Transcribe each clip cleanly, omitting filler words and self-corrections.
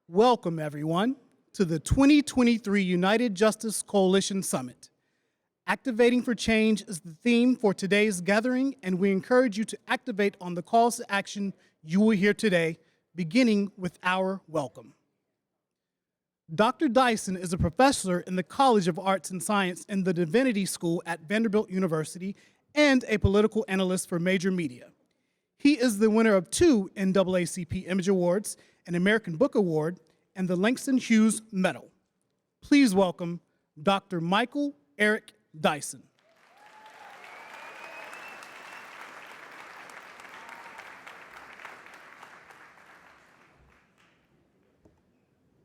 Welcome, everyone, to the 2023 United Justice Coalition Summit. Activating for Change is the theme for today's gathering, and we encourage you to activate on the calls to action you will hear today, beginning with our welcome. Dr. Dyson is a professor in the College of Arts and Science in the Divinity School at Vanderbilt University and a political analyst for major media. He is the winner of 2 NAACP Image Awards, an American Book Award, and the Langston Hughes Medal. Please welcome Dr. Michael Eric Dyson.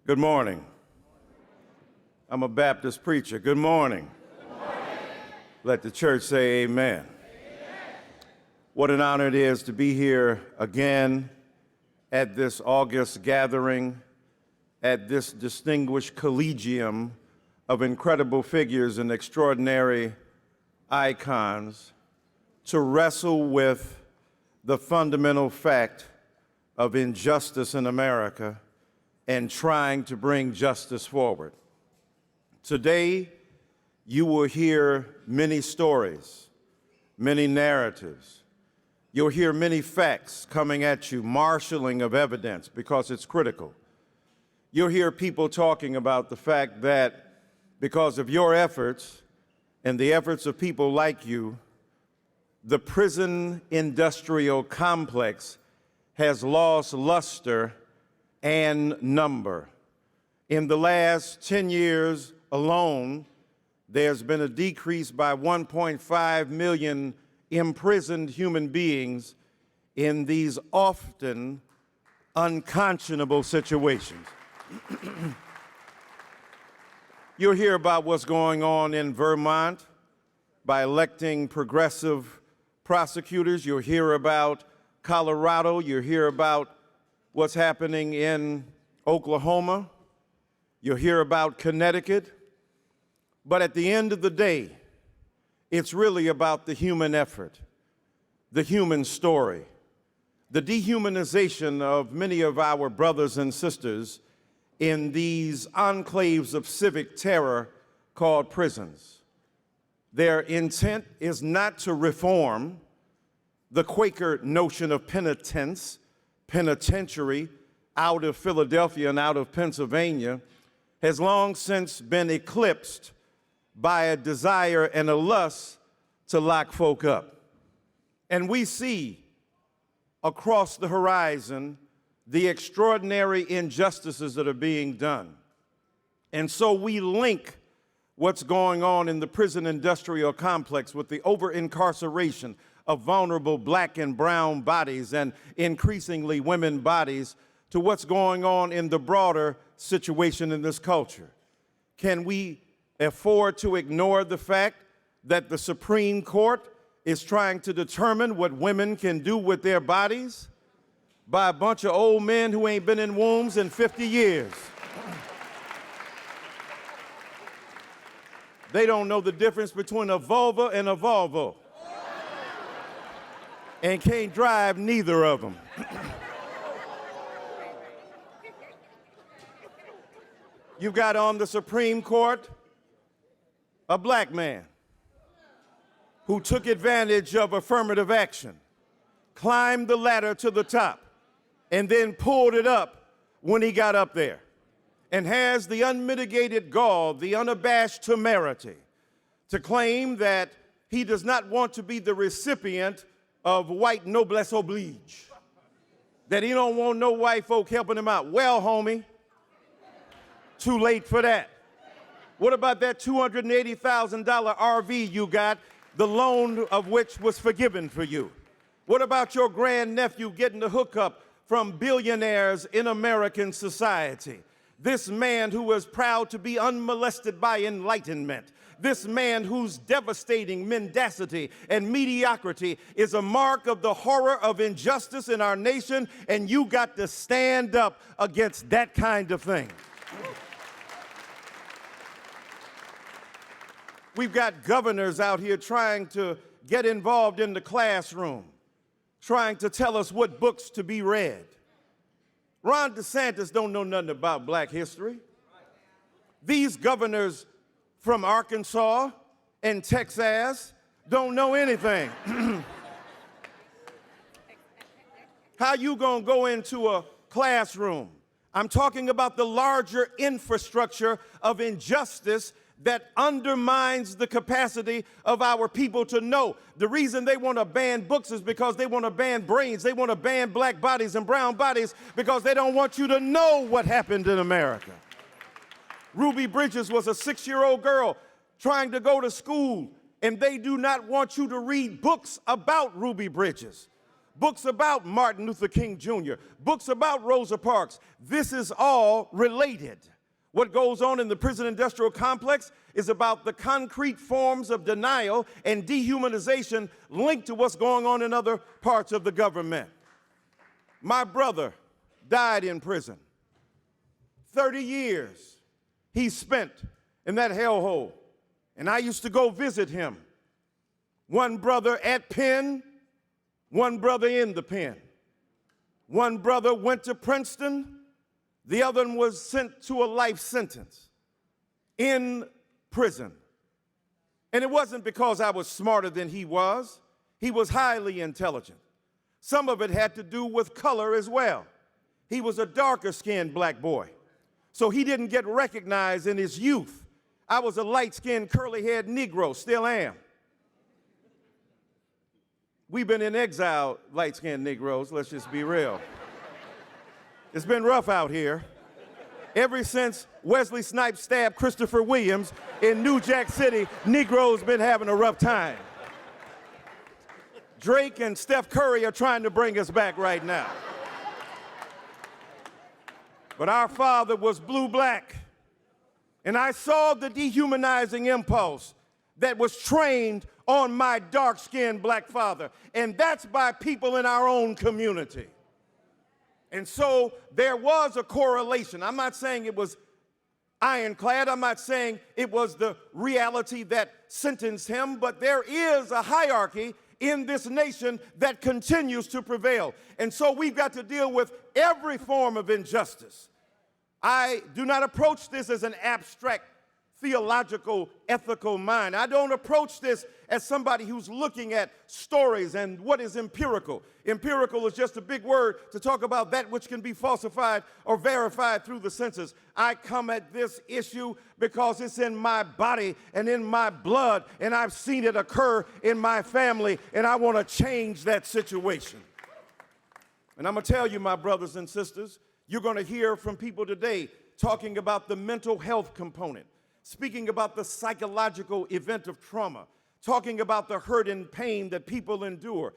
Good morning. I'm a Baptist preacher. Good morning. Good morning. Let the church say amen. Amen. What an honor it is to be here again at this August gathering, at this distinguished collegium of incredible figures and extraordinary icons, to wrestle with the fundamental fact of injustice in America and trying to bring justice forward. Today, you will hear many stories, many narratives. You'll hear many facts coming at you, marshaling of evidence, because it's critical. You'll hear people talking about the fact that because of your efforts and the efforts of people like you, the prison industrial complex has lost luster and number. In the last 10 years alone, there's been a decrease by 1.5 million imprisoned human beings in these often unconscionable situations. You'll hear about what's going on in Vermont by electing progressive prosecutors. You'll hear about Colorado. You'll hear about what's happening in Oklahoma. You'll hear about Connecticut. But at the end of the day, it's really about the human effort, the human story, the dehumanization of many of our brothers and sisters in these enclaves of civic terror called prisons. Their intent is not to reform the Quaker notion of penitence, penitentiary, out of Philadelphia and out of Pennsylvania, has long since been eclipsed by a desire and a lust to lock folk up. And we see across the horizon the extraordinary injustices that are being done. And so we link what's going on in the prison industrial complex with the over-incarceration of vulnerable black and brown bodies and increasingly women bodies to what's going on in the broader situation in this culture. Can we afford to ignore the fact that the Supreme Court is trying to determine what women can do with their bodies by a bunch of old men who ain't been in wombs in 50 years? They don't know the difference between a vulva and a Volvo and can't drive neither of them. You've got on the Supreme Court a black man who took advantage of affirmative action, climbed the ladder to the top, and then pulled it up when he got up there, and has the unmitigated gall, the unabashed temerity to claim that he does not want to be the recipient of white noblesse oblige, that he don't want no white folk helping him out. Well, homie, too late for that. What about that $280,000 RV you got, the loan of which was forgiven for you? What about your grandnephew getting the hookup from billionaires in American society? This man who was proud to be unmolested by enlightenment, this man whose devastating mendacity and mediocrity is a mark of the horror of injustice in our nation, and you got to stand up against that kind of thing. We've got governors out here trying to get involved in the classroom, trying to tell us what books to be read, Ron DeSantis don't know nothing about black history. These governors from Arkansas and Texas don't know anything. How you gonna go into a classroom? I'm talking about the larger infrastructure of injustice that undermines the capacity of our people to know. The reason they want to ban books is because they want to ban brains. They want to ban black bodies and brown bodies because they don't want you to know what happened in America. Ruby Bridges was a 6-year-old girl trying to go to school, and they do not want you to read books about Ruby Bridges, books about Martin Luther King Jr., books about Rosa Parks. This is all related. What goes on in the prison industrial complex is about the concrete forms of denial and dehumanization linked to what's going on in other parts of the government. My brother died in prison. 30 years he spent in that hellhole, and I used to go visit him. One brother at Penn, one brother in the pen. One brother went to Princeton, the other one was sent to a life sentence in prison. And it wasn't because I was smarter than he was. He was highly intelligent. Some of it had to do with color as well. He was a darker-skinned black boy, so he didn't get recognized in his youth. I was a light-skinned, curly-haired Negro, still am. We've been in exile, light-skinned Negroes, let's just be real. It's been rough out here. Ever since Wesley Snipes stabbed Christopher Williams in New Jack City, Negroes been having a rough time. Drake and Steph Curry are trying to bring us back right now. But our father was blue-black, and I saw the dehumanizing impulse that was trained on my dark-skinned black father, and that's by people in our own community. And so there was a correlation. I'm not saying it was ironclad. I'm not saying it was the reality that sentenced him, but there is a hierarchy in this nation that continues to prevail. And so we've got to deal with every form of injustice. I do not approach this as an abstract theological, ethical mind. I don't approach this as somebody who's looking at stories and what is empirical. Empirical is just a big word to talk about that which can be falsified or verified through the senses. I come at this issue because it's in my body and in my blood, and I've seen it occur in my family, and I want to change that situation. And I'm going to tell you, my brothers and sisters, you're going to hear from people today talking about the mental health component, speaking about the psychological event of trauma, talking about the hurt and pain that people endure.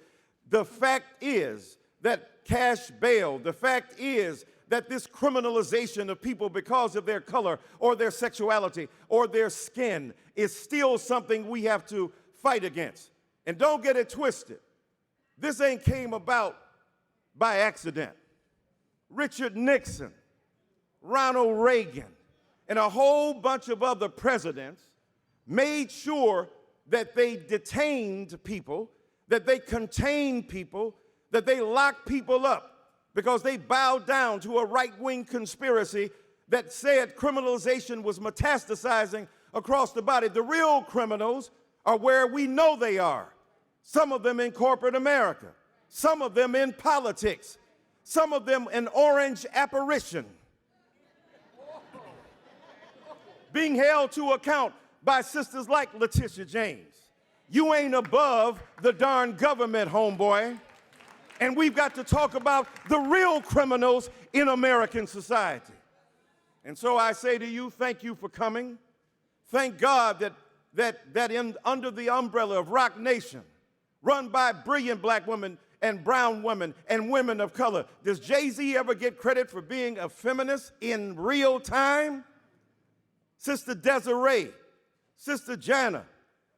The fact is that cash bail, the fact is that this criminalization of people because of their color or their sexuality or their skin is still something we have to fight against. And don't get it twisted. This ain't came about by accident. Richard Nixon, Ronald Reagan, and a whole bunch of other presidents made sure that they detained people, that they contained people, that they locked people up because they bowed down to a right-wing conspiracy that said criminalization was metastasizing across the body. The real criminals are where we know they are. Some of them in corporate America, some of them in politics, some of them an orange apparition, being held to account by sisters like Letitia James. You ain't above the darn government, homeboy. And we've got to talk about the real criminals in American society. And so I say to you, thank you for coming. Thank God that under the umbrella of Rock Nation, run by brilliant black women and brown women and women of color, does Jay-Z ever get credit for being a feminist in real time? Sister Desiree, Sister Jana,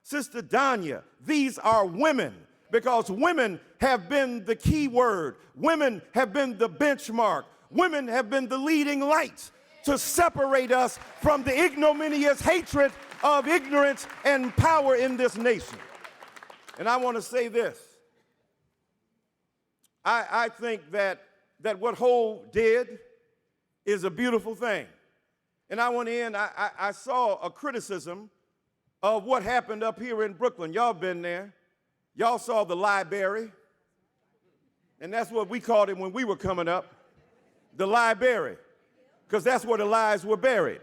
Sister Danya, these are women because women have been the key word. Women have been the benchmark. Women have been the leading lights to separate us from the ignominious hatred of ignorance and power in this nation. And I want to say this. I think that that what Hov did is a beautiful thing. And I went in, I saw a criticism of what happened up here in Brooklyn. Y'all been there. Y'all saw the library. And that's what we called it when we were coming up, the library, because that's where the lies were buried.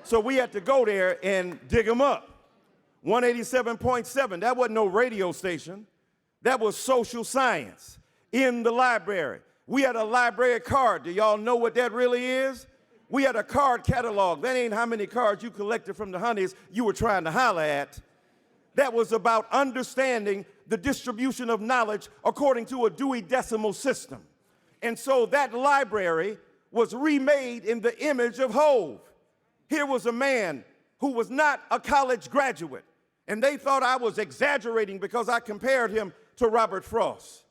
So we had to go there and dig them up. 187.7, that wasn't no radio station. That was social science in the library. We had a library card. Do y'all know what that really is? We had a card catalog. That ain't how many cards you collected from the honeys you were trying to holler at. That was about understanding the distribution of knowledge according to a Dewey Decimal System. And so that library was remade in the image of Hov. Here was a man who was not a college graduate, and they thought I was exaggerating because I compared him to Robert Frost.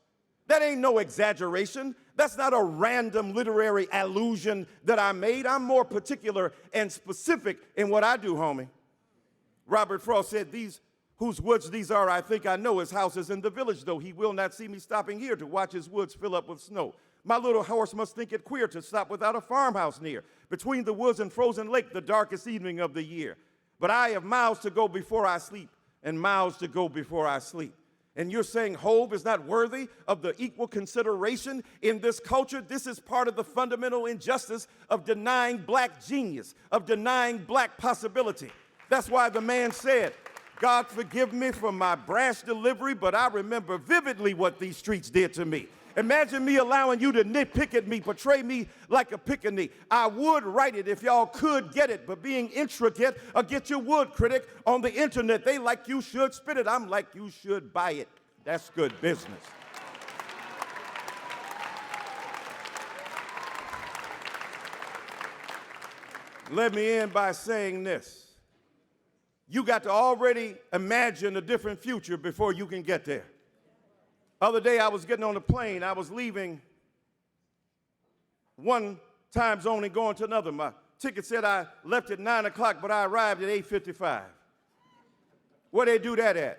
That ain't no exaggeration. That's not a random literary allusion that I made. I'm more particular and specific in what I do, homie. Robert Frost said, "These whose woods these are, I think I know. His house is in the village, though he will not see me stopping here to watch his woods fill up with snow. My little horse must think it queer to stop without a farmhouse near, between the woods and frozen lake, the darkest evening of the year. But I have miles to go before I sleep, and miles to go before I sleep." And you're saying Hov is not worthy of the equal consideration in this culture? This is part of the fundamental injustice of denying black genius, of denying black possibility. That's why the man said, "God forgive me for my brash delivery, but I remember vividly what these streets did to me." Imagine me allowing you to nitpick at me, portray me like a pickaninny. I would write it if y'all could get it, but being intricate, get your wood critic on the internet. They like you should spit it. I'm like you should buy it. That's good business. Let me end by saying this. You got to already imagine a different future before you can get there. Other day, I was getting on a plane. I was leaving one time zone and going to another. My ticket said I left at 9 o'clock, but I arrived at 8:55. Where they do that at?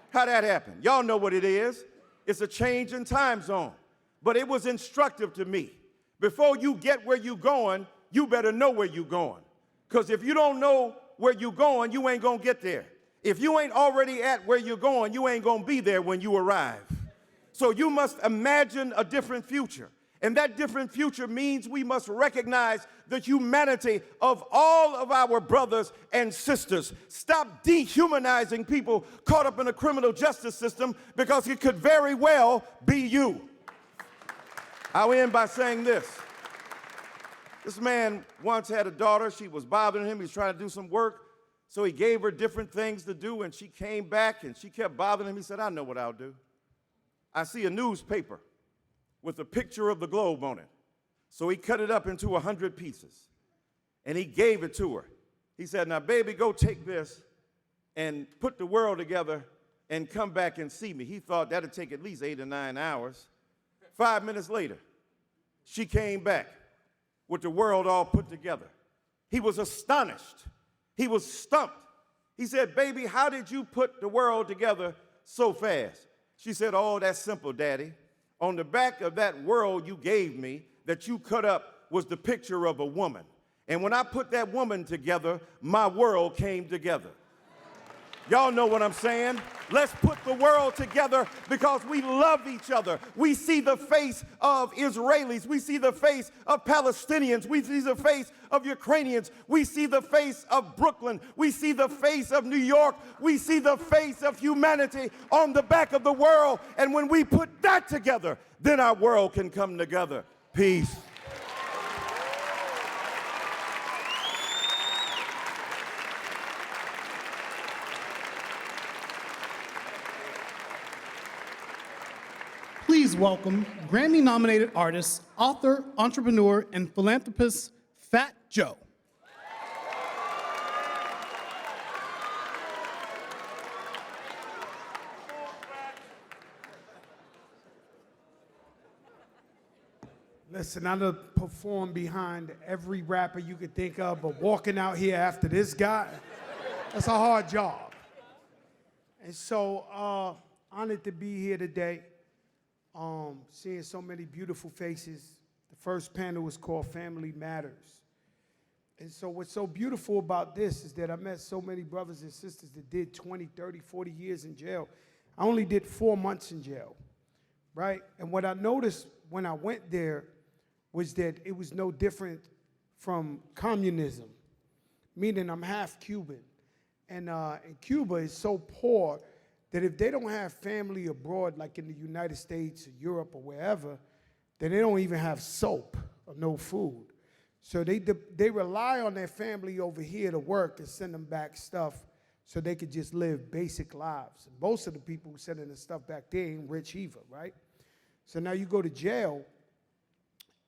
How that happen? Y'all know what it is. It's a change in time zone. But it was instructive to me. Before you get where you're going, you better know where you're going. Because if you don't know where you're going, you ain't going to get there. If you ain't already at where you're going, you ain't going to be there when you arrive. So you must imagine a different future. And that different future means we must recognize the humanity of all of our brothers and sisters. Stop dehumanizing people caught up in a criminal justice system, because it could very well be you. I'll end by saying this. This man once had a daughter. She was bothering him. He was trying to do some work. So he gave her different things to do, and she came back, and she kept bothering him. He said, "I know what I'll do. I see a newspaper with a picture of the globe on it." So he cut it up into 100 pieces, and he gave it to her. He said, "Now, baby, go take this and put the world together and come back and see me." He thought that would take at least 8 or 9 hours. 5 minutes later, she came back with the world all put together. He was astonished. He was stumped. He said, "Baby, how did you put the world together so fast?" She said, "Oh, that's simple, Daddy. On the back of that world you gave me that you cut up was the picture of a woman. And when I put that woman together, my world came together." Y'all know what I'm saying? Let's put the world together because we love each other. We see the face of Israelis. We see the face of Palestinians. We see the face of Ukrainians. We see the face of Brooklyn. We see the face of New York. We see the face of humanity on the back of the world. And when we put that together, then our world can come together. Peace. Please welcome Grammy-nominated artist, author, entrepreneur, and philanthropist, Fat Joe. Listen, I done performed behind every rapper you could think of, but walking out here after this guy, that's a hard job. And so, honored to be here today. seeing so many beautiful faces. The first panel was called Family Matters. And so what's so beautiful about this is that I met so many brothers and sisters that did 20, 30, 40 years in jail. I only did 4 months in jail, right? And what I noticed when I went there was that it was no different from communism, meaning I'm half Cuban. And Cuba is so poor that if they don't have family abroad, like in the United States or Europe or wherever, then they don't even have soap or no food. So they rely on their family over here to work and send them back stuff so they could just live basic lives. And most of the people who sending the stuff back there ain't rich either, right? So now you go to jail,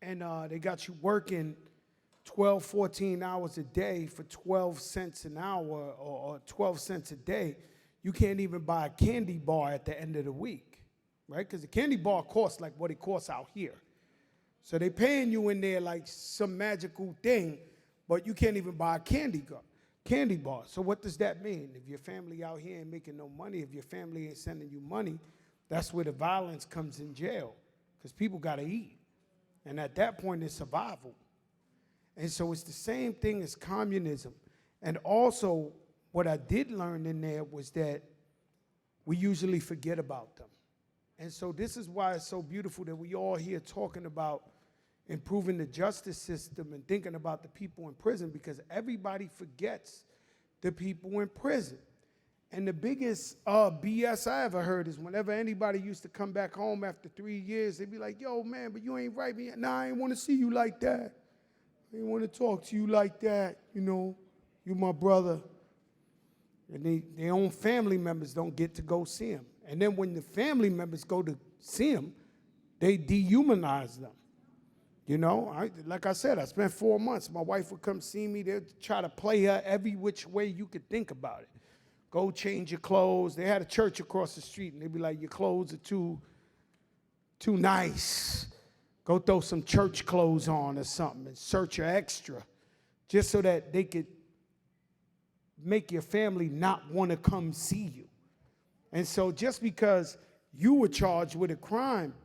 and they got you working 12, 14 hours a day for 12 cents an hour or 12 cents a day. You can't even buy a candy bar at the end of the week, right? Because the candy bar costs like what it costs out here. So they paying you in there like some magical thing, but you can't even buy a candy bar. So what does that mean? If your family out here ain't making no money, if your family ain't sending you money, that's where the violence comes in jail, because people got to eat. And at that point, it's survival. And so it's the same thing as communism. And also, what I did learn in there was that we usually forget about them. And so this is why it's so beautiful that we all here talking about improving the justice system and thinking about the people in prison, because everybody forgets the people in prison. And the biggest BS I ever heard is whenever anybody used to come back home after 3 years, they'd be like, yo, man, but you ain't right. Nah, I ain't want to see you like that. I ain't want to talk to you like that. You know, you my brother. And their own family members don't get to go see him. And then when the family members go to see him, they dehumanize them. You know, like I said, I spent 4 months. My wife would come see me. They'd try to play her every which way you could think about it. Go change your clothes. They had a church across the street, and they'd be like, your clothes are too nice. Go throw some church clothes on or something and search your extra, just so that they could make your family not want to come see you. And so just because you were charged with a crime,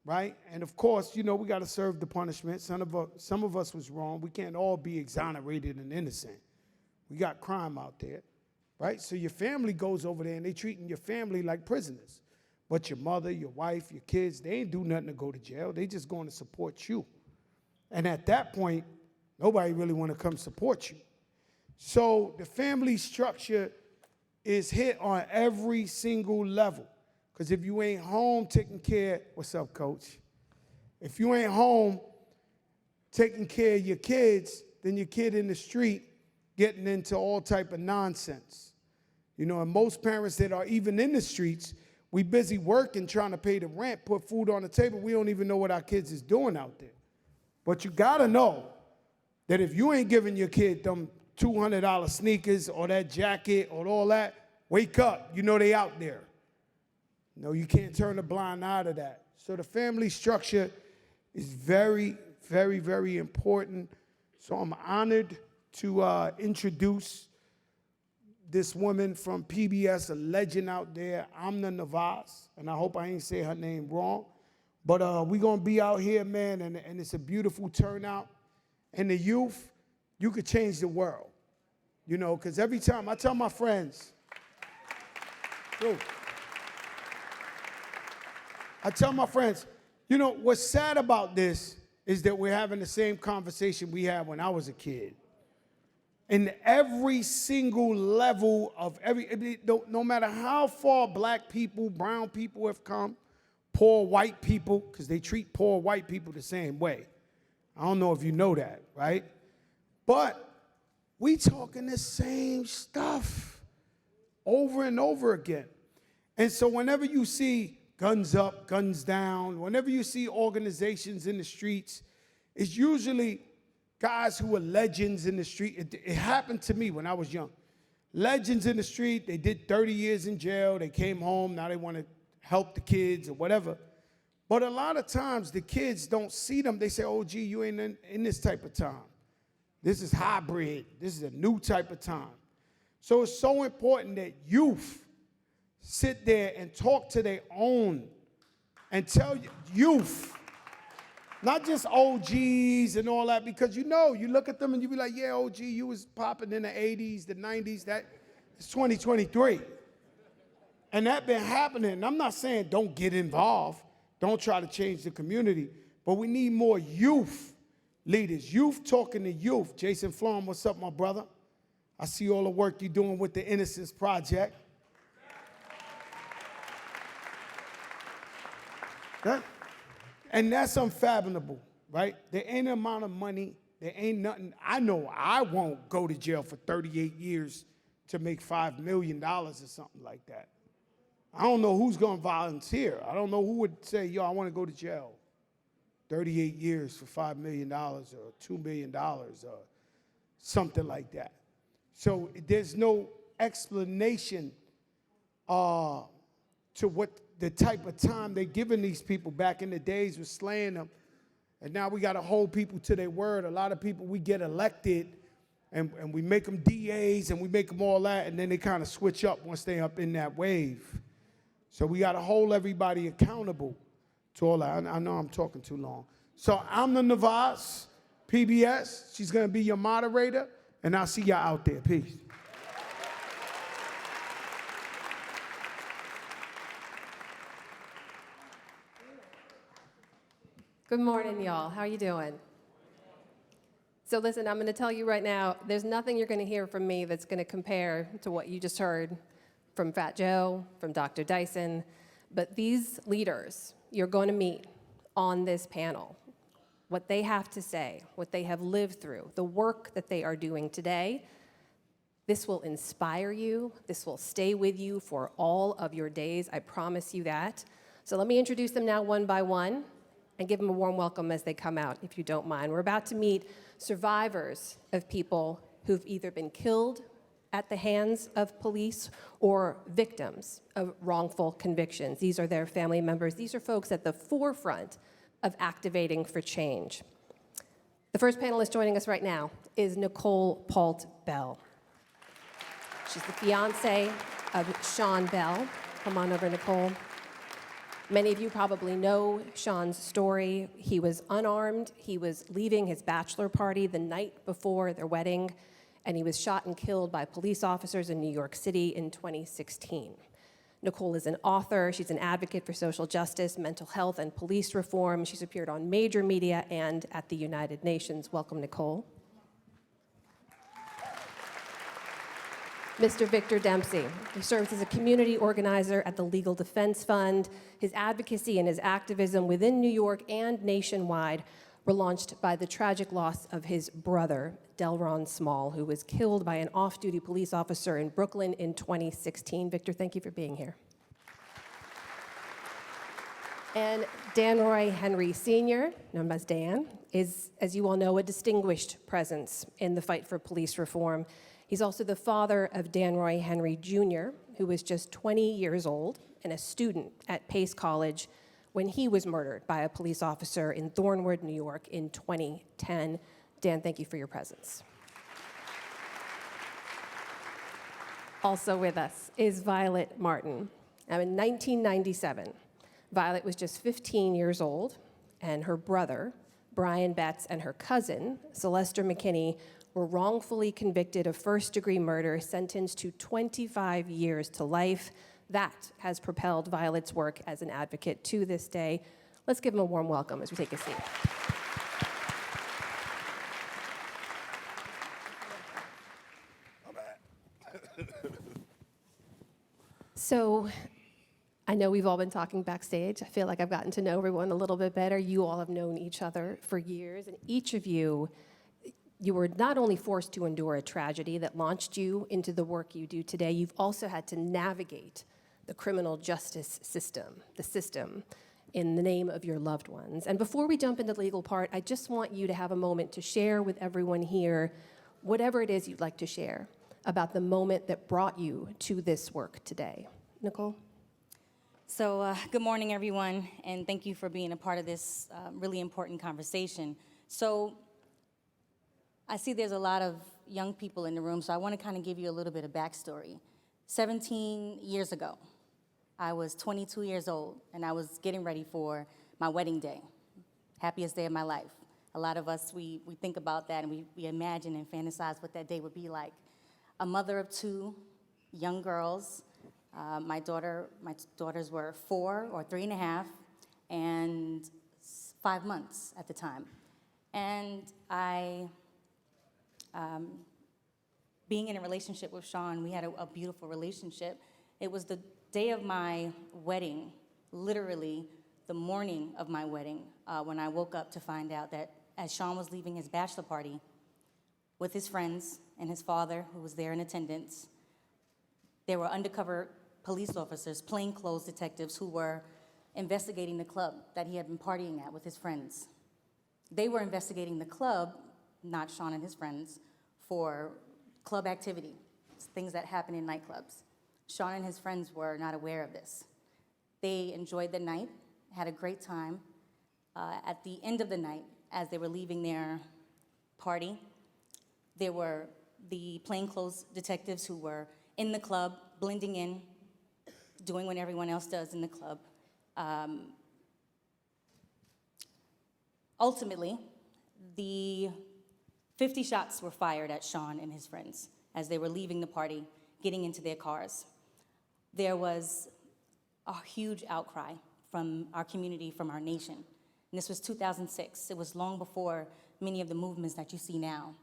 right? And of course, you know, we got to serve the punishment. Some of us was wrong. We can't all be exonerated and innocent. We got crime out there, right? So your family goes over there and they treating your family like prisoners. But your mother, your wife, your kids, they ain't do nothing to go to jail. They just going to support you. And at that point, nobody really want to come support you. So the family structure is hit on every single level. Because if you ain't home taking care, what's up, coach? If you ain't home taking care of your kids, then your kid in the street getting into all type of nonsense. You know, and most parents that are even in the streets, we busy working, trying to pay the rent, put food on the table. We don't even know what our kids is doing out there. But you gotta know that if you ain't giving your kid them $200 sneakers or that jacket or all that, wake up. You know they out there. No, you can't turn a blind eye to that. So the family structure is very, very, very important. So I'm honored to introduce this woman from PBS, a legend out there, Amna Nawaz, and I hope I ain't say her name wrong. But we're going to be out here, man, and it's a beautiful turnout. And the youth, you could change the world, you know, because every time I tell my friends, you know, what's sad about this is that we're having the same conversation we had when I was a kid. In every single level of no matter how far black people, brown people have come, poor white people, because they treat poor white people the same way. I don't know if you know that, right? But we talking the same stuff over and over again. And so whenever you see guns up, guns down, whenever you see organizations in the streets, it's usually guys who are legends in the street. It happened to me when I was young. Legends in the street, they did 30 years in jail, they came home, now they want to help the kids or whatever. But a lot of times the kids don't see them. They say, oh, gee, you ain't in this type of time. This is hybrid. This is a new type of time. So it's so important that youth sit there and talk to their own and tell youth, not just OGs and all that, because you look at them and you be like, yeah, OG, you was popping in the 80s, the 90s, that it's 2023. And that been happening. And I'm not saying don't get involved, don't try to change the community, but we need more youth leaders, youth talking to youth. Jason Flom, what's up, my brother? I see all the work you're doing with the Innocence Project. And that's unfathomable, right? There ain't an amount of money, there ain't nothing. I know I won't go to jail for 38 years to make $5 million or something like that. I don't know who's gonna volunteer. I don't know who would say, yo, I wanna go to jail. 38 years for $5 million or $2 million or something like that. So there's no explanation to what the type of time they're giving these people. Back in the days was slaying them, and now we got to hold people to their word. A lot of people, we get elected, and we make them DAs, and we make them all that, and then they kind of switch up once they up in that wave. So we got to hold everybody accountable to all that. I know I'm talking too long. So Amna Nawaz, PBS, she's going to be your moderator, and I'll see y'all out there. Peace. Good morning, y'all. How are you doing? So listen, I'm going to tell you right now, there's nothing you're going to hear from me that's going to compare to what you just heard from Fat Joe, from Dr. Dyson. But these leaders you're going to meet on this panel, what they have to say, what they have lived through, the work that they are doing today, this will inspire you. This will stay with you for all of your days. I promise you that. So let me introduce them now one by one and give them a warm welcome as they come out, if you don't mind. We're about to meet survivors of people who've either been killed at the hands of police or victims of wrongful convictions. These are their family members. These are folks at the forefront of activating for change. The first panelist joining us right now is Nicole Paultre-Bell. She's the fiance of Sean Bell. Come on over, Nicole. Many of you probably know Sean's story. He was unarmed. He was leaving his bachelor party the night before their wedding, and he was shot and killed by police officers in New York City in 2016. Nicole is an author. She's an advocate for social justice, mental health, and police reform. She's appeared on major media and at the United Nations. Welcome, Nicole. Mr. Victor Dempsey. He serves as a community organizer at the Legal Defense Fund. His advocacy and his activism within New York and nationwide were launched by the tragic loss of his brother, Delron Small, who was killed by an off-duty police officer in Brooklyn in 2016. Victor, thank you for being here. And Danroy Henry Sr., known as Dan, is, as you all know, a distinguished presence in the fight for police reform. He's also the father of Danroy Henry Jr., who was just 20 years old and a student at Pace College when he was murdered by a police officer in Thornwood, New York in 2010. Dan, thank you for your presence. Also with us is Violet Martin. Now, in 1997, Violet was just 15 years old, and her brother, Brian Betts, and her cousin, Celeste McKinney, were wrongfully convicted of first-degree murder, sentenced to 25 years to life. That has propelled Violet's work as an advocate to this day. Let's give them a warm welcome as we take a seat. So, I know we've all been talking backstage. I feel like I've gotten to know everyone a little bit better. You all have known each other for years, and each of you were not only forced to endure a tragedy that launched you into the work you do today, you've also had to navigate the criminal justice system, the system, in the name of your loved ones. And before we jump into the legal part, I just want you to have a moment to share with everyone here whatever it is you'd like to share about the moment that brought you to this work today. Nicole? So good morning, everyone, and thank you for being a part of this really important conversation. So I see there's a lot of young people in the room, so I want to kind of give you a little bit of backstory. 17 years ago, I was 22 years old, and I was getting ready for my wedding day. Happiest day of my life. A lot of us, we think about that, and we imagine and fantasize what that day would be like. A mother of two young girls. My daughters were 4 or 3.5, and 5 months at the time. And being in a relationship with Sean, we had a beautiful relationship. It was the day of my wedding, literally the morning of my wedding, when I woke up to find out that as Sean was leaving his bachelor party with his friends and his father, who was there in attendance, there were undercover police officers, plainclothes detectives, who were investigating the club that he had been partying at with his friends. They were investigating the club, not Sean and his friends, for club activity, things that happen in nightclubs. Sean and his friends were not aware of this. They enjoyed the night, had a great time. At the end of the night, as they were leaving their party, there were the plainclothes detectives who were in the club, blending in, doing what everyone else does in the club. Ultimately, the 50 shots were fired at Sean and his friends as they were leaving the party, getting into their cars. There was a huge outcry from our community, from our nation. And this was 2006. It was long before many of the movements that you see now.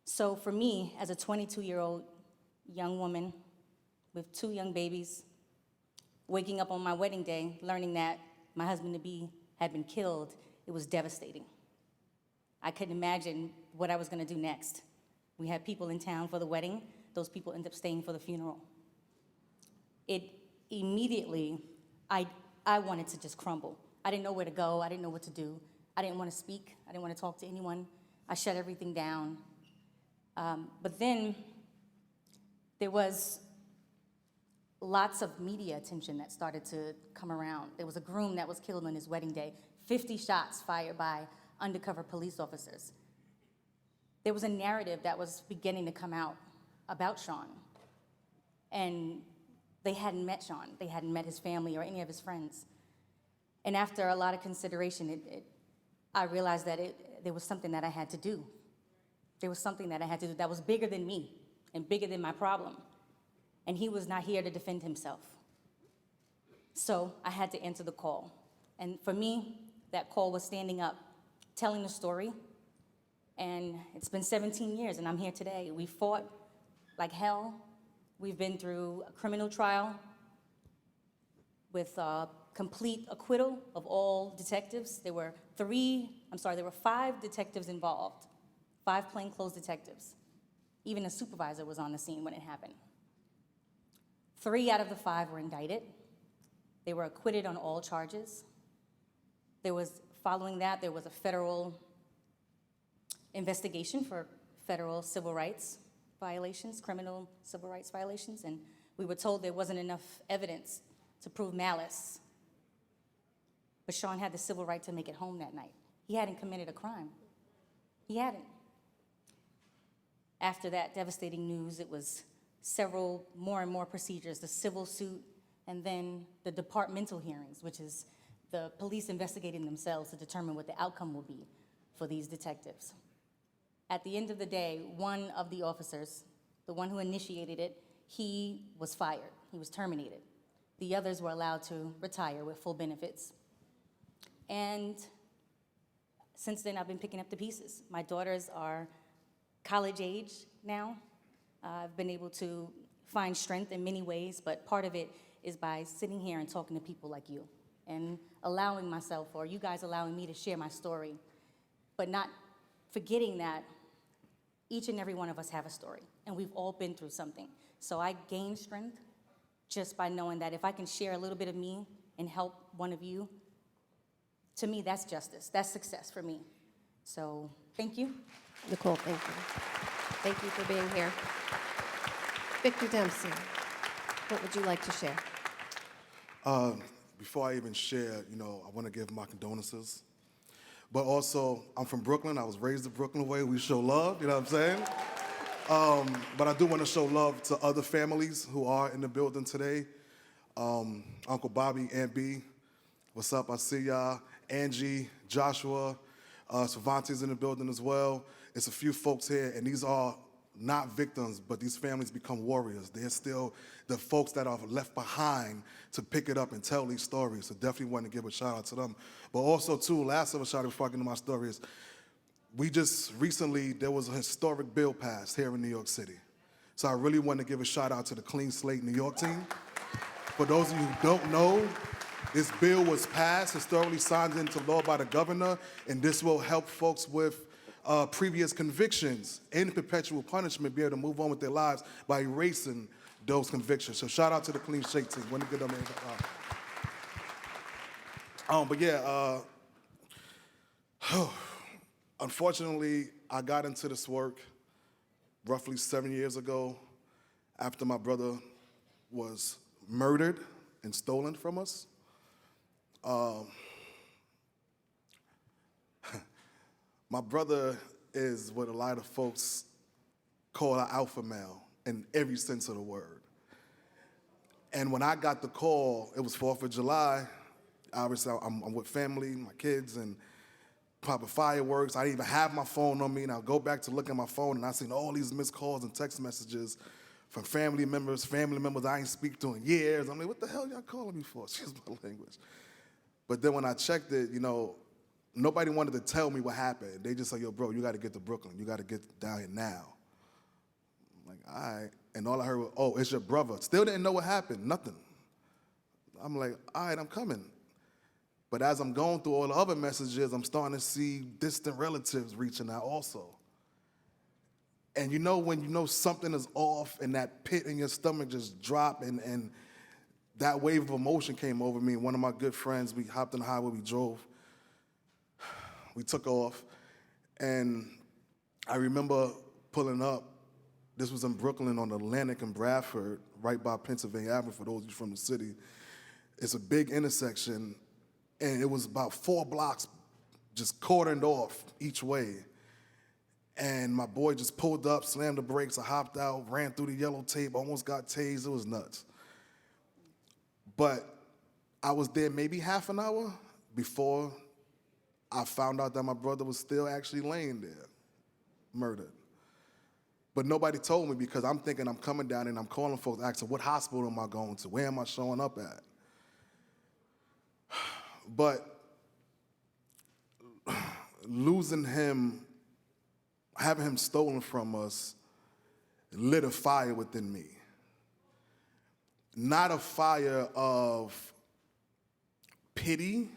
So for me, as a 22-year-old young woman with 2 young babies, waking up on my wedding day, learning that my husband-to-be had been killed, it was devastating. I couldn't imagine what I was going to do next. We had people in town for the wedding. Those people ended up staying for the funeral. It immediately, I wanted to just crumble. I didn't know where to go. I didn't know what to do. I didn't want to speak. I didn't want to talk to anyone. I shut everything down. But then there was lots of media attention that started to come around. There was a groom that was killed on his wedding day, 50 shots fired by undercover police officers. There was a narrative that was beginning to come out about Sean. And they hadn't met Sean. They hadn't met his family or any of his friends. And after a lot of consideration, I realized that there was something that I had to do. There was something that I had to do that was bigger than me and bigger than my problem. And he was not here to defend himself. So I had to answer the call. And for me, that call was standing up, telling the story. And it's been 17 years, and I'm here today. We fought like hell. We've been through a criminal trial with complete acquittal of all detectives. There were 5 detectives involved, 5 plainclothes detectives. Even a supervisor was on the scene when it happened. 3 out of the 5 were indicted. They were acquitted on all charges. Following that, there was a federal investigation for federal civil rights violations, criminal civil rights violations, and we were told there wasn't enough evidence to prove malice. But Sean had the civil right to make it home that night. He hadn't committed a crime. He hadn't. After that devastating news, it was several more and more procedures, the civil suit, and then the departmental hearings, which is the police investigating themselves to determine what the outcome will be for these detectives. At the end of the day, one of the officers, the one who initiated it, he was fired. He was terminated. The others were allowed to retire with full benefits. And since then, I've been picking up the pieces. My daughters are college age now. I've been able to find strength in many ways, but part of it is by sitting here and talking to people like you and allowing myself, or you guys allowing me to share my story, but not forgetting that each and every one of us have a story, and we've all been through something. So I gain strength just by knowing that if I can share a little bit of me and help one of you, to me, that's justice. That's success for me. So thank you. Nicole, thank you. Thank you for being here. Victor Dempsey, what would you like to share? Before I even share, I want to give my condolences. But also, I'm from Brooklyn. I was raised the Brooklyn way. We show love, you know what I'm saying? But I do want to show love to other families who are in the building today. Uncle Bobby, Aunt B, what's up? I see y'all. Angie, Joshua, Savante's in the building as well. It's a few folks here, and these are not victims, but these families become warriors. They're still the folks that are left behind to pick it up and tell these stories. So definitely want to give a shout out to them. But also too, last of a shout out before I get into my stories, we just recently, there was a historic bill passed here in New York City. So I really want to give a shout out to the Clean Slate New York team. For those of you who don't know, this bill was passed, historically signed into law by the governor, and this will help folks with previous convictions and perpetual punishment be able to move on with their lives by erasing those convictions. So shout out to the Clean Slate team. Want to give them unfortunately, I got into this work roughly 7 years ago after my brother was murdered and stolen from us. My brother is what a lot of folks call an alpha male in every sense of the word. And when I got the call, it was 4th of July. Obviously, I'm with family, my kids, and popping fireworks. I didn't even have my phone on me, and I'll go back to look at my phone, and I seen all these missed calls and text messages from family members I ain't speak to in years. I'm like, what the hell y'all calling me for? Excuse my language. But then when I checked it, nobody wanted to tell me what happened. They just said, yo, bro, you got to get to Brooklyn. You got to get down here now. I'm like, all right. And all I heard was, oh, it's your brother. Still didn't know what happened, nothing. I'm like, all right, I'm coming. But as I'm going through all the other messages, I'm starting to see distant relatives reaching out also. And when you know something is off and that pit in your stomach just dropped and that wave of emotion came over me. One of my good friends, we hopped on the highway, we drove. We took off, and I remember pulling up. This was in Brooklyn on Atlantic and Bradford, right by Pennsylvania Avenue, for those of you from the city. It's a big intersection, and it was about 4 blocks just cordoned off each way. And my boy just pulled up, slammed the brakes, I hopped out, ran through the yellow tape, almost got tased. It was nuts. But I was there maybe half an hour before I found out that my brother was still actually laying there, murdered. But nobody told me because I'm thinking I'm coming down and I'm calling folks, asking, what hospital am I going to? Where am I showing up at? But losing him, having him stolen from us, lit a fire within me. Not a fire of pity,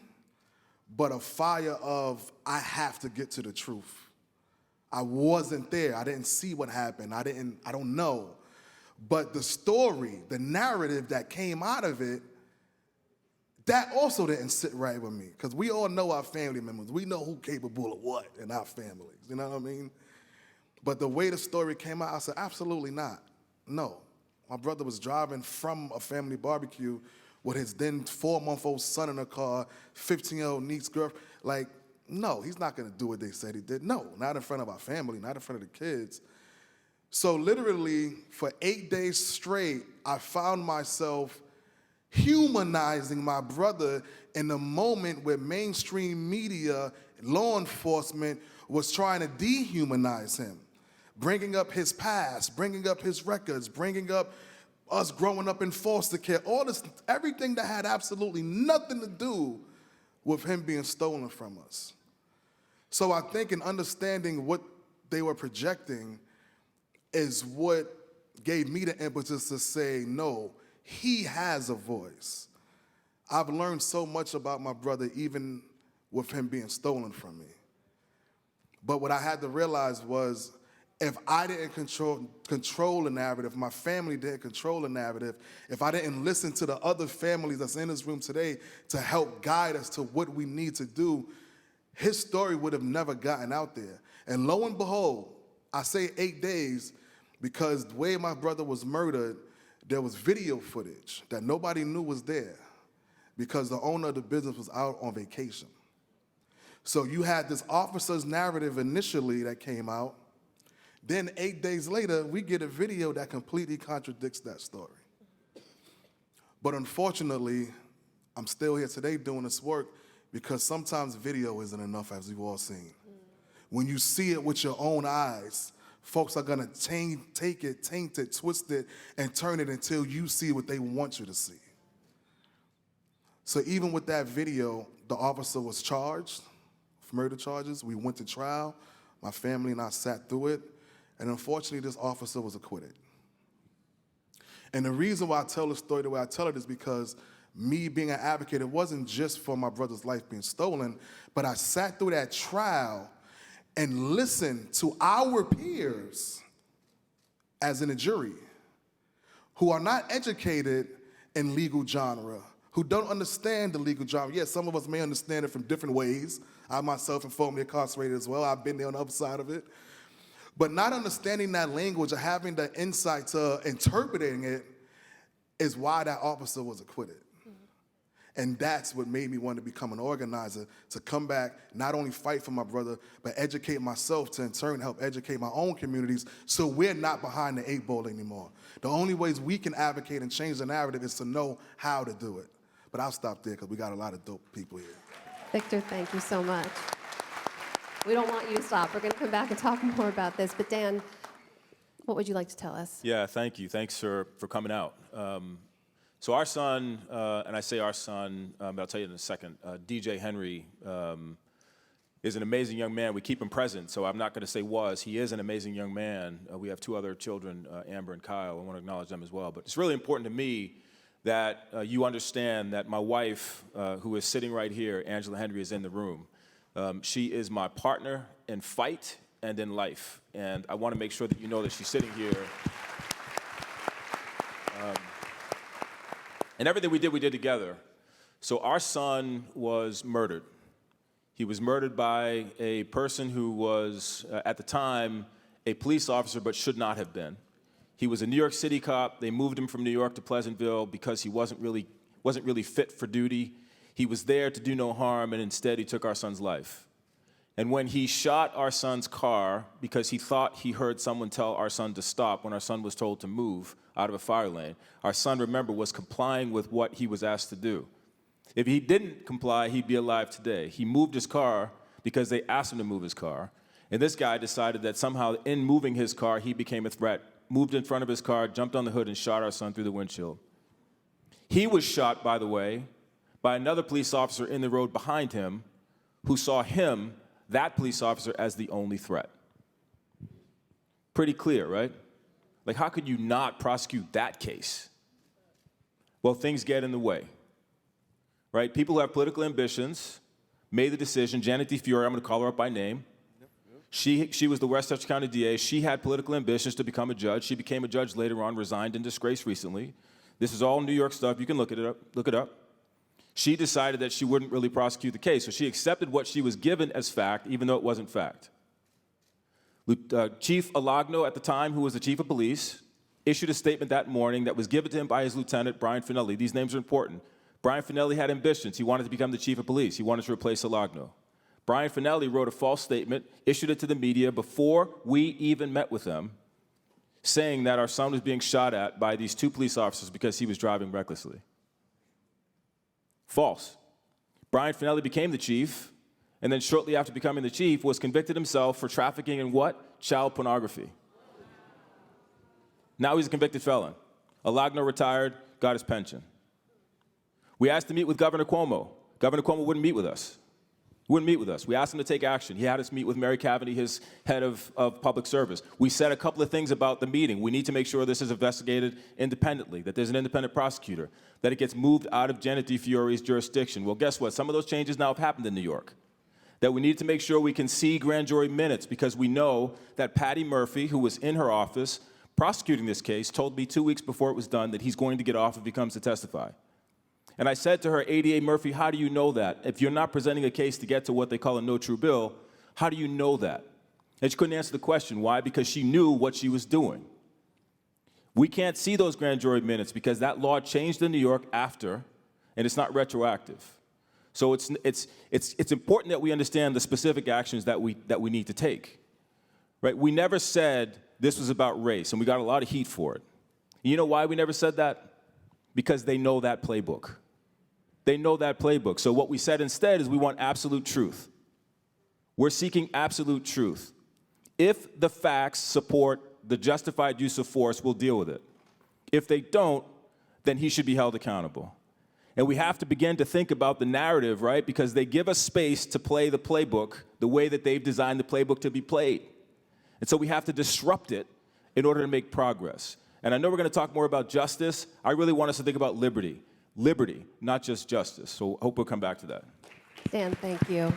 but a fire of, I have to get to the truth. I wasn't there. I didn't see what happened. I don't know. But the story, the narrative that came out of it, that also didn't sit right with me. Because we all know our family members. We know who's capable of what in our families. You know what I mean? But the way the story came out, I said, absolutely not. No. My brother was driving from a family barbecue with his then 4-month-old son in a car, 15-year-old niece, girlfriend. Like, no, he's not going to do what they said he did. No, not in front of our family, not in front of the kids. So literally, for 8 days straight, I found myself humanizing my brother in the moment where mainstream media, law enforcement was trying to dehumanize him, bringing up his past, bringing up his records, bringing up us growing up in foster care, all this, everything that had absolutely nothing to do with him being stolen from us. So I think in understanding what they were projecting is what gave me the impetus to say, no, he has a voice. I've learned so much about my brother, even with him being stolen from me. But what I had to realize was, if I didn't control the narrative, my family didn't control the narrative, if I didn't listen to the other families that's in this room today to help guide us to what we need to do, his story would have never gotten out there. And lo and behold, I say 8 days because the way my brother was murdered, there was video footage that nobody knew was there because the owner of the business was out on vacation. So you had this officer's narrative initially that came out. Then 8 days later, we get a video that completely contradicts that story. But unfortunately, I'm still here today doing this work because sometimes video isn't enough, as we've all seen. When you see it with your own eyes, folks are gonna take it, taint it, twist it, and turn it until you see what they want you to see. So even with that video, the officer was charged for murder charges. We went to trial. My family and I sat through it. And unfortunately, this officer was acquitted. And the reason why I tell the story the way I tell it is because me being an advocate, it wasn't just for my brother's life being stolen, but I sat through that trial and listened to our peers, as in a jury, who are not educated in legal genre, who don't understand the legal genre. Yes, some of us may understand it from different ways. I myself am formerly incarcerated as well. I've been there on the other side of it. But not understanding that language or having the insight to interpreting it is why that officer was acquitted. And that's what made me want to become an organizer, to come back, not only fight for my brother, but educate myself to in turn help educate my own communities so we're not behind the 8 ball anymore. The only ways we can advocate and change the narrative is to know how to do it. But I'll stop there because we got a lot of dope people here. Victor, thank you so much. We don't want you to stop. We're going to come back and talk more about this. But Dan, what would you like to tell us? Yeah, thank you. Thanks for coming out. So our son, and I say our son, but I'll tell you in a second, DJ Henry is an amazing young man. We keep him present, so I'm not going to say was. He is an amazing young man. We have 2 other children, Amber and Kyle. I want to acknowledge them as well. But it's really important to me that you understand that my wife, who is sitting right here, Angela Henry, is in the room. She is my partner in fight and in life. And I want to make sure that you know that she's sitting here. And everything we did together. So our son was murdered. He was murdered by a person who was, at the time, a police officer but should not have been. He was a New York City cop. They moved him from New York to Pleasantville because he wasn't really fit for duty. He was there to do no harm, and instead he took our son's life. And when he shot our son's car because he thought he heard someone tell our son to stop when our son was told to move out of a fire lane, our son, remember, was complying with what he was asked to do. If he didn't comply, he'd be alive today. He moved his car because they asked him to move his car. And this guy decided that somehow in moving his car, he became a threat, moved in front of his car, jumped on the hood, and shot our son through the windshield. He was shot, by the way, by another police officer in the road behind him who saw him, that police officer, as the only threat. Pretty clear, right? Like, how could you not prosecute that case? Well, things get in the way, right? People who have political ambitions made the decision. Janet DeFiore, I'm going to call her up by name. She was the Westchester County DA. She had political ambitions to become a judge. She became a judge later on, resigned in disgrace recently. This is all New York stuff. You can look it up. She decided that she wouldn't really prosecute the case, so she accepted what she was given as fact, even though it wasn't fact. Chief Alagno, at the time, who was the chief of police, issued a statement that morning that was given to him by his lieutenant, Brian Finelli. These names are important. Brian Finelli had ambitions. He wanted to become the chief of police. He wanted to replace Alagno. Brian Finelli wrote a false statement, issued it to the media before we even met with them, saying that our son was being shot at by these 2 police officers because he was driving recklessly. False. Brian Finelli became the chief, and then shortly after becoming the chief was convicted himself for trafficking in what? Child pornography. Now he's a convicted felon. Alagno retired, got his pension. We asked to meet with Governor Cuomo. Governor Cuomo wouldn't meet with us. He wouldn't meet with us. We asked him to take action. He had us meet with Mary Cavity, his head of public service. We said a couple of things about the meeting. We need to make sure this is investigated independently, that there's an independent prosecutor, that it gets moved out of Janet DeFiore's jurisdiction. Well, guess what? Some of those changes now have happened in New York. That we need to make sure we can see grand jury minutes because we know that Patty Murphy, who was in her office prosecuting this case, told me 2 weeks before it was done that he's going to get off if he comes to testify. And I said to her, ADA Murphy, how do you know that? If you're not presenting a case to get to what they call a no true bill, how do you know that? And she couldn't answer the question. Why? Because she knew what she was doing. We can't see those grand jury minutes because that law changed in New York after, and it's not retroactive. So it's important that we understand the specific actions that we need to take. right? We never said this was about race, and we got a lot of heat for it. You know why we never said that? Because they know that playbook. They know that playbook. So what we said instead is we want absolute truth. We're seeking absolute truth. If the facts support the justified use of force, we'll deal with it. If they don't, then he should be held accountable. And we have to begin to think about the narrative, right? Because they give us space to play the playbook the way that they've designed the playbook to be played. And so we have to disrupt it in order to make progress. And I know we're going to talk more about justice. I really want us to think about liberty. Liberty, not just justice. So I hope we'll come back to that. Dan, thank you.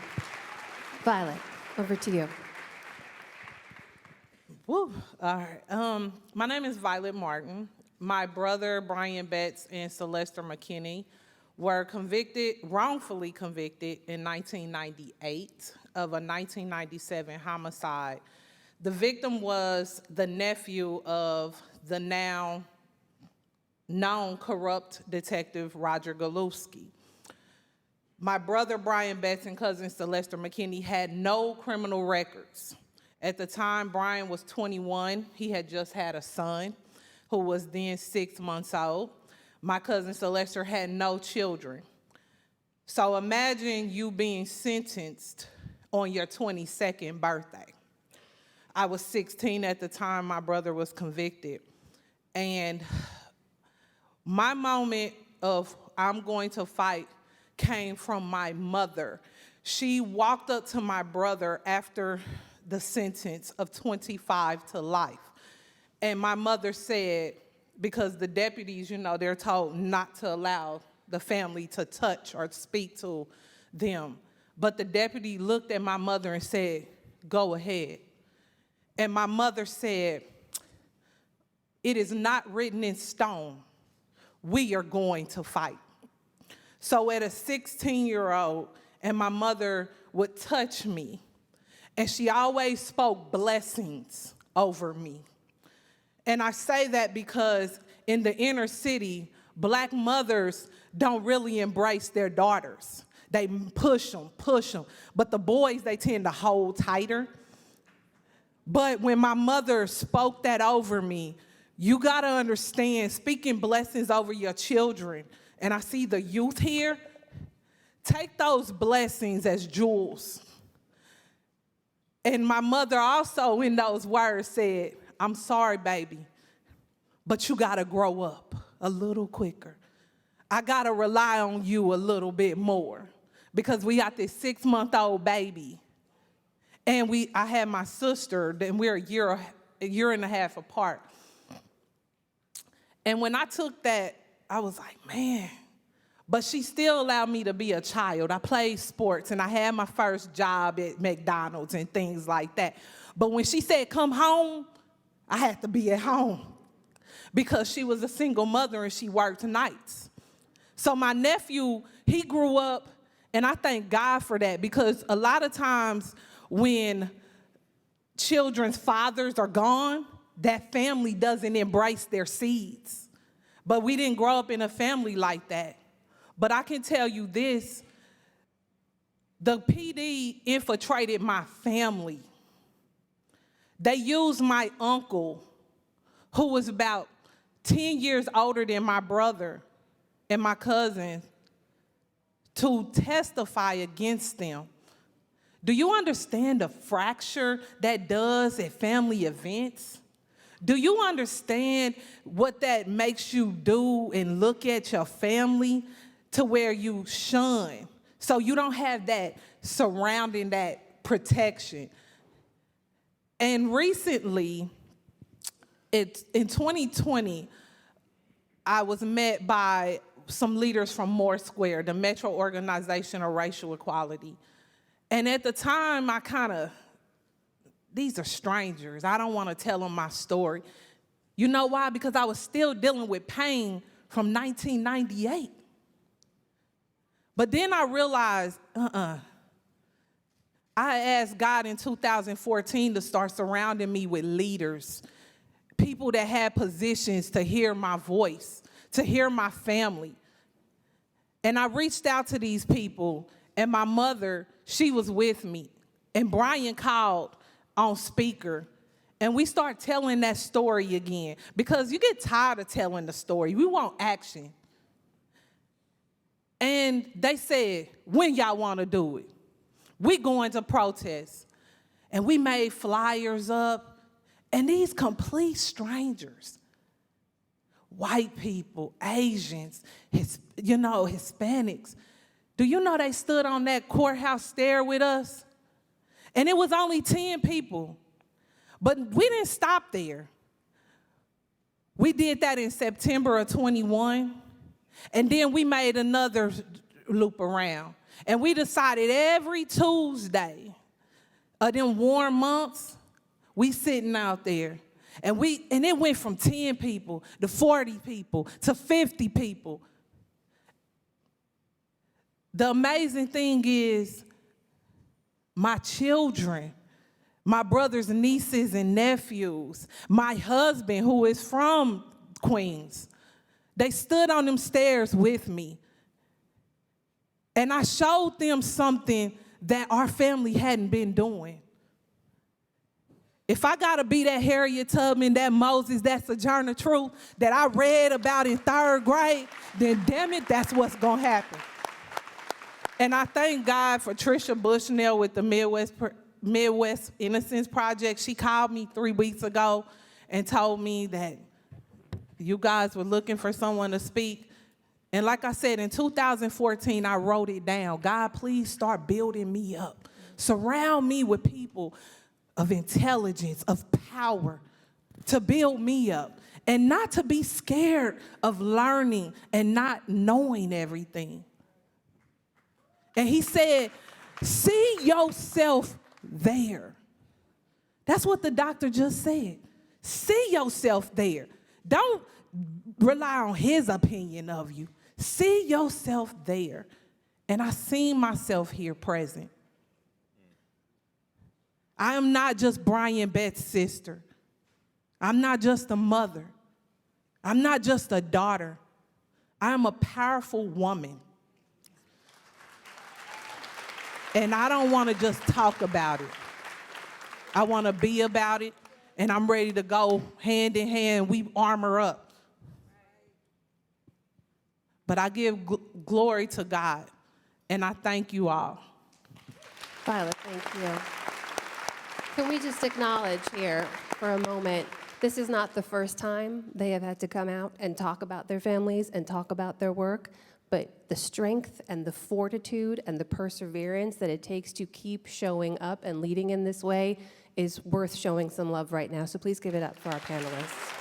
Violet, over to you. Woo. All right. My name is Violet Martin. My brother, Brian Betts, and Celeste McKinney were wrongfully convicted in 1998 of a 1997 homicide. The victim was the nephew of the now known corrupt detective Roger Galewski. My brother Brian Betts and cousin Celeste McKinney had no criminal records. At the time, Brian was 21. He had just had a son who was then 6 months old. My cousin Celeste had no children. So imagine you being sentenced on your 22nd birthday. I was 16 at the time my brother was convicted. And my moment of I'm going to fight came from my mother. She walked up to my brother after the sentence of 25 to life. And my mother said, because the deputies, you know, they're told not to allow the family to touch or speak to them. But the deputy looked at my mother and said, go ahead. And my mother said, it is not written in stone. We are going to fight. So at a 16-year-old, and my mother would touch me, and she always spoke blessings over me. And I say that because in the inner city, black mothers don't really embrace their daughters. They push them. But the boys, they tend to hold tighter. But when my mother spoke that over me, you gotta understand, speaking blessings over your children, and I see the youth here, take those blessings as jewels. And my mother also in those words said, I'm sorry, baby, but you gotta grow up a little quicker. I gotta rely on you a little bit more because we got this 6-month-old baby. And I had my sister, and we're a year and a half apart. And when I took that, I was like, man, but she still allowed me to be a child. I played sports, and I had my first job at McDonald's and things like that. But when she said, come home, I had to be at home because she was a single mother and she worked nights. So my nephew, he grew up, and I thank God for that because a lot of times when children's fathers are gone, that family doesn't embrace their seeds. But we didn't grow up in a family like that. But I can tell you this, the PD infiltrated my family. They used my uncle, who was about 10 years older than my brother and my cousin, to testify against them. Do you understand the fracture that does at family events? Do you understand what that makes you do and look at your family to where you shun? So you don't have that surrounding that protection. And recently, in 2020, I was met by some leaders from Moore Square, the Metro Organization of Racial Equality. And at the time, these are strangers. I don't want to tell them my story. You know why? Because I was still dealing with pain from 1998. But then I realized, I asked God in 2014 to start surrounding me with leaders, people that had positions to hear my voice, to hear my family. And I reached out to these people, and my mother, she was with me. And Brian called on speaker, And we start telling that story again because you get tired of telling the story. We want action. And they said, when y'all want to do it? We going to protest. And we made flyers up. And these complete strangers, white people, Asians, Hispanics, do you know they stood on that courthouse stair with us? And it was only 10 people. But we didn't stop there. We did that in September of 21. And then we made another loop around. And we decided every Tuesday of them warm months, we sitting out there. And it went from 10 people to 40 people to 50 people. The amazing thing is my children, my brothers, nieces, and nephews, my husband, who is from Queens, they stood on them stairs with me. And I showed them something that our family hadn't been doing. If I gotta be that Harriet Tubman, that Moses, that Sojourner Truth that I read about in 3rd grade, then damn it, that's what's gonna happen. And I thank God for Trisha Bushnell with the Midwest Innocence Project. She called me 3 weeks ago and told me that you guys were looking for someone to speak. And like I said, in 2014, I wrote it down. God, please start building me up. Surround me with people of intelligence, of power, to build me up. And not to be scared of learning and not knowing everything. And he said, see yourself there. That's what the doctor just said. See yourself there. Don't rely on his opinion of you. See yourself there. And I seen myself here present. I am not just Brian Bett's sister. I'm not just a mother. I'm not just a daughter. I am a powerful woman. And I don't want to just talk about it. I want to be about it, and I'm ready to go hand in hand. We armor up. But I give glory to God, and I thank you all. Violet, thank you. Can we just acknowledge here for a moment, this is not the first time they have had to come out and talk about their families and talk about their work, but the strength and the fortitude and the perseverance that it takes to keep showing up and leading in this way is worth showing some love right now. So please give it up for our panelists.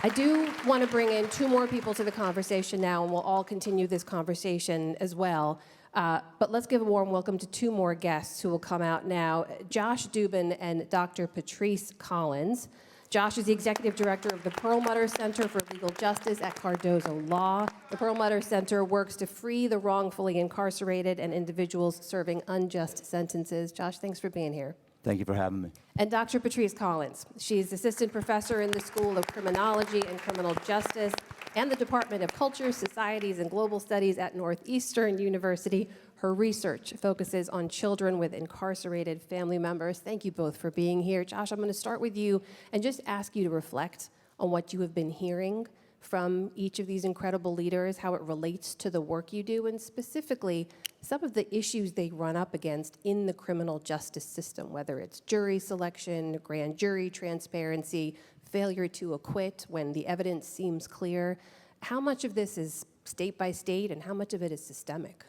I do want to bring in 2 more people to the conversation now, and we'll all continue this conversation as well. But let's give a warm welcome to 2 more guests who will come out now. Josh Dubin and Dr. Patrice Collins. Josh is the Executive Director of the Perlmutter Center for Legal Justice at Cardozo Law. The Perlmutter Center works to free the wrongfully incarcerated and individuals serving unjust sentences. Josh, thanks for being here. Thank you for having me. And Dr. Patrice Collins. She's Assistant Professor in the School of Criminology and Criminal Justice and the Department of Culture, Societies, and Global Studies at Northeastern University. Her research focuses on children with incarcerated family members. Thank you both for being here. Josh, I'm going to start with you and just ask you to reflect on what you have been hearing from each of these incredible leaders, how it relates to the work you do, and specifically some of the issues they run up against in the criminal justice system, whether it's jury selection, grand jury transparency, failure to acquit when the evidence seems clear. How much of this is state by state and how much of it is systemic?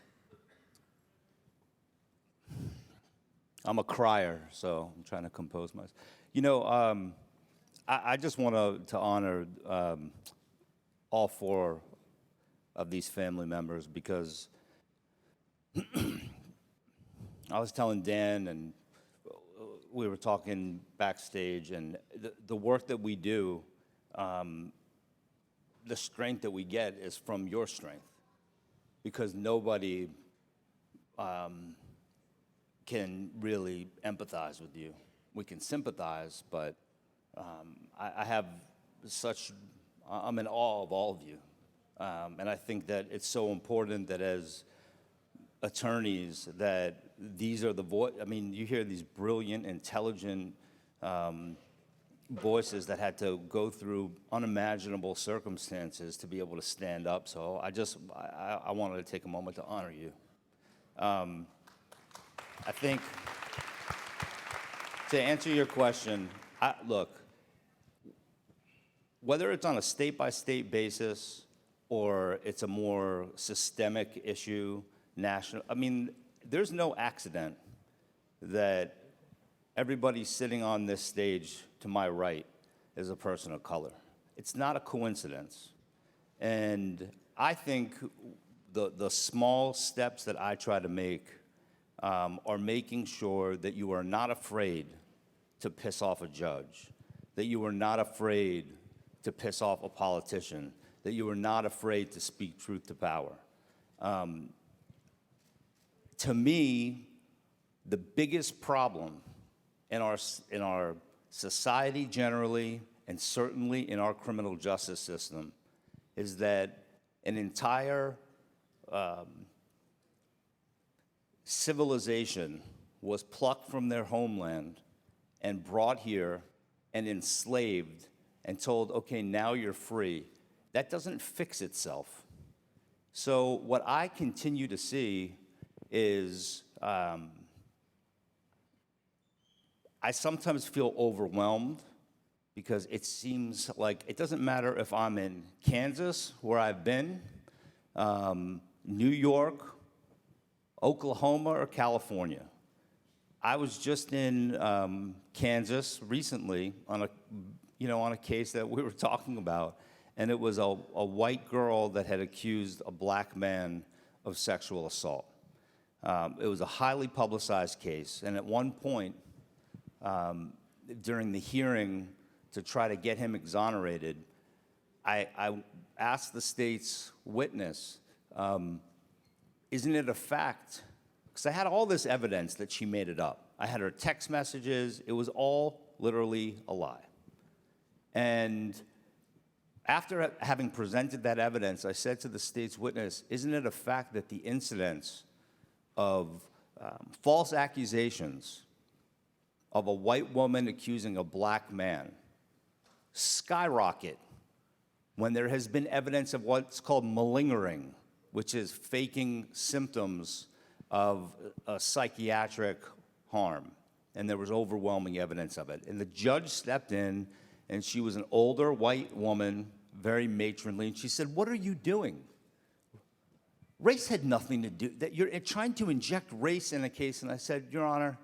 I'm a crier, so I'm trying to compose myself. You know, I just want to honor all 4 of these family members because I was telling Dan and we were talking backstage, and the work that we do, the strength that we get is from your strength because nobody can really empathize with you. We can sympathize, but I have I'm in awe of all of you. And I think that it's so important that as attorneys that these are the I mean, you hear these brilliant, intelligent voices that had to go through unimaginable circumstances to be able to stand up. So I wanted to take a moment to honor you. I think, to answer your question, look, whether it's on a state-by-state basis or it's a more systemic issue, national, I mean, there's no accident that everybody sitting on this stage to my right is a person of color. It's not a coincidence. And I think the small steps that I try to make are making sure that you are not afraid to piss off a judge, that you are not afraid to piss off a politician, that you are not afraid to speak truth to power. To me, the biggest problem in our society generally, and certainly in our criminal justice system, is that an entire civilization was plucked from their homeland and brought here and enslaved and told, okay, now you're free. That doesn't fix itself. So what I continue to see is I sometimes feel overwhelmed because it seems like it doesn't matter if I'm in Kansas, where I've been, New York, Oklahoma, or California. I was just in Kansas recently on a case that we were talking about, and it was a white girl that had accused a black man of sexual assault. It was a highly publicized case, and at one point, during the hearing to try to get him exonerated, I asked the state's witness, isn't it a fact? Because I had all this evidence that she made it up. I had her text messages. It was all literally a lie. And after having presented that evidence, I said to the state's witness, isn't it a fact that the incidence of false accusations of a white woman accusing a black man skyrocket when there has been evidence of what's called malingering, which is faking symptoms of a psychiatric harm, and there was overwhelming evidence of it. And the judge stepped in, and she was an older white woman, very matronly, and she said, what are you doing? Race had nothing to do, that you're trying to inject race in a case. And I said, Your Honor,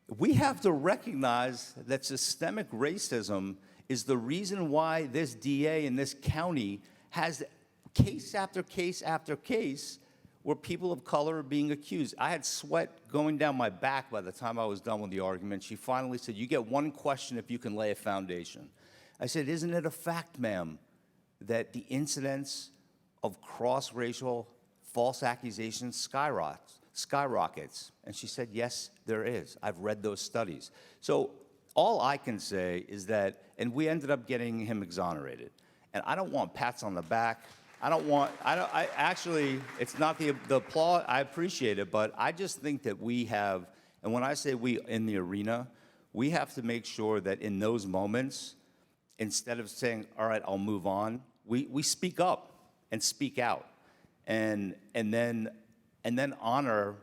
we have to recognize that systemic racism is the reason why this DA in this county has case after case after case where people of color are being accused. I had sweat going down my back by the time I was done with the argument. She finally said, you get one question if you can lay a foundation. I said, isn't it a fact, ma'am, that the incidence of cross-racial false accusations skyrockets? And she said, yes, there is. I've read those studies. So all I can say is that, and we ended up getting him exonerated. And I don't want pats on the back. I actually, it's not the applause, I appreciate it, but I just think that we have, and when I say we in the arena, we have to make sure that in those moments, instead of saying, all right, I'll move on, we speak up and speak out. And then honor,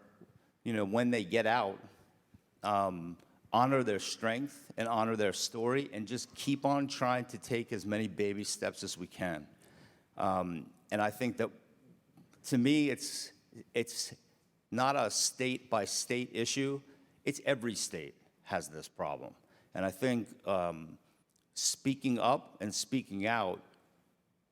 when they get out, honor their strength and honor their story, and just keep on trying to take as many baby steps as we can. And I think that, to me, it's not a state-by-state issue. It's every state has this problem. And I think speaking up and speaking out,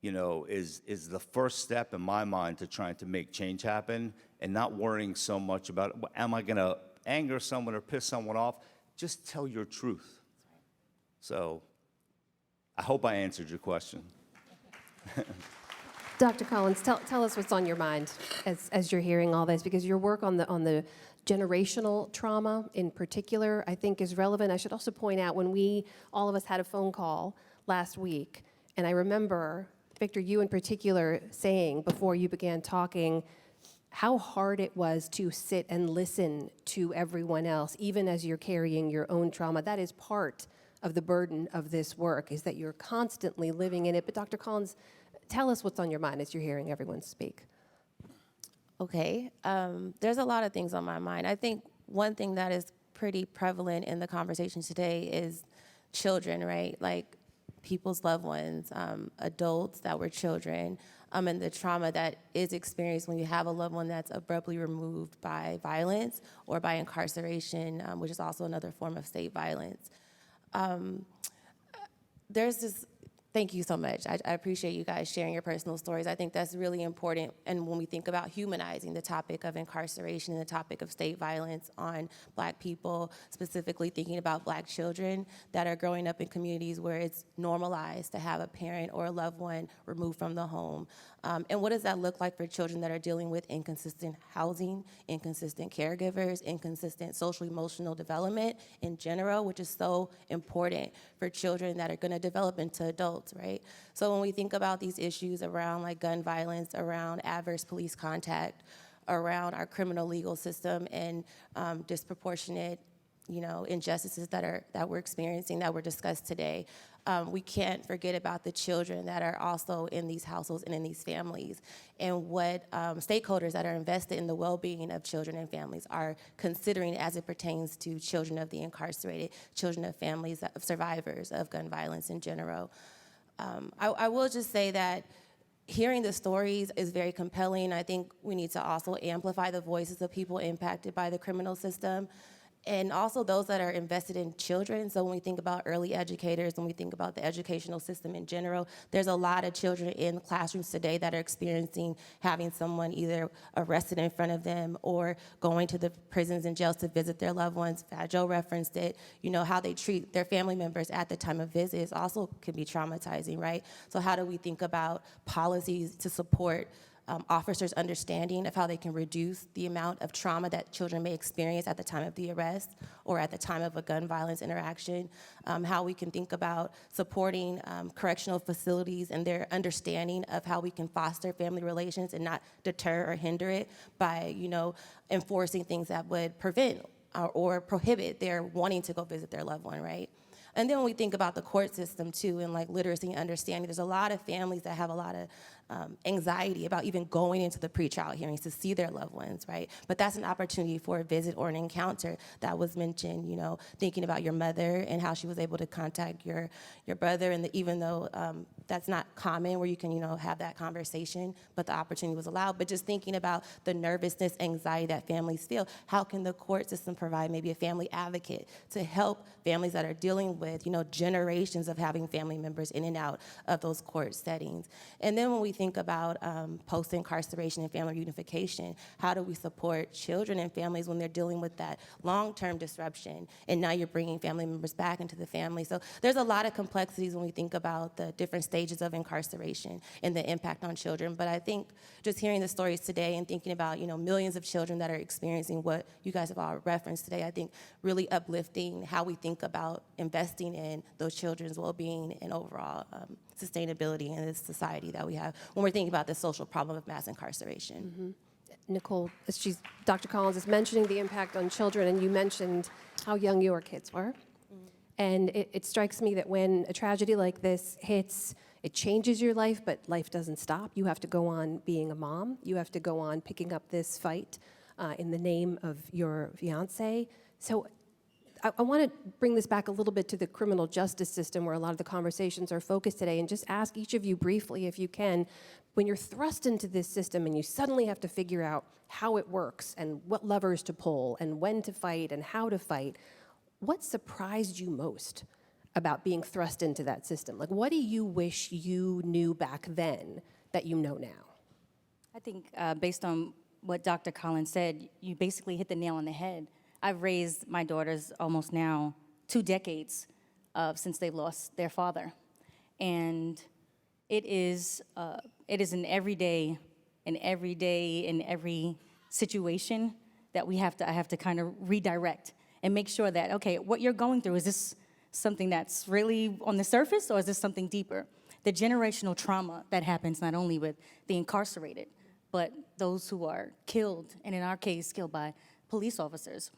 is the first step in my mind to trying to make change happen, and not worrying so much about, am I going to anger someone or piss someone off? Just tell your truth. So I hope I answered your question. Dr. Collins, tell us what's on your mind as you're hearing all this, because your work on the generational trauma in particular, I think, is relevant. I should also point out, when all of us had a phone call last week, and I remember, Victor, you in particular saying before you began talking, how hard it was to sit and listen to everyone else, even as you're carrying your own trauma. That is part of the burden of this work, is that you're constantly living in it. But Dr. Collins, tell us what's on your mind as you're hearing everyone speak. Okay, there's a lot of things on my mind. I think one thing that is pretty prevalent in the conversation today is children, right? Like people's loved ones, adults that were children, and the trauma that is experienced when you have a loved one that's abruptly removed by violence or by incarceration, which is also another form of state violence. There's this, thank you so much. I appreciate you guys sharing your personal stories. I think that's really important. And when we think about humanizing the topic of incarceration and the topic of state violence on Black people, specifically thinking about Black children that are growing up in communities where it's normalized to have a parent or a loved one removed from the home. And what does that look like for children that are dealing with inconsistent housing, inconsistent caregivers, inconsistent social emotional development in general, which is so important for children that are going to develop into adults, right? So when we think about these issues around like gun violence, around adverse police contact, around our criminal legal system and disproportionate, injustices that we're experiencing, that were discussed today, we can't forget about the children that are also in these households and in these families, and what stakeholders that are invested in the well-being of children and families are considering as it pertains to children of the incarcerated, children of families of survivors of gun violence in general. I will just say that hearing the stories is very compelling. I think we need to also amplify the voices of people impacted by the criminal system, and also those that are invested in children. So when we think about early educators, when we think about the educational system in general, there's a lot of children in classrooms today that are experiencing having someone either arrested in front of them or going to the prisons and jails to visit their loved ones. Fat Joe referenced it. How they treat their family members at the time of visits also can be traumatizing, right? So how do we think about policies to support officers' understanding of how they can reduce the amount of trauma that children may experience at the time of the arrest or at the time of a gun violence interaction, how we can think about supporting correctional facilities and their understanding of how we can foster family relations and not deter or hinder it by, enforcing things that would prevent or prohibit their wanting to go visit their loved one, right? And then when we think about the court system too, and like literacy and understanding, there's a lot of families that have a lot of anxiety about even going into the pretrial hearings to see their loved ones, right? But that's an opportunity for a visit or an encounter that was mentioned, thinking about your mother and how she was able to contact your brother, and even though that's not common where you can, have that conversation, but the opportunity was allowed. But just thinking about the nervousness, anxiety that families feel, how can the court system provide maybe a family advocate to help families that are dealing with, generations of having family members in and out of those court settings? And then when we think about post-incarceration and family reunification, how do we support children and families when they're dealing with that long-term disruption, and now you're bringing family members back into the family? So there's a lot of complexities when we think about the different stages of incarceration and the impact on children. But I think just hearing the stories today and thinking about, millions of children that are experiencing what you guys have all referenced today, I think really uplifting how we think about investing in those children's well-being and overall sustainability in this society that we have when we're thinking about the social problem of mass incarceration. Mm-hmm. Nicole, Dr. Collins is mentioning the impact on children, and you mentioned how young your kids were. Mm-hmm. And it strikes me that when a tragedy like this hits, it changes your life, but life doesn't stop. You have to go on being a mom. You have to go on picking up this fight in the name of your fiance. So I want to bring this back a little bit to the criminal justice system, where a lot of the conversations are focused today, and just ask each of you briefly, if you can, when you're thrust into this system and you suddenly have to figure out how it works and what levers to pull and when to fight and how to fight, what surprised you most about being thrust into that system? Like, what do you wish you knew back then that you know now? I think based on what Dr. Collins said, you basically hit the nail on the head. I've raised my daughters almost now 2 decades since they've lost their father. And it is an everyday, in every situation that I have to kind of redirect and make sure that, okay, what you're going through, is this something that's really on the surface, or is this something deeper? The generational trauma that happens not only with the incarcerated, but those who are killed, and in our case, killed by police officers.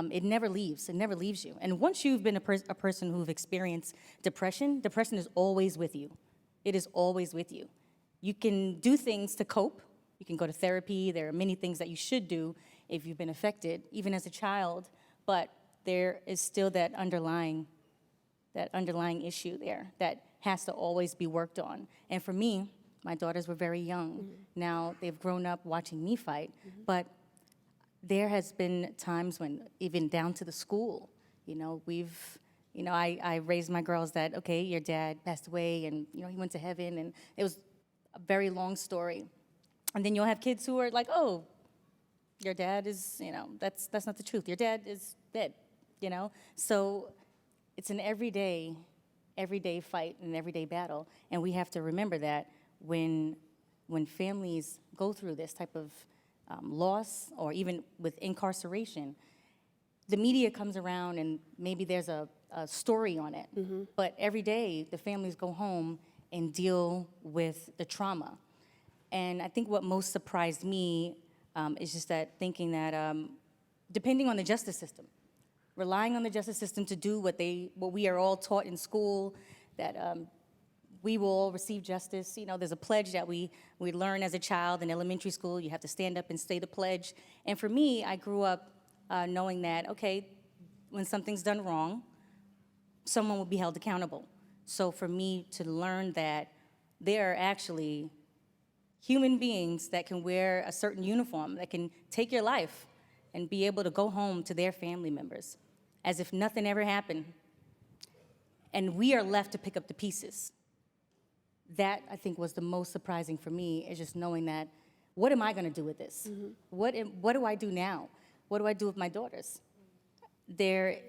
It never leaves. It never leaves you. And once you've been a person who've experienced depression, depression is always with you. It is always with you. You can do things to cope. You can go to therapy. There are many things that you should do if you've been affected, even as a child. But there is still that underlying issue there that has to always be worked on. And for me, my daughters were very young. Now they've grown up watching me fight, but there has been times when, even down to the school, I raised my girls that, okay, your dad passed away and, he went to heaven, and it was a very long story. And then you'll have kids who are like, oh, your dad is, that's not the truth. Your dad is dead, So it's an everyday fight, an everyday battle. And we have to remember that when families go through this type of loss, or even with incarceration, the media comes around and maybe there's a story on it. But every day, the families go home and deal with the trauma. And I think what most surprised me is just that thinking that depending on the justice system, relying on the justice system to do what we are all taught in school, that we will all receive justice. There's a pledge that we learn as a child in elementary school. You have to stand up and say the pledge. And for me, I grew up knowing that, okay, when something's done wrong, someone will be held accountable. So for me to learn that there are actually human beings that can wear a certain uniform, that can take your life and be able to go home to their family members as if nothing ever happened. And we are left to pick up the pieces. That, I think, was the most surprising for me, is just knowing that, what am I going to do with this? What do I do now? What do I do with my daughters? There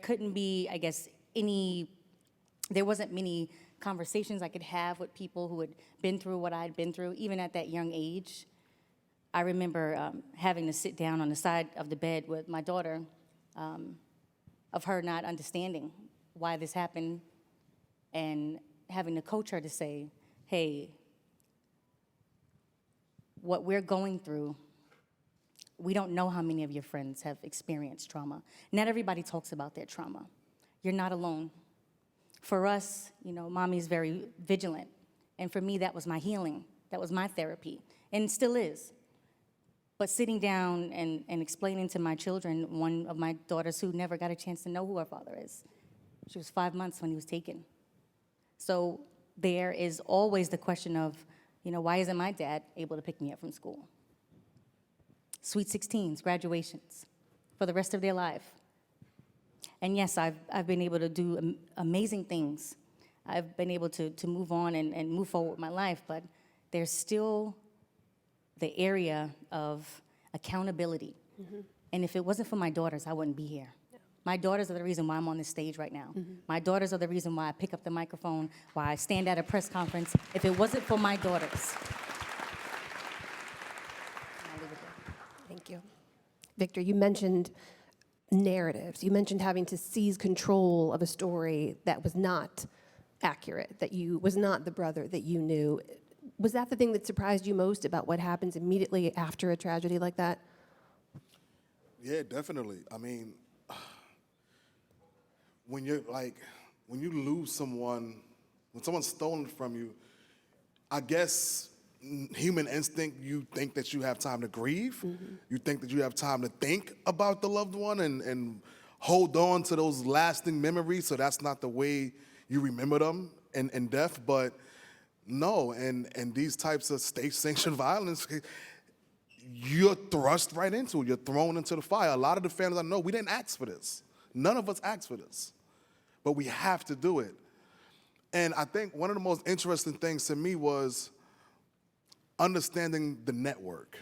couldn't be, I guess, there wasn't many conversations I could have with people who had been through what I had been through, even at that young age. I remember having to sit down on the side of the bed with my daughter, of her not understanding why this happened, and having to coach her to say, hey, what we're going through, we don't know how many of your friends have experienced trauma. Not everybody talks about their trauma. You're not alone. For us, mommy's very vigilant. And for me, that was my healing. That was my therapy, and it still is. But sitting down and explaining to my children, one of my daughters who never got a chance to know who her father is, she was 5 months when he was taken. So there is always the question of, why isn't my dad able to pick me up from school? Sweet 16s, graduations, for the rest of their life. And yes, I've been able to do amazing things. I've been able to move on and move forward with my life, but there's still the area of accountability. And if it wasn't for my daughters, I wouldn't be here. My daughters are the reason why I'm on this stage right now. My daughters are the reason why I pick up the microphone, why I stand at a press conference. If it wasn't for my daughters. I'll leave it there. Thank you. Victor, you mentioned narratives. You mentioned having to seize control of a story that was not accurate, that was not the brother that you knew. Was that the thing that surprised you most about what happens immediately after a tragedy like that? Yeah, definitely. I mean, when you lose someone, when someone's stolen from you, I guess human instinct, you think that you have time to grieve. You think that you have time to think about the loved one and hold on to those lasting memories, so that's not the way you remember them in death. But no, and these types of state-sanctioned violence, you're thrust right into it. You're thrown into the fire. A lot of the families I know, we didn't ask for this. None of us asked for this. But we have to do it. And I think one of the most interesting things to me was understanding the network.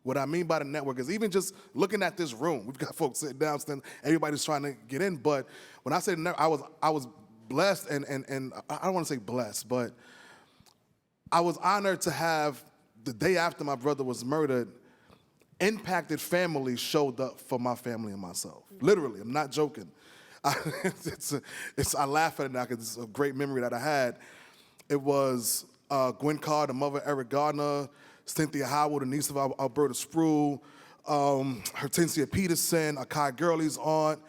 What I mean by the network is even just looking at this room. We've got folks sitting down, everybody's trying to get in. But when I say the network, I was blessed, and I don't want to say blessed, but I was honored to have, the day after my brother was murdered, impacted families showed up for my family and myself. Literally, I'm not joking. I laugh at it now because it's a great memory that I had. It was Gwen Carr, the mother, Eric Gardner, Cynthia Howard, the niece of Alberta Sproul, Hortensia Peterson, Akai Gurley's aunt,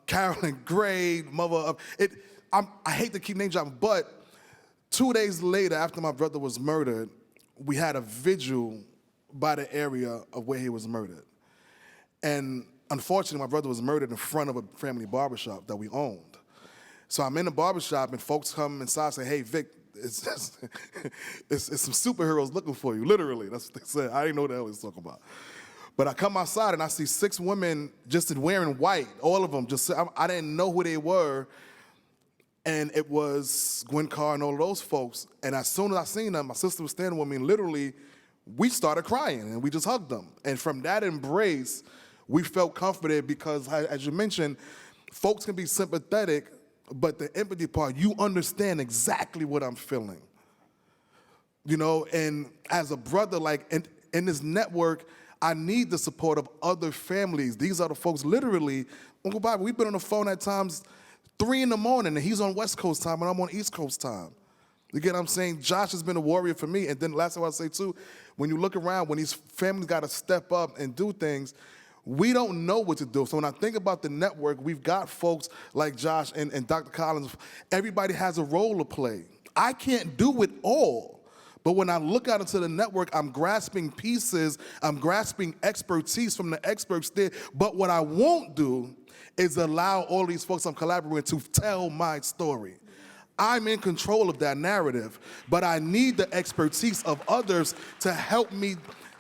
Carolyn Gray, mother of it. I hate to keep name dropping, but 2 days later, after my brother was murdered, we had a vigil by the area of where he was murdered. And unfortunately, my brother was murdered in front of a family barbershop that we owned. So I'm in the barbershop, and folks come inside and say, hey, Vic, it's some superheroes looking for you, literally. That's what they said. I didn't know what the hell he was talking about. But I come outside, and I see 6 women just wearing white, all of them. I didn't know who they were. And it was Gwen Carr and all of those folks. And as soon as I seen them, my sister was standing with me, and literally, we started crying, and we just hugged them. And from that embrace, we felt comforted because, as you mentioned, folks can be sympathetic, but the empathy part, you understand exactly what I'm feeling. You know, and as a brother, like, in this network, I need the support of other families. These are the folks, literally, Uncle Bobby, we've been on the phone at times 3 in the morning, and he's on West Coast time, and I'm on East Coast time. You get what I'm saying? Josh has been a warrior for me. And then last thing I want to say, too, when you look around, when these families got to step up and do things, we don't know what to do. So when I think about the network, we've got folks like Josh and Dr. Collins. Everybody has a role to play. I can't do it all. But when I look out into the network, I'm grasping pieces, I'm grasping expertise from the experts there. But what I won't do is allow all these folks I'm collaborating to tell my story. I'm in control of that narrative, but I need the expertise of others to help me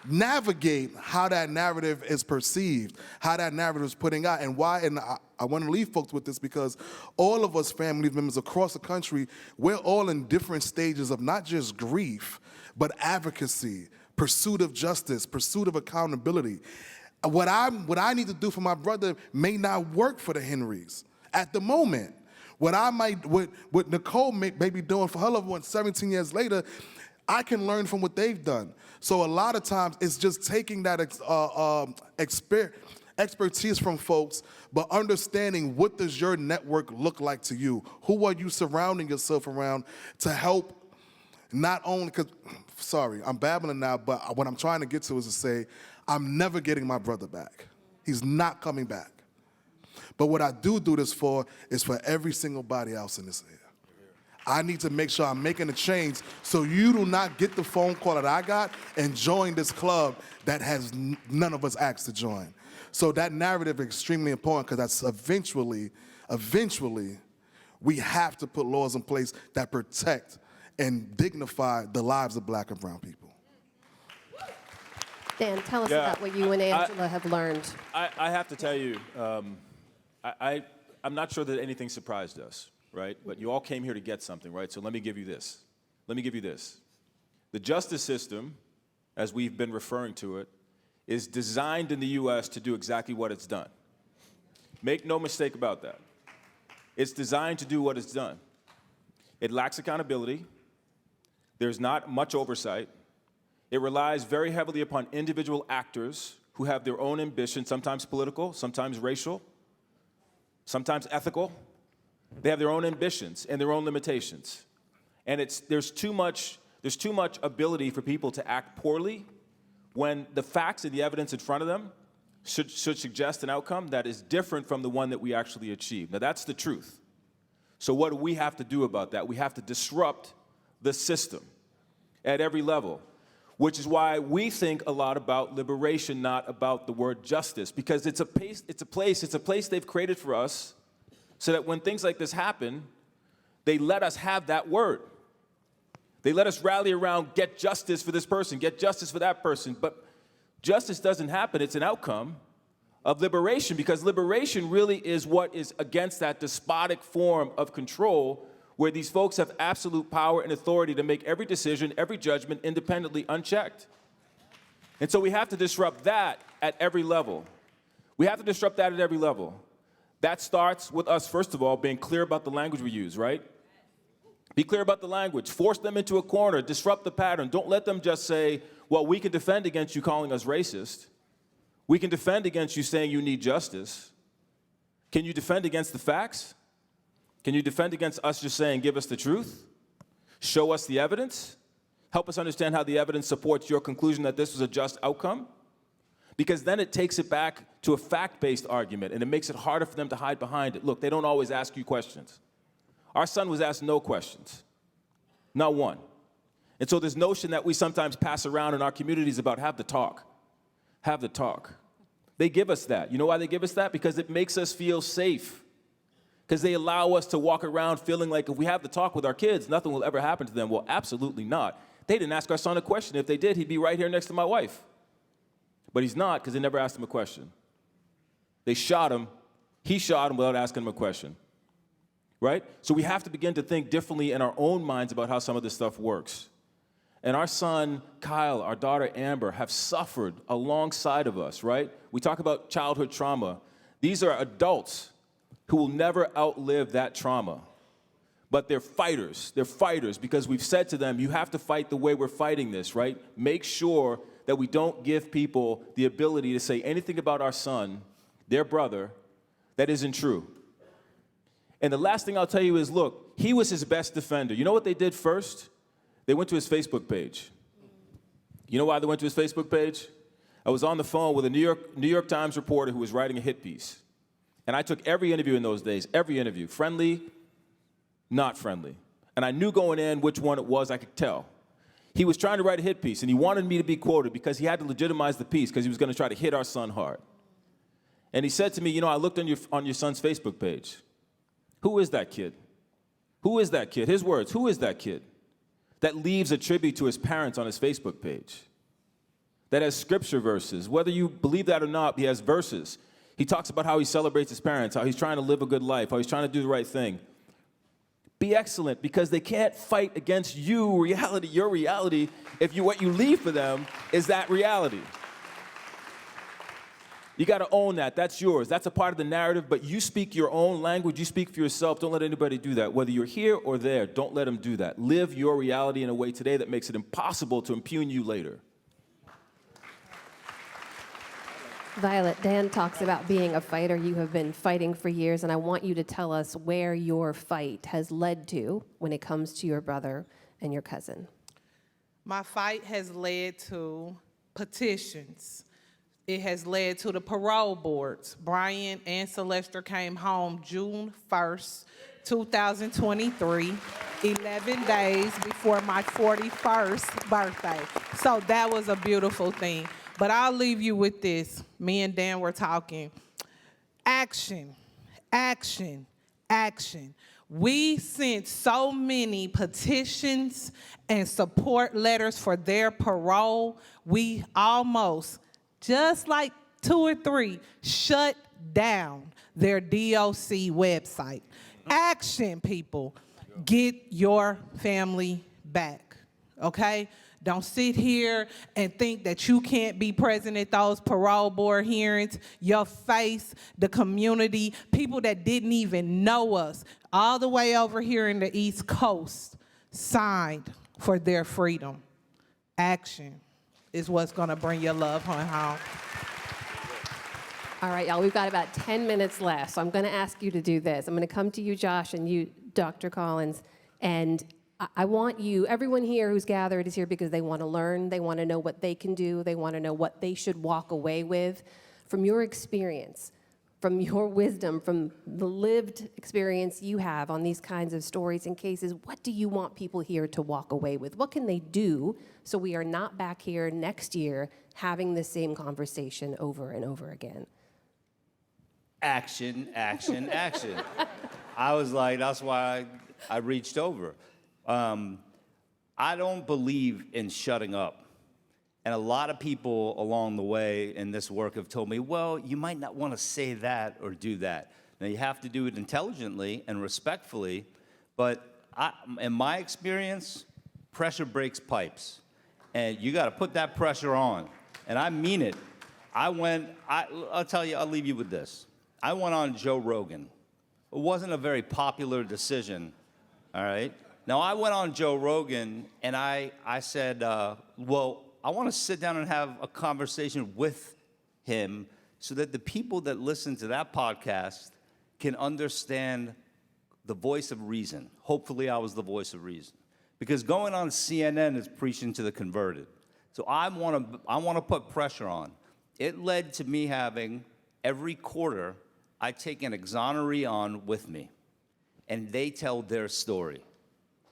navigate how that narrative is perceived, how that narrative is putting out, and why. And I want to leave folks with this because all of us family members across the country, we're all in different stages of not just grief, but advocacy, pursuit of justice, pursuit of accountability. What I need to do for my brother may not work for the Henrys at the moment. What Nicole may be doing for her loved one 17 years later, I can learn from what they've done. So a lot of times it's just taking that expertise from folks, but understanding what does your network look like to you? Who are you surrounding yourself around to help not only, because, sorry, I'm babbling now, but what I'm trying to get to is to say, I'm never getting my brother back. He's not coming back. But what I do this for is for every single body else in this area. I need to make sure I'm making a change so you do not get the phone call that I got and join this club that has none of us asked to join. So that narrative is extremely important because that's eventually, we have to put laws in place that protect and dignify the lives of Black and brown people. Dan, tell us about what you and Angela have learned. I have to tell you, I'm not sure that anything surprised us, right? But you all came here to get something, right? So let me give you this. The justice system, as we've been referring to it, is designed in the U.S. to do exactly what it's done. Make no mistake about that. It's designed to do what it's done. It lacks accountability. There's not much oversight. It relies very heavily upon individual actors who have their own ambitions, sometimes political, sometimes racial, sometimes ethical. They have their own ambitions and their own limitations. And there's too much ability for people to act poorly when the facts and the evidence in front of them should suggest an outcome that is different from the one that we actually achieve. Now, that's the truth. So what do we have to do about that? We have to disrupt the system at every level, which is why we think a lot about liberation, not about the word justice, because it's a place they've created for us so that when things like this happen, they let us have that word. They let us rally around, get justice for this person, get justice for that person. But justice doesn't happen. It's an outcome of liberation, because liberation really is what is against that despotic form of control where these folks have absolute power and authority to make every decision, every judgment independently, unchecked. And so we have to disrupt that at every level. That starts with us, first of all, being clear about the language we use, right? Be clear about the language. Force them into a corner. Disrupt the pattern. Don't let them just say, well, we can defend against you calling us racist. We can defend against you saying you need justice. Can you defend against the facts? Can you defend against us just saying, give us the truth? Show us the evidence? Help us understand how the evidence supports your conclusion that this was a just outcome? Because then it takes it back to a fact-based argument, and it makes it harder for them to hide behind it. Look, they don't always ask you questions. Our son was asked no questions, not one. And so this notion that we sometimes pass around in our communities about have the talk. They give us that. You know why they give us that? Because it makes us feel safe. Because they allow us to walk around feeling like if we have the talk with our kids, nothing will ever happen to them. Well, absolutely not. They didn't ask our son a question. If they did, he'd be right here next to my wife. But he's not because they never asked him a question. They shot him. He shot him without asking him a question. Right? So we have to begin to think differently in our own minds about how some of this stuff works. And our son, Kyle, our daughter, Amber, have suffered alongside of us, right? We talk about childhood trauma. These are adults who will never outlive that trauma. But they're fighters. They're fighters because we've said to them, you have to fight the way we're fighting this, right? Make sure that we don't give people the ability to say anything about our son, their brother, that isn't true. And the last thing I'll tell you is, look, he was his best defender. You know what they did first? They went to his Facebook page. You know why they went to his Facebook page? I was on the phone with a New York Times reporter who was writing a hit piece. And I took every interview in those days, every interview, friendly, not friendly. And I knew going in which one it was, I could tell. He was trying to write a hit piece, and he wanted me to be quoted because he had to legitimize the piece because he was going to try to hit our son hard. And he said to me, you know, I looked on your son's Facebook page. Who is that kid? Who is that kid? His words, who is that kid that leaves a tribute to his parents on his Facebook page? That has scripture verses. Whether you believe that or not, he has verses. He talks about how he celebrates his parents, how he's trying to live a good life, how he's trying to do the right thing. Be excellent, because they can't fight against you, reality, your reality, if what you leave for them is that reality. You got to own that. That's yours. That's a part of the narrative, but you speak your own language. You speak for yourself. Don't let anybody do that. Whether you're here or there, don't let them do that. Live your reality in a way today that makes it impossible to impugn you later. Violet, Dan talks about being a fighter. You have been fighting for years, and I want you to tell us where your fight has led to when it comes to your brother and your cousin. My fight has led to petitions. It has led to the parole boards. Brian and Celeste came home June 1st, 2023, 11 days before my 41st birthday. So that was a beautiful thing. But I'll leave you with this. Me and Dan were talking. Action, action, action. We sent so many petitions and support letters for their parole. We almost, just like 2 or 3, shut down their DOC website. Action, people. Get your family back, okay? Don't sit here and think that you can't be present at those parole board hearings. Your face, the community, people that didn't even know us, all the way over here in the East Coast, signed for their freedom. Action is what's gonna bring your loved one home. All right, y'all, we've got about 10 minutes left, so I'm gonna ask you to do this. I'm gonna come to you, Josh, and you, Dr. Collins, and I want you, everyone here who's gathered is here because they want to learn, they want to know what they can do, they want to know what they should walk away with. From your experience, from your wisdom, from the lived experience you have on these kinds of stories and cases, what do you want people here to walk away with? What can they do so we are not back here next year having the same conversation over and over again? Action, action, action. I was like, that's why I reached over. I don't believe in shutting up. And a lot of people along the way in this work have told me, well, you might not want to say that or do that. Now, you have to do it intelligently and respectfully, but in my experience, pressure breaks pipes. And you got to put that pressure on. And I mean it. I'll tell you, I'll leave you with this. I went on Joe Rogan. It wasn't a very popular decision, all right? Now, I went on Joe Rogan, and I said, well, I want to sit down and have a conversation with him so that the people that listen to that podcast can understand the voice of reason. Hopefully, I was the voice of reason. Because going on CNN is preaching to the converted. So I want to put pressure on. It led to me having, every quarter, I take an exoneree on with me, and they tell their story.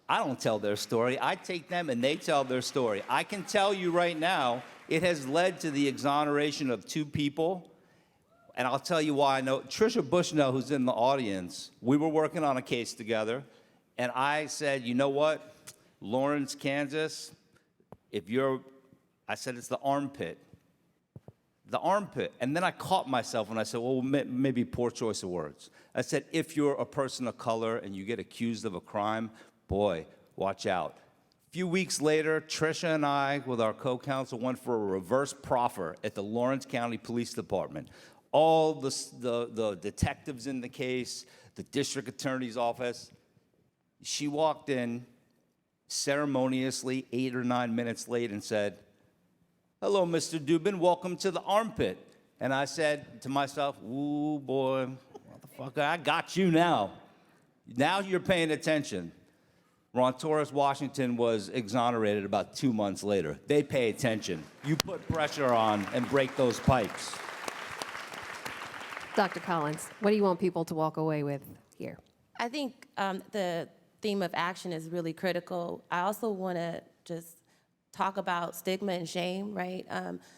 I don't tell their story. I take them and they tell their story. I can tell you right now, it has led to the exoneration of 2 people, and I'll tell you why I know. Trisha Bushnell, who's in the audience, we were working on a case together, and I said, you know what, Lawrence, Kansas, I said, it's the armpit. The armpit. And then I caught myself and I said, well, maybe poor choice of words. I said, if you're a person of color and you get accused of a crime, boy, watch out. A few weeks later, Trisha and I, with our co-counsel, went for a reverse proffer at the Lawrence County Police Department. All the detectives in the case, the district attorney's office. She walked in ceremoniously 8 or 9 minutes late and said, hello, Mr. Dubin, welcome to the armpit. And I said to myself, ooh, boy, motherfucker, I got you now. Now you're paying attention. Ron Torres, Washington was exonerated about 2 months later. They pay attention. You put pressure on and break those pipes. Dr. Collins, what do you want people to walk away with here? I think the theme of action is really critical. I also want to just talk about stigma and shame, right?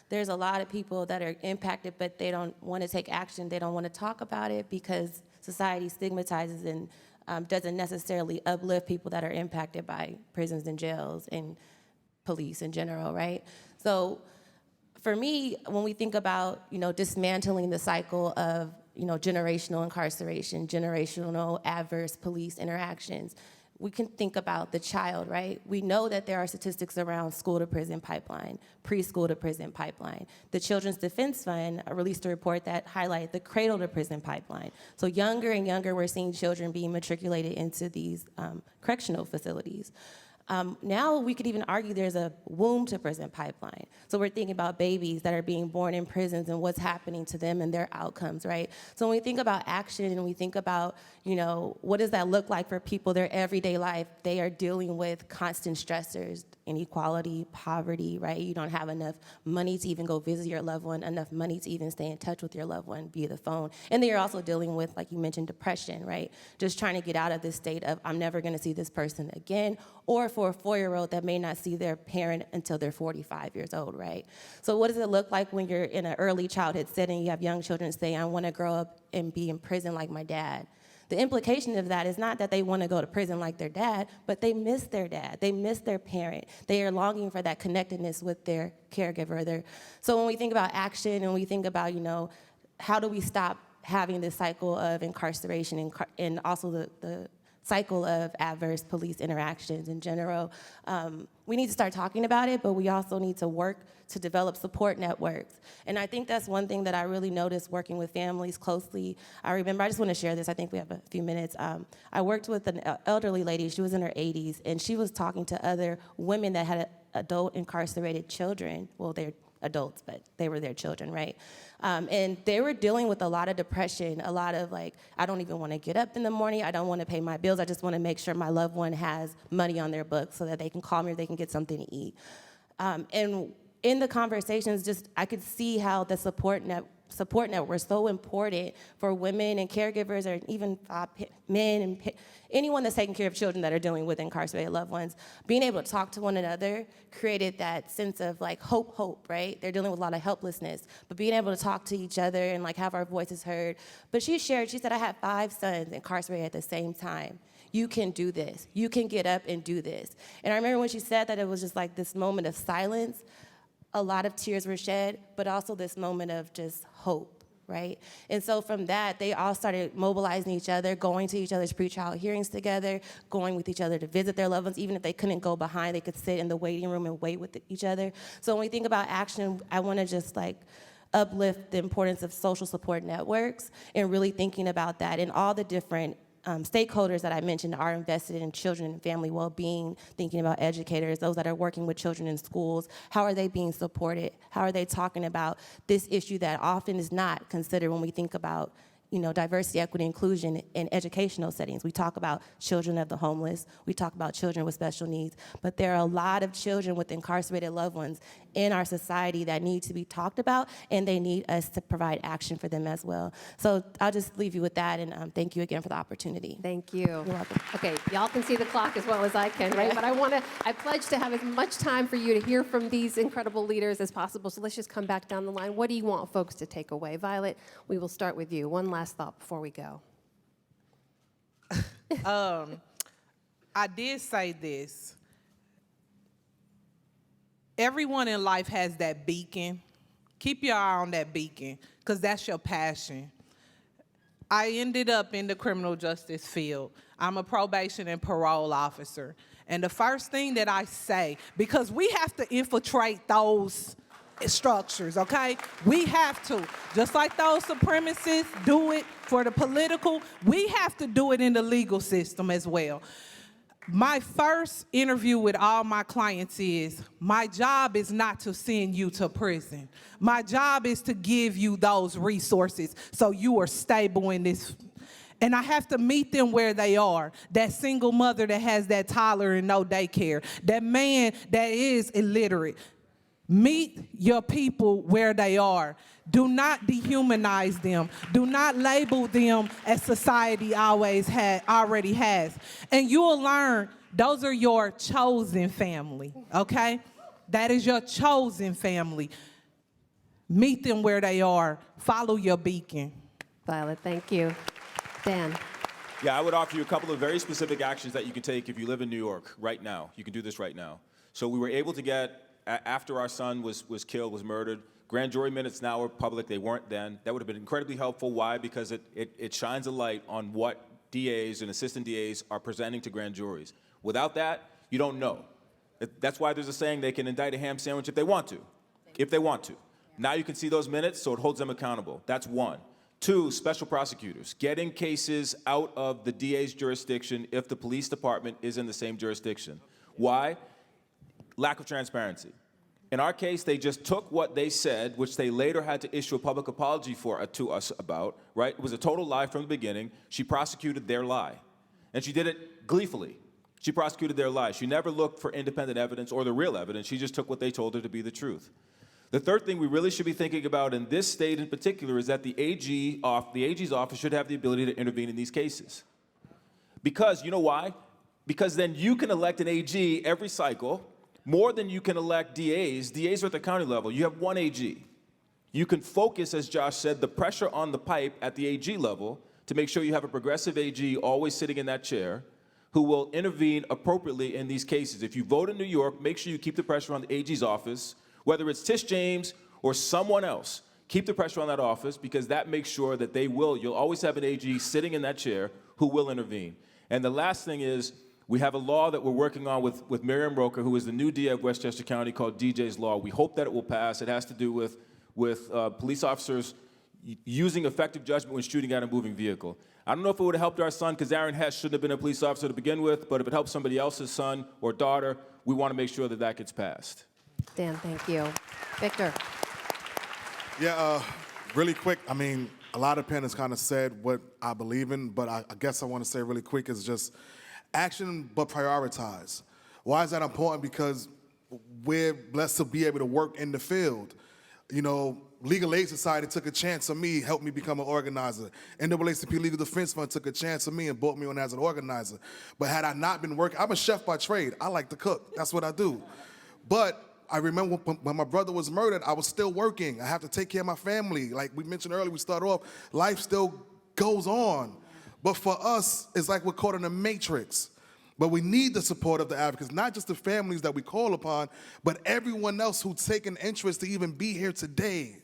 There's a lot of people that are impacted, but they don't want to take action. They don't want to talk about it because society stigmatizes and doesn't necessarily uplift people that are impacted by prisons and jails and police in general, right? So for me, when we think about, dismantling the cycle of, generational incarceration, generational adverse police interactions, we can think about the child, right? We know that there are statistics around school-to-prison pipeline, preschool-to-prison pipeline. The Children's Defense Fund released a report that highlighted the cradle-to-prison pipeline. So younger and younger, we're seeing children being matriculated into these correctional facilities. Now we could even argue there's a womb-to-prison pipeline. So we're thinking about babies that are being born in prisons and what's happening to them and their outcomes, right? So when we think about action and we think about, what does that look like for people, their everyday life, they are dealing with constant stressors, inequality, poverty, right? You don't have enough money to even go visit your loved one, enough money to even stay in touch with your loved one via the phone. And then you're also dealing with, like you mentioned, depression, right? Just trying to get out of this state of, I'm never gonna see this person again, or for a 4-year-old that may not see their parent until they're 45 years old, right? So what does it look like when you're in an early childhood setting, you have young children saying, I wanna grow up and be in prison like my dad? The implication of that is not that they want to go to prison like their dad, but they miss their dad. They miss their parent. They are longing for that connectedness with their caregiver. So when we think about action and we think about, how do we stop having this cycle of incarceration and also the cycle of adverse police interactions in general, we need to start talking about it, but we also need to work to develop support networks. And I think that's one thing that I really noticed working with families closely. I remember, I just want to share this, I think we have a few minutes. I worked with an elderly lady, she was in her 80s, and she was talking to other women that had adult incarcerated children. Well, they're adults, but they were their children, right? And they were dealing with a lot of depression, a lot of I don't even want to get up in the morning, I don't want to pay my bills, I just want to make sure my loved one has money on their books so that they can call me or they can get something to eat. And in the conversations, I could see how the support network was so important for women and caregivers, or even men and anyone that's taking care of children that are dealing with incarcerated loved ones. Being able to talk to one another created that sense of hope, right? They're dealing with a lot of helplessness, but being able to talk to each other and have our voices heard. But she said, I had 5 sons incarcerated at the same time. You can do this. You can get up and do this. And I remember when she said that, it was just this moment of silence. A lot of tears were shed, but also this moment of just hope, right? And so from that, they all started mobilizing each other, going to each other's pretrial hearings together, going with each other to visit their loved ones. Even if they couldn't go behind, they could sit in the waiting room and wait with each other. So when we think about action, I want to just uplift the importance of social support networks and really thinking about that and all the different stakeholders that I mentioned are invested in children and family well-being, thinking about educators, those that are working with children in schools. How are they being supported? How are they talking about this issue that often is not considered when we think about, diversity, equity, inclusion in educational settings. We talk about children of the homeless. We talk about children with special needs. But there are a lot of children with incarcerated loved ones in our society that need to be talked about, and they need us to provide action for them as well. So I'll just leave you with that, and thank you again for the opportunity. Thank you. You're welcome. Okay, y'all can see the clock as well as I can, right? But I pledge to have as much time for you to hear from these incredible leaders as possible. So let's just come back down the line. What do you want folks to take away? Violet, we will start with you. One last thought before we go. I did say this. Everyone in life has that beacon. Keep your eye on that beacon, because that's your passion. I ended up in the criminal justice field. I'm a probation and parole officer. And the first thing that I say, because we have to infiltrate those structures, okay? We have to. Just like those supremacists do it for the political, we have to do it in the legal system as well. My first interview with all my clients is, my job is not to send you to prison. My job is to give you those resources so you are stable in this. And I have to meet them where they are. That single mother that has that toddler and no daycare. That man that is illiterate. Meet your people where they are. Do not dehumanize them. Do not label them as society already has. And you will learn those are your chosen family, okay? That is your chosen family. Meet them where they are. Follow your beacon. Violet, thank you. Dan. Yeah, I would offer you a couple of very specific actions that you can take if you live in New York right now. You can do this right now. So we were able to get, after our son was killed, was murdered, grand jury minutes now are public. They weren't then. That would have been incredibly helpful. Why? Because it shines a light on what DAs and assistant DAs are presenting to grand juries. Without that, you don't know. That's why there's a saying they can indict a ham sandwich if they want to. If they want to. Now you can see those minutes, so it holds them accountable. That's one. Two, special prosecutors. Getting cases out of the DA's jurisdiction if the police department is in the same jurisdiction. Why? Lack of transparency. In our case, they just took what they said, which they later had to issue a public apology to us about, right? It was a total lie from the beginning. She prosecuted their lie. And she did it gleefully. She prosecuted their lie. She never looked for independent evidence or the real evidence. She just took what they told her to be the truth. The third thing we really should be thinking about in this state in particular is that the AG's office should have the ability to intervene in these cases. Because, you know why? Because then you can elect an AG every cycle, more than you can elect DAs. DAs are at the county level. You have one AG. You can focus, as Josh said, the pressure on the pipe at the AG level to make sure you have a progressive AG always sitting in that chair who will intervene appropriately in these cases. If you vote in New York, make sure you keep the pressure on the AG's office, whether it's Tish James or someone else. Keep the pressure on that office because that makes sure that you'll always have an AG sitting in that chair who will intervene. And the last thing is, we have a law that we're working on with Miriam Roker, who is the new DA of Westchester County, called DJ's Law. We hope that it will pass. It has to do with police officers using effective judgment when shooting at a moving vehicle. I don't know if it would have helped our son, because Aaron Hess shouldn't have been a police officer to begin with, but if it helps somebody else's son or daughter, we want to make sure that that gets passed. Dan, thank you. Victor. Yeah, really quick. I mean, a lot of panelists kind of said what I believe in, but I guess I want to say really quick is just action, but prioritize. Why is that important? Because we're blessed to be able to work in the field. You know, Legal Aid Society took a chance on me, helped me become an organizer. NAACP Legal Defense Fund took a chance on me and brought me on as an organizer. But had I not been working, I'm a chef by trade. I like to cook. That's what I do. But I remember when my brother was murdered, I was still working. I have to take care of my family. Like we mentioned earlier, we started off, life still goes on. But for us, it's like we're caught in a matrix. But we need the support of the advocates, not just the families that we call upon, but everyone else who's taken interest to even be here today.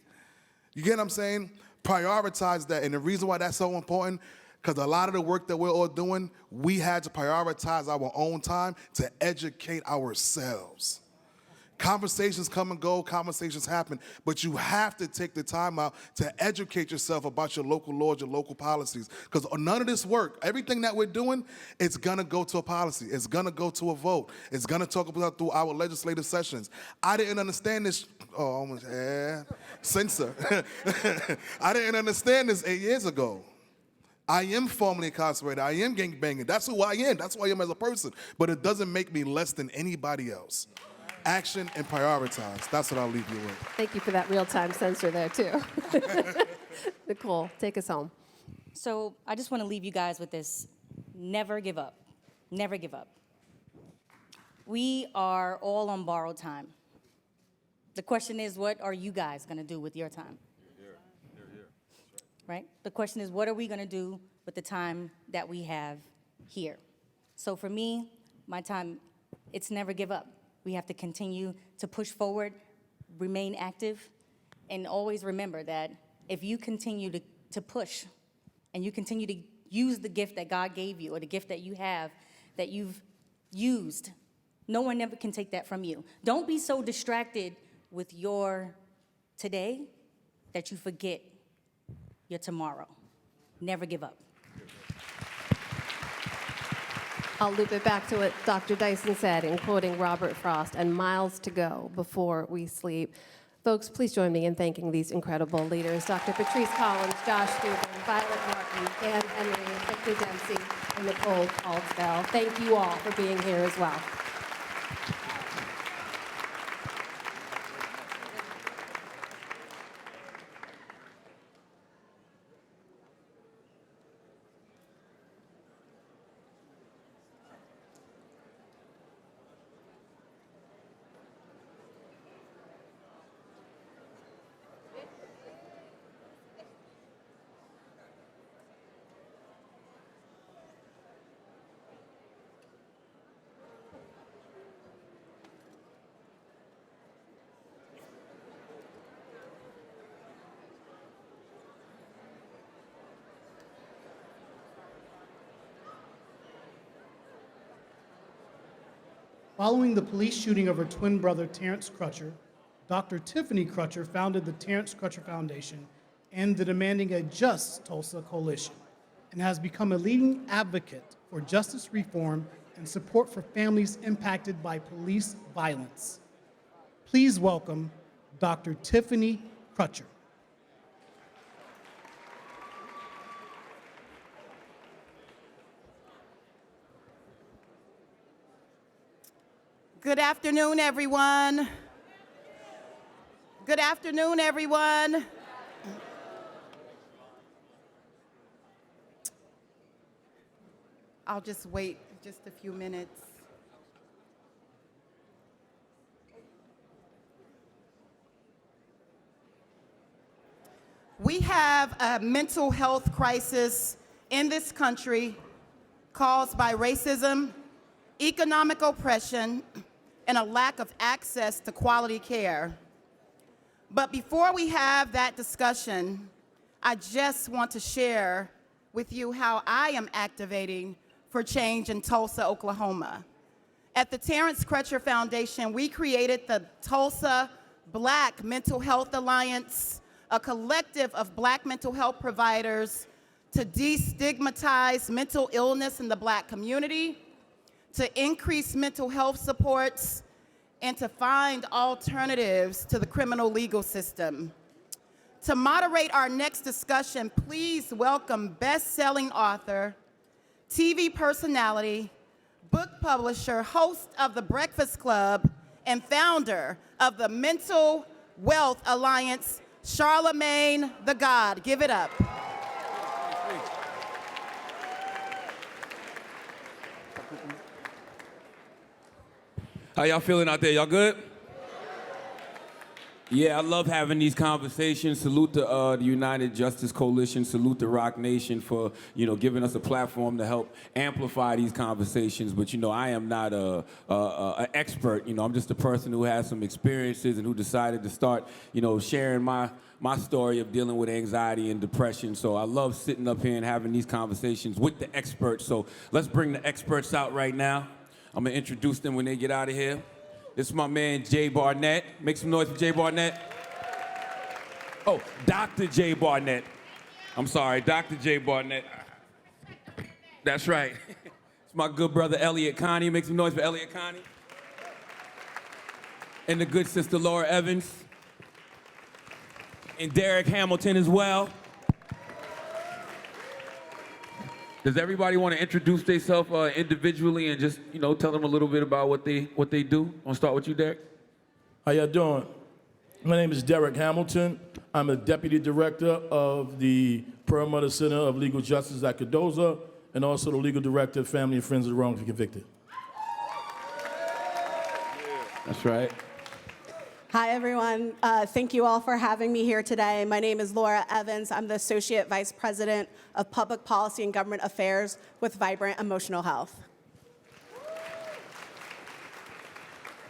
You get what I'm saying? Prioritize that. And the reason why that's so important, because a lot of the work that we're all doing, we had to prioritize our own time to educate ourselves. Conversations come and go, conversations happen, but you have to take the time out to educate yourself about your local laws, your local policies, because none of this work, everything that we're doing, it's gonna go to a policy, it's gonna go to a vote, it's gonna talk about through our legislative sessions. I didn't understand this, censor. I didn't understand this 8 years ago. I am formerly incarcerated. I am gang banging. That's who I am. That's who I am as a person. But it doesn't make me less than anybody else. Action and prioritize. That's what I'll leave you with. Thank you for that real-time censor there, too. Nicole, take us home. So I just want to leave you guys with this. Never give up. Never give up. We are all on borrowed time. The question is, what are you guys going to do with your time? Right? The question is, what are we going to do with the time that we have here? So for me, my time, it's never give up. We have to continue to push forward, remain active, and always remember that if you continue to push and you continue to use the gift that God gave you or the gift that you have that you've used, no one ever can take that from you. Don't be so distracted with your today that you forget your tomorrow. Never give up. I'll loop it back to what Dr. Dyson said in quoting Robert Frost, and miles to go before we sleep. Folks, please join me in thanking these incredible leaders, Dr. Patrice Collins, Josh Dubin, Violet Martin, Dan Henry, Victor Dempsey, and Nicole Paultre-Bell. Thank you all for being here as well. Following the police shooting of her twin brother, Terrence Crutcher, Dr. Tiffany Crutcher founded the Terrence Crutcher Foundation and the Demanding a Just Tulsa Coalition, and has become a leading advocate for justice reform and support for families impacted by police violence. Please welcome Dr. Tiffany Crutcher. Good afternoon, everyone. Good afternoon, everyone. I'll just wait just a few minutes. We have a mental health crisis in this country caused by racism, economic oppression, and a lack of access to quality care. But before we have that discussion, I just want to share with you how I am activating for change in Tulsa, Oklahoma. At the Terrence Crutcher Foundation, we created the Tulsa Black Mental Health Alliance, a collective of Black mental health providers to destigmatize mental illness in the Black community, to increase mental health supports, and to find alternatives to the criminal legal system. To moderate our next discussion, please welcome best-selling author, TV personality, book publisher, host of The Breakfast Club, and founder of the Mental Wealth Alliance, Charlamagne the God. Give it up. How y'all feeling out there? Y'all good? Yeah, I love having these conversations. Salute the United Justice Coalition. Salute the Rock Nation for, giving us a platform to help amplify these conversations. But, I am not an expert. I'm just a person who has some experiences and who decided to start, sharing my story of dealing with anxiety and depression. So I love sitting up here and having these conversations with the experts. So let's bring the experts out right now. I'm gonna introduce them when they get out of here. This is my man, Jay Barnett. Make some noise for Jay Barnett. Oh, Dr. Jay Barnett. I'm sorry, Dr. Jay Barnett. That's right. It's my good brother, Elliott Connie. Make some noise for Elliott Connie. And the good sister, Laura Evans. And Derek Hamilton as well. Does everybody want to introduce themselves individually and just, tell them a little bit about what they do? I'll start with you, Derek. How y'all doing? My name is Derek Hamilton. I'm a Deputy Director of the Perlmutter Center of Legal Justice at Cardozo, and also the Legal Director of Family and Friends of the Wrongfully Convicted. That's right. Hi, everyone. Thank you all for having me here today. My name is Laura Evans. I'm the Associate Vice President of Public Policy and Government Affairs with Vibrant Emotional Health.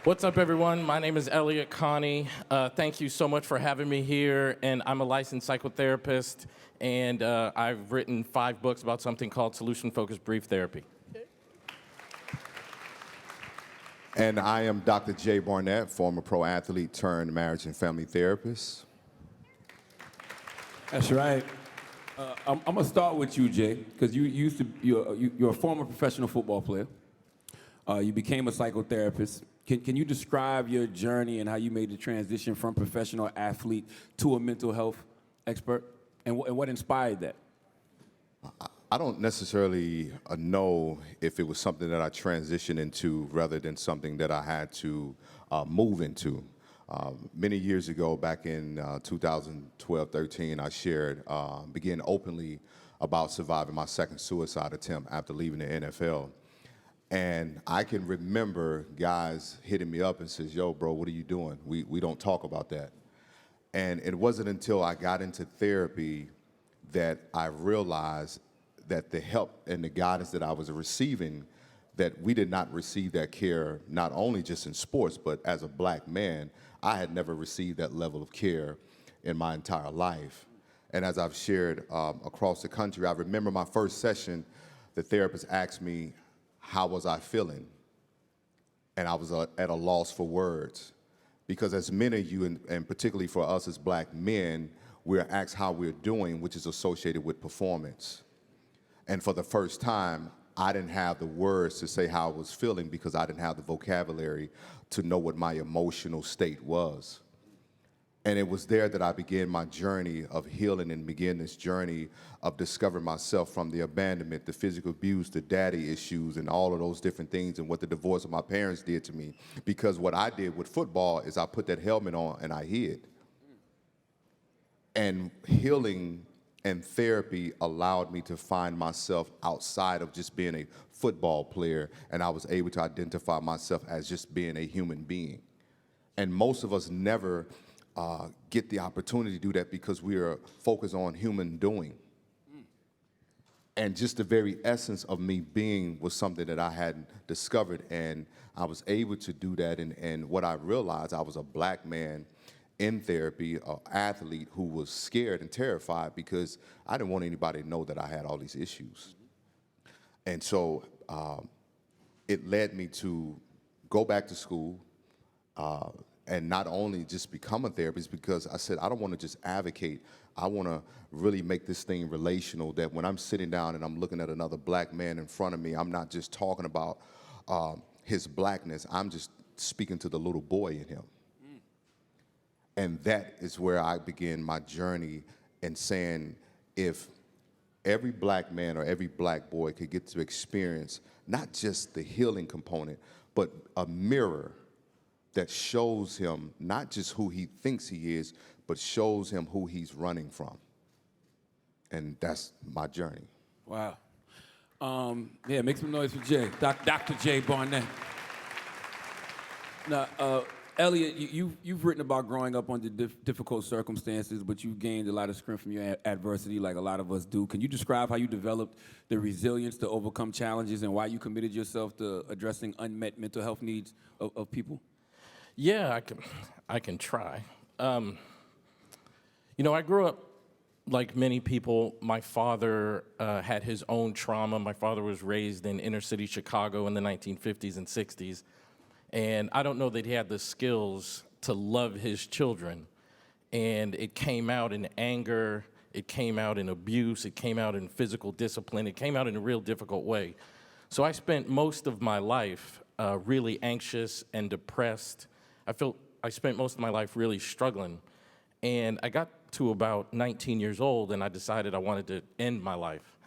What's up, everyone? My name is Elliott, Connie. Thank you so much for having me here. And I'm a licensed psychotherapist, and I've written 5 books about something called solution-focused brief therapy. And I am Dr. Jay Barnett, former pro athlete turned marriage and family therapist. That's right. I'm gonna start with you, Jay, because you're a former professional football player. You became a psychotherapist. Can you describe your journey and how you made the transition from professional athlete to a mental health expert, and what inspired that? I don't necessarily know if it was something that I transitioned into rather than something that I had to move into. Many years ago, back in 2012-13, I began openly about surviving my second suicide attempt after leaving the NFL. And I can remember guys hitting me up and says, "Yo, bro, what are you doing? We don't talk about that." And it wasn't until I got into therapy that I realized that the help and the guidance that I was receiving, that we did not receive that care, not only just in sports, but as a black man, I had never received that level of care in my entire life. And as I've shared across the country, I remember my first session, the therapist asked me, how was I feeling? And I was at a loss for words. Because as many of you, and particularly for us as black men, we're asked how we're doing, which is associated with performance. And for the first time, I didn't have the words to say how I was feeling because I didn't have the vocabulary to know what my emotional state was. And it was there that I began my journey of healing and began this journey of discovering myself from the abandonment, the physical abuse, the daddy issues, and all of those different things, and what the divorce of my parents did to me. Because what I did with football is I put that helmet on and I hid. And healing and therapy allowed me to find myself outside of just being a football player, and I was able to identify myself as just being a human being. And most of us never get the opportunity to do that because we are focused on human doing. And just the very essence of me being was something that I hadn't discovered, and I was able to do that. And what I realized, I was a black man in therapy, an athlete who was scared and terrified because I didn't want anybody to know that I had all these issues. And so it led me to go back to school and not only just become a therapist, because I said, I don't want to just advocate. I want to really make this thing relational, that when I'm sitting down and I'm looking at another black man in front of me, I'm not just talking about his blackness, I'm just speaking to the little boy in him. And that is where I began my journey in saying, if every black man or every black boy could get to experience not just the healing component, but a mirror that shows him not just who he thinks he is, but shows him who he's running from. And that's my journey. Wow. Yeah, make some noise for Jay, Dr. Jay Barnett. Now, Elliott, you've written about growing up under difficult circumstances, but you've gained a lot of strength from your adversity like a lot of us do. Can you describe how you developed the resilience to overcome challenges and why you committed yourself to addressing unmet mental health needs of people? Yeah, I can try. I grew up like many people. My father had his own trauma. My father was raised in inner city Chicago in the 1950s and 60s. And I don't know that he had the skills to love his children. And it came out in anger, it came out in abuse, it came out in physical discipline, it came out in a real difficult way. So I spent most of my life really anxious and depressed. I spent most of my life really struggling. And I got to about 19 years old and I decided I wanted to end my life.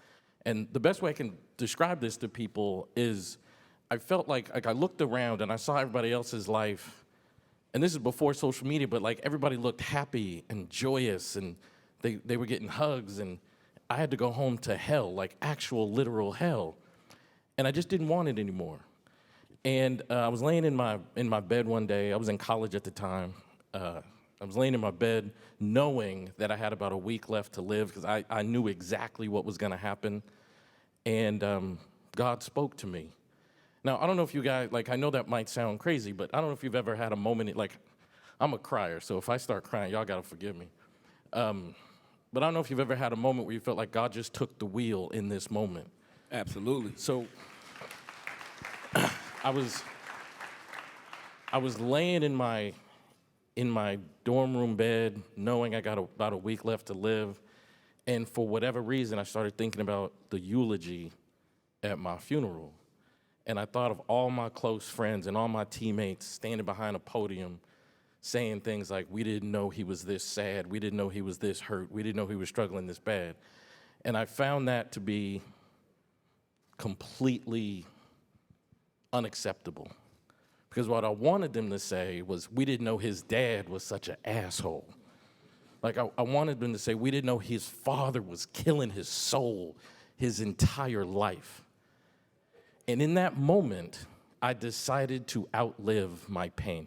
And the best way I can describe this to people is I felt like I looked around and I saw everybody else's life, and this is before social media, but like everybody looked happy and joyous, and they were getting hugs, and I had to go home to hell, like actual literal hell. And I just didn't want it anymore. And I was laying in my bed one day. I was in college at the time. I was laying in my bed knowing that I had about a week left to live because I knew exactly what was going to happen. And God spoke to me. Now, I don't know if you guys, like, I know that might sound crazy, but I don't know if you've ever had a moment, like, I'm a crier, so if I start crying, y'all got to forgive me. But I don't know if you've ever had a moment where you felt like God just took the wheel in this moment. Absolutely. So I was laying in my dorm room bed, knowing I got about a week left to live, and for whatever reason, I started thinking about the eulogy at my funeral. And I thought of all my close friends and all my teammates standing behind a podium saying things like, we didn't know he was this sad, we didn't know he was this hurt, we didn't know he was struggling this bad. And I found that to be completely unacceptable. Because what I wanted them to say was, we didn't know his dad was such an asshole. Like, I wanted them to say, we didn't know his father was killing his soul his entire life. And in that moment, I decided to outlive my pain.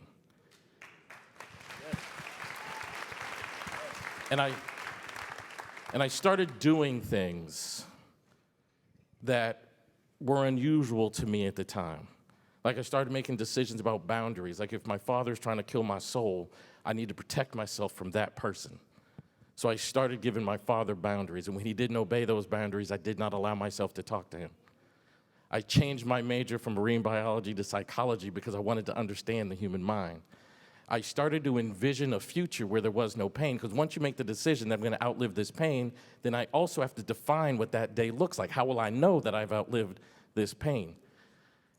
And I started doing things that were unusual to me at the time. Like, I started making decisions about boundaries. Like, if my father's trying to kill my soul, I need to protect myself from that person. So I started giving my father boundaries, and when he didn't obey those boundaries, I did not allow myself to talk to him. I changed my major from marine biology to psychology because I wanted to understand the human mind. I started to envision a future where there was no pain, because once you make the decision that I'm going to outlive this pain, then I also have to define what that day looks like. How will I know that I've outlived this pain?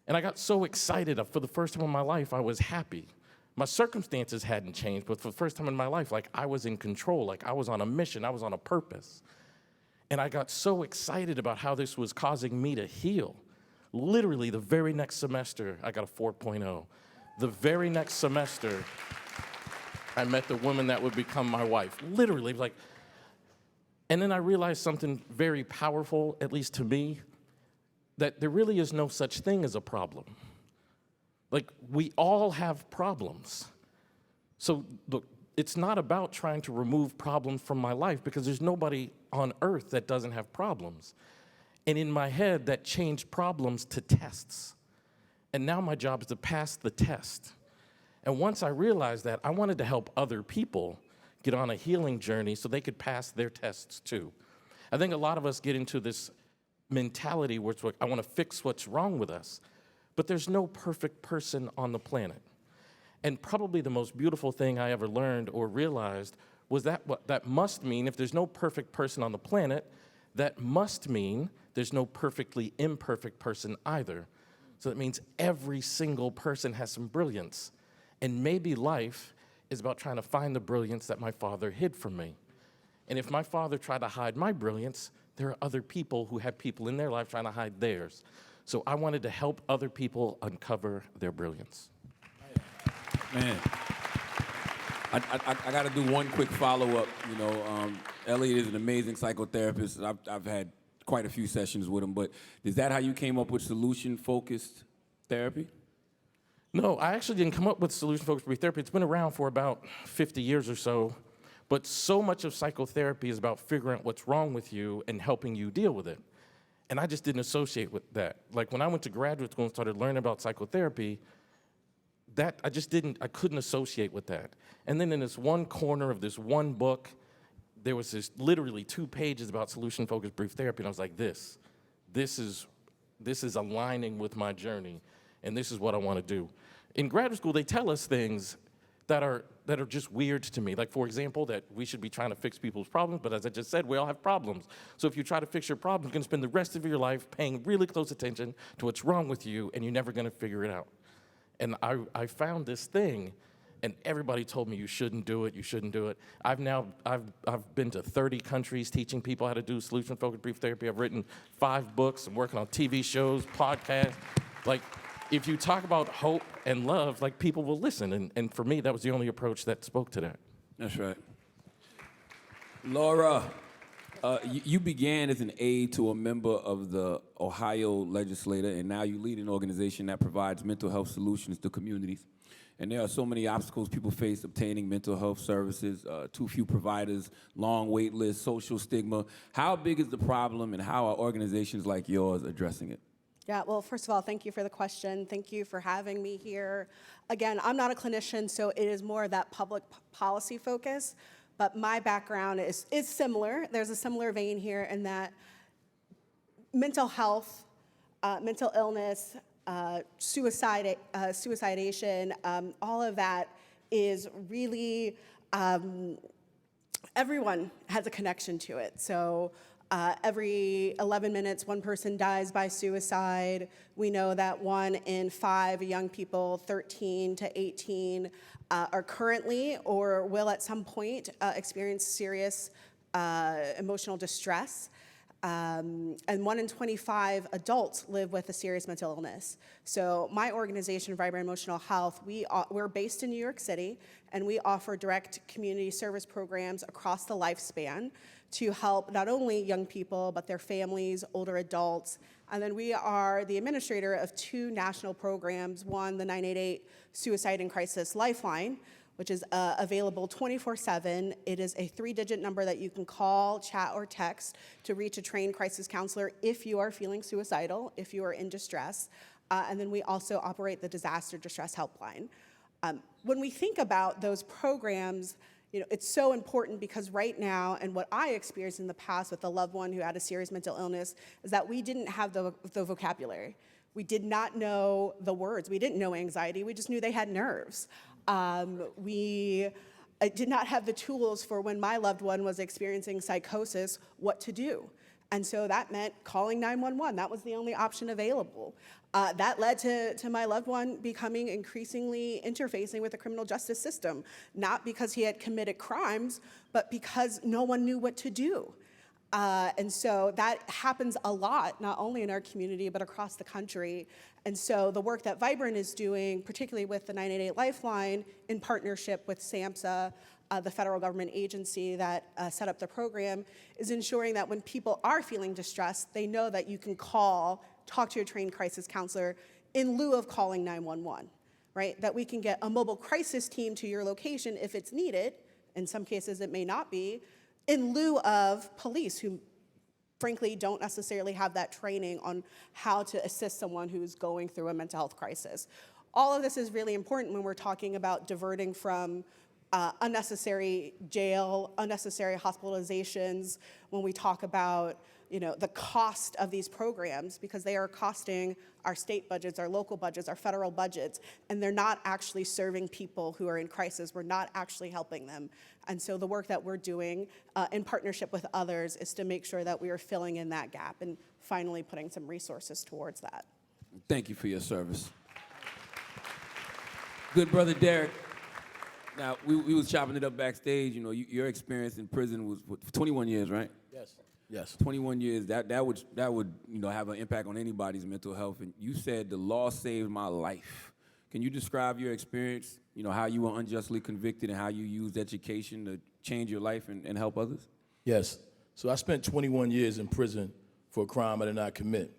And I got so excited. For the first time in my life, I was happy. My circumstances hadn't changed, but for the first time in my life, like, I was in control, like I was on a mission, I was on a purpose. And I got so excited about how this was causing me to heal. Literally, the very next semester, I got a 4.0. The very next semester, I met the woman that would become my wife. Literally, like, and then I realized something very powerful, at least to me, that there really is no such thing as a problem. Like, we all have problems. So look, it's not about trying to remove problems from my life, because there's nobody on earth that doesn't have problems. And in my head, that changed problems to tests. And now my job is to pass the test. And once I realized that, I wanted to help other people get on a healing journey so they could pass their tests too. I think a lot of us get into this mentality where it's like, I want to fix what's wrong with us. But there's no perfect person on the planet. And probably the most beautiful thing I ever learned or realized was that what that must mean, if there's no perfect person on the planet, that must mean there's no perfectly imperfect person either. So that means every single person has some brilliance. And maybe life is about trying to find the brilliance that my father hid from me. And if my father tried to hide my brilliance, there are other people who have people in their life trying to hide theirs. So I wanted to help other people uncover their brilliance. Man, I got to do one quick follow-up. You know, Elliott is an amazing psychotherapist. I've had quite a few sessions with him, but is that how you came up with solution-focused therapy? No, I actually didn't come up with solution-focused therapy. It's been around for about 50 years or so, but so much of psychotherapy is about figuring out what's wrong with you and helping you deal with it. And I just didn't associate with that. Like, when I went to graduate school and started learning about psychotherapy, that I couldn't associate with that. And then in this one corner of this one book, there was this literally 2 pages about solution-focused brief therapy, and I was like, this is aligning with my journey, and this is what I want to do. In graduate school, they tell us things that are just weird to me. Like, for example, that we should be trying to fix people's problems, but as I just said, we all have problems. So if you try to fix your problem, you're gonna spend the rest of your life paying really close attention to what's wrong with you, and you're never gonna figure it out. And I found this thing and everybody told me you shouldn't do it, you shouldn't do it. I've been to 30 countries teaching people how to do solution-focused brief therapy. I've written 5 books. I'm working on TV shows, podcasts. Like, if you talk about hope and love, like, people will listen. And for me, that was the only approach that spoke to that. That's right. Laura, you began as an aide to a member of the Ohio legislature, and now you lead an organization that provides mental health solutions to communities. And there are so many obstacles people face obtaining mental health services, too few providers, long wait lists, social stigma. How big is the problem, and how are organizations like yours addressing it? Yeah, well, first of all, thank you for the question. Thank you for having me here. Again, I'm not a clinician, so it is more of that public policy focus, but my background is similar. There's a similar vein here in that mental health, mental illness, suicidation, all of that is really, everyone has a connection to it. So every 11 minutes, one person dies by suicide. We know that 1 in 5 young people, 13 to 18, are currently or will at some point experience serious emotional distress. And 1 in 25 adults live with a serious mental illness. So my organization, Vibrant Emotional Health, we're based in New York City, and we offer direct community service programs across the lifespan to help not only young people, but their families, older adults. And then we are the administrator of 2 national programs, one, the 988 Suicide and Crisis Lifeline, which is available 24/7. It is a 3-digit number that you can call, chat, or text to reach a trained crisis counselor if you are feeling suicidal, if you are in distress. And then we also operate the Disaster Distress Helpline. When we think about those programs, it's so important because right now, and what I experienced in the past with a loved one who had a serious mental illness, is that we didn't have the vocabulary. We did not know the words. We didn't know anxiety. We just knew they had nerves. We did not have the tools for when my loved one was experiencing psychosis, what to do. And so that meant calling 911. That was the only option available. That led to my loved one becoming increasingly interfacing with the criminal justice system, not because he had committed crimes, but because no one knew what to do. And so that happens a lot, not only in our community, but across the country. And so the work that Vibrant is doing, particularly with the 988 Lifeline, in partnership with SAMHSA, the federal government agency that set up the program, is ensuring that when people are feeling distressed, they know that you can call, talk to a trained crisis counselor in lieu of calling 911, right? That we can get a mobile crisis team to your location if it's needed. In some cases, it may not be, in lieu of police who frankly don't necessarily have that training on how to assist someone who's going through a mental health crisis. All of this is really important when we're talking about diverting from unnecessary jail, unnecessary hospitalizations, when we talk about the cost of these programs, because they are costing our state budgets, our local budgets, our federal budgets, and they're not actually serving people who are in crisis. We're not actually helping them. And so the work that we're doing in partnership with others is to make sure that we are filling in that gap and finally putting some resources towards that. Thank you for your service. Good brother Derek. Now, we was chopping it up backstage. Your experience in prison was 21 years, right? Yes. 21 years. That would have an impact on anybody's mental health. And you said the law saved my life. Can you describe your experience? How you were unjustly convicted and how you used education to change your life and help others? Yes. So I spent 21 years in prison for a crime I did not commit.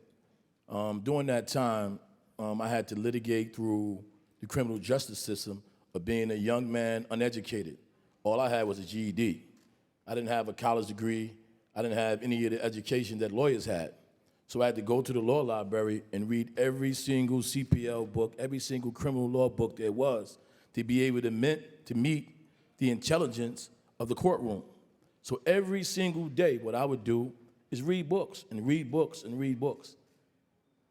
During that time, I had to litigate through the criminal justice system of being a young man, uneducated. All I had was a GED. I didn't have a college degree. I didn't have any of the education that lawyers had. So I had to go to the law library and read every single CPL book, every single criminal law book there was, to be able to meet the intelligence of the courtroom. So every single day, what I would do is read books and read books and read books.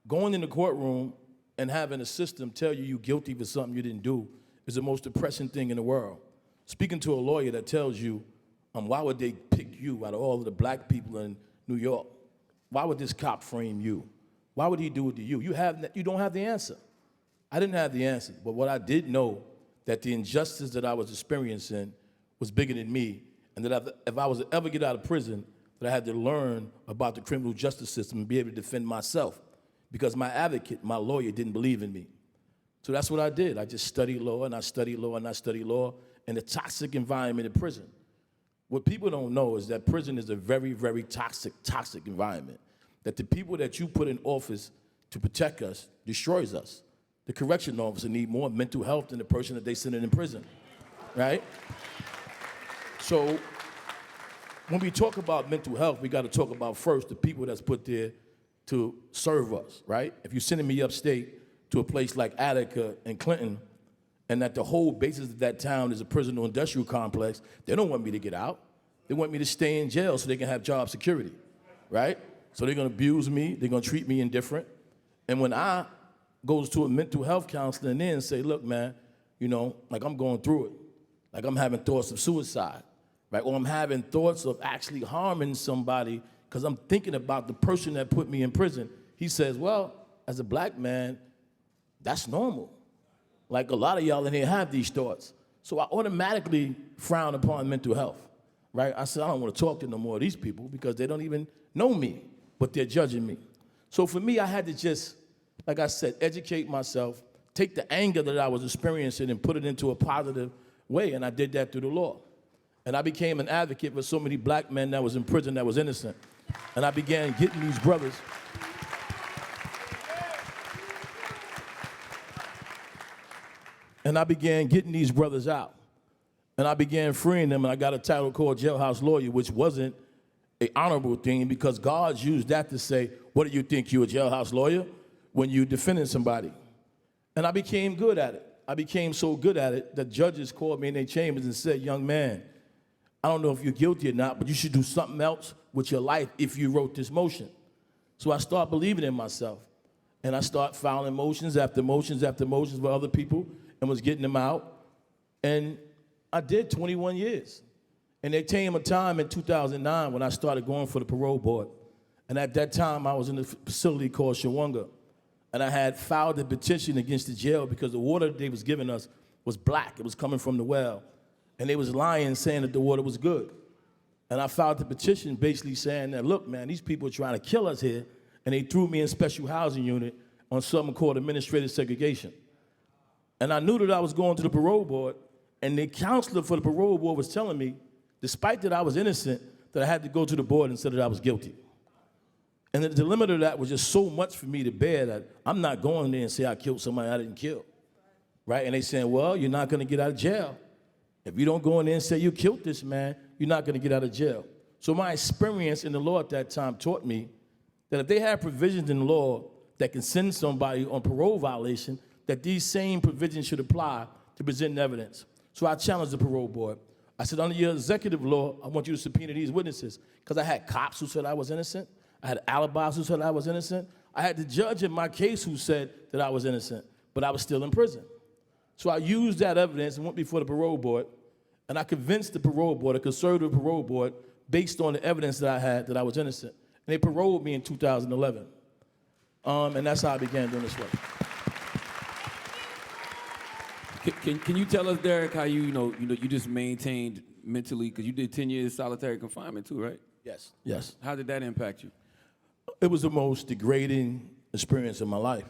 Going in the courtroom and having a system tell you you're guilty for something you didn't do is the most depressing thing in the world. Speaking to a lawyer that tells you, why would they pick you out of all of the black people in New York? Why would this cop frame you? Why would he do it to you? You don't have the answer. I didn't have the answer, but what I did know, that the injustice that I was experiencing was bigger than me, and that if I was to ever get out of prison, that I had to learn about the criminal justice system and be able to defend myself, because my advocate, my lawyer, didn't believe in me. So that's what I did. I just studied law, and I studied law, and I studied law in a toxic environment in prison. What people don't know is that prison is a very, very toxic environment, that the people that you put in office to protect us destroys us. The correction officer need more mental health than the person that they send in prison, right? So when we talk about mental health, we got to talk about first the people that's put there to serve us, right? If you're sending me upstate to a place like Attica and Clinton, and that the whole basis of that town is a prison or industrial complex, they don't want me to get out. They want me to stay in jail so they can have job security, right? So they're gonna abuse me, they're gonna treat me indifferent. And when I goes to a mental health counselor and then say, look, man, you know, like I'm going through it. Like I'm having thoughts of suicide, right? Or I'm having thoughts of actually harming somebody because I'm thinking about the person that put me in prison. He says, well, as a black man, that's normal. Like a lot of y'all in here have these thoughts. So I automatically frown upon mental health, right? I said, I don't want to talk to no more of these people because they don't even know me, but they're judging me. So for me, I had to just, like I said, educate myself, take the anger that I was experiencing and put it into a positive way, and I did that through the law. And I became an advocate for so many black men that was in prison that was innocent. And I began getting these brothers. And I began getting these brothers out. And I began freeing them, and I got a title called Jailhouse Lawyer, which wasn't an honorable thing because God used that to say, what do you think, you're a jailhouse lawyer? When you defending somebody. And I became good at it. I became so good at it that judges called me in their chambers and said, young man, I don't know if you're guilty or not, but you should do something else with your life if you wrote this motion. So I started believing in myself. And I started filing motions after motions after motions with other people and was getting them out. And I did 21 years. And there came a time in 2009 when I started going for the parole board. And at that time, I was in a facility called Shawanga. And I had filed a petition against the jail because the water they was giving us was black. It was coming from the well. And they was lying, saying that the water was good. And I filed the petition basically saying that, look, man, these people are trying to kill us here, and they threw me in special housing unit on something called administrative segregation. And I knew that I was going to the parole board, and the counselor for the parole board was telling me, despite that I was innocent, that I had to go to the board and say that I was guilty. And the dilemma of that was just so much for me to bear that I'm not going there and say I killed somebody I didn't kill, right? And they saying, well, you're not gonna get out of jail. If you don't go in there and say you killed this man, you're not gonna get out of jail. So my experience in the law at that time taught me that if they have provisions in the law that can send somebody on parole violation, that these same provisions should apply to present evidence. So I challenged the parole board. I said, under your executive law, I want you to subpoena these witnesses, because I had cops who said I was innocent. I had alibis who said I was innocent. I had the judge in my case who said that I was innocent, but I was still in prison. So I used that evidence and went before the parole board, and I convinced the parole board, a conservative parole board, based on the evidence that I had that I was innocent. And they paroled me in 2011. And that's how I began doing this work. Can you tell us, Derek, how you just maintained mentally, because you did 10 years solitary confinement too, right? Yes. Yes. How did that impact you? It was the most degrading experience in my life.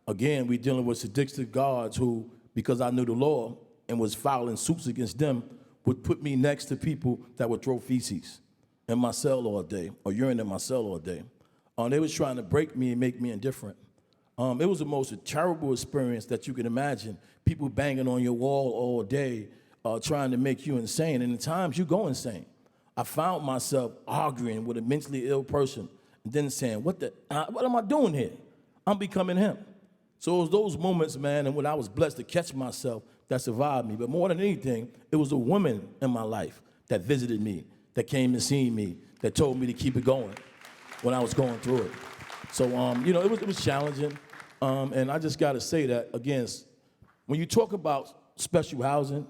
Again, we're dealing with sadistic guards who, because I knew the law and was filing suits against them, would put me next to people that would throw feces in my cell all day or urine in my cell all day. They was trying to break me and make me indifferent. It was the most terrible experience that you can imagine. People banging on your wall all day, trying to make you insane. And at times you go insane. I found myself arguing with a mentally ill person and then saying, what am I doing here? I'm becoming him. So it was those moments, man, and when I was blessed to catch myself, that survived me. But more than anything, it was a woman in my life that visited me, that came and seen me, that told me to keep it going when I was going through it. So, it was challenging. And I just got to say that, again, when you talk about special housing,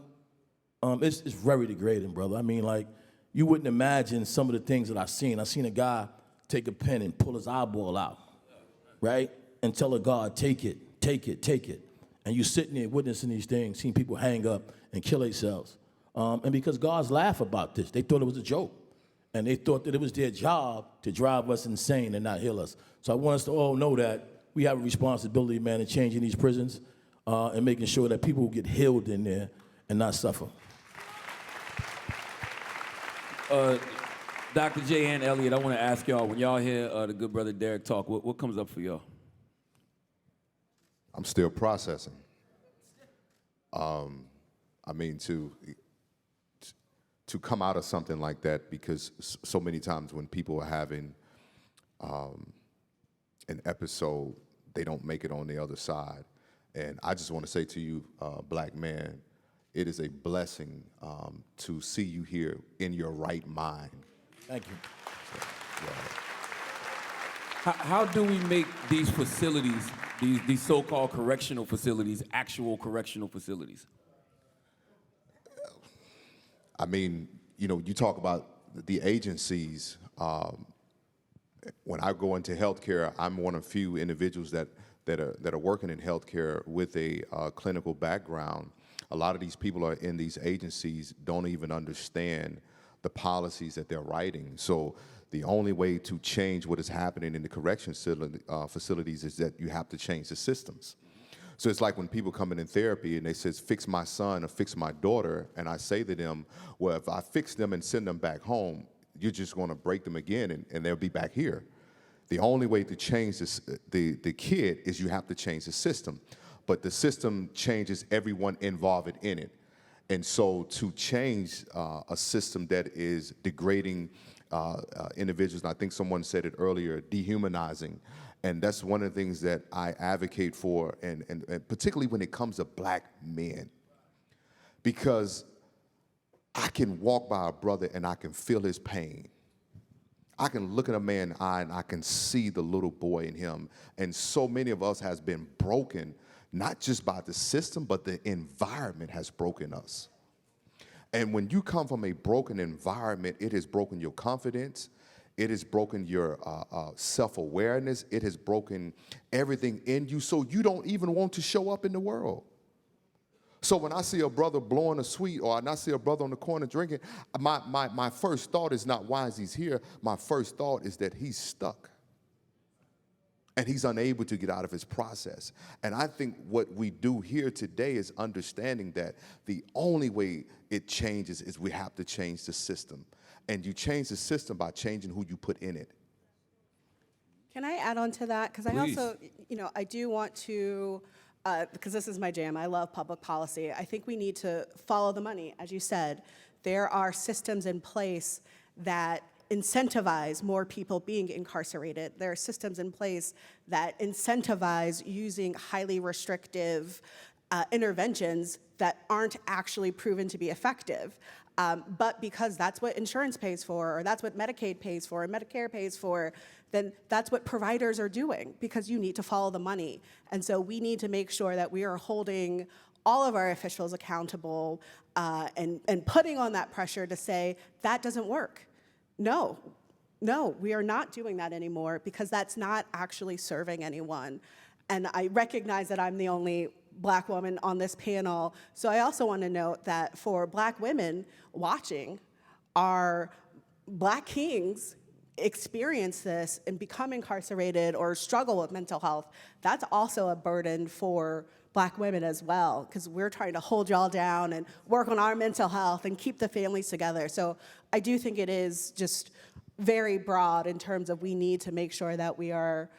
it's very degrading, brother. I mean, like, you wouldn't imagine some of the things that I've seen. I've seen a guy take a pen and pull his eyeball out, right? And tell a guard, take it, take it, take it. and you sitting there witnessing these things, seeing people hang up and kill themselves. And because guards laugh about this, they thought it was a joke. And they thought that it was their job to drive us insane and not heal us. So I want us to all know that we have a responsibility, man, in changing these prisons and making sure that people get healed in there and not suffer. Dr. J and Elliott, I want to ask y'all, when y'all hear the good brother Derek talk, what comes up for y'all? I'm still processing. I mean, to come out of something like that, because so many times when people are having an episode, they don't make it on the other side. And I just want to say to you, black man, it is a blessing to see you here in your right mind. Thank you. How do we make these facilities, these so-called correctional facilities, actual correctional facilities? I mean, you know, you talk about the agencies. When I go into healthcare, I'm one of few individuals that are working in healthcare with a clinical background. A lot of these people are in these agencies don't even understand the policies that they're writing. So the only way to change what is happening in the correction facilities is that you have to change the systems. So it's like when people come in therapy and they says, fix my son or fix my daughter, and I say to them, well, if I fix them and send them back home, you're just going to break them again and they'll be back here. The only way to change this, the kid is you have to change the system. But the system changes everyone involved in it. And so to change a system that is degrading individuals, and I think someone said it earlier, dehumanizing, and that's one of the things that I advocate for, and particularly when it comes to black men. Because I can walk by a brother and I can feel his pain. I can look at a man in the eye and I can see the little boy in him. And so many of us has been broken, not just by the system, but the environment has broken us. And when you come from a broken environment, it has broken your confidence. It has broken your self-awareness. It has broken everything in you, so you don't even want to show up in the world. So when I see a brother blowing a sweet, or I see a brother on the corner drinking, my first thought is not, why is he here? My first thought is that he's stuck. And he's unable to get out of his process. And I think what we do here today is understanding that the only way it changes is we have to change the system. And you change the system by changing who you put in it. Can I add on to that? Because I also, I do want to, because this is my jam, I love public policy. I think we need to follow the money. As you said, there are systems in place that incentivize more people being incarcerated. There are systems in place that incentivize using highly restrictive interventions that aren't actually proven to be effective. But because that's what insurance pays for, or that's what Medicaid pays for, and Medicare pays for, then that's what providers are doing, because you need to follow the money. And so we need to make sure that we are holding all of our officials accountable and putting on that pressure to say, that doesn't work. No, we are not doing that anymore, because that's not actually serving anyone. And I recognize that I'm the only Black woman on this panel, so I also want to note that for Black women watching, our Black kings experience this and become incarcerated or struggle with mental health. That's also a burden for Black women as well, because we're trying to hold y'all down and work on our mental health and keep the families together. So I do think it is just very broad in terms of we need to make sure that we are,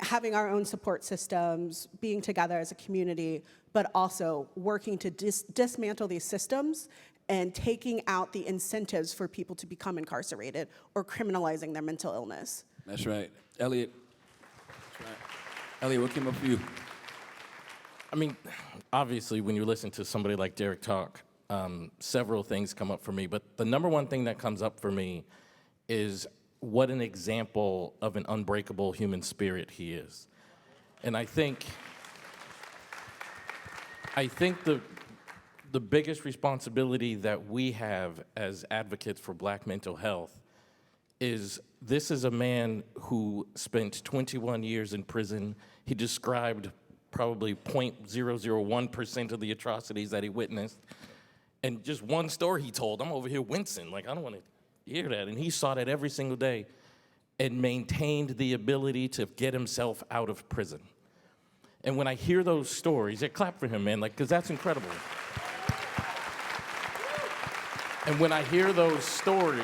having our own support systems, being together as a community, but also working to dismantle these systems and taking out the incentives for people to become incarcerated or criminalizing their mental illness. That's right. Elliott. That's right. Elliott, what came up for you? I mean, obviously, when you listen to somebody like Derek talk, several things come up for me, but the number one thing that comes up for me is what an example of an unbreakable human spirit he is. And I think the biggest responsibility that we have as advocates for Black mental health is this is a man who spent 21 years in prison. He described probably 0.001% of the atrocities that he witnessed. And just one story he told, I'm over here wincing, like I don't want to hear that. And he saw that every single day and maintained the ability to get himself out of prison. And when I hear those stories, I clap for him, man, like, because that's incredible. And when I hear those stories,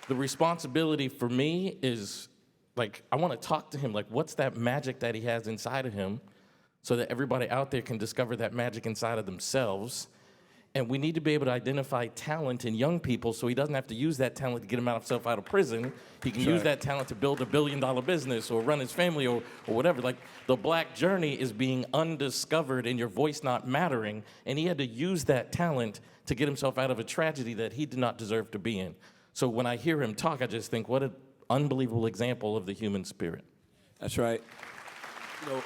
the responsibility for me is, like, I want to talk to him, like, what's that magic that he has inside of him so that everybody out there can discover that magic inside of themselves. And we need to be able to identify talent in young people so he doesn't have to use that talent to get himself out of prison. He can use that talent to build a billion-dollar business or run his family or whatever. Like, the Black journey is being undiscovered and your voice not mattering, and he had to use that talent to get himself out of a tragedy that he did not deserve to be in. So when I hear him talk, I just think, what an unbelievable example of the human spirit. That's right. You know,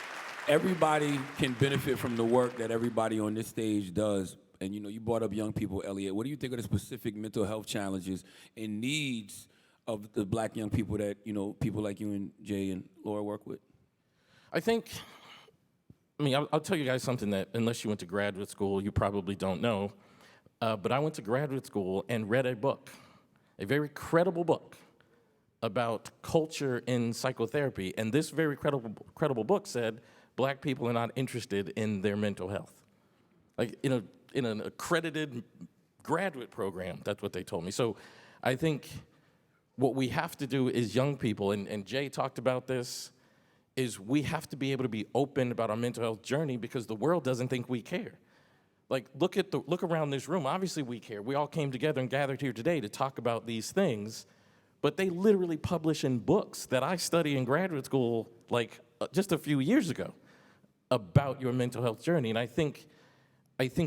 everybody can benefit from the work that everybody on this stage does. And, you know, you brought up young people, Elliott. What do you think of the specific mental health challenges and needs of the Black young people that, you know, people like you and Jay and Laura work with? I think, I mean, I'll tell you guys something that, unless you went to graduate school, you probably don't know. But I went to graduate school and read a book, a very credible book about culture in psychotherapy. And this very credible book said Black people are not interested in their mental health. Like, in an accredited graduate program, that's what they told me. So I think what we have to do as young people, and Jay talked about this, is we have to be able to be open about our mental health journey because the world doesn't think we care. Like, look around this room. Obviously we care. We all came together and gathered here today to talk about these things, but they literally publish in books that I studied in graduate school, like just a few years ago, about your mental health journey. And I think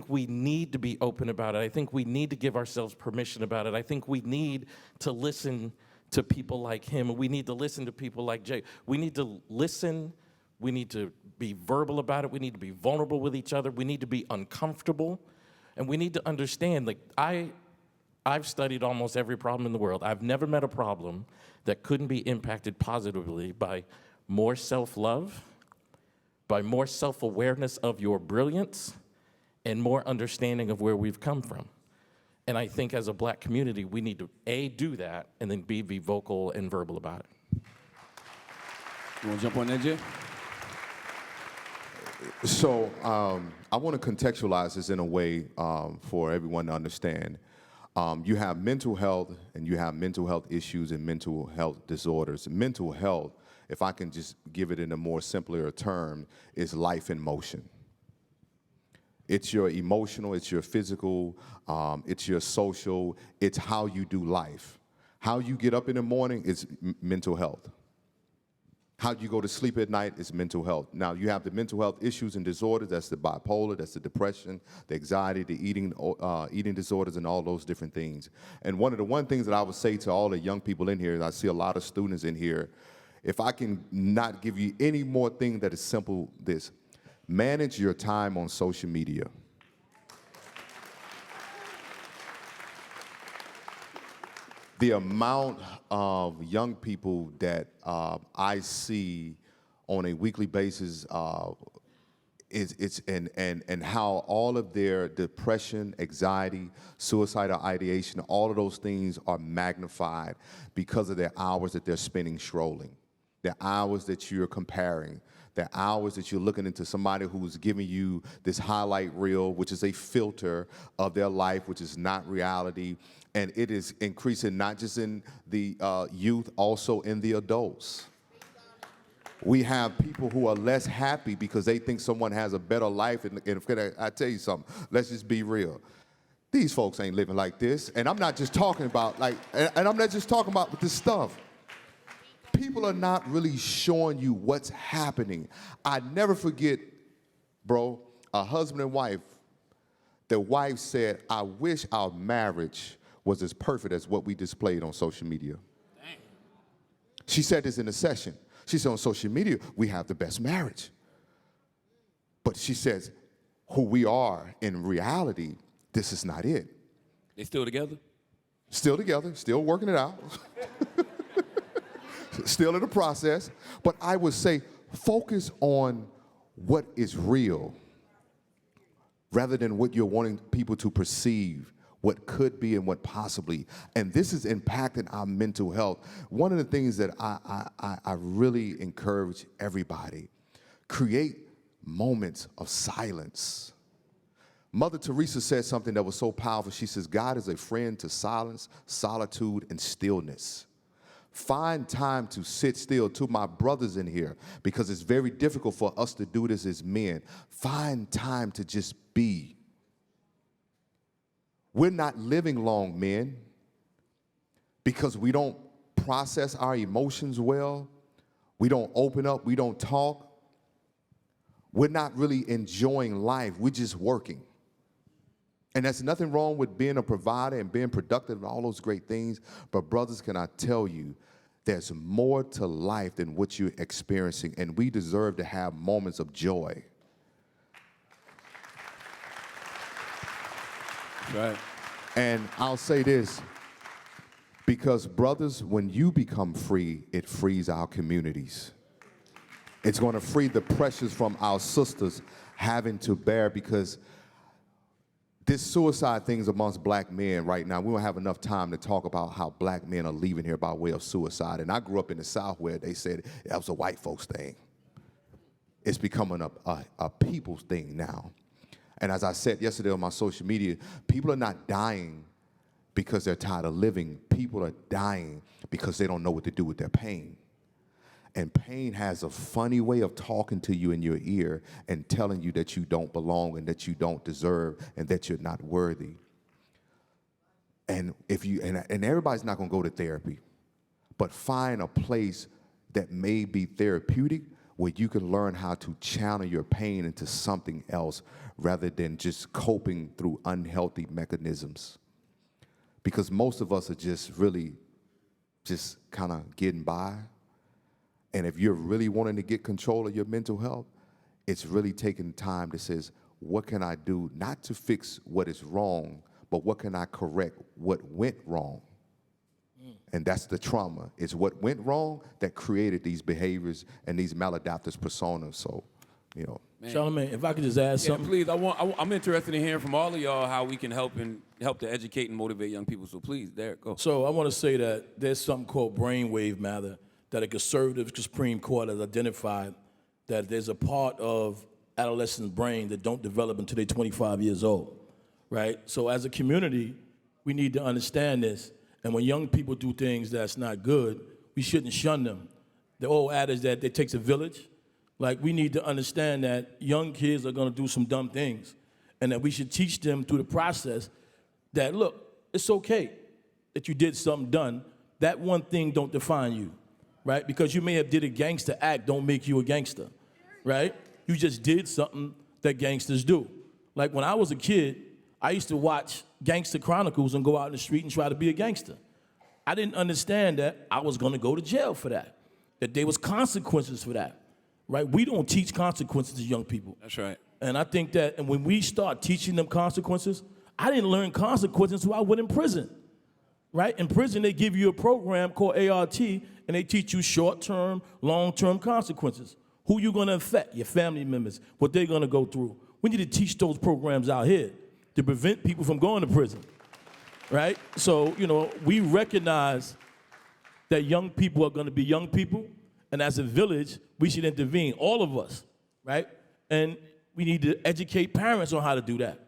we need to be open about it. I think we need to give ourselves permission about it. I think we need to listen to people like him. We need to listen to people like Jay. We need to listen. We need to be verbal about it. We need to be vulnerable with each other. We need to be uncomfortable. And we need to understand, like, I've studied almost every problem in the world. I've never met a problem that couldn't be impacted positively by more self-love, by more self-awareness of your brilliance, and more understanding of where we've come from. And I think as a Black community, we need to, A, do that, and then B, be vocal and verbal about it. You want to jump on that, Jay? So I want to contextualize this in a way for everyone to understand. You have mental health, and you have mental health issues and mental health disorders. Mental health, if I can just give it in a more simpler term, is life in motion. It's your emotional, it's your physical, it's your social, it's how you do life. How you get up in the morning is mental health. How you go to sleep at night is mental health. Now, you have the mental health issues and disorders. That's the bipolar, that's the depression, the anxiety, the eating disorders, and all those different things. And one of the things that I would say to all the young people in here, and I see a lot of students in here, if I can not give you any more thing that is simple, this: manage your time on social media. The amount of young people that I see on a weekly basis and how all of their depression, anxiety, suicidal ideation, all of those things are magnified because of their hours that they're spending scrolling, the hours that you're comparing, the hours that you're looking into somebody who's giving you this highlight reel, which is a filter of their life, which is not reality. And it is increasing not just in the youth, also in the adults. We have people who are less happy because they think someone has a better life. And I tell you something, let's just be real. These folks ain't living like this. And I'm not just talking about and I'm not just talking about this stuff. People are not really showing you what's happening. I never forget, bro, a husband and wife. The wife said, "I wish our marriage was as perfect as what we displayed on social media." Dang. She said this in a session. She said, on social media, we have the best marriage. But she says, who we are in reality, this is not it. They still together? Still together, still working it out. Still in the process. But I would say, Focus on what is real rather than what you're wanting people to perceive, what could be and what possibly. And this is impacting our mental health. One of the things that I really encourage everybody, create moments of silence. Mother Teresa said something that was so powerful. She says, God is a friend to silence, solitude, and stillness. Find time to sit still. To my brothers in here, because it's very difficult for us to do this as men. Find time to just be. We're not living long, men, because we don't process our emotions well. We don't open up. We don't talk. We're not really enjoying life. We're just working. And there's nothing wrong with being a provider and being productive and all those great things. But brothers, can I tell you, there's more to life than what you're experiencing. And we deserve to have moments of joy. Right. And I'll say this, because brothers, when you become free, it frees our communities. It's going to free the pressures from our sisters having to bear, because this suicide things amongst black men right now, we don't have enough time to talk about how black men are leaving here by way of suicide. And I grew up in the South where they said that was a white folks thing. It's becoming a people's thing now. And as I said yesterday on my social media, people are not dying because they're tired of living. People are dying because they don't know what to do with their pain. And pain has a funny way of talking to you in your ear and telling you that you don't belong and that you don't deserve and that you're not worthy. And if you and everybody's not going to go to therapy, but find a place that may be therapeutic where you can learn how to channel your pain into something else rather than just coping through unhealthy mechanisms. Because most of us are just really just kind of getting by. And if you're really wanting to get control of your mental health, it's really taking time to say, what can I do not to fix what is wrong, but what can I correct what went wrong? And that's the trauma. It's what went wrong that created these behaviors and these maladaptive personas. So, you know. Charlamagne, if I could just add something. Please, I'm interested in hearing from all of y'all how we can help to educate and motivate young people. So please, Derek, go. So I want to say that there's something called brainwave matter that a conservative Supreme Court has identified, that there's a part of adolescent brain that don't develop until they're 25 years old, right? So as a community, we need to understand this. And when young people do things that's not good, we shouldn't shun them. The old adage that it takes a village, like we need to understand that young kids are gonna do some dumb things and that we should teach them through the process that, look, it's okay that you did something done. That one thing don't define you, right? Because you may have did a gangster act don't make you a gangster, right? You just did something that gangsters do. Like when I was a kid, I used to watch Gangster Chronicles and go out in the street and try to be a gangster. I didn't understand that I was gonna go to jail for that there was consequences for that, right? We don't teach consequences to young people. That's right. And I think that, and when we start teaching them consequences, I didn't learn consequences until I went in prison, right? In prison, they give you a program called ART, and they teach you short-term, long-term consequences. Who you gonna affect, your family members, what they're gonna go through. We need to teach those programs out here to prevent people from going to prison, right? So, you know, we recognize that young people are gonna be young people, and as a village, we should intervene, all of us, right? And we need to educate parents on how to do that,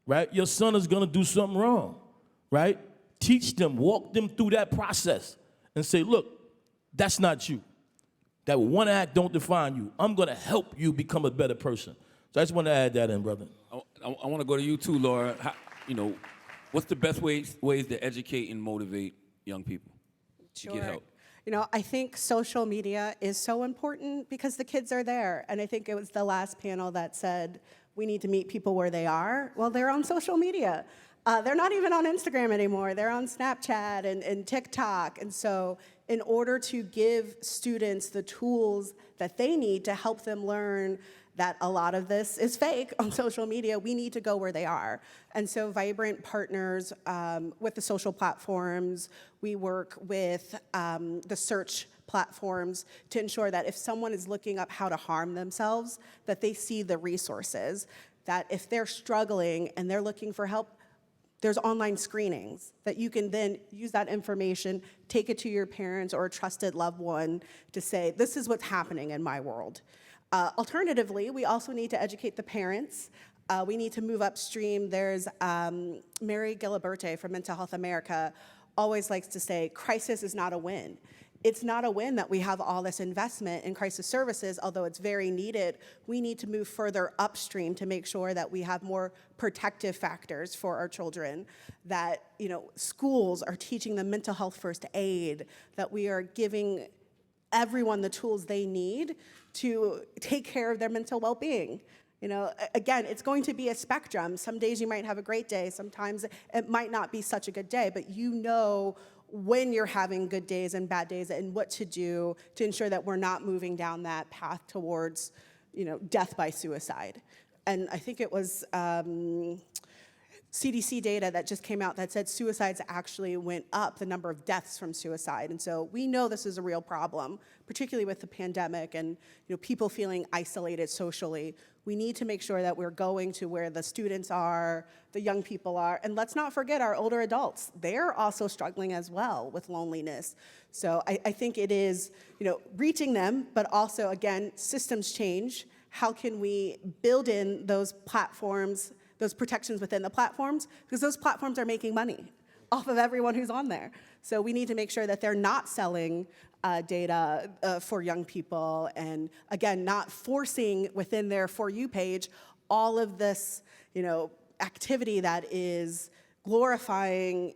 right? Your son is gonna do something wrong, right? Teach them, walk them through that process and say, look, that's not you. That one act don't define you. I'm gonna help you become a better person. So I just want to add that in, brother. I want to go to you too, Laura. You know, what's the best ways to educate and motivate young people to get help? You know, I think social media is so important because the kids are there. And I think it was the last panel that said we need to meet people where they are. Well, they're on social media. They're not even on Instagram anymore. They're on Snapchat and TikTok. And so in order to give students the tools that they need to help them learn that a lot of this is fake on social media, we need to go where they are. And so Vibrant partners with the social platforms. We work with the search platforms to ensure that if someone is looking up how to harm themselves, that they see the resources, that if they're struggling and they're looking for help, there's online screenings that you can then use that information, take it to your parents or a trusted loved one to say, this is what's happening in my world. Alternatively, we also need to educate the parents. We need to move upstream. There's Mary Giliberte from Mental Health America always likes to say, crisis is not a win. It's not a win that we have all this investment in crisis services, although it's very needed. We need to move further upstream to make sure that we have more protective factors for our children, that schools are teaching them mental health first aid, that we are giving everyone the tools they need to take care of their mental well-being. Again, it's going to be a spectrum. Some days you might have a great day, sometimes it might not be such a good day, but when you're having good days and bad days and what to do to ensure that we're not moving down that path towards, death by suicide. And I think it was CDC data that just came out that said suicides actually went up, the number of deaths from suicide. And so we know this is a real problem, particularly with the pandemic and people feeling isolated socially. We need to make sure that we're going to where the students are, the young people are, and let's not forget our older adults. They're also struggling as well with loneliness. So I think it is, reaching them, but also, again, systems change. How can we build in those platforms, those protections within the platforms? Because those platforms are making money off of everyone who's on there. So we need to make sure that they're not selling data for young people, and again, not forcing within their For You page all of this, activity that is glorifying,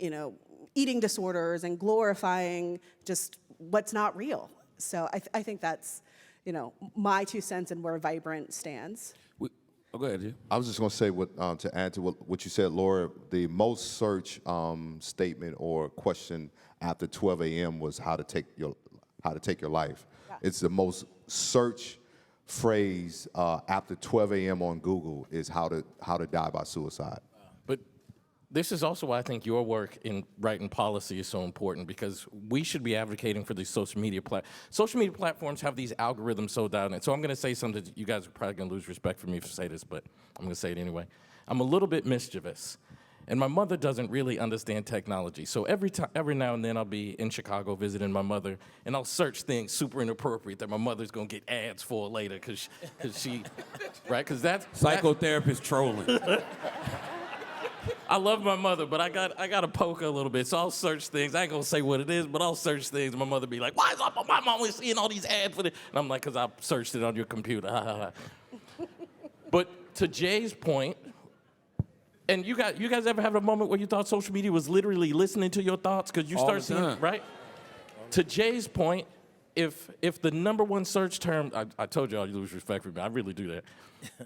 eating disorders and glorifying just what's not real. So I think that's, my 2 cents and where Vibrant stands. Go ahead, Jim. I was just going to say, to add to what you said, Laura, the most search statement or question after 12 a.m. was how to take your life. Yeah. It's the most search phrase after 12 a.m. on Google is how to die by suicide. But this is also why I think your work in writing policy is so important, because we should be advocating for these social media platforms have these algorithms so down. And so I'm going to say something that you guys are probably going to lose respect for me for say this, but I'm going to say it anyway. I'm a little bit mischievous, and my mother doesn't really understand technology. So every now and then I'll be in Chicago visiting my mother, and I'll search things super inappropriate that my mother's going to get ads for later because she, right? Because that's psychotherapist trolling. I love my mother, but I got to poke her a little bit. So I'll search things. I ain't gonna say what it is, but I'll search things. And my mother be like, "Why is my mom always seeing all these ads for this?" And I'm like, "Cause I searched it on your computer." But to Jay's point, and you guys ever have a moment where you thought social media was literally listening to your thoughts? Cause you start seeing, right? To Jay's point, if the number one search term, I told you all you lose respect for me. I really do that.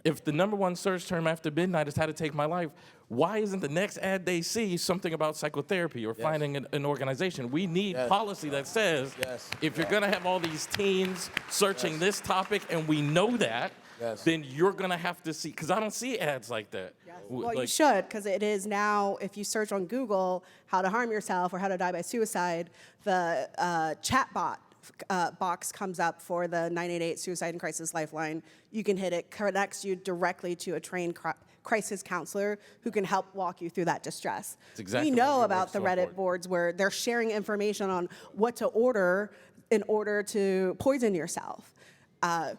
If the number one search term after midnight is how to take my life, why isn't the next ad they see something about psychotherapy or finding an organization? We need policy that says if you're going to have all these teens searching this topic, and we know that, then you're going to have to see, because I don't see ads like that. Yes. Well, you should, because it is now, if you search on Google how to harm yourself or how to die by suicide, the chatbot box comes up for the 988 Suicide and Crisis Lifeline. You can hit it, connects you directly to a trained crisis counselor who can help walk you through that distress. Exactly we know about the Reddit boards where they're sharing information on what to order in order to poison yourself. I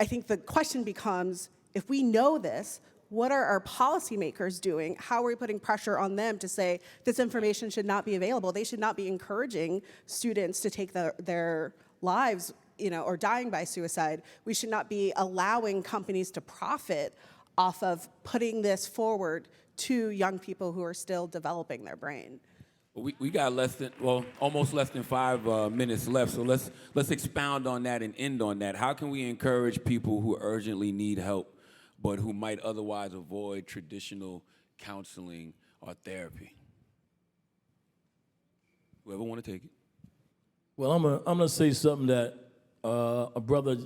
think the question becomes, if we know this, what are our policymakers doing? How are we putting pressure on them to say this information should not be available? They should not be encouraging students to take their lives, or dying by suicide. We should not be allowing companies to profit off of putting this forward to young people who are still developing their brain. We got almost less than 5 minutes left, so let's expound on that and end on that. How can we encourage people who urgently need help, but who might otherwise avoid traditional counseling or therapy? Whoever want to take it. Well, I'm gonna say something that a brother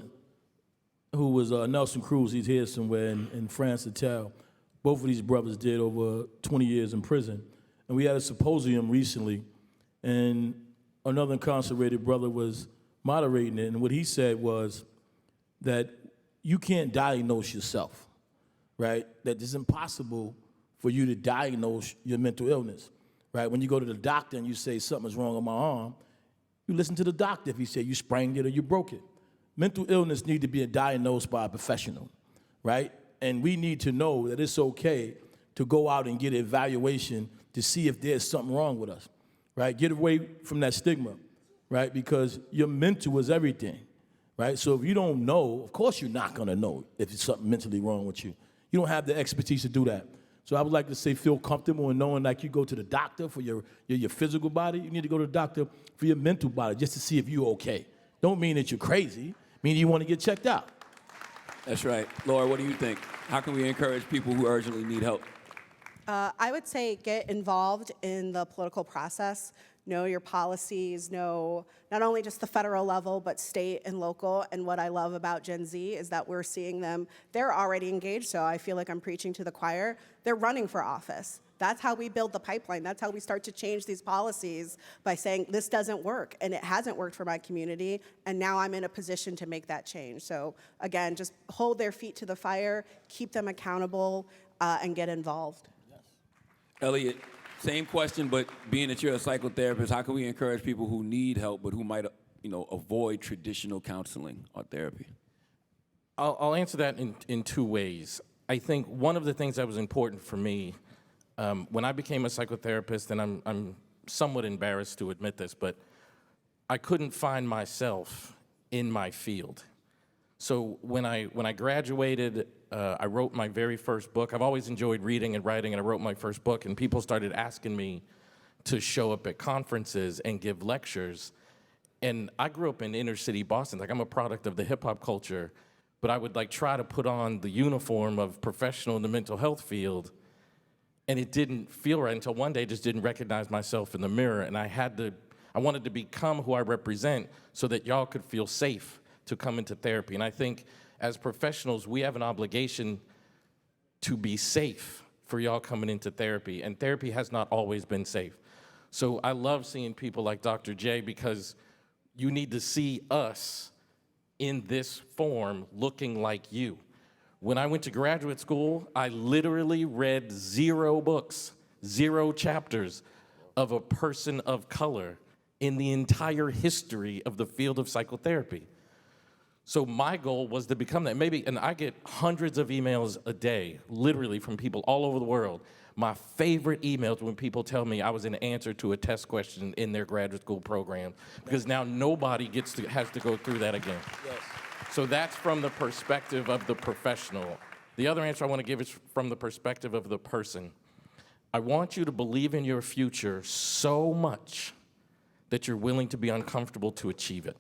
who was Nelson Cruz, he's here somewhere in France to tell. Both of these brothers did over 20 years in prison. And we had a symposium recently, and another incarcerated brother was moderating it, and what he said was that you can't diagnose yourself, right? That it's impossible for you to diagnose your mental illness, right? When you go to the doctor and you say something's wrong with my arm, you listen to the doctor if he said you sprained it or you broke it. Mental illness need to be diagnosed by a professional, right? And we need to know that it's okay to go out and get an evaluation to see if there's something wrong with us, right? Get away from that stigma, right? Because your mental is everything, right? So if you don't know, of course you're not gonna know if there's something mentally wrong with you. You don't have the expertise to do that. So I would like to say feel comfortable in knowing like you go to the doctor for your physical body, you need to go to the doctor for your mental body just to see if you're okay. Don't mean that you're crazy, mean you want to get checked out. That's right. Laura, what do you think? How can we encourage people who urgently need help? I would say get involved in the political process. Know your policies, know not only just the federal level, but state and local. And what I love about Gen Z is that we're seeing them, they're already engaged, so I feel like I'm preaching to the choir. They're running for office. That's how we build the pipeline. That's how we start to change these policies by saying, this doesn't work, and it hasn't worked for my community, and now I'm in a position to make that change. So again, just hold their feet to the fire, keep them accountable, and get involved. Elliott, same question, but being that you're a psychotherapist, how can we encourage people who need help but who might, avoid traditional counseling or therapy? I'll answer that in two ways. I think one of the things that was important for me when I became a psychotherapist, and I'm somewhat embarrassed to admit this, but I couldn't find myself in my field. So when I graduated, I wrote my very first book. I've always enjoyed reading and writing, and I wrote my first book, and people started asking me to show up at conferences and give lectures. And I grew up in inner city Boston. Like, I'm a product of the hip hop culture, but I would try to put on the uniform of professional in the mental health field, and it didn't feel right until one day I just didn't recognize myself in the mirror, and I wanted to become who I represent so that y'all could feel safe to come into therapy. And I think as professionals, we have an obligation to be safe for y'all coming into therapy, and therapy has not always been safe. So I love seeing people like Dr. J, because you need to see us in this form looking like you. When I went to graduate school, I literally read 0 books, 0 chapters of a person of color in the entire history of the field of psychotherapy. So my goal was to become that. And I get hundreds of emails a day, literally from people all over the world. My favorite emails when people tell me I was an answer to a test question in their graduate school program, because now nobody has to go through that again. Yes. So that's from the perspective of the professional. The other answer I want to give is from the perspective of the person. I want you to believe in your future so much that you're willing to be uncomfortable to achieve it.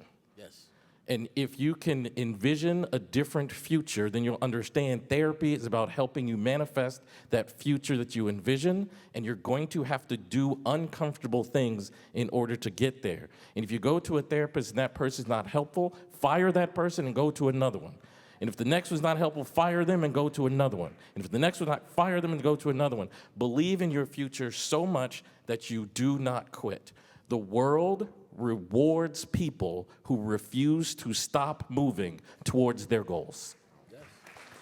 And if you can envision a different future, then you'll understand therapy is about helping you manifest that future that you envision, and you're going to have to do uncomfortable things in order to get there. And if you go to a therapist and that person's not helpful, fire that person and go to another one. And if the next one's not helpful, fire them and go to another one. And if the next one's not, fire them and go to another one. Believe in your future so much that you do not quit. The world rewards people who refuse to stop moving towards their goals.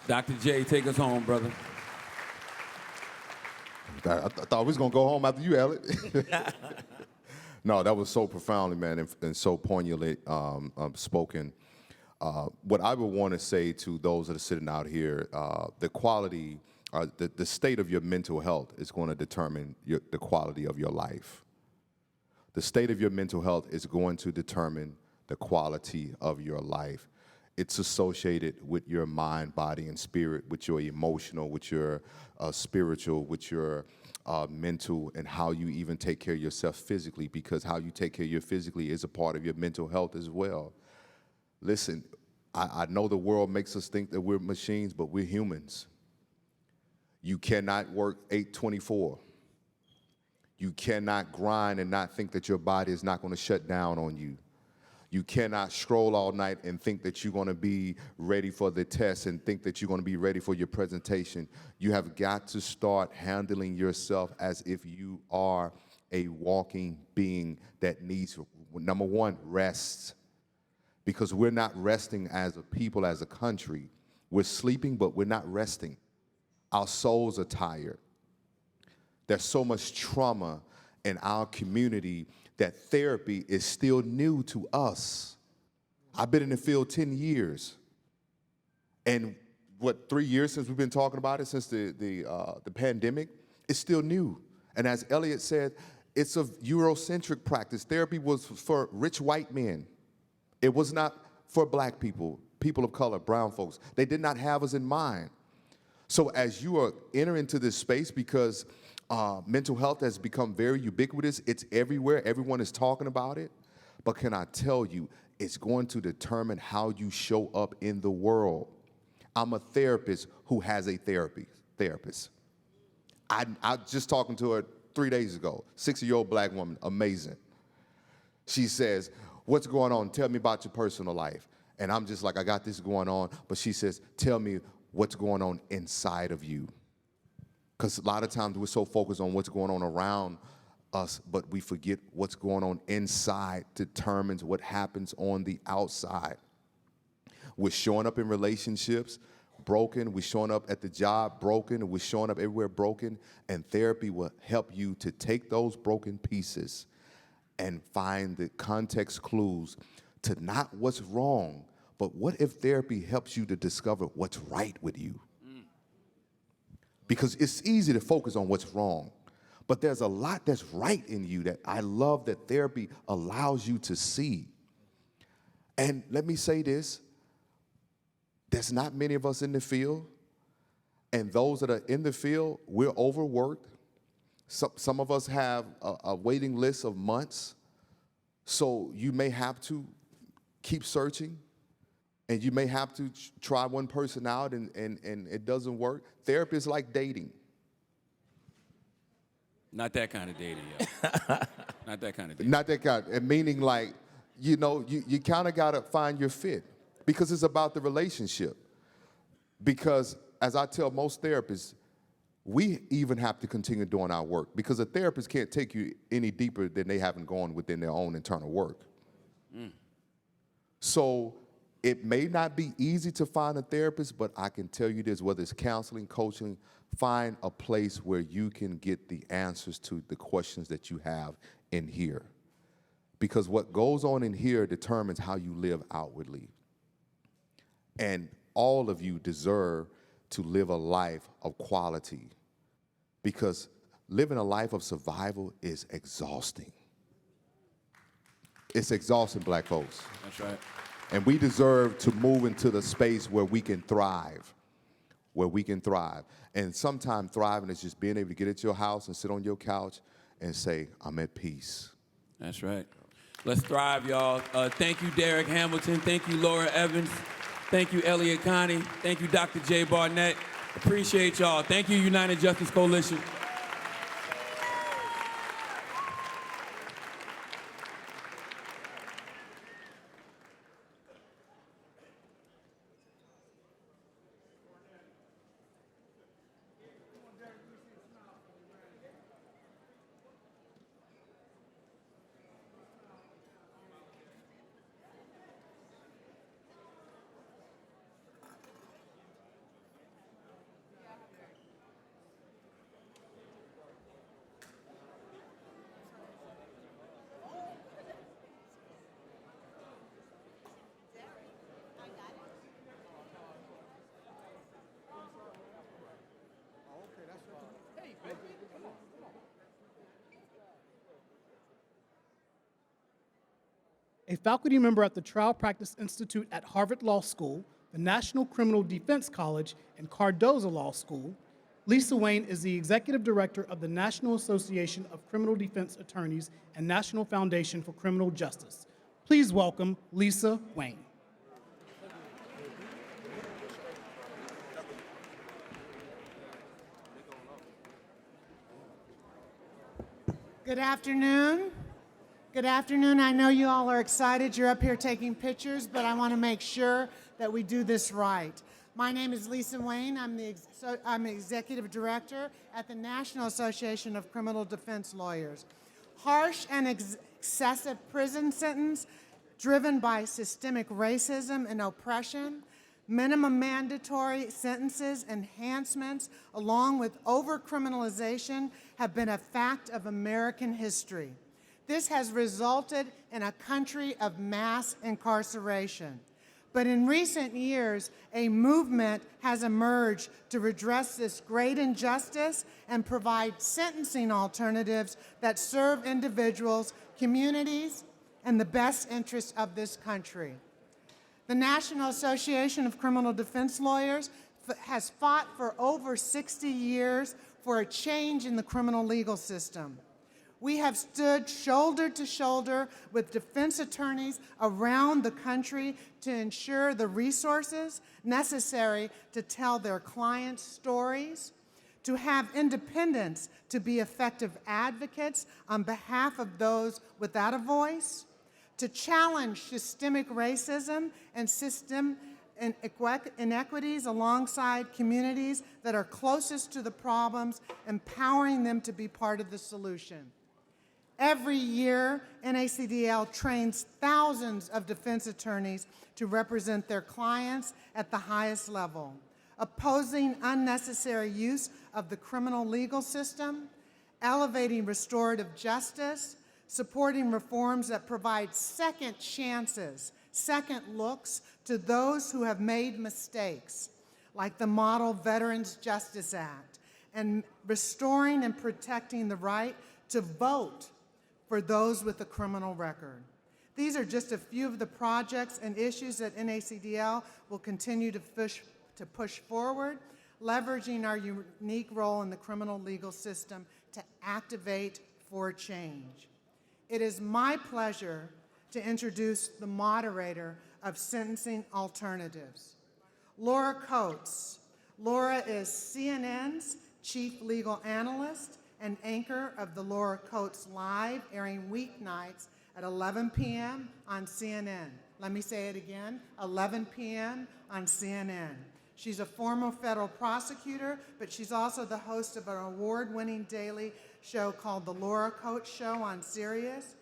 Dr. J, take us home, brother. I thought we was going to go home after you, Elliott. No, that was so profoundly, man, and so poignantly spoken. What I would want to say to those that are sitting out here, the quality, the state of your mental health is going to determine the quality of your life. The state of your mental health is going to determine the quality of your life. It's associated with your mind, body, and spirit, with your emotional, with your spiritual, with your mental, and how you even take care of yourself physically, because how you take care of your physically is a part of your mental health as well. Listen, I know the world makes us think that we're machines, but we're humans. You cannot work 8/24. You cannot grind and not think that your body is not going to shut down on you. You cannot stroll all night and think that you're going to be ready for the test and think that you're going to be ready for your presentation. You have got to start handling yourself as if you are a walking being that needs, number one, rest. because we're not resting as a people, as a country. We're sleeping, but we're not resting. Our souls are tired. There's so much trauma in our community that therapy is still new to us. I've been in the field 10 years. And 3 years since we've been talking about it, since the pandemic, it's still new. And as Elliott said, it's a Eurocentric practice. Therapy was for rich white men. It was not for black people, people of color, brown folks. They did not have us in mind. So as you are entering into this space, because mental health has become very ubiquitous, it's everywhere, everyone is talking about it, but can I tell you, it's going to determine how you show up in the world. I'm a therapist who has a therapist. I was just talking to her 3 days ago, 60-year-old black woman, amazing. She says, what's going on? Tell me about your personal life. And I'm just like, I got this going on. But she says, tell me what's going on inside of you. Because a lot of times we're so focused on what's going on around us, but we forget what's going on inside determines what happens on the outside. We're showing up in relationships broken. We're showing up at the job broken. We're showing up everywhere broken. And therapy will help you to take those broken pieces and find the context clues to not what's wrong, but what if therapy helps you to discover what's right with you? Because it's easy to focus on what's wrong, but there's a lot that's right in you that I love that therapy allows you to see. And let me say this, there's not many of us in the field, and those that are in the field, we're overworked. Some of us have a waiting list of months, so you may have to keep searching, and you may have to try one person out and it doesn't work. Therapy is like dating. Not that kind of dating, yo. Not that kind of dating. Not that kind, and meaning like, you know, you kind of got to find your fit, because it's about the relationship. Because as I tell most therapists, we even have to continue doing our work, because a therapist can't take you any deeper than they haven't gone within their own internal work. So it may not be easy to find a therapist, but I can tell you this, whether it's counseling, coaching, find a place where you can get the answers to the questions that you have in here. Because what goes on in here determines how you live outwardly. And all of you deserve to live a life of quality, because living a life of survival is exhausting. It's exhausting, black folks. That's right. And we deserve to move into the space where we can thrive, And sometimes thriving is just being able to get at your house and sit on your couch and say, I'm at peace. That's right. Let's thrive, y'all. Thank you, Derek Hamilton. Thank you, Laura Evans. Thank you, Elliott Connie. Thank you, Dr. J. Barnett. Appreciate y'all. Thank you, United Justice Coalition. A faculty member at the Trial Practice Institute at Harvard Law School, the National Criminal Defense College, and Cardozo Law School, Lisa Wayne is the Executive Director of the National Association of Criminal Defense Attorneys and National Foundation for Criminal Justice. Please welcome Lisa Wayne. Good afternoon. Good afternoon. I know you all are excited. You're up here taking pictures, but I want to make sure that we do this right. My name is Lisa Wayne. I'm the Executive Director at the National Association of Criminal Defense Lawyers. Harsh and excessive prison sentence driven by systemic racism and oppression, minimum mandatory sentences, enhancements, along with overcriminalization have been a fact of American history. This has resulted in a country of mass incarceration. But in recent years, a movement has emerged to redress this great injustice and provide sentencing alternatives that serve individuals, communities, and the best interests of this country. The National Association of Criminal Defense Lawyers has fought for over 60 years for a change in the criminal legal system. We have stood shoulder to shoulder with defense attorneys around the country to ensure the resources necessary to tell their clients' stories, to have independence to be effective advocates on behalf of those without a voice, to challenge systemic racism and system inequities alongside communities that are closest to the problems, empowering them to be part of the solution. Every year, NACDL trains thousands of defense attorneys to represent their clients at the highest level, opposing unnecessary use of the criminal legal system, elevating restorative justice, supporting reforms that provide second chances, second looks to those who have made mistakes, like the Model Veterans Justice Act, and restoring and protecting the right to vote for those with a criminal record. These are just a few of the projects and issues that NACDL will continue to push forward, leveraging our unique role in the criminal legal system to activate for change. It is my pleasure to introduce the moderator of Sentencing Alternatives, Laura Coates. Laura is CNN's Chief Legal Analyst and anchor of the Laura Coates Live, airing weeknights at 11 p.m. on CNN. Let me say it again, 11 p.m. on CNN. She's a former federal prosecutor, but she's also the host of an award-winning daily show called The Laura Coates Show on Sirius.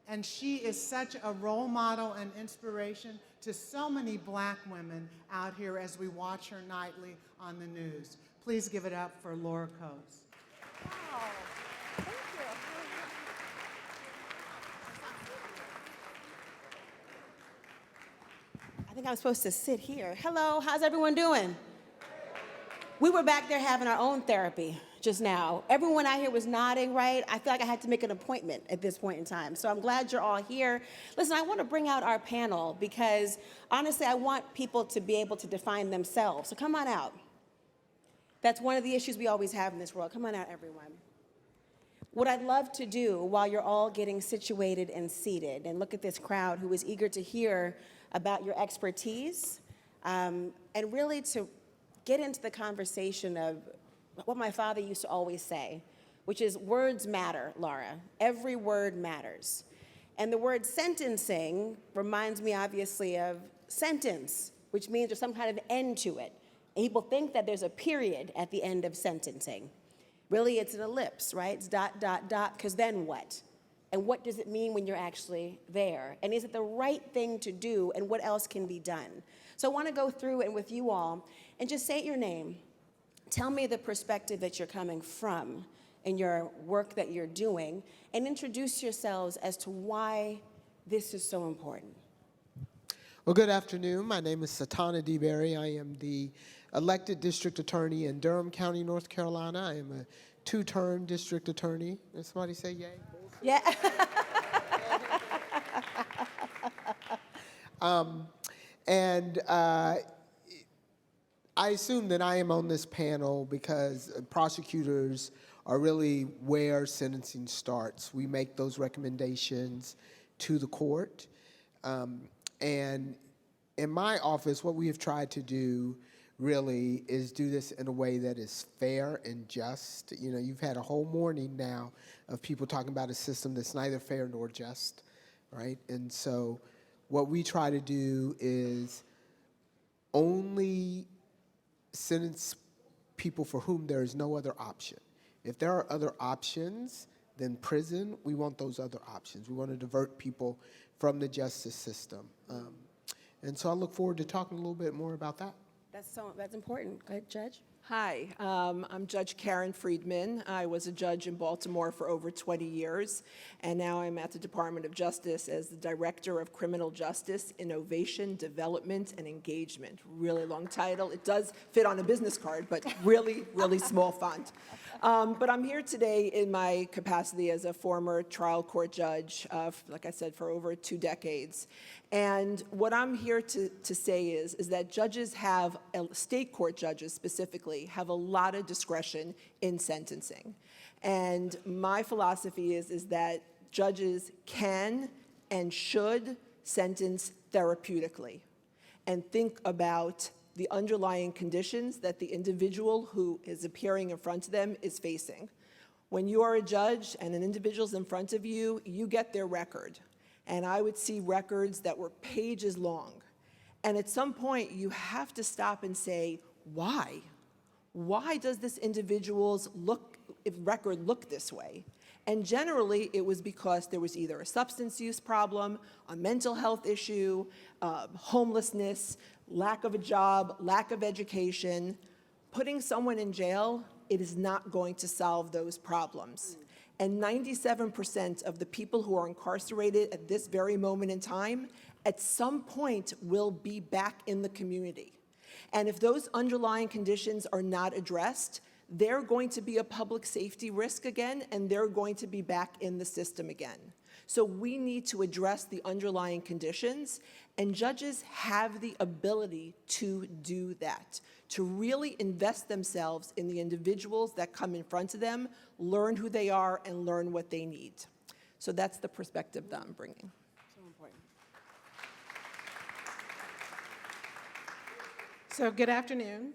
And she is such a role model and inspiration to so many Black women out here as we watch her nightly on the news. Please give it up for Laura Coates. Wow. Thank you. I think I'm supposed to sit here. Hello, how's everyone doing? We were back there having our own therapy just now. Everyone out here was nodding, right? I feel like I had to make an appointment at this point in time. So I'm glad you're all here. Listen, I want to bring out our panel because honestly, I want people to be able to define themselves. So come on out. That's one of the issues we always have in this world. Come on out, everyone. What I'd love to do while you're all getting situated and seated, and look at this crowd who is eager to hear about your expertise, and really to get into the conversation of what my father used to always say, which is words matter, Laura. Every word matters. And the word sentencing reminds me obviously of sentence, which means there's some kind of end to it. And people think that there's a period at the end of sentencing. Really, it's an ellipse, right? It's dot, dot, dot, because then what? And what does it mean when you're actually there? And is it the right thing to do, and what else can be done? So I want to go through and with you all, and just say your name. Tell me the perspective that you're coming from in your work that you're doing, and introduce yourselves as to why this is so important. Well, good afternoon. My name is Satana DeBerry. I am the elected district attorney in Durham County, North Carolina. I am a two-term district attorney. Did somebody say yay? Yeah. I assume that I am on this panel because prosecutors are really where sentencing starts. We make those recommendations to the court. And in my office, what we have tried to do really is do this in a way that is fair and just. You know, you've had a whole morning now of people talking about a system that's neither fair nor just, right? And so what we try to do is only sentence people for whom there is no other option. If there are other options than prison, we want those other options. We want to divert people from the justice system. And so I look forward to talking a little bit more about that. That's important. Go ahead, Judge. Hi, I'm Judge Karen Friedman. I was a judge in Baltimore for over 20 years, and now I'm at the Department of Justice as the Director of Criminal Justice, Innovation, Development, and Engagement. Really long title. It does fit on a business card, but really, really small font. But I'm here today in my capacity as a former trial court judge, like I said, for over 2 decades. And what I'm here to say is that judges have, state court judges specifically, have a lot of discretion in sentencing. And my philosophy is that judges can and should sentence therapeutically and think about the underlying conditions that the individual who is appearing in front of them is facing. When you are a judge and an individual's in front of you, you get their record. And I would see records that were pages long. And at some point, you have to stop and say, why? Why does this individual's record look this way? And generally, it was because there was either a substance use problem, a mental health issue, homelessness, lack of a job, lack of education. Putting someone in jail, it is not going to solve those problems. And 97% of the people who are incarcerated at this very moment in time, at some point will be back in the community. And if those underlying conditions are not addressed, they're going to be a public safety risk again, and they're going to be back in the system again. So we need to address the underlying conditions, and judges have the ability to do that, to really invest themselves in the individuals that come in front of them, learn who they are, and learn what they need. So that's the perspective that I'm bringing. So important. So good afternoon.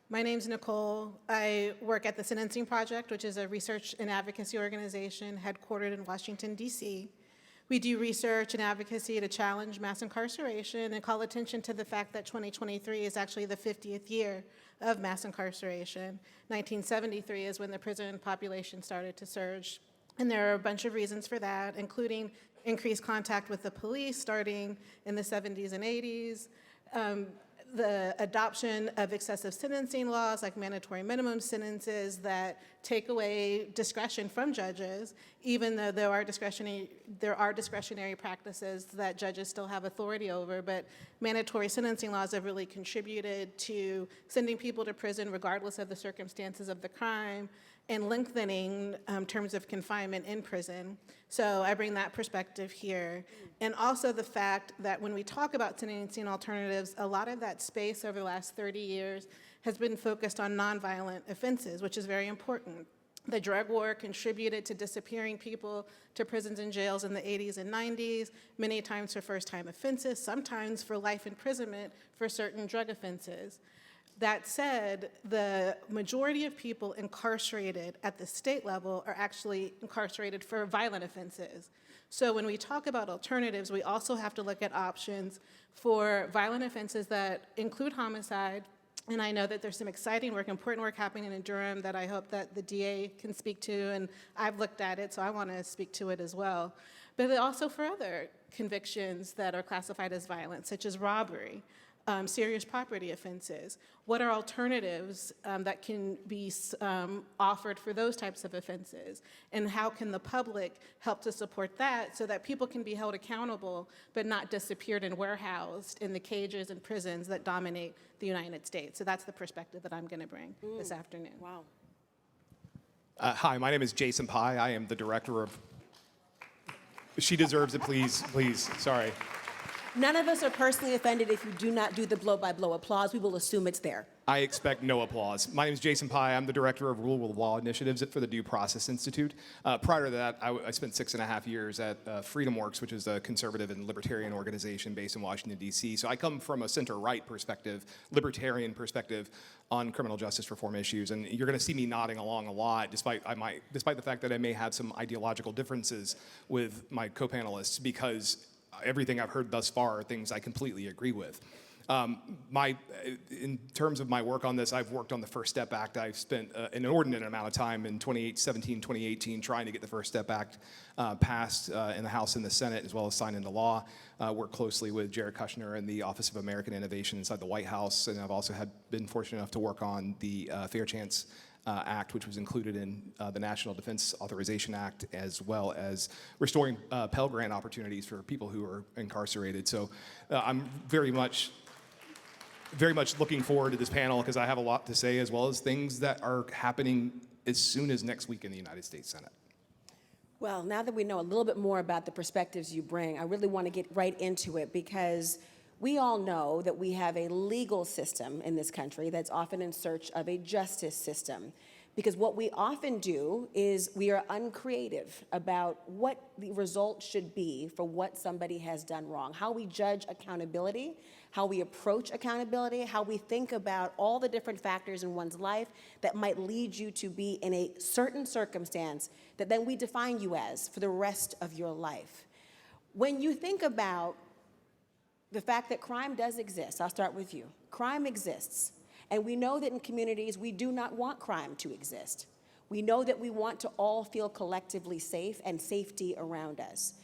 My name is Nicole. I work at the Sentencing Project, which is a research and advocacy organization headquartered in Washington, D.C. We do research and advocacy to challenge mass incarceration and call attention to the fact that 2023 is actually the 50th year of mass incarceration. 1973 is when the prison population started to surge. And there are a bunch of reasons for that, including increased contact with the police starting in the 70s and 80s, the adoption of excessive sentencing laws like mandatory minimum sentences that take away discretion from judges, even though there are discretionary practices that judges still have authority over, but mandatory sentencing laws have really contributed to sending people to prison regardless of the circumstances of the crime and lengthening terms of confinement in prison. So I bring that perspective here. And also the fact that when we talk about sentencing alternatives, a lot of that space over the last 30 years has been focused on nonviolent offenses, which is very important. The drug war contributed to disappearing people to prisons and jails in the 80s and 90s, many times for first-time offenses, sometimes for life imprisonment for certain drug offenses. That said, the majority of people incarcerated at the state level are actually incarcerated for violent offenses. So when we talk about alternatives, we also have to look at options for violent offenses that include homicide. And I know that there's some exciting work, important work happening in Durham that I hope that the DA can speak to, and I've looked at it, so I want to speak to it as well. But also for other convictions that are classified as violent, such as robbery, serious property offenses. What are alternatives that can be offered for those types of offenses? And how can the public help to support that so that people can be held accountable but not disappeared and warehoused in the cages and prisons that dominate the United States? So that's the perspective that I'm going to bring this afternoon. Wow. Hi, my name is Jason Pye. I am the director of... She deserves it, please, please, sorry. None of us are personally offended if you do not do the blow-by-blow applause. We will assume it's there. I expect no applause. My name is Jason Pye. I'm the director of Rule of Law Initiatives for the Due Process Institute. Prior to that, I spent 6.5 years at FreedomWorks, which is a conservative and libertarian organization based in Washington, D.C. So I come from a center-right perspective, libertarian perspective on criminal justice reform issues. And you're going to see me nodding along a lot, despite the fact that I may have some ideological differences with my co-panelists, because everything I've heard thus far are things I completely agree with. In terms of my work on this, I've worked on the First Step Act. I've spent an inordinate amount of time in 2017, 2018 trying to get the First Step Act passed in the House and the Senate, as well as signed into law. Worked closely with Jared Kushner and the Office of American Innovation inside the White House, and I've also been fortunate enough to work on the Fair Chance Act, which was included in the National Defense Authorization Act, as well as restoring Pell Grant opportunities for people who are incarcerated. So I'm very much looking forward to this panel because I have a lot to say, as well as things that are happening as soon as next week in the United States Senate. Well, now that we know a little bit more about the perspectives you bring, I really want to get right into it because we all know that we have a legal system in this country that's often in search of a justice system. Because what we often do is we are uncreative about what the result should be for what somebody has done wrong, how we judge accountability, how we approach accountability, how we think about all the different factors in one's life that might lead you to be in a certain circumstance that then we define you as for the rest of your life. When you think about the fact that crime does exist, I'll start with you. Crime exists. And we know that in communities, we do not want crime to exist. We know that we want to all feel collectively safe and safety around us.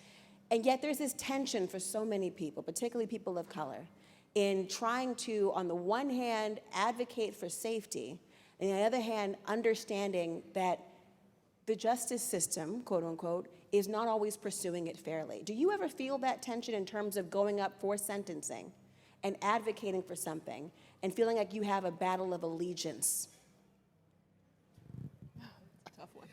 And yet there's this tension for so many people, particularly people of color, in trying to, on the one hand, advocate for safety, and on the other hand, understanding that the justice system, quote unquote, is not always pursuing it fairly. Do you ever feel that tension in terms of going up for sentencing and advocating for something and feeling like you have a battle of allegiance? Tough one.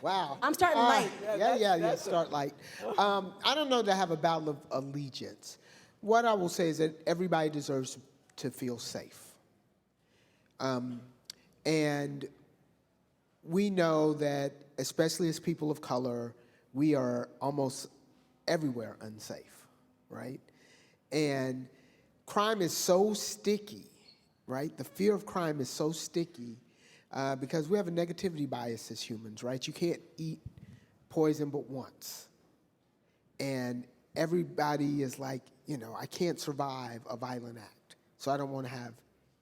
Wow. I'm starting light. Yeah, start light. I don't know that I have a battle of allegiance. What I will say is that everybody deserves to feel safe. And we know that, especially as people of color, we are almost everywhere unsafe, right? And crime is so sticky, right? The fear of crime is so sticky because we have a negativity bias as humans, right? You can't eat poison but once. And everybody is like, I can't survive a violent act, so I don't want to have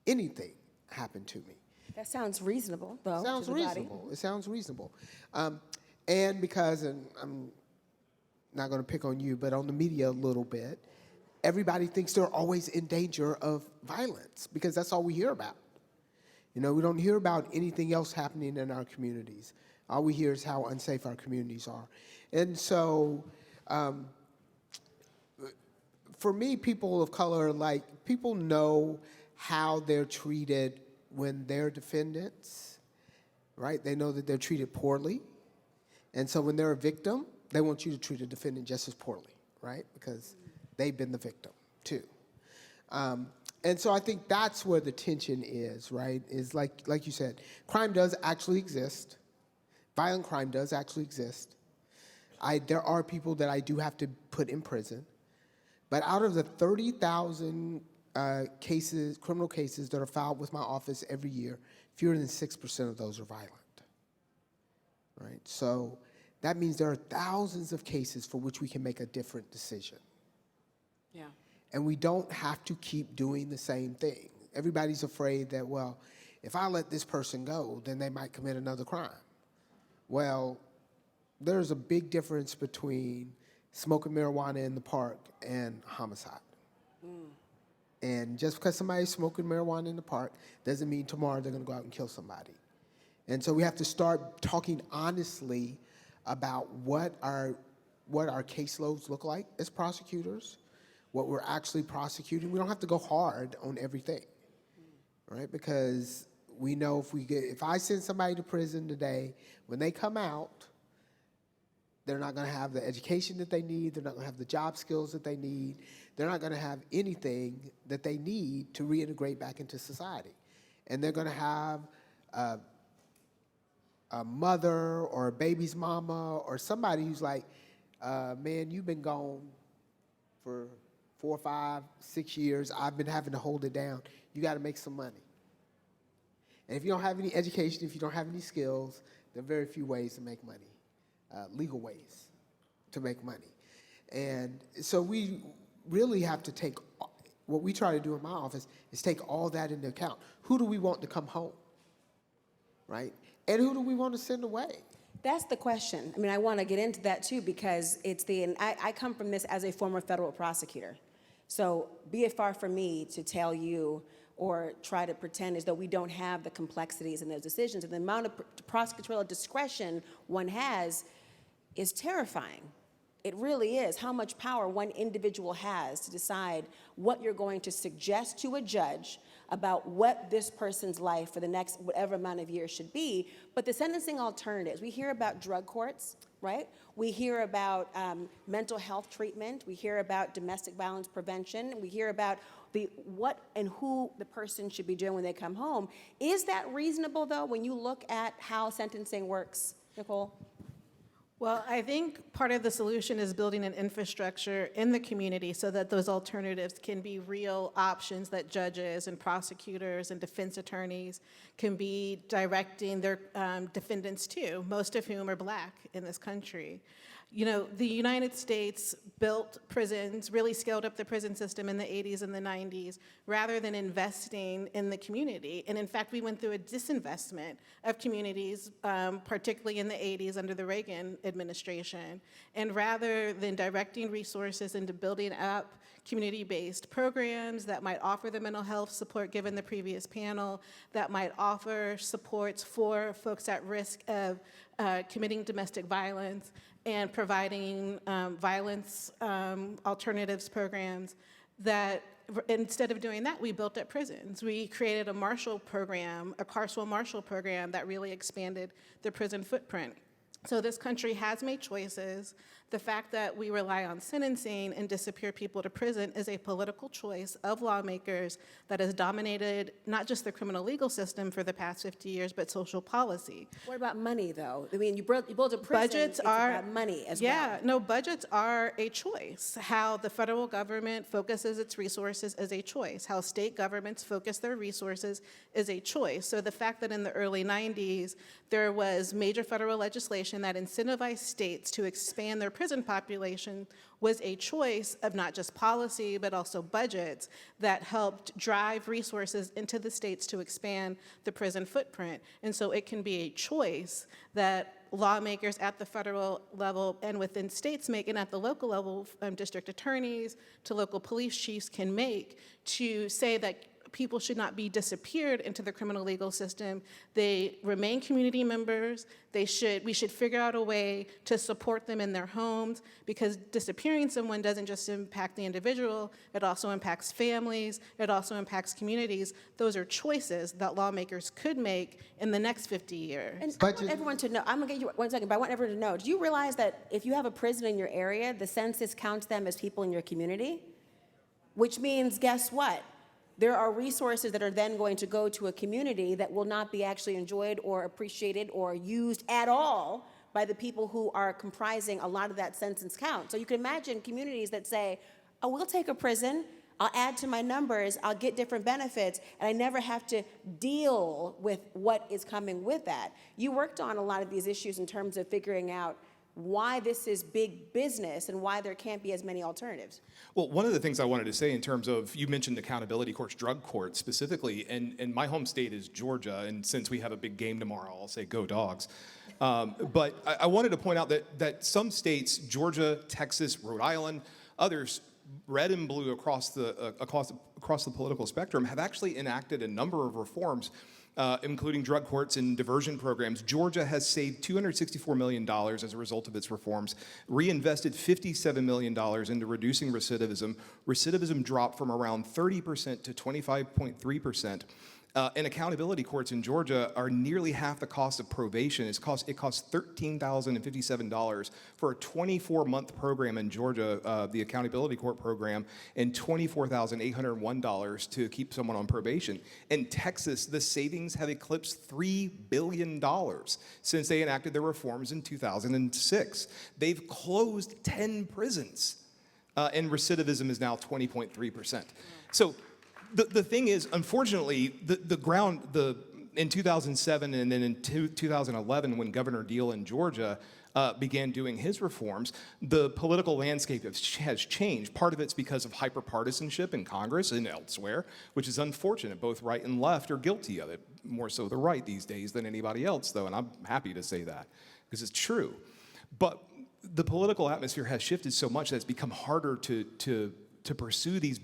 anything happen to me. That sounds reasonable, though. It sounds to the reasonable. body. It sounds reasonable. And because, and I'm not going to pick on you, but on the media a little bit, everybody thinks they're always in danger of violence because that's all we hear about. We don't hear about anything else happening in our communities. All we hear is how unsafe our communities are. And so, for me, people of color, people know how they're treated when they're defendants, right? They know that they're treated poorly. And so when they're a victim, they want you to treat a defendant just as poorly, right? Because they've been the victim too. And so I think that's where the tension is, right? Is like you said, crime does actually exist. Violent crime does actually exist. There are people that I do have to put in prison. But out of the 30,000 criminal cases that are filed with my office every year, fewer than 6% of those are violent, right? So that means there are thousands of cases for which we can make a different decision. Yeah. And we don't have to keep doing the same thing. Everybody's afraid that, well, if I let this person go, then they might commit another crime. Well, there's a big difference between smoking marijuana in the park and homicide. And just because somebody's smoking marijuana in the park doesn't mean tomorrow they're going to go out and kill somebody. And so we have to start talking honestly about what our caseloads look like as prosecutors, what we're actually prosecuting. We don't have to go hard on everything, right? Because we know if I send somebody to prison today, when they come out, they're not going to have the education that they need. They're not going to have the job skills that they need. They're not going to have anything that they need to reintegrate back into society. And they're going to have a mother or a baby's mama or somebody who's like, man, you've been gone for 4, 5, 6 years. I've been having to hold it down. You got to make some money. And if you don't have any education, if you don't have any skills, there are very few ways to make money. Legal ways to make money. And so we really have to take what we try to do in my office is take all that into account. Who do we want to come home, right? And who do we want to send away? That's the question. I mean, I want to get into that too, because and I come from this as a former federal prosecutor. So be it far from me to tell you or try to pretend as though we don't have the complexities in those decisions. And the amount of prosecutorial discretion one has is terrifying. It really is how much power one individual has to decide what you're going to suggest to a judge about what this person's life for the next whatever amount of years should be. But the sentencing alternatives, we hear about drug courts, right? We hear about mental health treatment. We hear about domestic violence prevention. We hear about what and who the person should be doing when they come home. Is that reasonable, though, when you look at how sentencing works, Nicole? Well, I think part of the solution is building an infrastructure in the community so that those alternatives can be real options that judges and prosecutors and defense attorneys can be directing their defendants to, most of whom are Black in this country. You know, the United States built prisons, really scaled up the prison system in the 80s and the 90s, rather than investing in the community. And in fact, we went through a disinvestment of communities, particularly in the 80s under the Reagan administration. And rather than directing resources into building up community-based programs that might offer the mental health support given the previous panel, that might offer supports for folks at risk of committing domestic violence, and providing violence alternatives programs, that instead of doing that, we built up prisons. We created a Marshall program, a carceral Marshall program that really expanded the prison footprint. So this country has made choices. The fact that we rely on sentencing and disappear people to prison is a political choice of lawmakers that has dominated not just the criminal legal system for the past 50 years, but social policy. What about money, though? I mean, you build a prison, budgets it's about money as well. Yeah, no, budgets are a choice. How the federal government focuses its resources is a choice. How state governments focus their resources is a choice. So the fact that in the early 90s, there was major federal legislation that incentivized states to expand their prison population was a choice of not just policy, but also budgets that helped drive resources into the states to expand the prison footprint. And so it can be a choice that lawmakers at the federal level and within states make, and at the local level, district attorneys to local police chiefs can make, to say that people should not be disappeared into the criminal legal system. They remain community members. We should figure out a way to support them in their homes, because disappearing someone doesn't just impact the individual, it also impacts families, it also impacts communities. Those are choices that lawmakers could make in the next 50 years. And I want everyone to know, I'm gonna get you 1 second, but I want everyone to know, do you realize that if you have a prison in your area, the census counts them as people in your community? Which means, guess what? There are resources that are then going to go to a community that will not be actually enjoyed or appreciated or used at all by the people who are comprising a lot of that census count. So you can imagine communities that say, oh, we'll take a prison, I'll add to my numbers, I'll get different benefits, and I never have to deal with what is coming with that. You worked on a lot of these issues in terms of figuring out why this is big business and why there can't be as many alternatives. Well, one of the things I wanted to say in terms of, you mentioned accountability courts, drug courts specifically, and my home state is Georgia, and since we have a big game tomorrow, I'll say go Dogs. But I wanted to point out that some states, Georgia, Texas, Rhode Island, others, red and blue across the political spectrum, have actually enacted a number of reforms, including drug courts and diversion programs. Georgia has saved $264 million as a result of its reforms, reinvested $57 million into reducing recidivism. Recidivism dropped from around 30% to 25.3%. And accountability courts in Georgia are nearly half the cost of probation. It costs $13,057 for a 24-month program in Georgia, the accountability court program, and $24,801 to keep someone on probation. In Texas, the savings have eclipsed $3 billion since they enacted their reforms in 2006. They've closed 10 prisons, and recidivism is now 20.3%. So the thing is, unfortunately, the in 2007 and then in 2011, when Governor Deal in Georgia began doing his reforms, the political landscape has changed. Part of it's because of hyperpartisanship in Congress and elsewhere, which is unfortunate. Both right and left are guilty of it, more so the right these days than anybody else, though, and I'm happy to say that, because it's true. But the political atmosphere has shifted so much that it's become harder to pursue these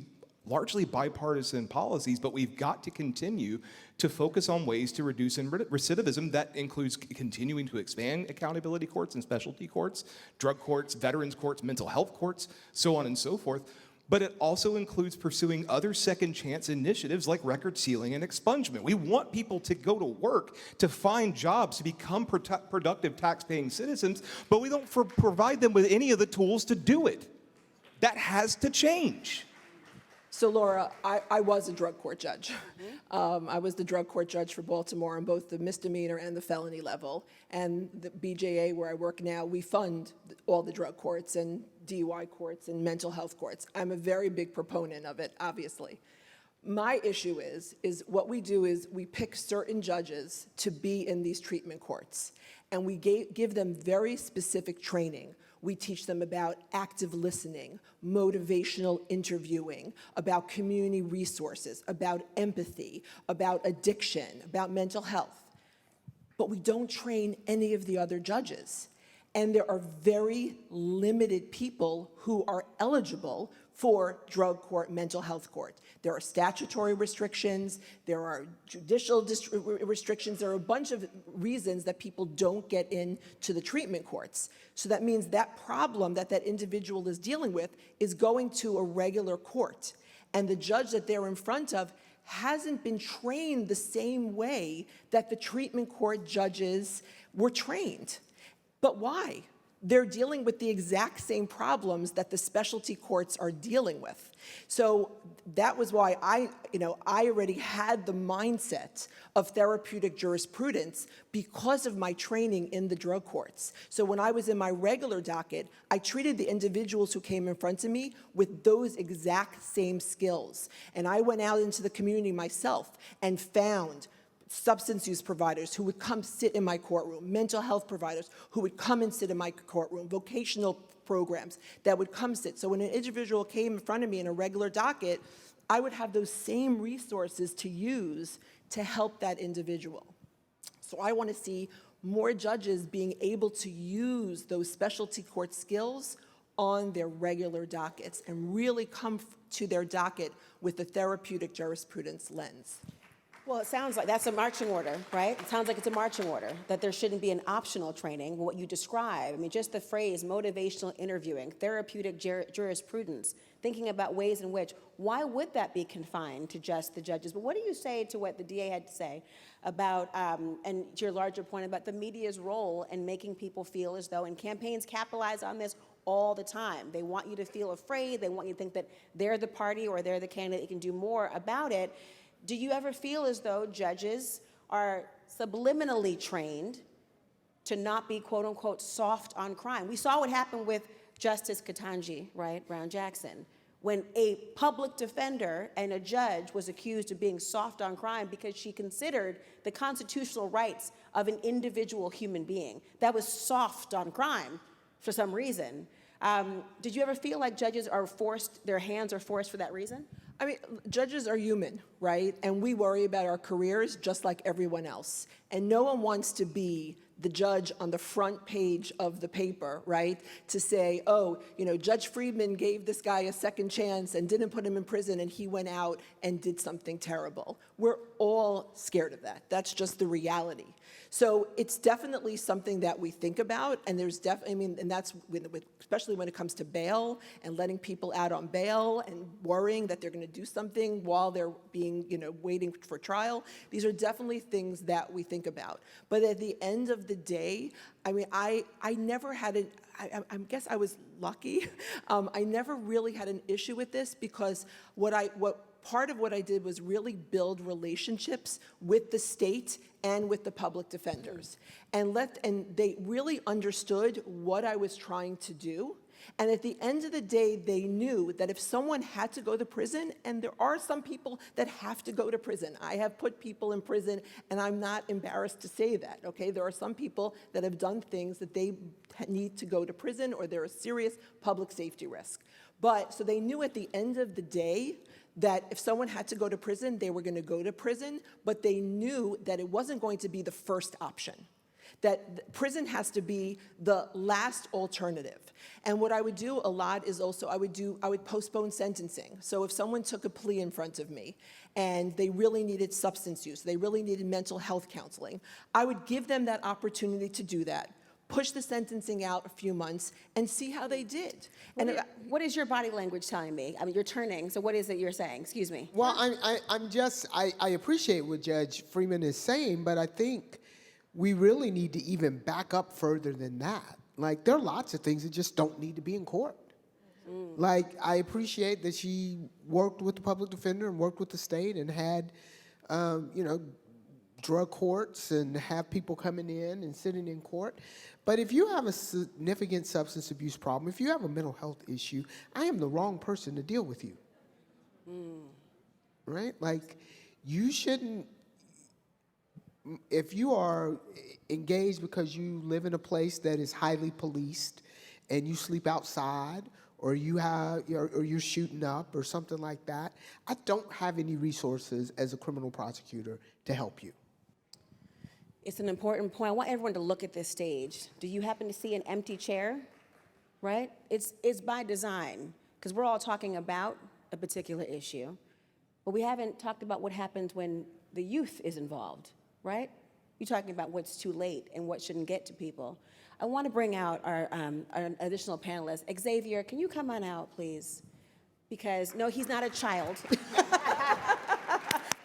largely bipartisan policies, but we've got to continue to focus on ways to reduce recidivism. That includes continuing to expand accountability courts and specialty courts, drug courts, veterans courts, mental health courts, so on and so forth. But it also includes pursuing other second chance initiatives like record sealing and expungement. We want people to go to work, to find jobs, to become productive tax-paying citizens, but we don't provide them with any of the tools to do it. That has to change. So Laura, I was a drug court judge. I was the drug court judge for Baltimore on both the misdemeanor and the felony level. And the BJA, where I work now, we fund all the drug courts and DUI courts and mental health courts. I'm a very big proponent of it, obviously. My issue is what we do is we pick certain judges to be in these treatment courts. And we give them very specific training. We teach them about active listening, motivational interviewing, about community resources, about empathy, about addiction, about mental health. But we don't train any of the other judges. And there are very limited people who are eligible for drug court, mental health court. There are statutory restrictions, there are judicial restrictions, there are a bunch of reasons that people don't get into the treatment courts. So that means that problem that that individual is dealing with is going to a regular court. And the judge that they're in front of hasn't been trained the same way that the treatment court judges were trained. But why? They're dealing with the exact same problems that the specialty courts are dealing with. So that was why I already had the mindset of therapeutic jurisprudence because of my training in the drug courts. So when I was in my regular docket, I treated the individuals who came in front of me with those exact same skills. And I went out into the community myself and found substance use providers who would come sit in my courtroom, mental health providers who would come and sit in my courtroom, vocational programs that would come sit. So when an individual came in front of me in a regular docket, I would have those same resources to use to help that individual. So I want to see more judges being able to use those specialty court skills on their regular dockets and really come to their docket with the therapeutic jurisprudence lens. Well, it sounds like that's a marching order, right? It sounds like it's a marching order, that there shouldn't be an optional training. What you describe, I mean, just the phrase motivational interviewing, therapeutic jurisprudence, thinking about ways in which, why would that be confined to just the judges? But what do you say to what the DA had to say about, and to your larger point about the media's role in making people feel as though, and campaigns capitalize on this all the time. They want you to feel afraid. They want you to think that they're the party or they're the candidate that can do more about it. Do you ever feel as though judges are subliminally trained to not be, quote unquote, soft on crime? We saw what happened with Justice Ketanji, right, Brown Jackson, when a public defender and a judge was accused of being soft on crime because she considered the constitutional rights of an individual human being. That was soft on crime for some reason. Did you ever feel like judges are forced, their hands are forced for that reason? I mean, judges are human, right? And we worry about our careers just like everyone else. And no one wants to be the judge on the front page of the paper, right? To say, oh, Judge Friedman gave this guy a second chance and didn't put him in prison and he went out and did something terrible. We're all scared of that. That's just the reality. So it's definitely something that we think about, and there's and that's especially when it comes to bail and letting people out on bail and worrying that they're going to do something while they're being, waiting for trial. These are definitely things that we think about. But at the end of the day, I mean, I never had I guess I was lucky. I never really had an issue with this because part of what I did was really build relationships with the state and with the public defenders. And they really understood what I was trying to do. And at the end of the day, they knew that if someone had to go to prison, and there are some people that have to go to prison. I have put people in prison, and I'm not embarrassed to say that, okay? There are some people that have done things that they need to go to prison, or they're a serious public safety risk. But, so they knew at the end of the day that if someone had to go to prison, they were gonna go to prison, but they knew that it wasn't going to be the first option, that prison has to be the last alternative. And what I would do a lot is also, I would postpone sentencing. So if someone took a plea in front of me and they really needed substance use, they really needed mental health counseling, I would give them that opportunity to do that, push the sentencing out a few months, and see how they did. And what is your body language telling me? I mean, you're turning, so what is it you're saying? Excuse me. Well, I appreciate what Judge Freeman is saying, but I think we really need to even back up further than that. Like, there are lots of things that just don't need to be in court. Like, I appreciate that she worked with the public defender and worked with the state and had, drug courts and have people coming in and sitting in court. But if you have a significant substance abuse problem, if you have a mental health issue, I am the wrong person to deal with you. Right? Like, you shouldn't, if you are engaged because you live in a place that is highly policed and you sleep outside or you're shooting up or something like that, I don't have any resources as a criminal prosecutor to help you. It's an important point. I want everyone to look at this stage. Do you happen to see an empty chair? Right? It's by design, because we're all talking about a particular issue, but we haven't talked about what happens when the youth is involved, right? You're talking about what's too late and what shouldn't get to people. I want to bring out our additional panelist. Xavier, can you come on out, please? Because, no, he's not a child.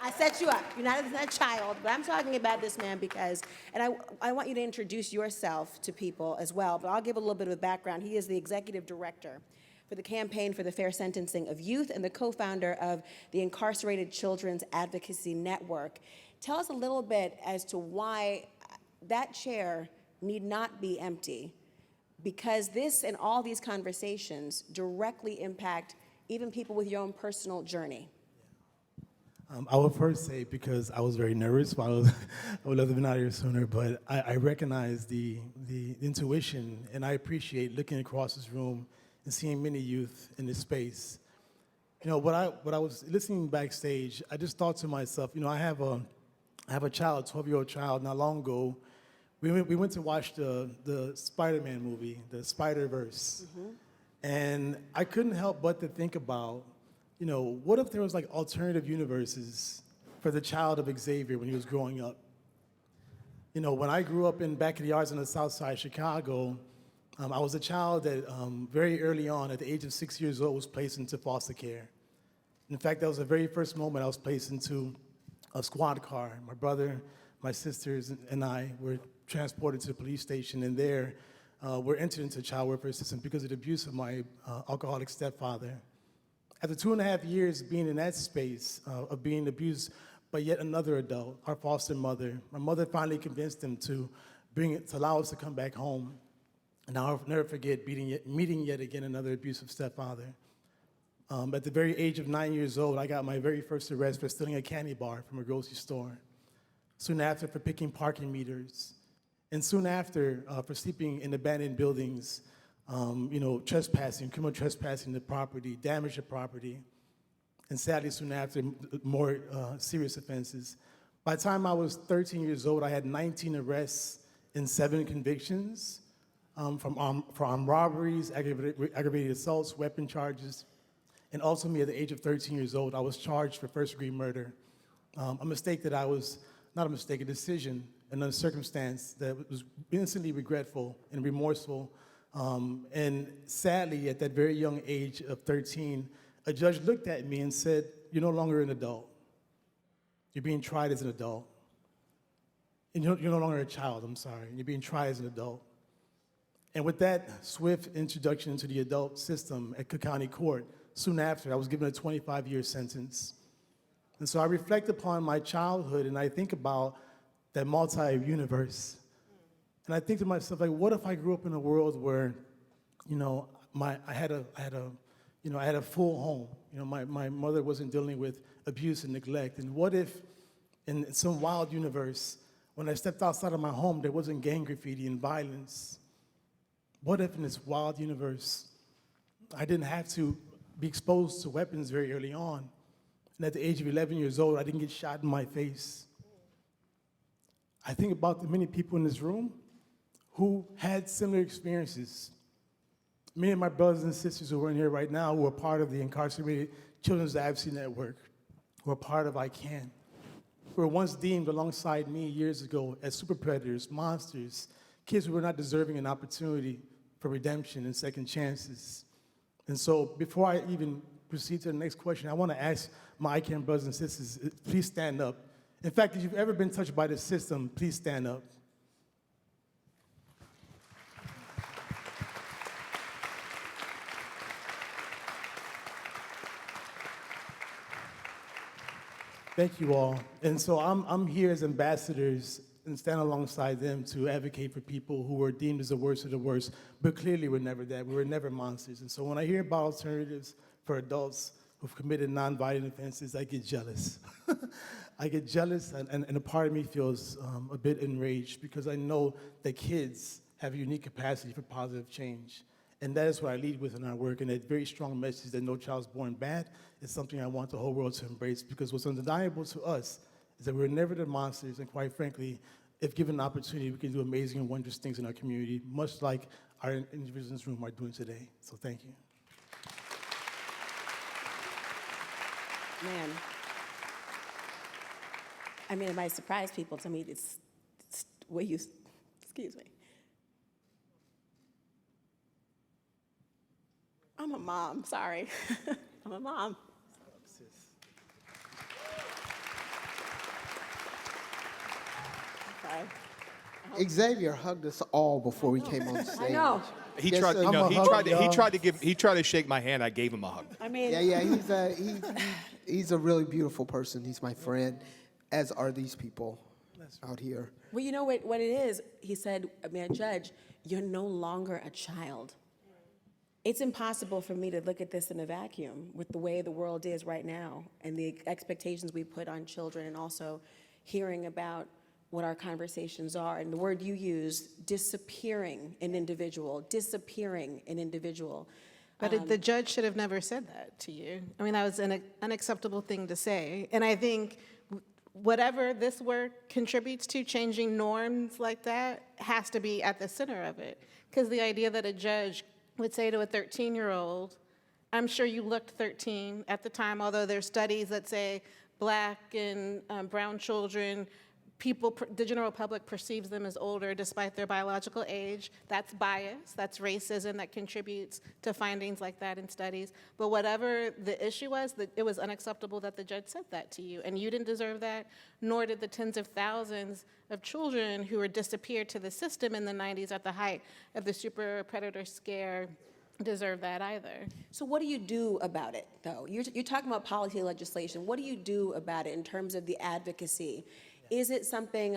I set you up. You're not a child, but I'm talking about this man because, and I want you to introduce yourself to people as well, but I'll give a little bit of a background. He is the executive director for the Campaign for the Fair Sentencing of Youth and the co-founder of the Incarcerated Children's Advocacy Network. Tell us a little bit as to why that chair need not be empty, because this and all these conversations directly impact even people with your own personal journey. I would first say, because I was very nervous, I would love to have been out here sooner, but I recognize the intuition, and I appreciate looking across this room and seeing many youth in this space. You know, what I was listening backstage, I just thought to myself, you know, I have a child, a 12-year-old child. Not long ago, we went to watch the Spider-Man movie, the Spider-Verse, and I couldn't help but to think about, you know, what if there was like alternative universes for the child of Xavier when he was growing up? You know, when I grew up back in the yards on the south side of Chicago, I was a child that very early on, at the age of 6 years old, was placed into foster care. In fact, that was the very first moment I was placed into a squad car. My brother, my sisters, and I were transported to the police station, and there were entered into child welfare system because of the abuse of my alcoholic stepfather. After 2.5 years being in that space of being abused by yet another adult, our foster mother, my mother finally convinced him to allow us to come back home. And I'll never forget meeting yet again another abusive stepfather. At the very age of 9 years old, I got my very first arrest for stealing a candy bar from a grocery store. Soon after, for picking parking meters. And soon after, for sleeping in abandoned buildings, you know, trespassing, criminal trespassing the property, damage to property. And sadly, soon after, more serious offenses. By the time I was 13 years old, I had 19 arrests and 7 convictions for armed robberies, aggravated assaults, weapon charges. And ultimately, at the age of 13 years old, I was charged for first-degree murder. A mistake that not a mistake, a decision and a circumstance that was instantly regretful and remorseful. And sadly, at that very young age of 13, a judge looked at me and said, "You're no longer an adult. You're being tried as an adult. And you're no longer a child, I'm sorry. You're being tried as an adult." And with that swift introduction into the adult system at Cook County Court, soon after, I was given a 25-year sentence. And so I reflect upon my childhood, and I think about that multi-universe. And I think to myself, like, what if I grew up in a world where, you know, I had a full home. You know, my mother wasn't dealing with abuse and neglect. And what if, in some wild universe, when I stepped outside of my home, there wasn't gang graffiti and violence? What if in this wild universe, I didn't have to be exposed to weapons very early on? And at the age of 11 years old, I didn't get shot in my face. I think about the many people in this room who had similar experiences. Many of my brothers and sisters who are in here right now who are part of the Incarcerated Children's Advocacy Network, who are part of ICANN, who were once deemed alongside me years ago as super predators, monsters, kids who were not deserving an opportunity for redemption and second chances. And so before I even proceed to the next question, I want to ask my ICANN brothers and sisters, please stand up. In fact, if you've ever been touched by this system, please stand up. Thank you all. And so I'm here as ambassadors and stand alongside them to advocate for people who were deemed as the worst of the worst, but clearly we're never that. We were never monsters. And so when I hear about alternatives for adults who've committed nonviolent offenses, I get jealous. I get jealous, and a part of me feels a bit enraged because I know that kids have a unique capacity for positive change. And that is what I lead with in our work, and that very strong message that no child is born bad is something I want the whole world to embrace, because what's undeniable to us is that we're never the monsters, and quite frankly, if given an opportunity, we can do amazing and wondrous things in our community, much like our individuals in this room are doing today. So thank you. Man. I mean, it might surprise people to me, it's the way you, excuse me. I'm a mom, sorry. I'm a mom. Okay. Xavier hugged us all before we came on stage. I know. He Yes, tried. sir. You know, Y'all. he tried to shake my hand. I gave him a hug. I mean, Yeah, he's a really beautiful person. He's my friend, as are these people out here. well, you know what it is? He said, I mean, Judge, you're no longer a child. It's impossible for me to look at this in a vacuum with the way the world is right now and the expectations we put on children, and also hearing about what our conversations are. And the word you use, disappearing an individual, But the judge should have never said that to you. I mean, that was an unacceptable thing to say. And I think whatever this work contributes to, changing norms like that, has to be at the center of it. Because the idea that a judge would say to a 13-year-old, I'm sure you looked 13 at the time, although there's studies that say black and brown children, the general public perceives them as older despite their biological age. That's bias, that's racism that contributes to findings like that in studies. But whatever the issue was, it was unacceptable that the judge said that to you. And you didn't deserve that, nor did the tens of thousands of children who were disappeared to the system in the 90s at the height of the super predator scare deserve that either. So what do you do about it, though? You're talking about policy and legislation. What do you do about it in terms of the advocacy? Is it something,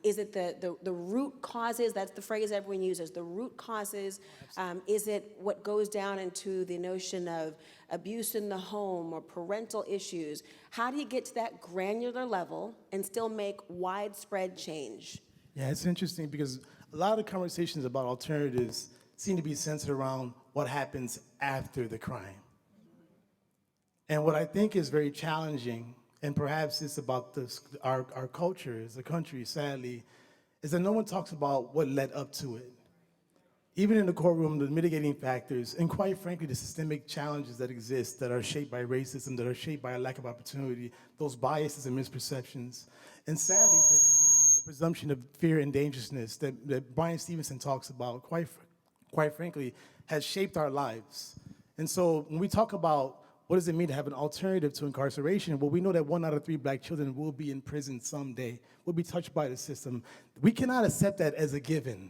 is it the root causes? That's the phrase everyone uses, the root causes. Is it what goes down into the notion of abuse in the home or parental issues? How do you get to that granular level and still make widespread change? Yeah, it's interesting because a lot of conversations about alternatives seem to be centered around what happens after the crime. And what I think is very challenging, and perhaps it's about our culture as a country, sadly, is that no one talks about what led up to it. Even in the courtroom, the mitigating factors, and quite frankly, the systemic challenges that exist that are shaped by racism, that are shaped by a lack of opportunity, those biases and misperceptions. And sadly, the presumption of fear and dangerousness that Brian Stevenson talks about, quite frankly, has shaped our lives. And so when we talk about what does it mean to have an alternative to incarceration? Well, we know that 1 out of 3 black children will be in prison someday, will be touched by the system. We cannot accept that as a given.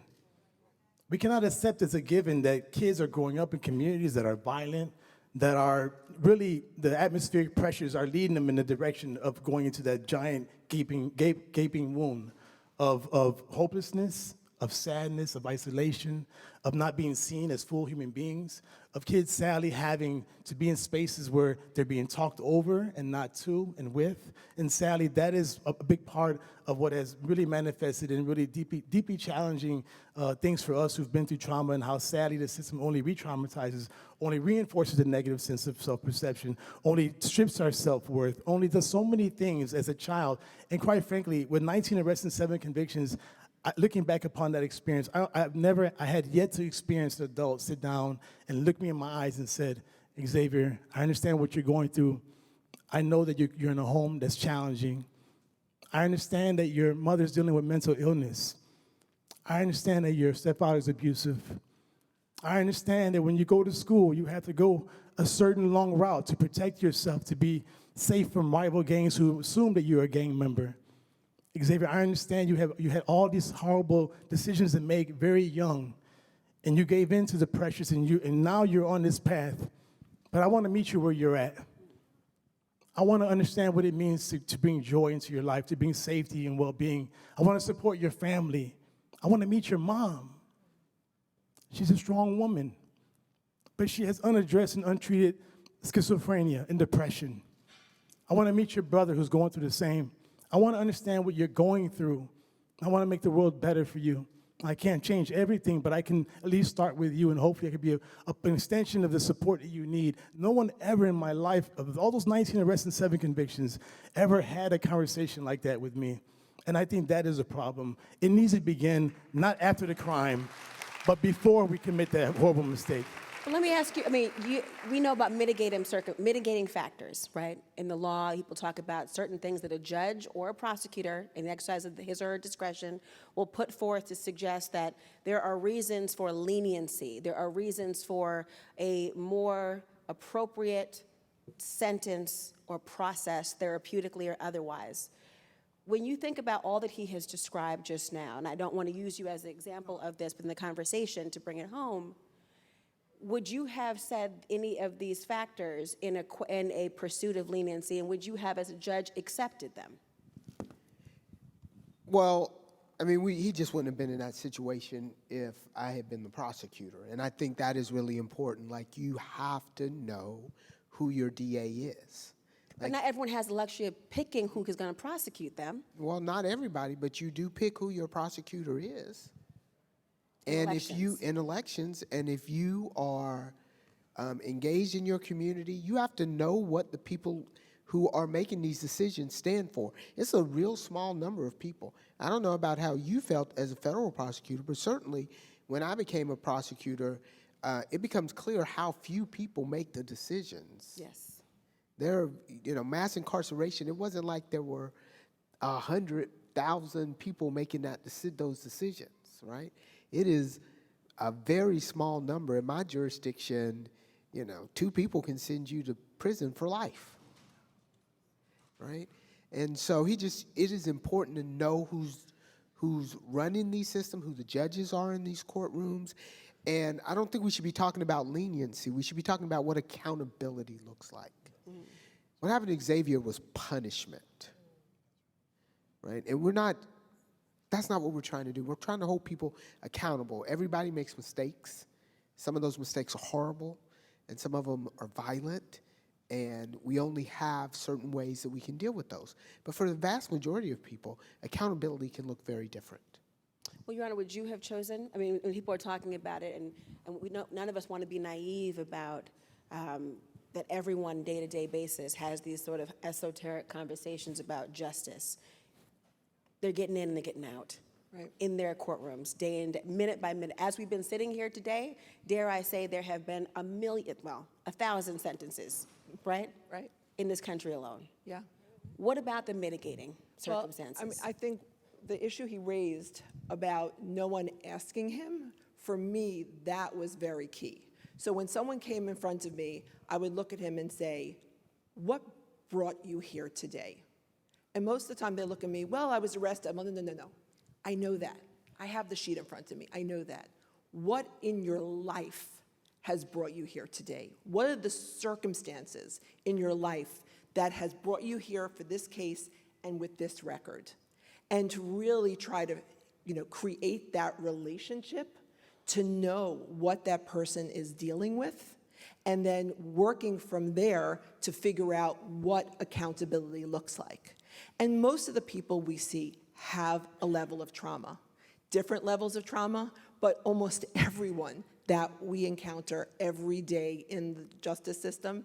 We cannot accept as a given that kids are growing up in communities that are violent, that are really, the atmospheric pressures are leading them in the direction of going into that giant gaping wound of hopelessness, of sadness, of isolation, of not being seen as full human beings, of kids sadly having to be in spaces where they're being talked over and not to and with. And sadly, that is a big part of what has really manifested in really deeply challenging things for us who've been through trauma, and how sadly the system only re-traumatizes, only reinforces the negative sense of self-perception, only strips our self-worth, only does so many things as a child. And quite frankly, with 19 arrests and 7 convictions, looking back upon that experience, I had yet to experience an adult sit down and look me in my eyes and said, Xavier, I understand what you're going through. I know that you're in a home that's challenging. I understand that your mother's dealing with mental illness. I understand that your stepfather's abusive. I understand that when you go to school, you have to go a certain long route to protect yourself, to be safe from rival gangs who assume that you're a gang member. Xavier, I understand you had all these horrible decisions to make very young, and you gave in to the pressures, and now you're on this path. But I want to meet you where you're at. I want to understand what it means to bring joy into your life, to bring safety and well-being. I want to support your family. I want to meet your mom. She's a strong woman, but she has unaddressed and untreated schizophrenia and depression. I want to meet your brother who's going through the same. I want to understand what you're going through. I want to make the world better for you. I can't change everything, but I can at least start with you, and hopefully I can be an extension of the support that you need. No one ever in my life, of all those 19 arrests and 7 convictions, ever had a conversation like that with me. And I think that is a problem. It needs to begin not after the crime, but before we commit that horrible mistake. Well, let me ask you, we know about mitigating factors, right? In the law, people talk about certain things that a judge or a prosecutor, in the exercise of his or her discretion, will put forth to suggest that there are reasons for leniency, there are reasons for a more appropriate sentence or process, therapeutically or otherwise. When you think about all that he has described just now, and I don't want to use you as an example of this, but in the conversation to bring it home, would you have said any of these factors in a pursuit of leniency, and would you have, as a judge, accepted them? Well, he just wouldn't have been in that situation if I had been the prosecutor. And I think that is really important. Like, you have to know who your DA is. But not everyone has the luxury of picking who is going to prosecute them. Well, not everybody, but you do pick who your prosecutor is. And in elections, and if you are engaged in your community, you have to know what the people who are making these decisions stand for. It's a real small number of people. I don't know about how you felt as a federal prosecutor, but certainly when I became a prosecutor, it becomes clear how few people make the decisions. Yes. There, mass incarceration, it wasn't like there were 100,000 people making those decisions, right? It is a very small number. In my jurisdiction, 2 people can send you to prison for life, right? And so it is important to know who's running these systems, who the judges are in these courtrooms. And I don't think we should be talking about leniency. We should be talking about what accountability looks like. What happened to Xavier was punishment, right? And that's not what we're trying to do. We're trying to hold people accountable. Everybody makes mistakes. Some of those mistakes are horrible, and some of them are violent, and we only have certain ways that we can deal with those. But for the vast majority of people, accountability can look very different. Well, Your Honor, would you have chosen, when people are talking about it, and we know none of us want to be naive about that everyone day-to-day basis has these sort of esoteric conversations about justice. They're getting in and they're getting out, right, in their courtrooms, day in, minute by minute. As we've been sitting here today, dare I say there have been 1,000 sentences, right? Right. In this country alone. Yeah. What about the mitigating circumstances? Well, I think the issue he raised about no one asking him, for me, that was very key. So when someone came in front of me, I would look at him and say, what brought you here today? And most of the time they look at me, well, I was arrested. I'm like, no. I know that. I have the sheet in front of me. I know that. What in your life has brought you here today? What are the circumstances in your life that has brought you here for this case and with this record? And to really try to create that relationship to know what that person is dealing with, and then working from there to figure out what accountability looks like. And most of the people we see have a level of trauma, different levels of trauma, but almost everyone that we encounter every day in the justice system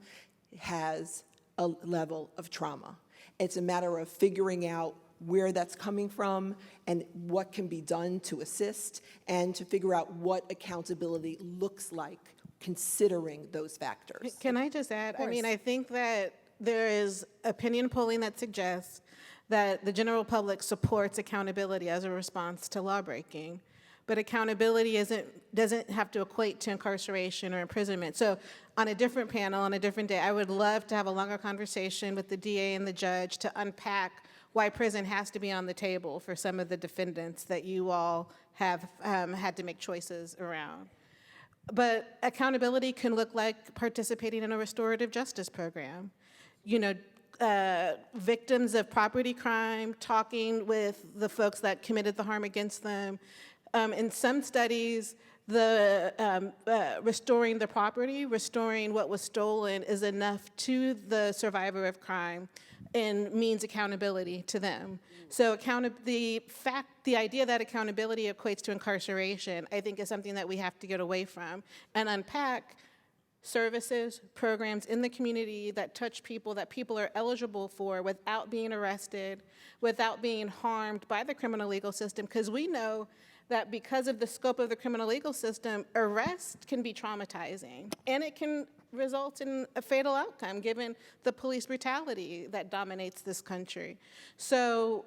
has a level of trauma. It's a matter of figuring out where that's coming from and what can be done to assist, and to figure out what accountability looks like considering those factors. Can I just add? I mean, I think that there is opinion polling that suggests that the general public supports accountability as a response to lawbreaking. But accountability doesn't have to equate to incarceration or imprisonment. So on a different panel, on a different day, I would love to have a longer conversation with the DA and the judge to unpack why prison has to be on the table for some of the defendants that you all have had to make choices around. But accountability can look like participating in a restorative justice program. Victims of property crime, talking with the folks that committed the harm against them. In some studies, restoring the property, restoring what was stolen is enough to the survivor of crime and means accountability to them. So the idea that accountability equates to incarceration, I think, is something that we have to get away from and unpack services, programs in the community that touch people, that people are eligible for without being arrested, without being harmed by the criminal legal system, because we know that because of the scope of the criminal legal system, arrest can be traumatizing, and it can result in a fatal outcome given the police brutality that dominates this country. So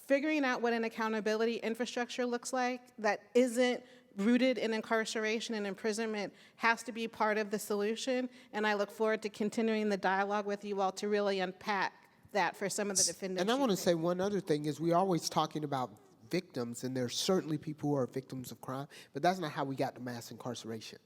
figuring out what an accountability infrastructure looks like that isn't rooted in incarceration and imprisonment has to be part of the solution, and I look forward to continuing the dialogue with you all to really unpack that for some of the defendants. And I want to say one other thing is we're always talking about victims, and there's certainly people who are victims of crime, but that's not how we got to mass incarceration.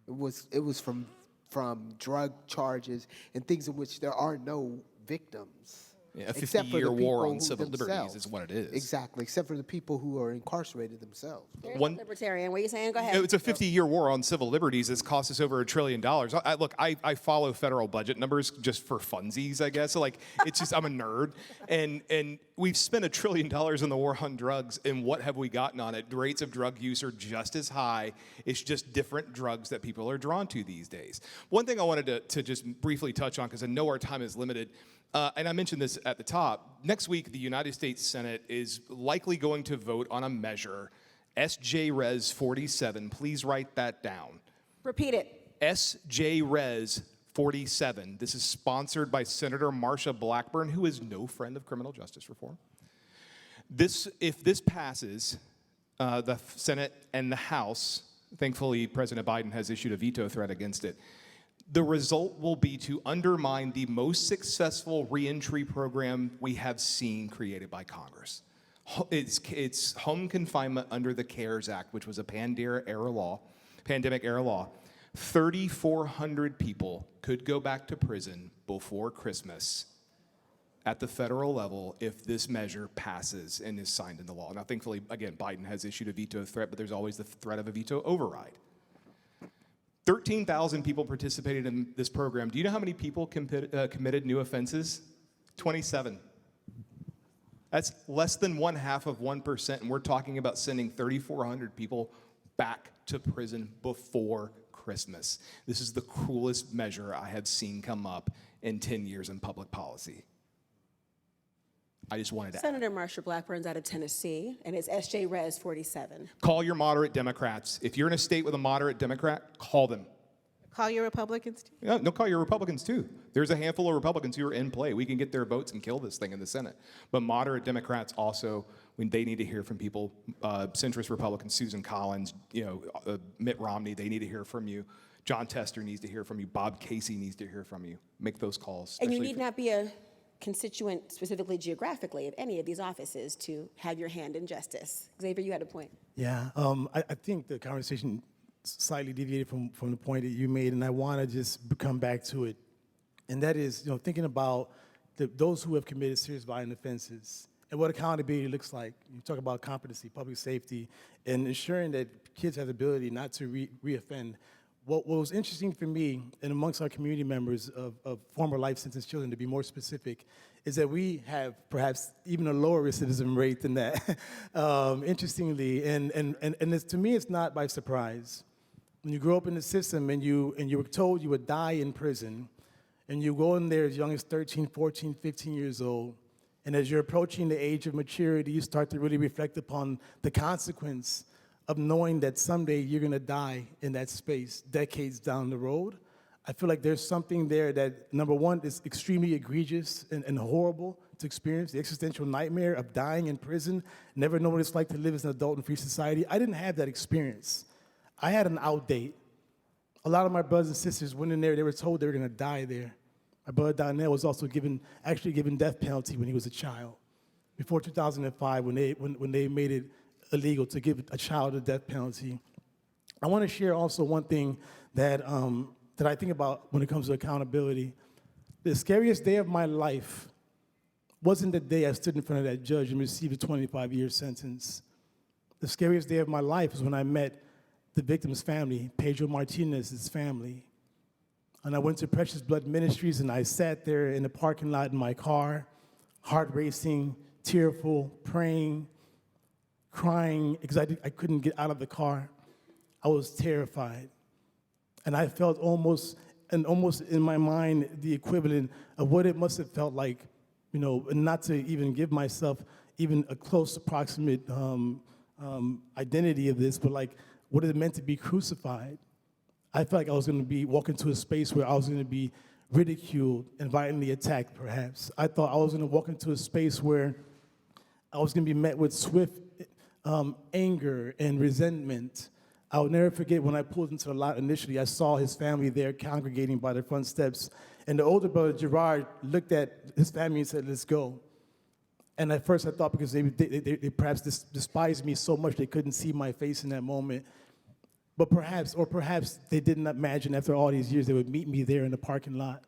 It was from drug charges and things in which there are no victims. Yeah, a 50-year war on civil liberties is what it is. Exactly, except for the people who are incarcerated themselves. One libertarian, what are you saying? Go ahead. It's a 50-year war on civil liberties that's cost us over $1 trillion. Look, I follow federal budget numbers just for funsies, I guess. So it's just, I'm a nerd. And we've spent $1 trillion in the war on drugs, and what have we gotten on it? The rates of drug use are just as high. It's just different drugs that people are drawn to these days. One thing I wanted to just briefly touch on, because I know our time is limited, and I mentioned this at the top, next week the United States Senate is likely going to vote on a measure, SJ Res 47. Please write that down. Repeat it. SJ Res 47. This is sponsored by Senator Marsha Blackburn, who is no friend of criminal justice reform. If this passes, the Senate and the House, thankfully President Biden has issued a veto threat against it, the result will be to undermine the most successful reentry program we have seen created by Congress. It's home confinement under the CARES Act, which was a pandemic-era law. 3,400 people could go back to prison before Christmas at the federal level if this measure passes and is signed into law. Now, thankfully, again, Biden has issued a veto threat, but there's always the threat of a veto override. 13,000 people participated in this program. Do you know how many people committed new offenses? 27. That's less than 0.5%, and we're talking about sending 3,400 people back to prison before Christmas. This is the cruelest measure I have seen come up in 10 years in public policy. I just wanted to Senator Marsha Blackburn's out of Tennessee, and it's SJ Res 47. Call your moderate Democrats. If you're in a state with a moderate Democrat, call them. Call your Republicans too? Yeah, no, call your Republicans too. There's a handful of Republicans who are in play. We can get their votes and kill this thing in the Senate. But moderate Democrats also, when they need to hear from people, centrist Republicans, Susan Collins, Mitt Romney, they need to hear from you. John Tester needs to hear from you. Bob Casey needs to hear from you. Make those calls. And you need not be a constituent specifically geographically of any of these offices to have your hand in justice. Xavier, you had a point. Yeah, I think the conversation slightly deviated from the point that you made, and I want to just come back to it. And that is, thinking about those who have committed serious violent offenses and what accountability looks like. You talk about competency, public safety, and ensuring that kids have the ability not to reoffend. What was interesting for me and amongst our community members of former life sentence children, to be more specific, is that we have perhaps even a lower recidivism rate than that, interestingly. And to me, it's not by surprise. When you grow up in the system and you were told you would die in prison, and you go in there as young as 13, 14, 15 years old, and as you're approaching the age of maturity, you start to really reflect upon the consequence of knowing that someday you're gonna die in that space, decades down the road. I feel like there's something there that, number one, is extremely egregious and horrible to experience, the existential nightmare of dying in prison, never know what it's like to live as an adult in free society. I didn't have that experience. I had an out date. A lot of my brothers and sisters went in there, they were told they were gonna die there. My brother Barnett was also actually given death penalty when he was a child, before 2005, when they made it illegal to give a child a death penalty. I want to share also one thing that I think about when it comes to accountability. The scariest day of my life wasn't the day I stood in front of that judge and received a 25-year sentence. The scariest day of my life was when I met the victim's family, Pedro Martinez's family. And I went to Precious Blood Ministries, and I sat there in the parking lot in my car, heart racing, tearful, praying, crying, because I couldn't get out of the car. I was terrified. And I felt almost in my mind the equivalent of what it must have felt like, you know, and not to even give myself even a close approximate identity of this, but like what it meant to be crucified. I felt like I was going to be walking to a space where I was going to be ridiculed and violently attacked, perhaps. I thought I was going to walk into a space where I was going to be met with swift anger and resentment. I will never forget when I pulled into the lot initially, I saw his family there congregating by the front steps. And the older brother, Gerard, looked at his family and said, "Let's go." And at first I thought because they perhaps despised me so much they couldn't see my face in that moment. But perhaps they didn't imagine after all these years they would meet me there in the parking lot.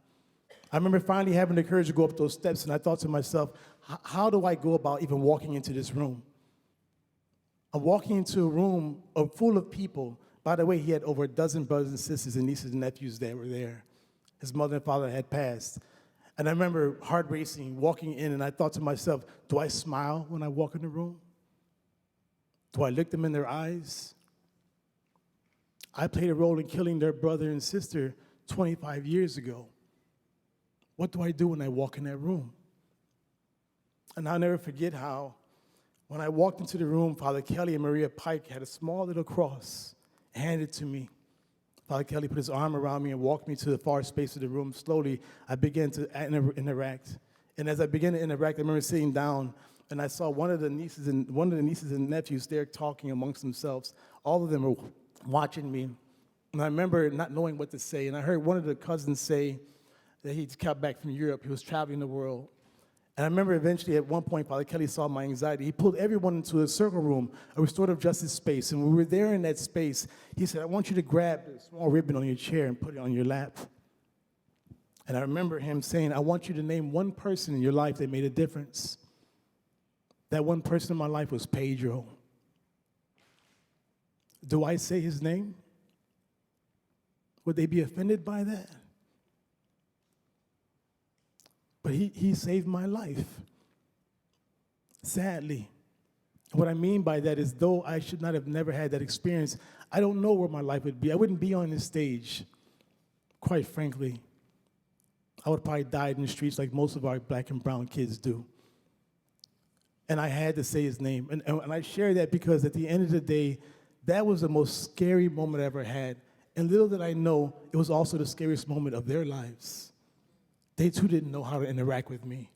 I remember finally having the courage to go up those steps, and I thought to myself, how do I go about even walking into this room? I'm walking into a room full of people. By the way, he had over a dozen brothers and sisters and nieces and nephews that were there. His mother and father had passed. And I remember heart racing, walking in, and I thought to myself, do I smile when I walk in the room? Do I look them in their eyes? I played a role in killing their brother and sister 25 years ago. What do I do when I walk in that room? And I'll never forget how, when I walked into the room, Father Kelly and Maria Pike had a small little cross handed to me. Father Kelly put his arm around me and walked me to the far space of the room. Slowly, I began to interact. And as I began to interact, I remember sitting down, and I saw one of the nieces and nephews there talking amongst themselves. All of them were watching me. And I remember not knowing what to say. And I heard one of the cousins say that he'd come back from Europe. He was traveling the world. And I remember eventually at one point, Father Kelly saw my anxiety. He pulled everyone into a circle room, a restorative justice space. And when we were there in that space, he said, I want you to grab a small ribbon on your chair and put it on your lap. And I remember him saying, I want you to name one person in your life that made a difference. That one person in my life was Pedro. Do I say his name? Would they be offended by that? But he saved my life, sadly. What I mean by that is, though I should not have never had that experience, I don't know where my life would be. I wouldn't be on this stage, quite frankly. I would probably die in the streets like most of our black and brown kids do. And I had to say his name. And I share that because at the end of the day, that was the most scary moment I ever had. And little did I know, it was also the scariest moment of their lives. They too didn't know how to interact with me.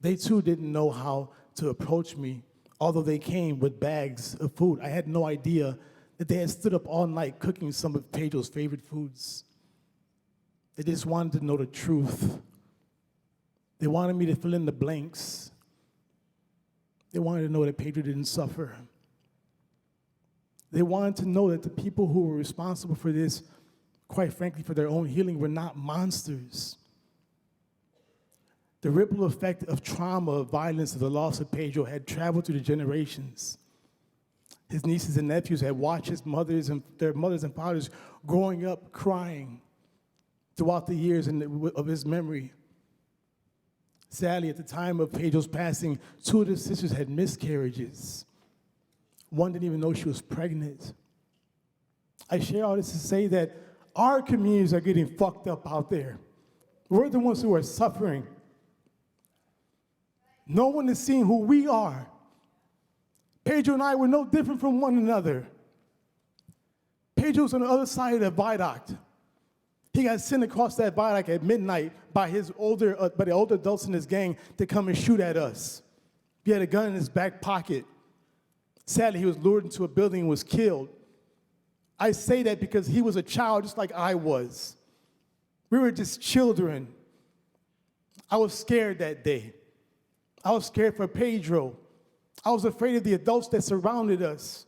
They too didn't know how to approach me, although they came with bags of food. I had no idea that they had stood up all night cooking some of Pedro's favorite foods. They just wanted to know the truth. They wanted me to fill in the blanks. They wanted to know that Pedro didn't suffer. They wanted to know that the people who were responsible for this, quite frankly, for their own healing, were not monsters. The ripple effect of trauma, violence, and the loss of Pedro had traveled through the generations. His nieces and nephews had watched their mothers and fathers growing up crying throughout the years of his memory. Sadly, at the time of Pedro's passing, 2 of his sisters had miscarriages. One didn't even know she was pregnant. I share all this to say that our communities are getting fucked up out there. We're the ones who are suffering. No one is seeing who we are. Pedro and I were no different from one another. Pedro's on the other side of the viaduct. He got sent across that viaduct at midnight by the older adults in his gang to come and shoot at us. He had a gun in his back pocket. Sadly, he was lured into a building and was killed. I say that because he was a child just like I was. We were just children. I was scared that day. I was scared for Pedro. I was afraid of the adults that surrounded us.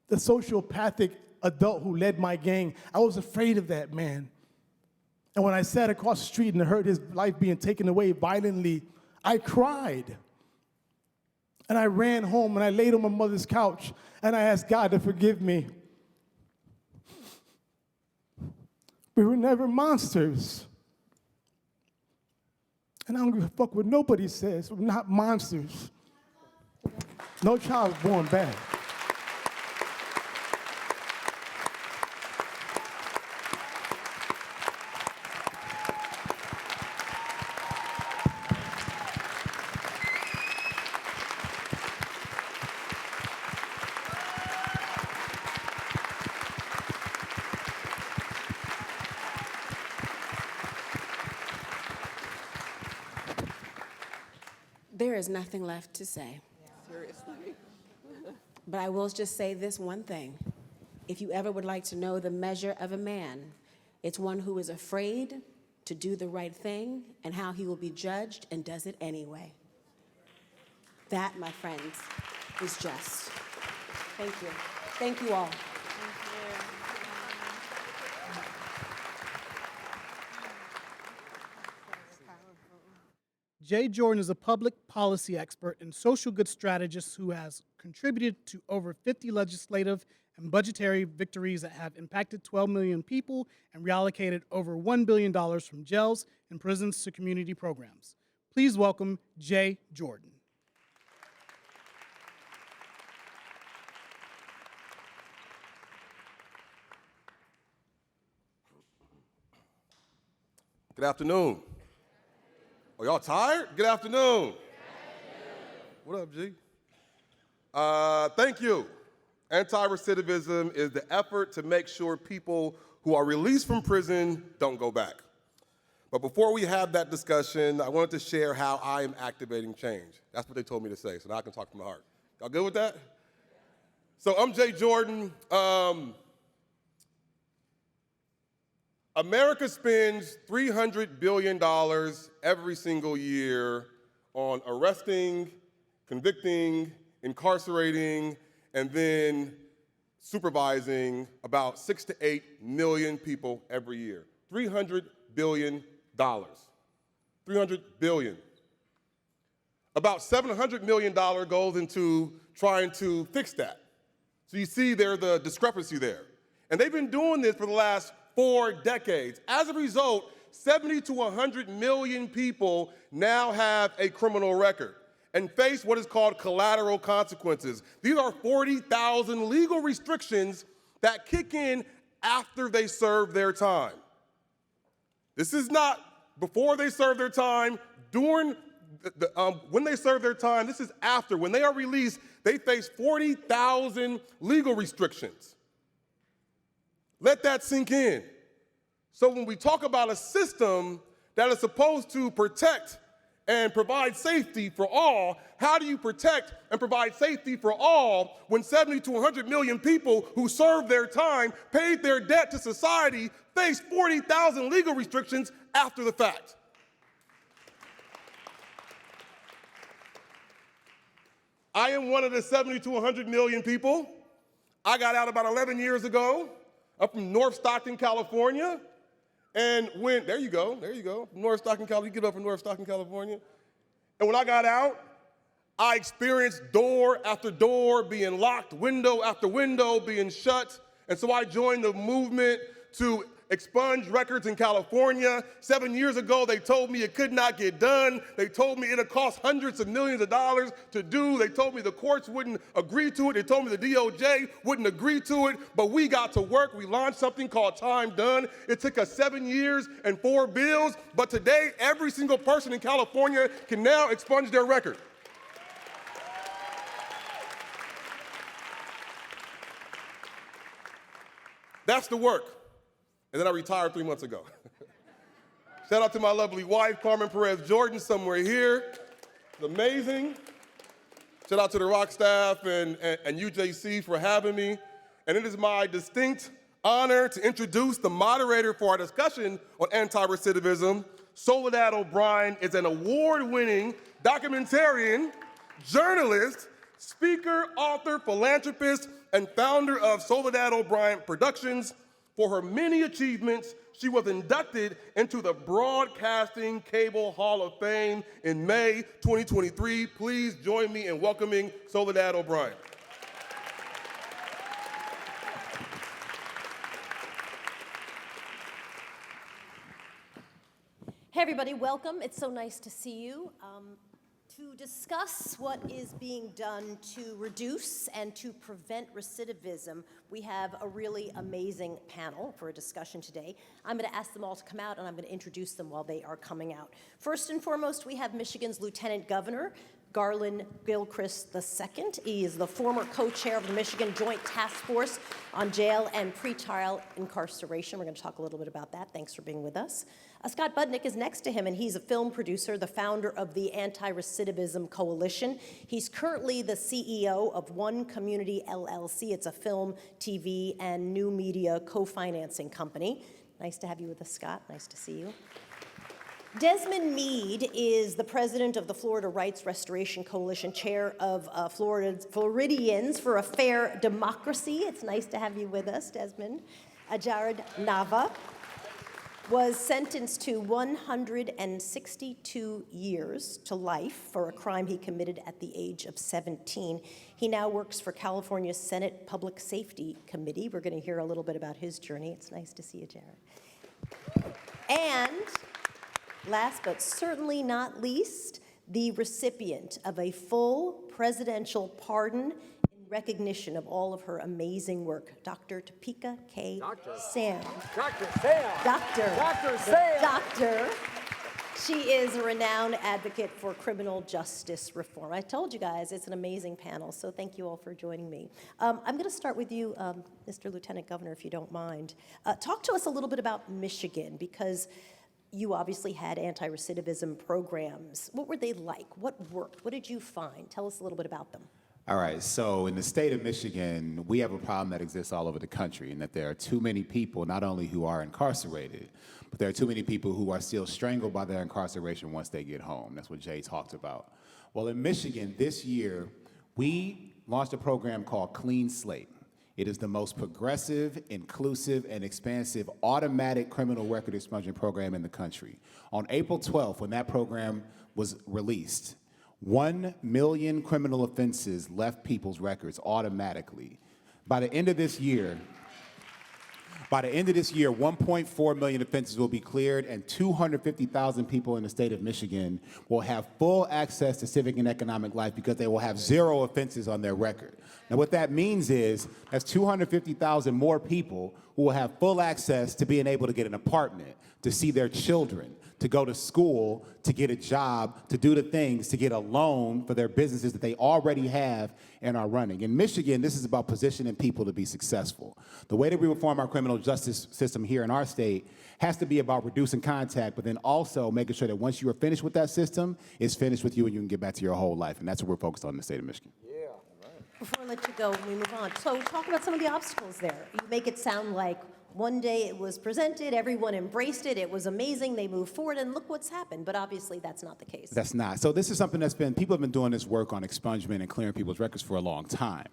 The sociopathic adult who led my gang, I was afraid of that man. And when I sat across the street and heard his life being taken away violently, I cried. And I ran home and I laid on my mother's couch and I asked God to forgive me. We were never monsters. And I don't give a fuck what nobody says. We're not monsters. No child is born bad. There is nothing left to say. Seriously. But I will just say this one thing. If you ever would like to know the measure of a man, it's one who is afraid to do the right thing and how he will be judged and does it anyway. That, my friends, is just. Thank you. Thank you all. Jay Jordan is a public policy expert and social good strategist who has contributed to over 50 legislative and budgetary victories that have impacted 12 million people and reallocated over $1 billion from jails and prisons to community programs. Please welcome Jay Jordan. Good afternoon. Are y'all tired? Good afternoon. What up, G? Thank you. Anti-recidivism is the effort to make sure people who are released from prison don't go back. But before we have that discussion, I wanted to share how I am activating change. That's what they told me to say, so now I can talk from the heart. Y'all good with that? So I'm Jay Jordan. America spends $300 billion every single year on arresting, convicting, incarcerating, and then supervising about 6 to 8 million people every year. $300 billion. $300 billion. About $700 million goes into trying to fix that. So you see there's the discrepancy there. And they've been doing this for the last 4 decades. As a result, 70 to 100 million people now have a criminal record and face what is called collateral consequences. These are 40,000 legal restrictions that kick in after they serve their time. This is not before they serve their time, during when they serve their time. This is after. When they are released, they face 40,000 legal restrictions. Let that sink in. So when we talk about a system that is supposed to protect and provide safety for all, how do you protect and provide safety for all when 70 to 100 million people who served their time, paid their debt to society, face 40,000 legal restrictions after the fact? I am one of the 70 to 100 million people. I got out about 11 years ago. I'm from North Stockton, California. And when, there you go, North Stockton, California, you get up from North Stockton, California. And when I got out, I experienced door after door being locked, window after window being shut. And so I joined the movement to expunge records in California. 7 years ago, they told me it could not get done. They told me it'll cost hundreds of millions of dollars to do. They told me the courts wouldn't agree to it. They told me the DOJ wouldn't agree to it. But we got to work. We launched something called Time Done. It took us 7 years and 4 bills. But today, every single person in California can now expunge their record. That's the work. And then I retired 3 months ago. Shout out to my lovely wife, Carmen Perez Jordan, somewhere here. It's amazing. Shout out to the Rock staff and UJC for having me. And it is my distinct honor to introduce the moderator for our discussion on anti-recidivism. Soledad O'Brien is an award-winning documentarian, journalist, speaker, author, philanthropist, and founder of Soledad O'Brien Productions. For her many achievements, she was inducted into the Broadcasting Cable Hall of Fame in May 2023. Please join me in welcoming Soledad O'Brien. Hey everybody, welcome. It's so nice to see you. To discuss what is being done to reduce and to prevent recidivism, we have a really amazing panel for a discussion today. I'm going to ask them all to come out, and I'm going to introduce them while they are coming out. First and foremost, we have Michigan's Lieutenant Governor, Garland Gilchrist II. He is the former co-chair of the Michigan Joint Task Force on Jail and Pretrial Incarceration. We're going to talk a little bit about that. Thanks for being with us. Scott Budnick is next to him, and he's a film producer, the founder of the Anti-Recidivism Coalition. He's currently the CEO of One Community LLC. It's a film, TV, and new media co-financing company. Nice to have you with us, Scott. Nice to see you. Desmond Meade is the president of the Florida Rights Restoration Coalition, chair of Floridians for a Fair Democracy. It's nice to have you with us, Desmond. Jared Nava was sentenced to 162 years to life for a crime he committed at the age of 17. He now works for California's Senate Public Safety Committee. We're going to hear a little bit about his journey. It's nice to see you, Jared. And last but certainly not least, the recipient of a full presidential pardon in recognition of all of her amazing work, Dr. Topeka K. Sam. Dr. Sam. Dr. Sam. Doctor. She is a renowned advocate for criminal justice reform. I told you guys it's an amazing panel, so thank you all for joining me. I'm going to start with you, Mr. Lieutenant Governor, if you don't mind. Talk to us a little bit about Michigan, because you obviously had anti-recidivism programs. What were they like? What worked? What did you find? Tell us a little bit about them. All right, so in the state of Michigan, we have a problem that exists all over the country, in that there are too many people, not only who are incarcerated, but there are too many people who are still strangled by their incarceration once they get home. That's what Jay talked about. Well, in Michigan, this year, we launched a program called Clean Slate. It is the most progressive, inclusive, and expansive automatic criminal record expungement program in the country. On April 12th, when that program was released, 1 million criminal offenses left people's records automatically. By the end of this year, 1.4 million offenses will be cleared, and 250,000 people in the state of Michigan will have full access to civic and economic life because they will have 0 offenses on their record. Now, what that means is that's 250,000 more people who will have full access to being able to get an apartment, to see their children, to go to school, to get a job, to do the things, to get a loan for their businesses that they already have and are running. In Michigan, this is about positioning people to be successful. The way that we reform our criminal justice system here in our state has to be about reducing contact, but then also making sure that once you are finished with that system, it's finished with you and you can get back to your whole life. And that's what we're focused on in the state of Michigan. Before I let you go, we move on. So talk about some of the obstacles there. You make it sound like one day it was presented, everyone embraced it, it was amazing, they moved forward, and look what's happened. But obviously that's not the case. That's not. So this is something people have been doing this work on expungement and clearing people's records for a long time.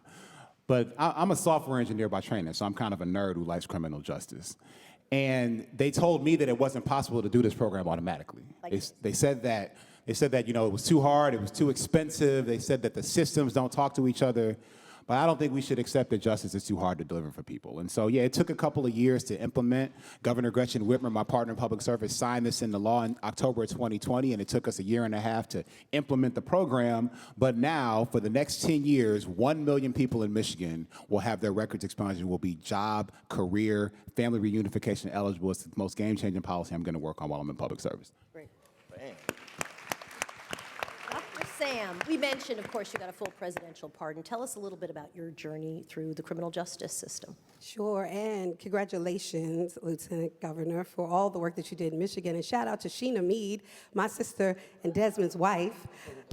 But I'm a software engineer by training, so I'm kind of a nerd who likes criminal justice. And they told me that it wasn't possible to do this program automatically. They said that it was too hard, it was too expensive. They said that the systems don't talk to each other. But I don't think we should accept that justice is too hard to deliver for people. And so, yeah, it took a couple of years to implement. Governor Gretchen Whitmer, my partner in public service, signed this into law in October of 2020, and it took us a year and a half to implement the program. But now, for the next 10 years, 1 million people in Michigan will have their records expunged and will be job, career, family reunification eligible. It's the most game-changing policy I'm going to work on while I'm in public service. Great. Dr. Sam, we mentioned, of course, you got a full presidential pardon. Tell us a little bit about your journey through the criminal justice system. Sure, and congratulations, Lieutenant Governor, for all the work that you did in Michigan. And shout out to Sheena Mead, my sister and Desmond's wife,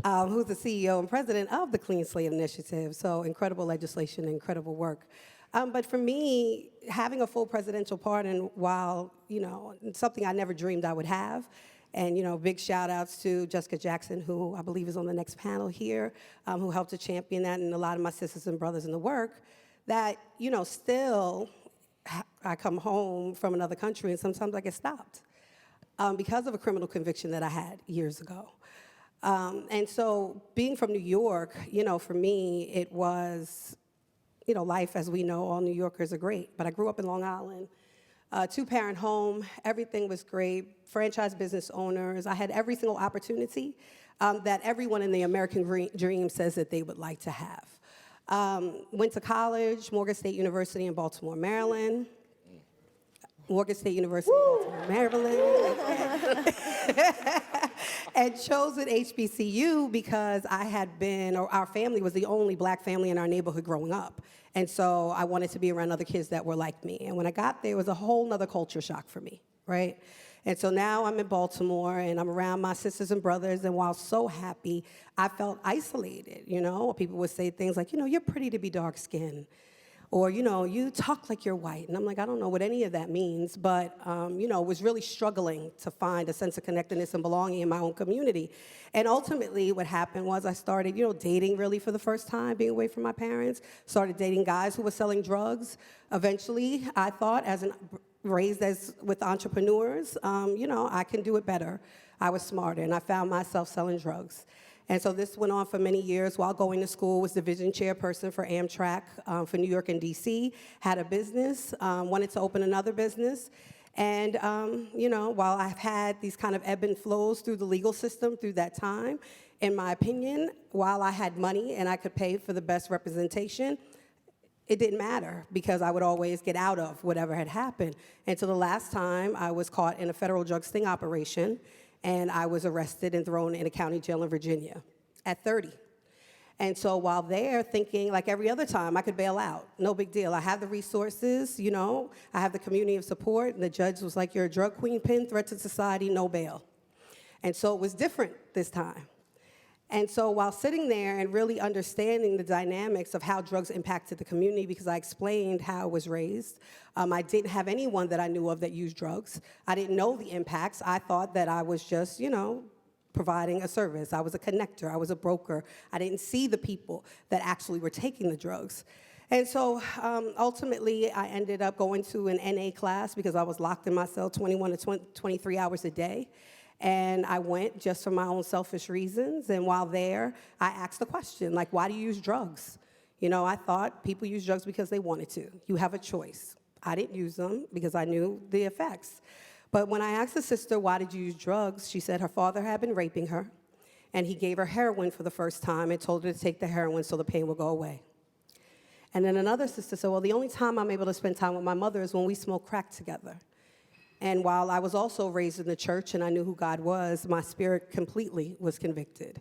who's the CEO and president of the Clean Slate Initiative. So incredible legislation, incredible work. But for me, having a full presidential pardon, while, something I never dreamed I would have, and, big shout outs to Jessica Jackson, who I believe is on the next panel here, who helped to champion that, and a lot of my sisters and brothers in the work, that, still I come home from another country and sometimes I get stopped because of a criminal conviction that I had years ago. And so being from New York, for me, it was, life as we know, all New Yorkers are great. But I grew up in Long Island. Two-parent home, everything was great, franchise business owners. I had every single opportunity that everyone in the American dream says that they would like to have. Went to college, Morgan State University in Baltimore, Maryland. Morgan State University in Baltimore, Maryland. And chose at HBCU because our family was the only black family in our neighborhood growing up. And so I wanted to be around other kids that were like me. And when I got there, it was a whole nother culture shock for me, right? And so now I'm in Baltimore, and I'm around my sisters and brothers, and while so happy, I felt isolated, People would say things like, you're pretty to be dark-skinned, or, you talk like you're white. And I'm like, I don't know what any of that means, but, was really struggling to find a sense of connectedness and belonging in my own community. And ultimately, what happened was I started, dating really for the first time, being away from my parents, started dating guys who were selling drugs. Eventually, I thought, raised with entrepreneurs, I can do it better. I was smarter, and I found myself selling drugs. And so this went on for many years while going to school, was division chairperson for Amtrak for New York and DC, had a business, wanted to open another business. And, while I've had these kind of ebb and flows through the legal system through that time, in my opinion, while I had money and I could pay for the best representation, it didn't matter because I would always get out of whatever had happened. Until the last time I was caught in a federal drug sting operation, and I was arrested and thrown in a county jail in Virginia at 30. And so while there, thinking like every other time, I could bail out, no big deal. I have the resources, I have the community of support, and the judge was like, you're a drug queen, threat to society, no bail. And so it was different this time. And so while sitting there and really understanding the dynamics of how drugs impacted the community, because I explained how I was raised, I didn't have anyone that I knew of that used drugs. I didn't know the impacts. I thought that I was just, providing a service. I was a connector. I was a broker. I didn't see the people that actually were taking the drugs. And so ultimately, I ended up going to an NA class because I was locked in my cell 21 to 23 hours a day. And I went just for my own selfish reasons. And while there, I asked the question, like, why do you use drugs? I thought people use drugs because they wanted to. You have a choice. I didn't use them because I knew the effects. But when I asked the sister, why did you use drugs? She said her father had been raping her, and he gave her heroin for the first time and told her to take the heroin so the pain would go away. And then another sister said, well, the only time I'm able to spend time with my mother is when we smoke crack together. And while I was also raised in the church and I knew who God was, my spirit completely was convicted.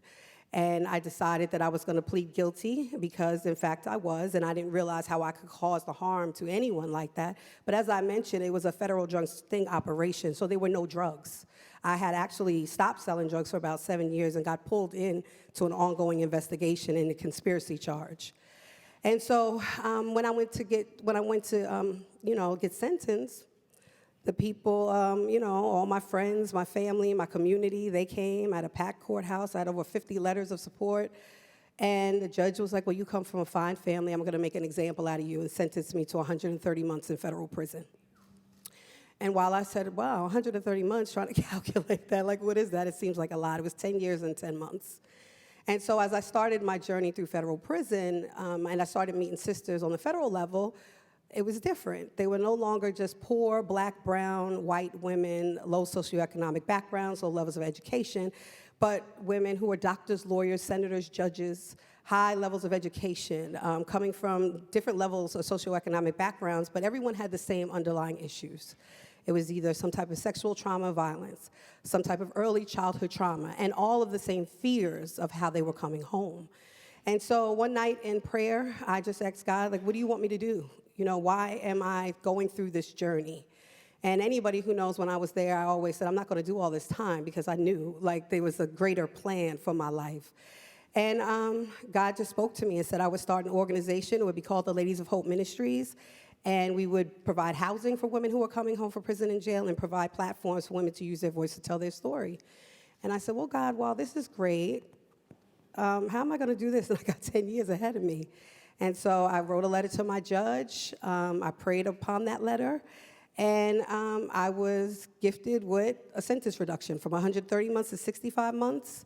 And I decided that I was going to plead guilty because, in fact, I was, and I didn't realize how I could cause the harm to anyone like that. But as I mentioned, it was a federal drug sting operation, so there were no drugs. I had actually stopped selling drugs for about 7 years and got pulled into an ongoing investigation in a conspiracy charge. And so when I went to get sentenced, the people, all my friends, my family, my community, they came at a packed courthouse. I had over 50 letters of support. And the judge was like, well, you come from a fine family. I'm going to make an example out of you, and sentenced me to 130 months in federal prison. And while I said, wow, 130 months, trying to calculate that, like, what is that? It seems like a lot. It was 10 years and 10 months. And so as I started my journey through federal prison, and I started meeting sisters on the federal level, it was different. They were no longer just poor, black, brown, white women, low socioeconomic backgrounds, low levels of education, but women who were doctors, lawyers, senators, judges, high levels of education, coming from different levels of socioeconomic backgrounds, but everyone had the same underlying issues. It was either some type of sexual trauma, violence, some type of early childhood trauma, and all of the same fears of how they were coming home. And so one night in prayer, I just asked God, like, what do you want me to do? You know, why am I going through this journey? And anybody who knows when I was there, I always said, I'm not gonna do all this time, because I knew, like, there was a greater plan for my life. And God just spoke to me and said I would start an organization. It would be called the Ladies of Hope Ministries. And we would provide housing for women who are coming home from prison and jail, and provide platforms for women to use their voice to tell their story. And I said, well, God, while this is great, how am I going to do this? And I got 10 years ahead of me. And so I wrote a letter to my judge. I prayed upon that letter. And I was gifted with a sentence reduction from 130 months to 65 months.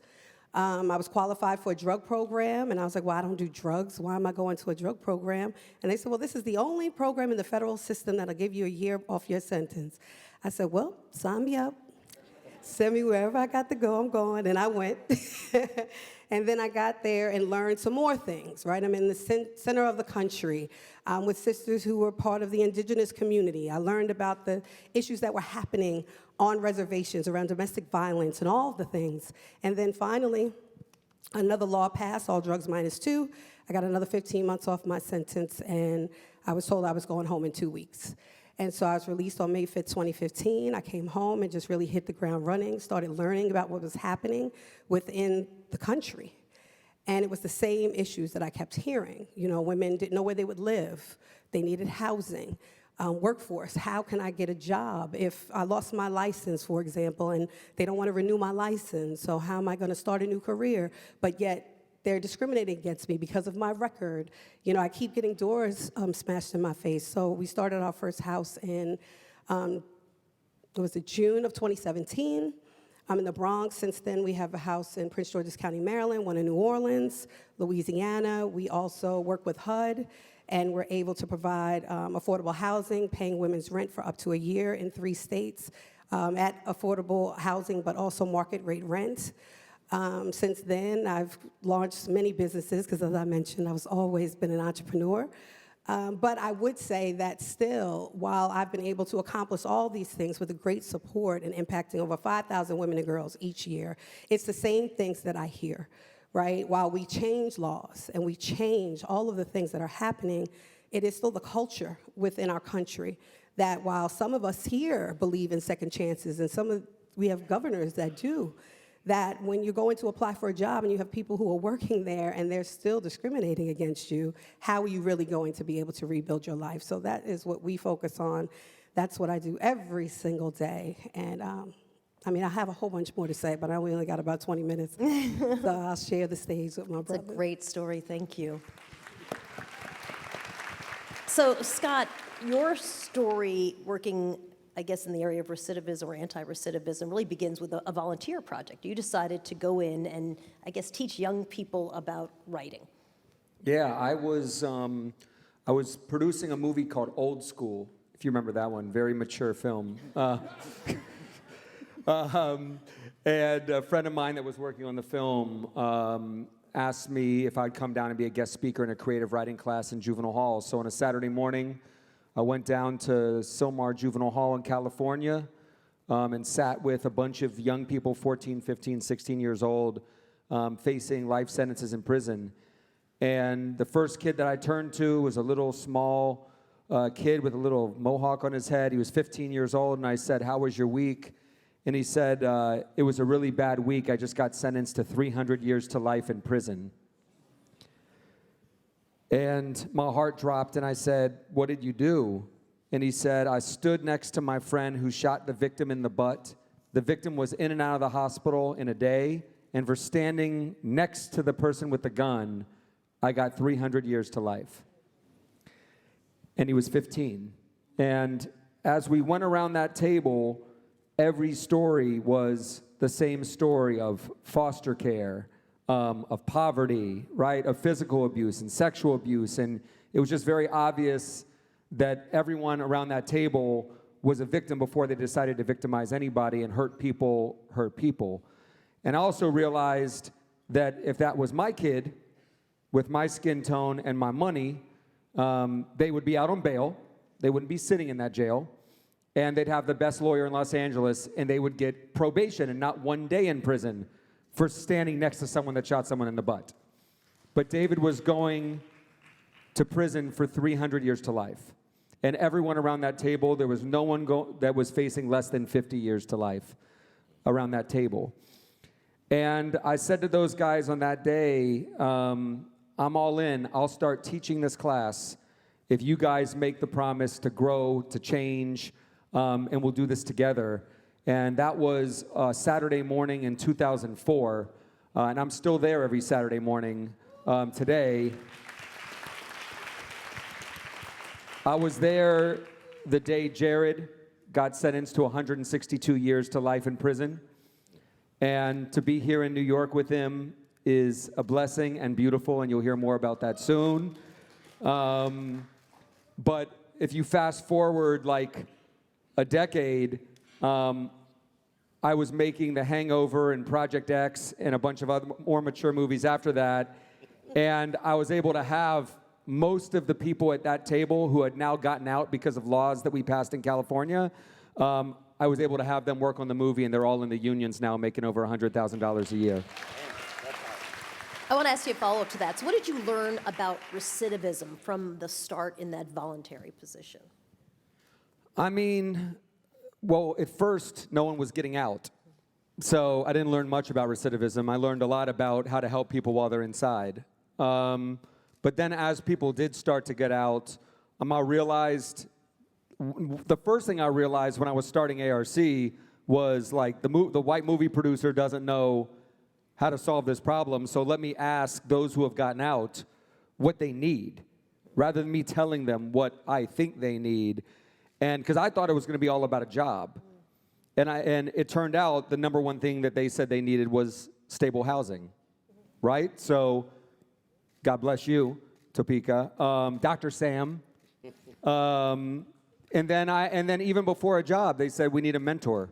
I was qualified for a drug program, and I was like, well, I don't do drugs. Why am I going to a drug program? And they said, well, this is the only program in the federal system that'll give you a year off your sentence. I said, well, sign me up. Send me wherever I got to go, I'm going. And I went. And then I got there and learned some more things, right? I'm in the center of the country with sisters who were part of the indigenous community. I learned about the issues that were happening on reservations around domestic violence and all of the things. And then finally, another law passed, all drugs -2. I got another 15 months off my sentence, and I was told I was going home in 2 weeks. And so I was released on May 5th, 2015. I came home and just really hit the ground running, started learning about what was happening within the country. And it was the same issues that I kept hearing. You know, women didn't know where they would live. They needed housing. Workforce, how can I get a job if I lost my license, for example, and they don't want to renew my license? So how am I going to start a new career? But yet, they're discriminating against me because of my record. You know, I keep getting doors smashed in my face. So we started our first house in, June of 2017. I'm in the Bronx. Since then, we have a house in Prince George's County, Maryland, one in New Orleans, Louisiana. We also work with HUD, and we're able to provide affordable housing, paying women's rent for up to a year in 3 states at affordable housing, but also market rate rent. Since then, I've launched many businesses because, as I mentioned, I've always been an entrepreneur. But I would say that still, while I've been able to accomplish all these things with the great support and impacting over 5,000 women and girls each year, it's the same things that I hear, right? While we change laws and we change all of the things that are happening, it is still the culture within our country that while some of us here believe in second chances, and we have governors that do, that when you're going to apply for a job and you have people who are working there and they're still discriminating against you, how are you really going to be able to rebuild your life? So that is what we focus on. That's what I do every single day. And I mean, I have a whole bunch more to say, but I only got about 20 minutes. So I'll share the stage with my brother. It's a great story, thank you. So Scott, your story working, I guess, in the area of recidivism or anti-recidivism really begins with a volunteer project. You decided to go in and, I guess, teach young people about writing. Yeah, I was producing a movie called Old School, if you remember that one, very mature film. And a friend of mine that was working on the film asked me if I'd come down and be a guest speaker in a creative writing class in Juvenile Hall. So on a Saturday morning, I went down to Silmar Juvenile Hall in California and sat with a bunch of young people, 14, 15, 16 years old, facing life sentences in prison. And the first kid that I turned to was a little small kid with a little mohawk on his head. He was 15 years old, and I said, "How was your week?" And he said, "It was a really bad week. I just got sentenced to 300 years to life in prison." And my heart dropped, and I said, "What did you do?" And he said, "I stood next to my friend who shot the victim in the butt. The victim was in and out of the hospital in a day, and for standing next to the person with the gun, I got 300 years to life." And he was 15. And as we went around that table, every story was the same story of foster care, of poverty, right, of physical abuse and sexual abuse. And it was just very obvious that everyone around that table was a victim before they decided to victimize anybody, and hurt people hurt people. And I also realized that if that was my kid, with my skin tone and my money, they would be out on bail. They wouldn't be sitting in that jail. And they'd have the best lawyer in Los Angeles, and they would get probation and not 1 day in prison for standing next to someone that shot someone in the butt. But David was going to prison for 300 years to life. And everyone around that table, there was no one that was facing less than 50 years to life around that table. And I said to those guys on that day, I'm all in. I'll start teaching this class if you guys make the promise to grow, to change, and we'll do this together. And that was Saturday morning in 2004. And I'm still there every Saturday morning today. I was there the day Jared got sentenced to 162 years to life in prison. And to be here in New York with him is a blessing and beautiful, and you'll hear more about that soon. But if you fast forward like a decade, I was making The Hangover and Project X and a bunch of other more mature movies after that. And I was able to have most of the people at that table who had now gotten out because of laws that we passed in California. I was able to have them work on the movie, and they're all in the unions now, making over $100,000 a year. I want to ask you a follow-up to that. So what did you learn about recidivism from the start in that voluntary position? I mean, well, at first, no one was getting out. So I didn't learn much about recidivism. I learned a lot about how to help people while they're inside. But then as people did start to get out, I realized, the first thing I realized when I was starting ARC was like the white movie producer doesn't know how to solve this problem, so let me ask those who have gotten out what they need, rather than me telling them what I think they need. And because I thought it was going to be all about a job. And it turned out the number one thing that they said they needed was stable housing, right? So God bless you, Topeka. Dr. Sam. And then even before a job, they said we need a mentor.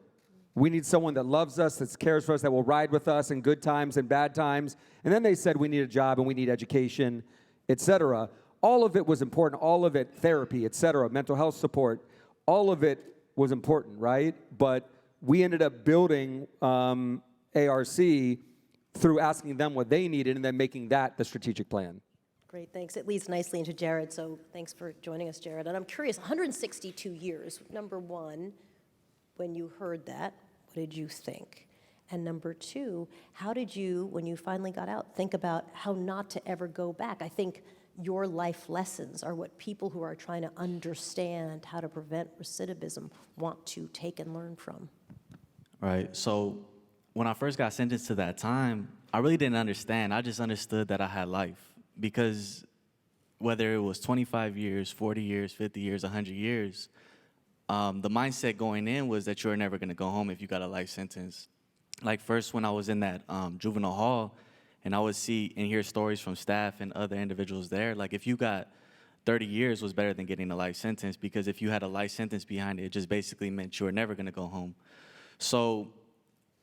We need someone that loves us, that cares for us, that will ride with us in good times and bad times. And then they said we need a job and we need education, et cetera. All of it was important. All of it, therapy, et cetera, mental health support. All of it was important, right? But we ended up building ARC through asking them what they needed and then making that the strategic plan. Great, thanks. It leads nicely into Jared, so thanks for joining us, Jared. And I'm curious, 162 years, number one, when you heard that, what did you think? And number two, how did you, when you finally got out, think about how not to ever go back? I think your life lessons are what people who are trying to understand how to prevent recidivism want to take and learn from. Right, so when I first got sentenced to that time, I really didn't understand. I just understood that I had life. Because whether it was 25 years, 40 years, 50 years, 100 years, the mindset going in was that you were never going to go home if you got a life sentence. Like first when I was in that juvenile hall, and I would see and hear stories from staff and other individuals there, like if you got 30 years was better than getting a life sentence, because if you had a life sentence behind it, it just basically meant you were never going to go home. So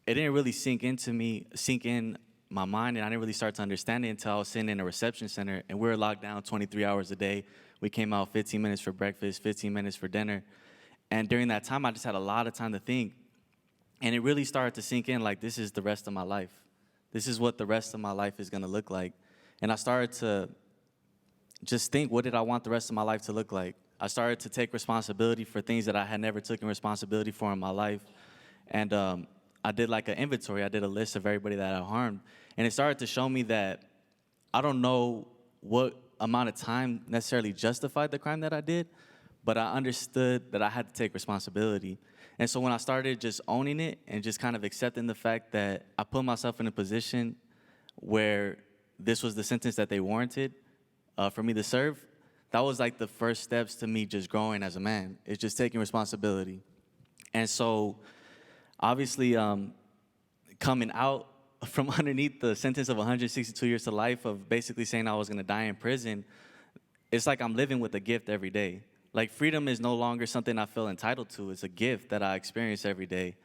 it didn't really sink in my mind, and I didn't really start to understand it until I was sitting in a reception center, and we were locked down 23 hours a day. We came out 15 minutes for breakfast, 15 minutes for dinner. And during that time, I just had a lot of time to think. And it really started to sink in, like, this is the rest of my life. This is what the rest of my life is going to look like. And I started to just think, what did I want the rest of my life to look like? I started to take responsibility for things that I had never taken responsibility for in my life. And I did like an inventory. I did a list of everybody that I harmed. And it started to show me that I don't know what amount of time necessarily justified the crime that I did, but I understood that I had to take responsibility. And so when I started just owning it and just kind of accepting the fact that I put myself in a position where this was the sentence that they warranted for me to serve, that was like the first steps to me just growing as a man. It's just taking responsibility. And so obviously coming out from underneath the sentence of 162 years to life of basically saying I was gonna die in prison, it's like I'm living with a gift every day. Like freedom is no longer something I feel entitled to. It's a gift that I experience every day.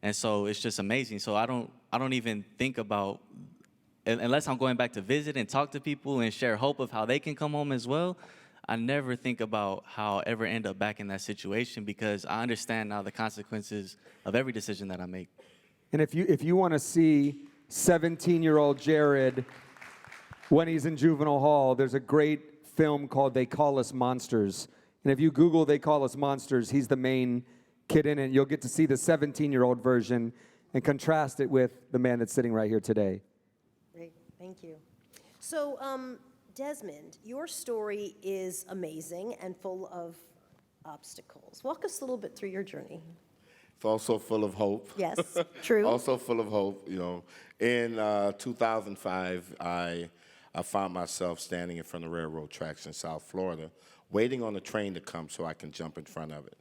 And so it's just amazing. So I don't even think about, unless I'm going back to visit and talk to people and share hope of how they can come home as well, I never think about how I'll ever end up back in that situation because I understand now the consequences of every decision that I make. And if you want to see 17-year-old Jared when he's in juvenile hall, there's a great film called They Call Us Monsters. And if you Google They Call Us Monsters, he's the main kid in it. You'll get to see the 17-year-old version and contrast it with the man that's sitting right here today. Great, thank you. So, Desmond, your story is amazing and full of obstacles. Walk us a little bit through your journey. It's also full of hope. Yes, true. Also full of hope, you know. In 2005, I found myself standing in front of railroad tracks in South Florida, waiting on a train to come so I can jump in front of it.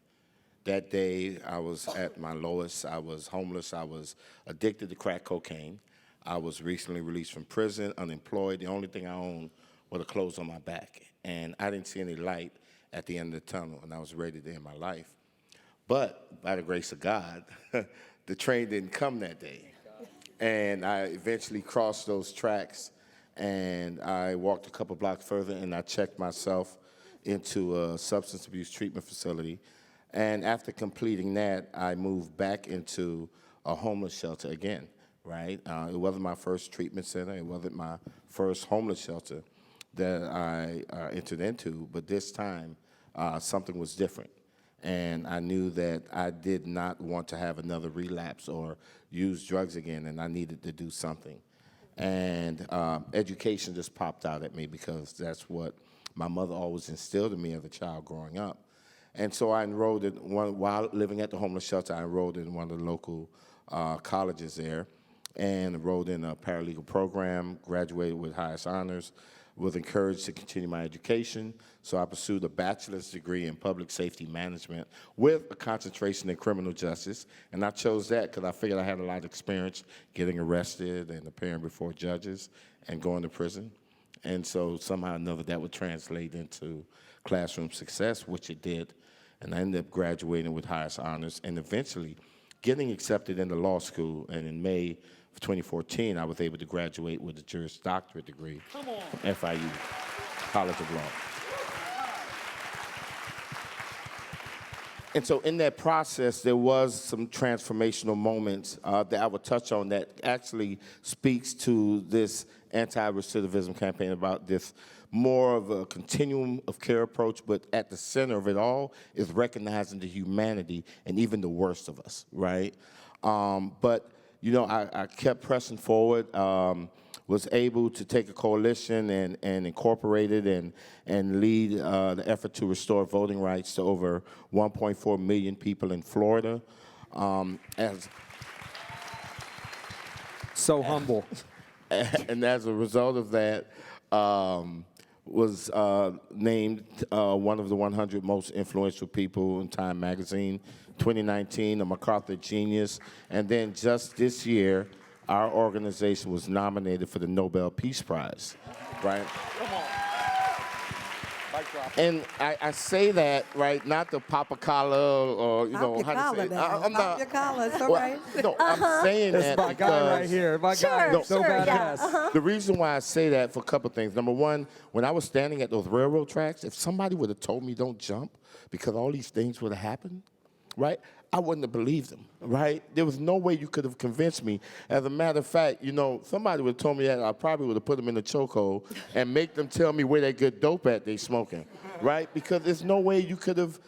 That day, I was at my lowest. I was homeless. I was addicted to crack cocaine. I was recently released from prison, unemployed. The only thing I owned were the clothes on my back. And I didn't see any light at the end of the tunnel, and I was ready to end my life. But by the grace of God, the train didn't come that day. And I eventually crossed those tracks, and I walked a couple blocks further, and I checked myself into a substance abuse treatment facility. And after completing that, I moved back into a homeless shelter again, right? It wasn't my first treatment center. It wasn't my first homeless shelter that I entered into, but this time something was different. And I knew that I did not want to have another relapse or use drugs again, and I needed to do something. And education just popped out at me because that's what my mother always instilled in me as a child growing up. And so I enrolled in while living at the homeless shelter, I enrolled in one of the local colleges there and enrolled in a paralegal program, graduated with highest honors, was encouraged to continue my education. So I pursued a bachelor's degree in public safety management with a concentration in criminal justice. And I chose that because I figured I had a lot of experience getting arrested and appearing before judges and going to prison. And so somehow or another that would translate into classroom success, which it did. And I ended up graduating with highest honors and eventually getting accepted into law school. And in May of 2014, I was able to graduate with a Juris Doctorate degree from FIU, College of Law. And so in that process, there was some transformational moments that I would touch on that actually speaks to this anti-recidivism campaign about this more of a continuum of care approach, but at the center of it all is recognizing the humanity and even the worst of us, right? But, you know, I kept pressing forward, was able to take a coalition and incorporate it and lead the effort to restore voting rights to over 1.4 million people in Florida. So humble. And as a result of that, was named one of the 100 most influential people in Time Magazine, 2019, a MacArthur Genius. And then just this year, our organization was nominated for the Nobel Peace Prize, right? Come on. And I say that, right, not to pop a collar or, you know, how to say it. I'm not. Pop your collar, it's all Well, right. no, I'm saying That's that my because guy right here. My guy is so badass. the reason why I say that for a couple of things. Number one, when I was standing at those railroad tracks, if somebody would have told me don't jump because all these things would have happened, right, I wouldn't have believed them, right? There was no way you could have convinced me. As a matter of fact, you know, somebody would have told me that, I probably would have put them in a chokehold and make them tell me where they get dope at they smoking, right? Because there's no way you could have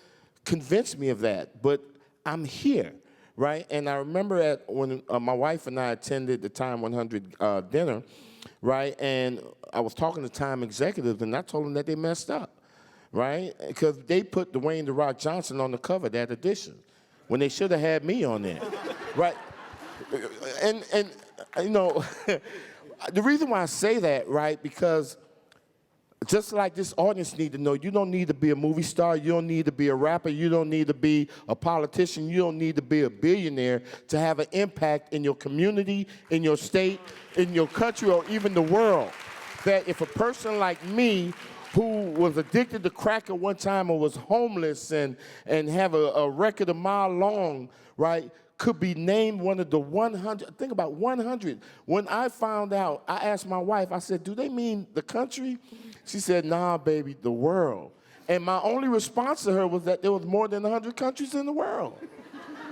convinced me of that. But I'm here, right? And I remember when my wife and I attended the Time 100 dinner, right? And I was talking to Time executives, and I told them that they messed up, right? Because they put Dwayne "The Rock" Johnson on the cover of that edition, when they should have had me on there, right? And you know, the reason why I say that, right, because Just like this audience need to know, you don't need to be a movie star, you don't need to be a rapper, you don't need to be a politician, you don't need to be a billionaire to have an impact in your community, in your state, in your country, or even the world. That if a person like me, who was addicted to crack at one time or was homeless and have a record a mile long, right, could be named one of the 100, think about 100. When I found out, I asked my wife, I said, do they mean the country? She said, nah, baby, the world. And my only response to her was that there was more than 100 countries in the world.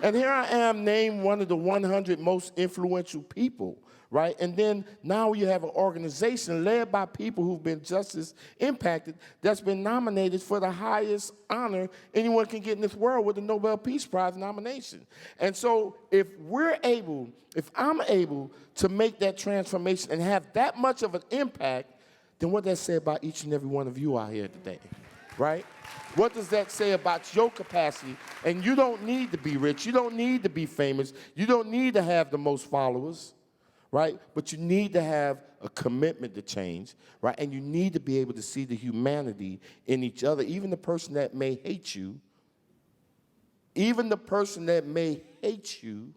And here I am named one of the 100 most influential people, right? And then now you have an organization led by people who've been justice impacted that's been nominated for the highest honor anyone can get in this world with the Nobel Peace Prize nomination. And so if I'm able to make that transformation and have that much of an impact, then what does that say about each and every one of you out here today, right? What does that say about your capacity? And you don't need to be rich. You don't need to be famous. You don't need to have the most followers, right? But you need to have a commitment to change, right? And you need to be able to see the humanity in each other, even the person that may hate you. Even the person that may hate you,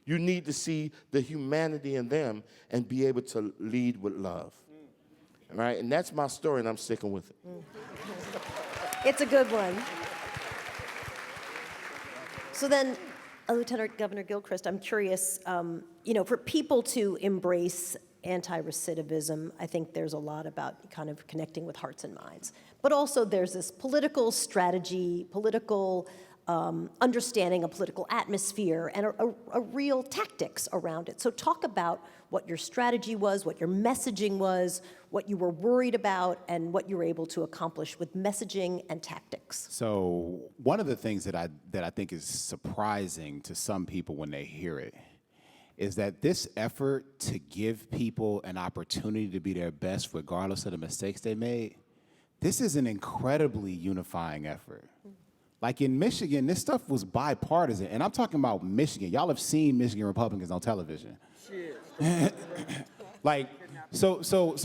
you need to see the humanity in them and be able to lead with love. All right, and that's my story, and I'm sticking with it. It's a good one. So then, Lieutenant Governor Gilchrist, I'm curious, for people to embrace anti-recidivism, I think there's a lot about kind of connecting with hearts and minds. But also there's this political strategy, political understanding, a political atmosphere, and a real tactics around it. So talk about what your strategy was, what your messaging was, what you were worried about, and what you were able to accomplish with messaging and tactics. So one of the things that I think is surprising to some people when they hear it is that this effort to give people an opportunity to be their best regardless of the mistakes they made, this is an incredibly unifying effort. Like in Michigan, this stuff was bipartisan, and I'm talking about Michigan. Y'all have seen Michigan Republicans on television. Like, so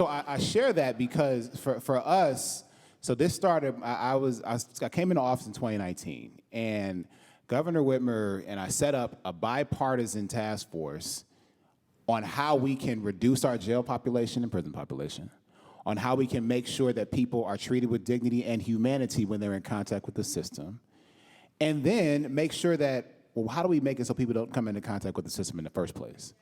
I share that because for us, so this started, I came into office in 2019, and Governor Whitmer and I set up a bipartisan task force on how we can reduce our jail population and prison population, on how we can make sure that people are treated with dignity and humanity when they're in contact with the system, and then make sure that, well, how do we make it so people don't come into contact with the system in the first place?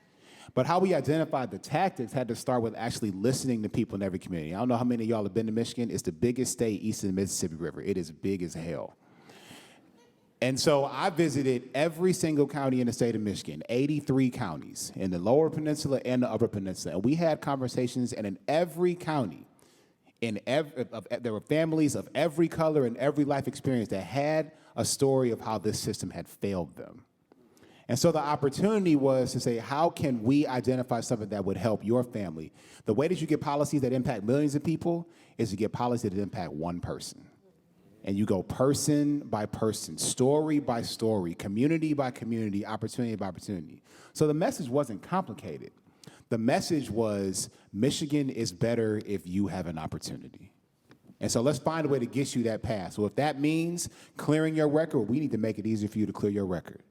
But how we identified the tactics had to start with actually listening to people in every community. I don't know how many of y'all have been to Michigan. It's the biggest state east of the Mississippi River. It is big as hell. And so I visited every single county in the state of Michigan, 83 counties in the Lower Peninsula and the Upper Peninsula. And we had conversations, and in every county, there were families of every color and every life experience that had a story of how this system had failed them. And so the opportunity was to say, how can we identify something that would help your family? The way that you get policies that impact millions of people is to get policies that impact one person. And you go person by person, story by story, community by community, opportunity by opportunity. So the message wasn't complicated. The message was, Michigan is better if you have an opportunity. And so let's find a way to get you that path. So if that means clearing your record, we need to make it easier for you to clear your record.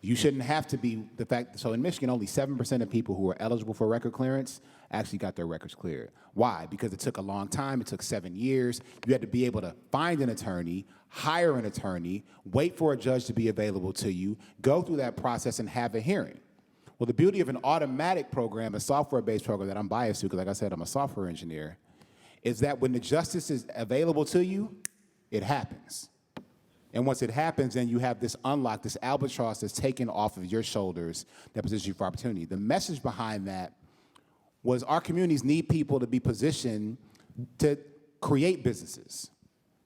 You shouldn't have to be the fact, so in Michigan, only 7% of people who are eligible for record clearance actually got their records cleared. Why? Because it took a long time, it took 7 years. You had to be able to find an attorney, hire an attorney, wait for a judge to be available to you, go through that process and have a hearing. Well, the beauty of an automatic program, a software-based program that I'm biased to, because like I said, I'm a software engineer, is that when the justice is available to you, it happens. And once it happens, then you have this unlock, this albatross that's taken off of your shoulders that positions you for opportunity. The message behind that was our communities need people to be positioned to create businesses,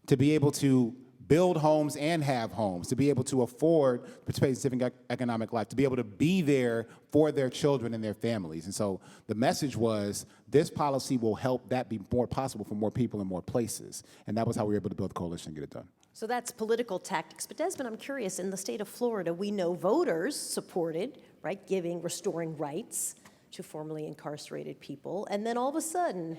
to be able to build homes and have homes, to be able to afford participate in civic economic life, to be able to be there for their children and their families. And so the message was, this policy will help that be more possible for more people in more places. And that was how we were able to build the coalition and get it done. So that's political tactics. But Desmond, I'm curious, in the state of Florida, we know voters supported, right, restoring rights to formerly incarcerated people. And then all of a sudden,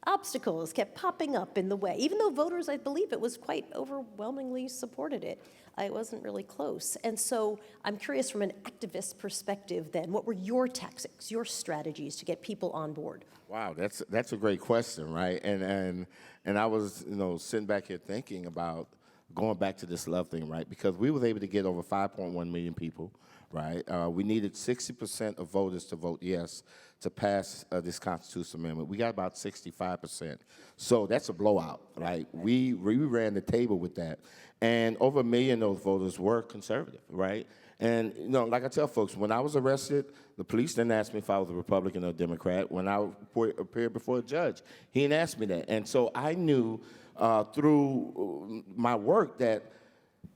obstacles kept popping up in the way, even though voters, I believe it was quite overwhelmingly supported it. It wasn't really close. And so I'm curious from an activist perspective then, what were your tactics, your strategies to get people on board? Wow, that's a great question, right? And I was, sitting back here thinking about going back to this love thing, right? Because we was able to get over 5.1 million people, right? We needed 60% of voters to vote yes to pass this constitutional amendment. We got about 65%. So that's a blowout, right? We ran the table with that. And over 1 million of those voters were conservative, right? And, like I tell folks, when I was arrested, the police didn't ask me if I was a Republican or a Democrat. When I appeared before a judge, he didn't ask me that. And so I knew through my work that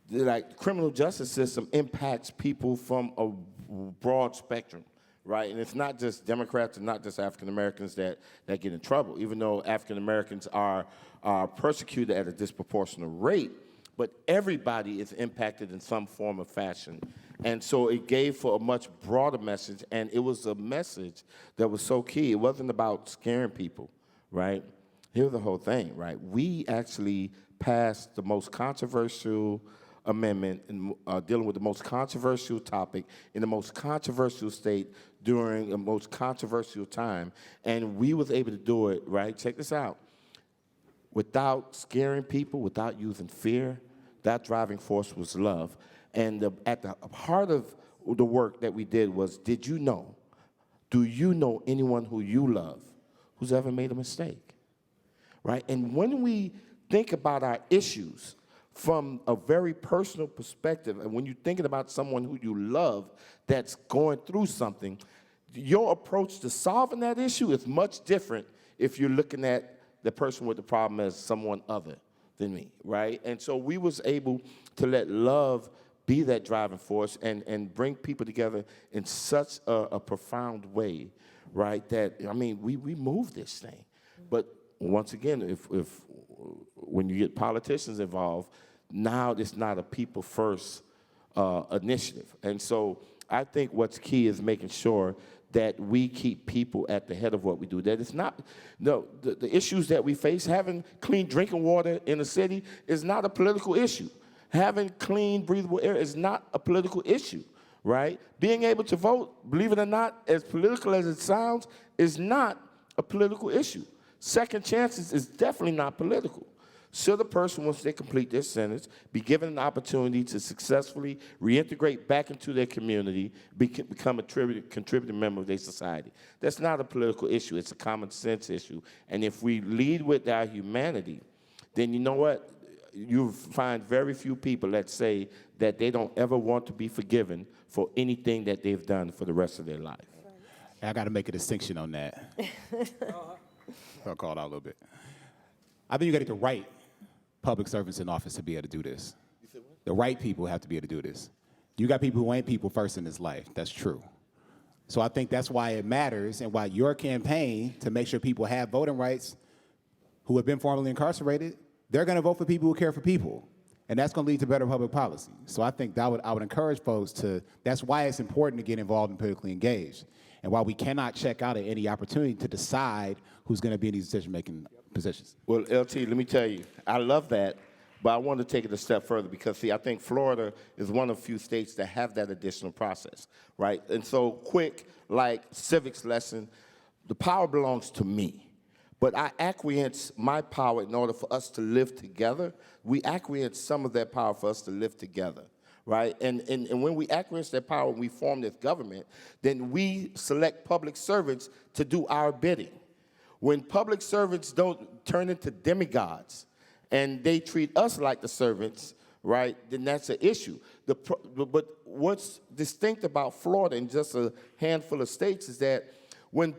the criminal justice system impacts people from a broad spectrum, right? And it's not just Democrats and not just African Americans that get in trouble, even though African Americans are persecuted at a disproportionate rate. But everybody is impacted in some form or fashion. And so it gave for a much broader message, and it was a message that was so key. It wasn't about scaring people, right? Here's the whole thing, right? We actually passed the most controversial amendment in, dealing with the most controversial topic in the most controversial state during the most controversial time, and we was able to do it, right? Check this out. Without scaring people, without using fear, that driving force was love. And at the heart of the work that we did was, do you know anyone who you love who's ever made a mistake, right? And when we think about our issues from a very personal perspective, and when you're thinking about someone who you love that's going through something, your approach to solving that issue is much different if you're looking at the person with the problem as someone other than me, right? And so we was able to let love be that driving force and bring people together in such a profound way, right? That, we moved this thing. But once again, if when you get politicians involved, now it's not a people first initiative. And so I think what's key is making sure that we keep people at the head of what we do. That it's not, the issues that we face, having clean drinking water in the city is not a political issue. Having clean, breathable air is not a political issue, right? Being able to vote, believe it or not, as political as it sounds, is not a political issue. Second chances is definitely not political. Should a person, once they complete their sentence, be given an opportunity to successfully reintegrate back into their community, become a contributing member of their society. That's not a political issue. It's a common sense issue. And if we lead with our humanity, then you know what? You find very few people that say that they don't ever want to be forgiven for anything that they've done for the rest of their life. I got to make a distinction on that. I'll call it out a little bit. I think you got to get the right public servants in office to be able to do this. The right people have to be able to do this. You got people who ain't people first in this life. That's true. So I think that's why it matters and why your campaign to make sure people have voting rights who have been formerly incarcerated, they're going to vote for people who care for people. And that's going to lead to better public policy. So I think I would encourage folks to, that's why it's important to get involved and politically engaged. And why we cannot check out at any opportunity to decide who's going to be in these decision-making positions. Well, LT, let me tell you, I love that, but I want to take it a step further because, see, I think Florida is one of the few states that have that additional process, right? And so quick, like civics lesson, the power belongs to me. But I acquiesce my power in order for us to live together. We acquiesce some of that power for us to live together, right? And when we acquiesce that power and we form this government, then we select public servants to do our bidding. When public servants don't turn into demigods and they treat us like the servants, right, then that's an issue. But what's distinct about Florida and just a handful of states is that when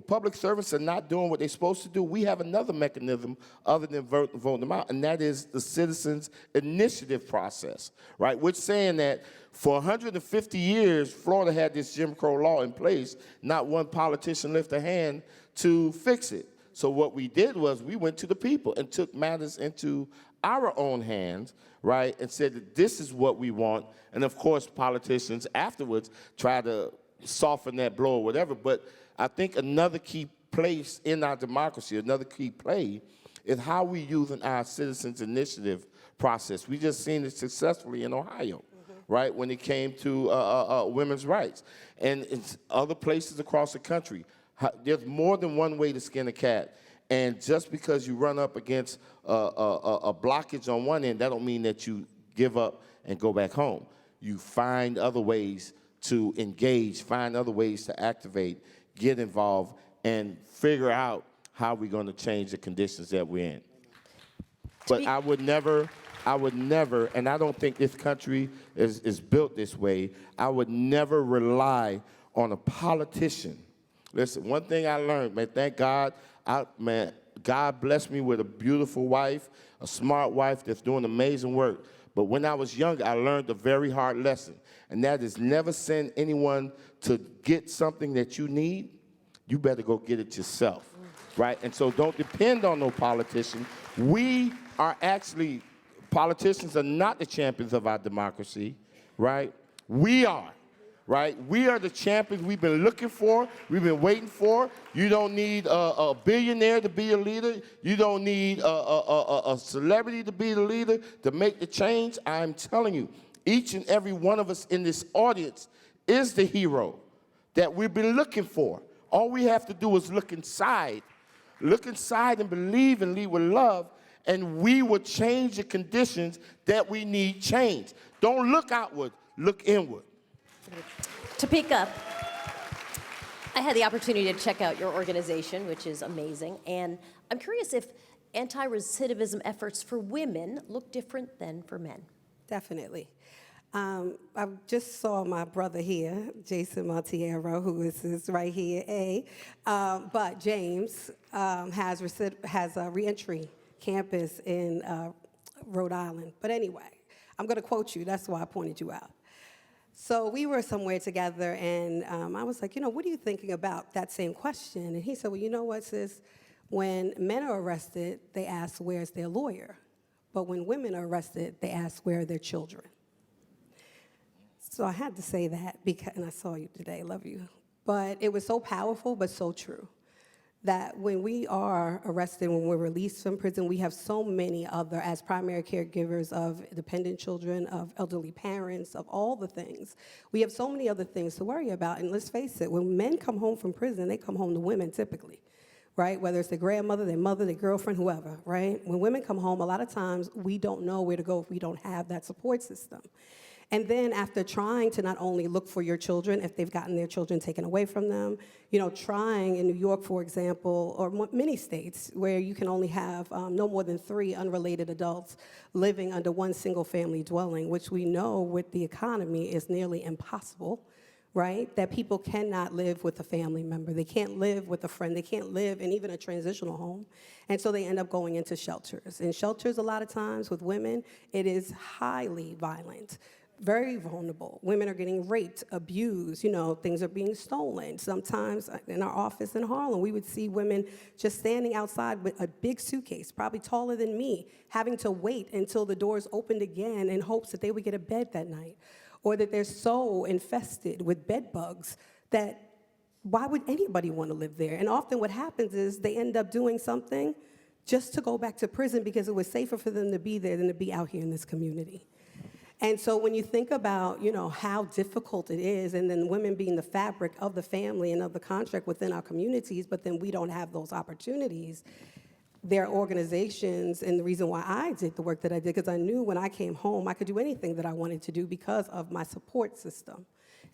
public servants are not doing what they're supposed to do, we have another mechanism other than voting them out, and that is the citizens' initiative process, right? Which saying that for 150 years, Florida had this Jim Crow law in place. Not one politician lifted a hand to fix it. So what we did was we went to the people and took matters into our own hands, right, and said that this is what we want. And of course, politicians afterwards try to soften that blow or whatever. But I think another key place in our democracy, another key play, is how we using our citizens initiative process. We just seen it successfully in Ohio, right, when it came to women's rights. And it's other places across the country. There's more than one way to skin a cat. And just because you run up against a blockage on one end, that don't mean that you give up and go back home. You find other ways to engage, find other ways to activate, get involved, and figure out how we're going to change the conditions that we're in. But I would never, and I don't think this country is built this way, I would never rely on a politician. Listen, one thing I learned, man, thank God, God blessed me with a beautiful wife, a smart wife that's doing amazing work. But when I was younger, I learned a very hard lesson, and that is never send anyone to get something that you need. You better go get it yourself, right? And so don't depend on no politician. We are actually, politicians are not the champions of our democracy, right? We are. Right? We are the champions we've been looking for, we've been waiting for. You don't need a billionaire to be a leader. You don't need a celebrity to be the leader to make the change. I'm telling you, each and every one of us in this audience is the hero that we've been looking for. All we have to do is look inside and believe and lead with love, and we will change the conditions that we need changed. Don't look outward, look inward. Topeka, I had the opportunity to check out your organization, which is amazing, and I'm curious if anti-recidivism efforts for women look different than for men. Definitely. I just saw my brother here, Jason Montiero, who is right here, but James has a reentry campus in Rhode Island. But anyway, I'm going to quote you. That's why I pointed you out. So we were somewhere together, and I was like, what are you thinking about that same question? And he said, well, you know what, sis? When men are arrested, they ask, where's their lawyer? But when women are arrested, they ask, where are their children? So I had to say that, and I saw you today, love you. But it was so powerful, but so true, that when we are arrested, when we're released from prison, we have so many other, as primary caregivers of dependent children, of elderly parents, of all the things. We have so many other things to worry about. And let's face it, when men come home from prison, they come home to women typically, right? Whether it's their grandmother, their mother, their girlfriend, whoever, right? When women come home, a lot of times we don't know where to go if we don't have that support system. And then after trying to not only look for your children if they've gotten their children taken away from them, trying in New York, for example, or many states where you can only have no more than 3 unrelated adults living under one single family dwelling, which we know with the economy is nearly impossible, right? That people cannot live with a family member. They can't live with a friend. They can't live in even a transitional home. And so they end up going into shelters. In shelters, a lot of times with women, it is highly violent. Very vulnerable. Women are getting raped, abused, things are being stolen. Sometimes in our office in Harlem, we would see women just standing outside with a big suitcase, probably taller than me, having to wait until the doors opened again in hopes that they would get a bed that night, or that they're so infested with bed bugs that why would anybody want to live there? And often what happens is they end up doing something just to go back to prison because it was safer for them to be there than to be out here in this community. And so when you think about, how difficult it is, and then women being the fabric of the family and of the contract within our communities, but then we don't have those opportunities, there are organizations, and the reason why I did the work that I did, because I knew when I came home, I could do anything that I wanted to do because of my support system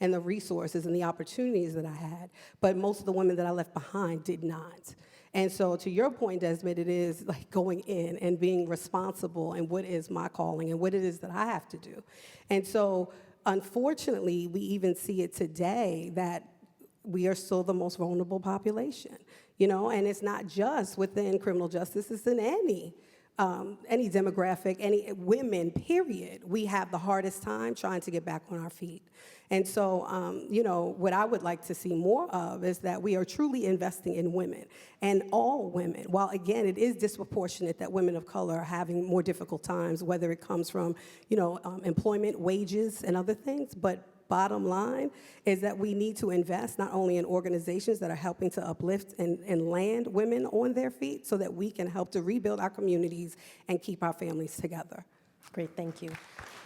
and the resources and the opportunities that I had. But most of the women that I left behind did not. And so to your point, Desmond, it is like going in and being responsible and what is my calling and what it is that I have to do. And so unfortunately, we even see it today that we are still the most vulnerable population, and it's not just within criminal justice, it's in any demographic, any women, period. We have the hardest time trying to get back on our feet. And so, what I would like to see more of is that we are truly investing in women and all women. While, again, it is disproportionate that women of color are having more difficult times, whether it comes from, employment, wages, and other things, but bottom line is that we need to invest not only in organizations that are helping to uplift and land women on their feet so that we can help to rebuild our communities and keep our families together. Great, thank you.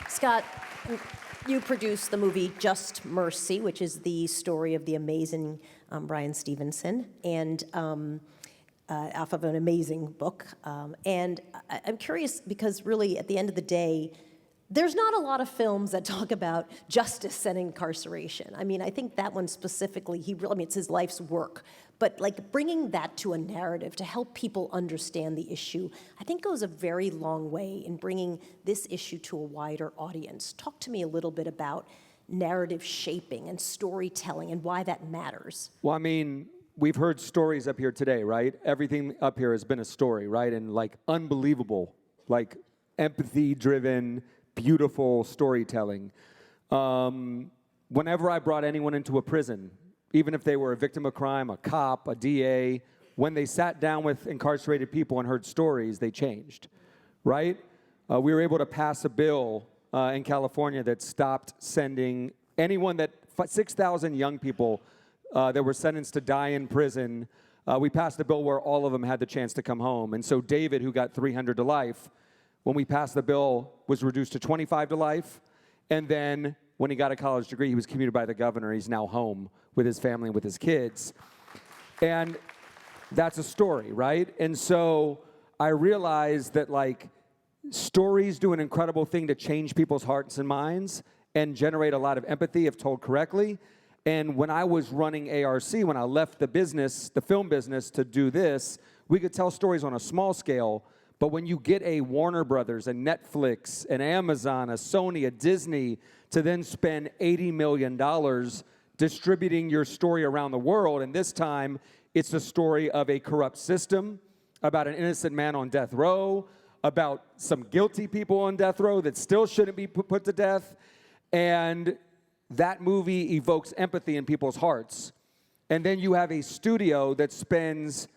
Scott, you produced the movie Just Mercy, which is the story of the amazing Bryan Stevenson, and off of an amazing book. And I'm curious because really at the end of the day, there's not a lot of films that talk about justice and incarceration. I mean, I think that one specifically, it's his life's work. But like bringing that to a narrative to help people understand the issue, I think goes a very long way in bringing this issue to a wider audience. Talk to me a little bit about narrative shaping and storytelling and why that matters. Well, I mean, we've heard stories up here today, right? Everything up here has been a story, right? And like unbelievable, like empathy-driven, beautiful storytelling. Whenever I brought anyone into a prison, even if they were a victim of crime, a cop, a DA, when they sat down with incarcerated people and heard stories, they changed, right? We were able to pass a bill in California that stopped sending anyone 6,000 young people that were sentenced to die in prison. We passed a bill where all of them had the chance to come home. And so David, who got 300 to life, when we passed the bill, was reduced to 25 to life. And then when he got a college degree, he was commuted by the governor. He's now home with his family and with his kids. And that's a story, right? And so I realized that like stories do an incredible thing to change people's hearts and minds and generate a lot of empathy if told correctly. And when I was running ARC, when I left the business, the film business, to do this, we could tell stories on a small scale. But when you get a Warner Brothers, a Netflix, an Amazon, a Sony, a Disney to then spend $80 million distributing your story around the world, and this time it's the story of a corrupt system, about an innocent man on death row, about some guilty people on death row that still shouldn't be put to death, and that movie evokes empathy in people's hearts. And then you have a studio that spends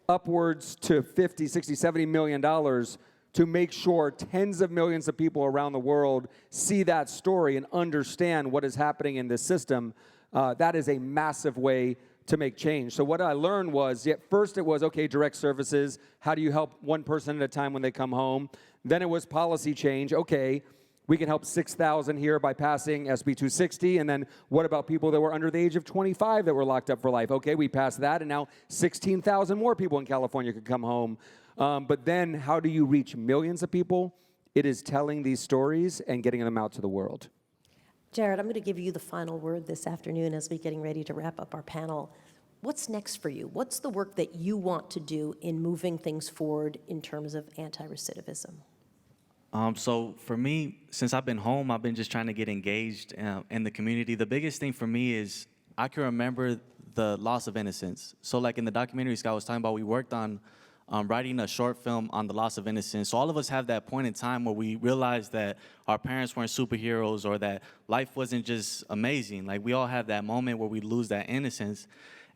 upwards to 50, 60, 70 million dollars to make sure tens of millions of people around the world see that story and understand what is happening in this system. That is a massive way to make change. So what I learned was, at first it was, okay, direct services, how do you help one person at a time when they come home? Then it was policy change, okay, we can help 6,000 here by passing SB 260, and then what about people that were under the age of 25 that were locked up for life? Okay, we passed that, and now 16,000 more people in California could come home. But then how do you reach millions of people? It is telling these stories and getting them out to the world. Jared, I'm going to give you the final word this afternoon as we're getting ready to wrap up our panel. What's next for you? What's the work that you want to do in moving things forward in terms of anti-recidivism? So for me, since I've been home, I've been just trying to get engaged in the community. The biggest thing for me is I can remember the loss of innocence. So like in the documentary Scott was talking about, we worked on writing a short film on the loss of innocence. So all of us have that point in time where we realized that our parents weren't superheroes or that life wasn't just amazing. Like we all have that moment where we lose that innocence.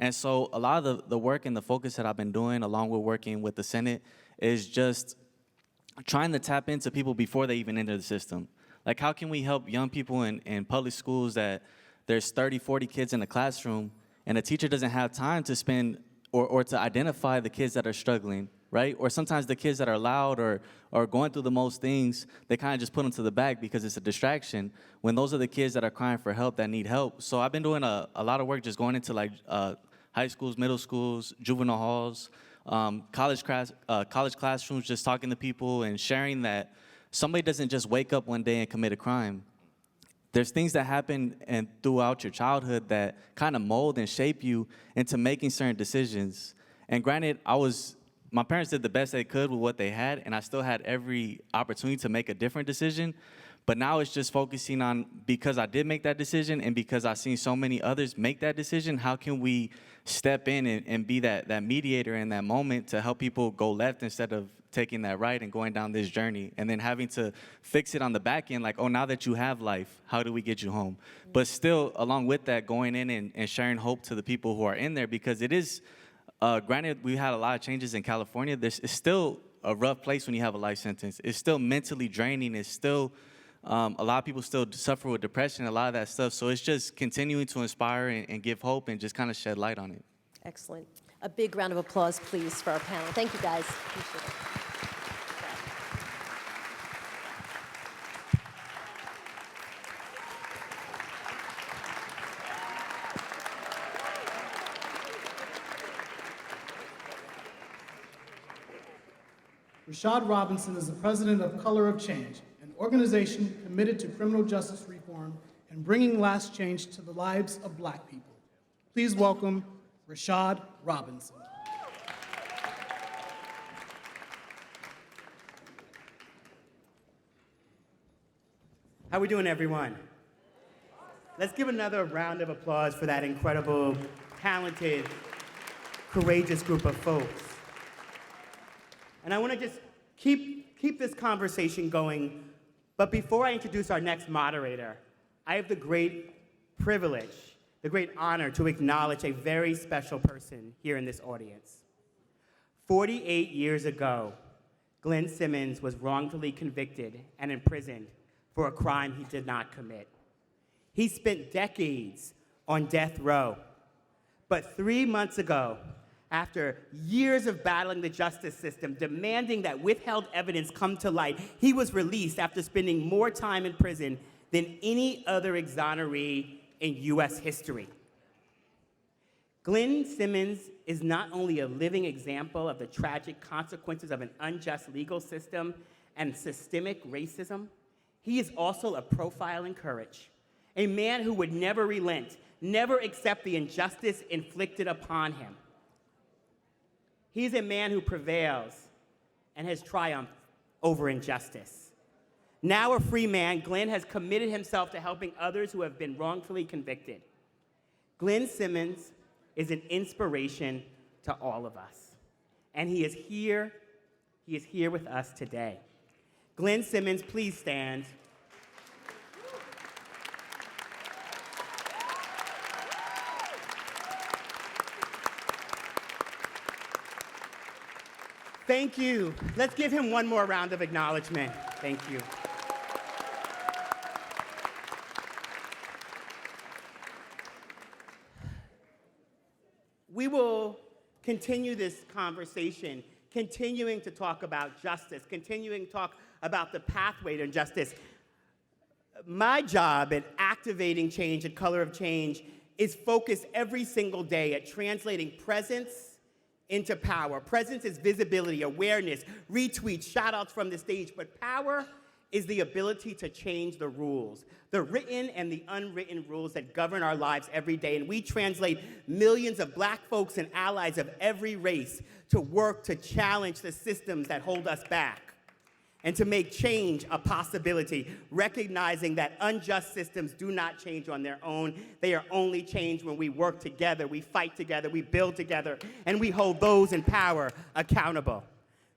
And so a lot of the work and the focus that I've been doing along with working with the Senate is just trying to tap into people before they even enter the system. Like how can we help young people in public schools that there's 30, 40 kids in a classroom and a teacher doesn't have time to spend or to identify the kids that are struggling, right? Or sometimes the kids that are loud or going through the most things, they kind of just put them to the back because it's a distraction when those are the kids that are crying for help, that need help. So I've been doing a lot of work just going into like high schools, middle schools, juvenile halls, college classrooms, just talking to people and sharing that somebody doesn't just wake up one day and commit a crime. There's things that happen and throughout your childhood that kind of mold and shape you into making certain decisions. And granted, my parents did the best they could with what they had, and I still had every opportunity to make a different decision. But now it's just focusing on, because I did make that decision and because I've seen so many others make that decision, how can we step in and be that mediator in that moment to help people go left instead of taking that right and going down this journey and then having to fix it on the back end, like, oh, now that you have life, how do we get you home? But still, along with that, going in and sharing hope to the people who are in there, because it is, granted, we had a lot of changes in California. It's still a rough place when you have a life sentence. It's still mentally draining. It's still A lot of people still suffer with depression, a lot of that stuff. So it's just continuing to inspire and give hope and just kind of shed light on it. Excellent. A big round of applause, please, for our panel. Thank you, guys. Appreciate it. Rashad Robinson is the president of Color of Change, an organization committed to criminal justice reform and bringing lasting change to the lives of Black people. Please welcome Rashad Robinson. How we doing, everyone? Let's give another round of applause for that incredible, talented, courageous group of folks. And I want to just keep this conversation going. But before I introduce our next moderator, I have the great privilege, the great honor to acknowledge a very special person here in this audience. 48 years ago, Glenn Simmons was wrongfully convicted and imprisoned for a crime he did not commit. He spent decades on death row. But 3 months ago, after years of battling the justice system, demanding that withheld evidence come to light, he was released after spending more time in prison than any other exoneree in U.S. history. Glenn Simmons is not only a living example of the tragic consequences of an unjust legal system and systemic racism, he is also a profile in courage, a man who would never relent, never accept the injustice inflicted upon him. He's a man who prevails and has triumphed over injustice. Now a free man, Glenn has committed himself to helping others who have been wrongfully convicted. Glenn Simmons is an inspiration to all of us. And he is here with us today. Glenn Simmons, please stand. Thank you. Let's give him one more round of acknowledgement. Thank you. We will continue this conversation, continuing to talk about justice, continuing to talk about the pathway to justice. My job at activating change and Color of Change is focused every single day at translating presence into power. Presence is visibility, awareness, retweets, shout-outs from the stage, but power is the ability to change the rules, the written and the unwritten rules that govern our lives every day. And we translate millions of Black folks and allies of every race to work to challenge the systems that hold us back and to make change a possibility, recognizing that unjust systems do not change on their own. They are only changed when we work together, we fight together, we build together, and we hold those in power accountable.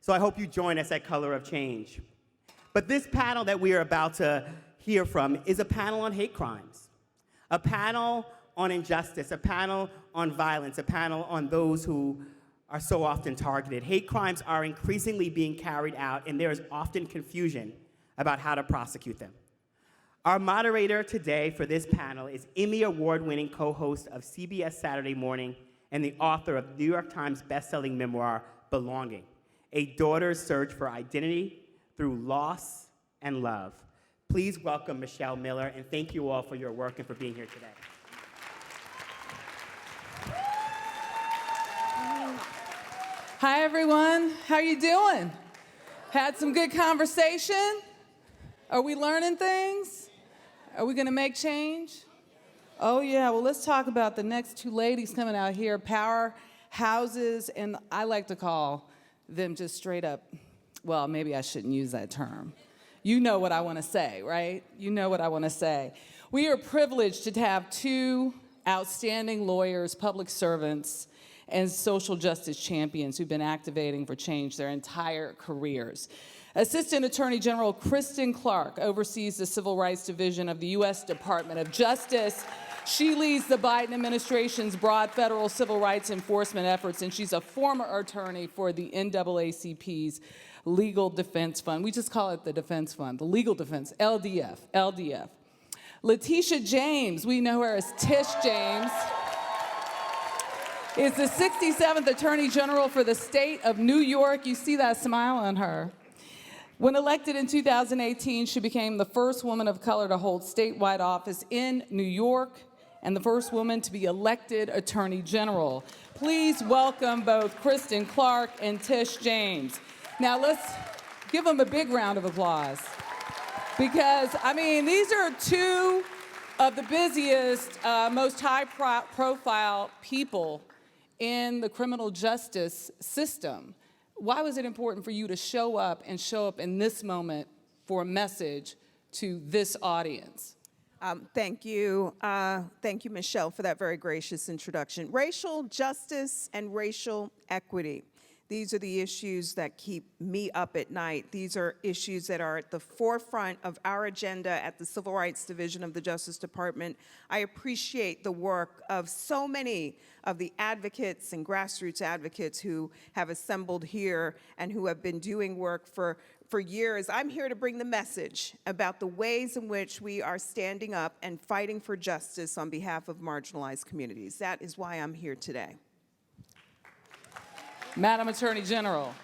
So I hope you join us at Color of Change. But this panel that we are about to hear from is a panel on hate crimes, a panel on injustice, a panel on violence, a panel on those who are so often targeted. Hate crimes are increasingly being carried out, and there is often confusion about how to prosecute them. Our moderator today for this panel is Emmy Award-winning co-host of CBS Saturday Morning and the author of the New York Times bestselling memoir, Belonging, A Daughter's Search for Identity Through Loss and Love. Please welcome Michelle Miller, and thank you all for your work and for being here today. Hi, everyone. How you doing? Had some good conversation? Are we learning things? Are we going to make change? Oh, yeah. Well, let's talk about the next two ladies coming out here, powerhouses, and I like to call them just straight up, well, maybe I shouldn't use that term. You know what I want to say, right? You know what I want to say. We are privileged to have two outstanding lawyers, public servants, and social justice champions who've been activating for change their entire careers. Assistant Attorney General Kristen Clarke oversees the Civil Rights Division of the U.S. Department of Justice. She leads the Biden administration's broad federal civil rights enforcement efforts, and she's a former attorney for the NAACP's Legal Defense Fund. We just call it the Defense Fund, the Legal Defense, LDF. Letitia James, we know her as Tish James, is the 67th Attorney General for the state of New York. You see that smile on her. When elected in 2018, she became the first woman of color to hold statewide office in New York and the first woman to be elected Attorney General. Please welcome both Kristen Clark and Tish James. Now let's give them a big round of applause. Because, I mean, these are two of the busiest, most high-profile people in the criminal justice system. Why was it important for you to show up in this moment for a message to this audience? Thank you. Thank you, Michelle, for that very gracious introduction. Racial justice and racial equity. These are the issues that keep me up at night. These are issues that are at the forefront of our agenda at the Civil Rights Division of the Justice Department. I appreciate the work of so many of the advocates and grassroots advocates who have assembled here and who have been doing work for years. I'm here to bring the message about the ways in which we are standing up and fighting for justice on behalf of marginalized communities. That is why I'm here today. Madam Attorney General,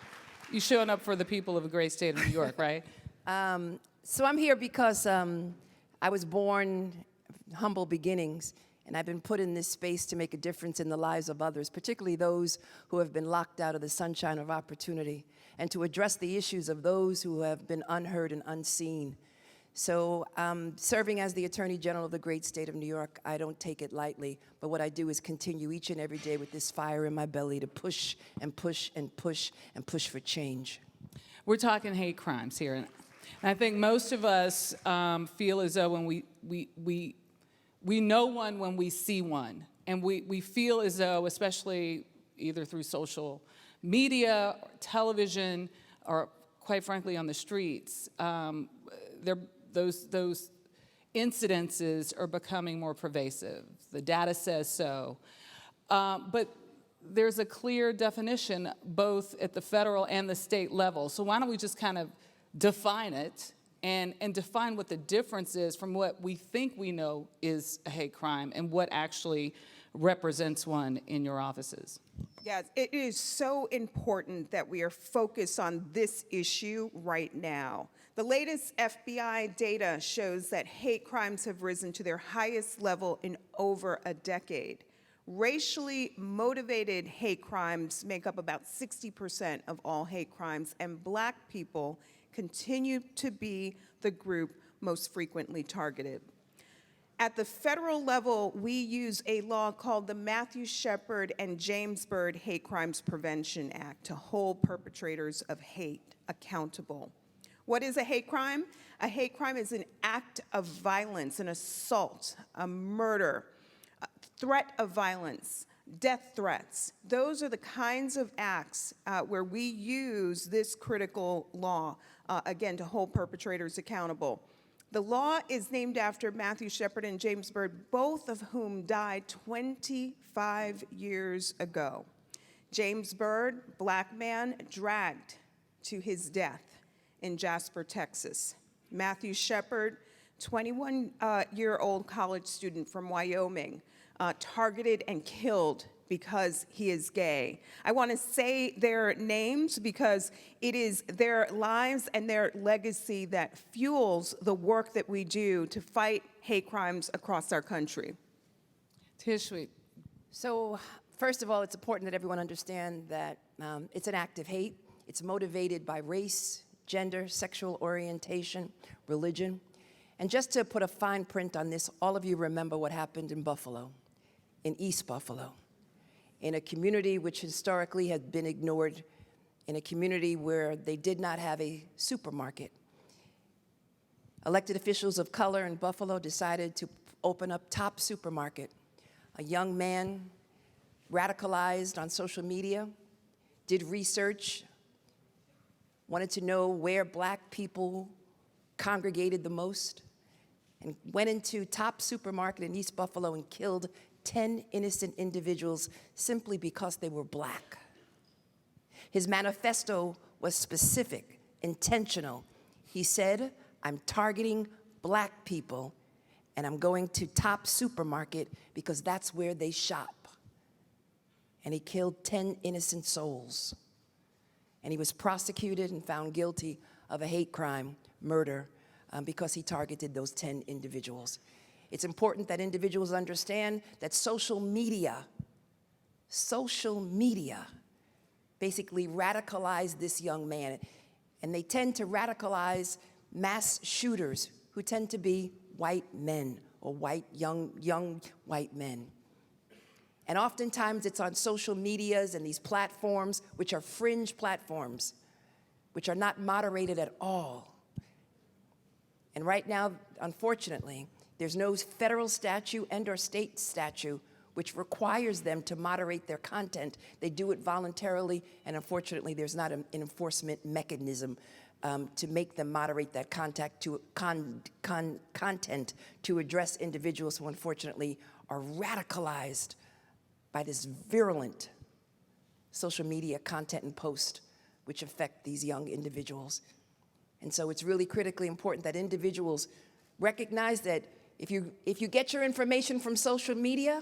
you showing up for the people of the great state of New York, right? So I'm here because I was born humble beginnings, and I've been put in this space to make a difference in the lives of others, particularly those who have been locked out of the sunshine of opportunity, and to address the issues of those who have been unheard and unseen. So serving as the Attorney General of the great state of New York, I don't take it lightly, but what I do is continue each and every day with this fire in my belly to push and push and push and push for change. We're talking hate crimes here, and I think most of us feel as though when we know one when we see one, and we feel as though, especially either through social media, or television, or quite frankly on the streets, those incidences are becoming more pervasive. The data says so. But there's a clear definition both at the federal and the state level. So why don't we just kind of define it and define what the difference is from what we think we know is a hate crime and what actually represents one in your offices? Yes, it is so important that we are focused on this issue right now. The latest FBI data shows that hate crimes have risen to their highest level in over a decade. Racially motivated hate crimes make up about 60% of all hate crimes, and Black people continue to be the group most frequently targeted. At the federal level, we use a law called the Matthew Shepard and James Byrd Hate Crimes Prevention Act to hold perpetrators of hate accountable. What is a hate crime? A hate crime is an act of violence, an assault, a murder, a threat of violence, death threats. Those are the kinds of acts where we use this critical law, again, to hold perpetrators accountable. The law is named after Matthew Shepard and James Byrd, both of whom died 25 years ago. James Byrd, Black man, dragged to his death in Jasper, Texas. Matthew Shepard, 21-year-old college student from Wyoming, targeted and killed because he is gay. I want to say their names because it is their lives and their legacy that fuels the work that we do to fight hate crimes across our country. Tish, so first of all, it's important that everyone understand that it's an act of hate. It's motivated by race, gender, sexual orientation, religion. And just to put a fine print on this, all of you remember what happened in Buffalo, in East Buffalo, in a community which historically had been ignored, in a community where they did not have a supermarket. Elected officials of color in Buffalo decided to open up Top Supermarket. A young man radicalized on social media, did research, wanted to know where Black people congregated the most, and went into Top Supermarket in East Buffalo and killed 10 innocent individuals simply because they were black. His manifesto was specific, intentional. He said, I'm targeting black people, and I'm going to Top Supermarket because that's where they shop. And he killed 10 innocent souls. And he was prosecuted and found guilty of a hate crime, murder, because he targeted those 10 individuals. It's important that individuals understand that social media basically radicalized this young man. And they tend to radicalize mass shooters who tend to be white men or young white men. And oftentimes it's on social medias and these platforms, which are fringe platforms, which are not moderated at all. And right now, unfortunately, there's no federal statute and or state statute which requires them to moderate their content. They do it voluntarily, and unfortunately, there's not an enforcement mechanism to make them moderate that content to address individuals who unfortunately are radicalized by this virulent social media content and posts which affect these young individuals. And so it's really critically important that individuals recognize that if you get your information from social media,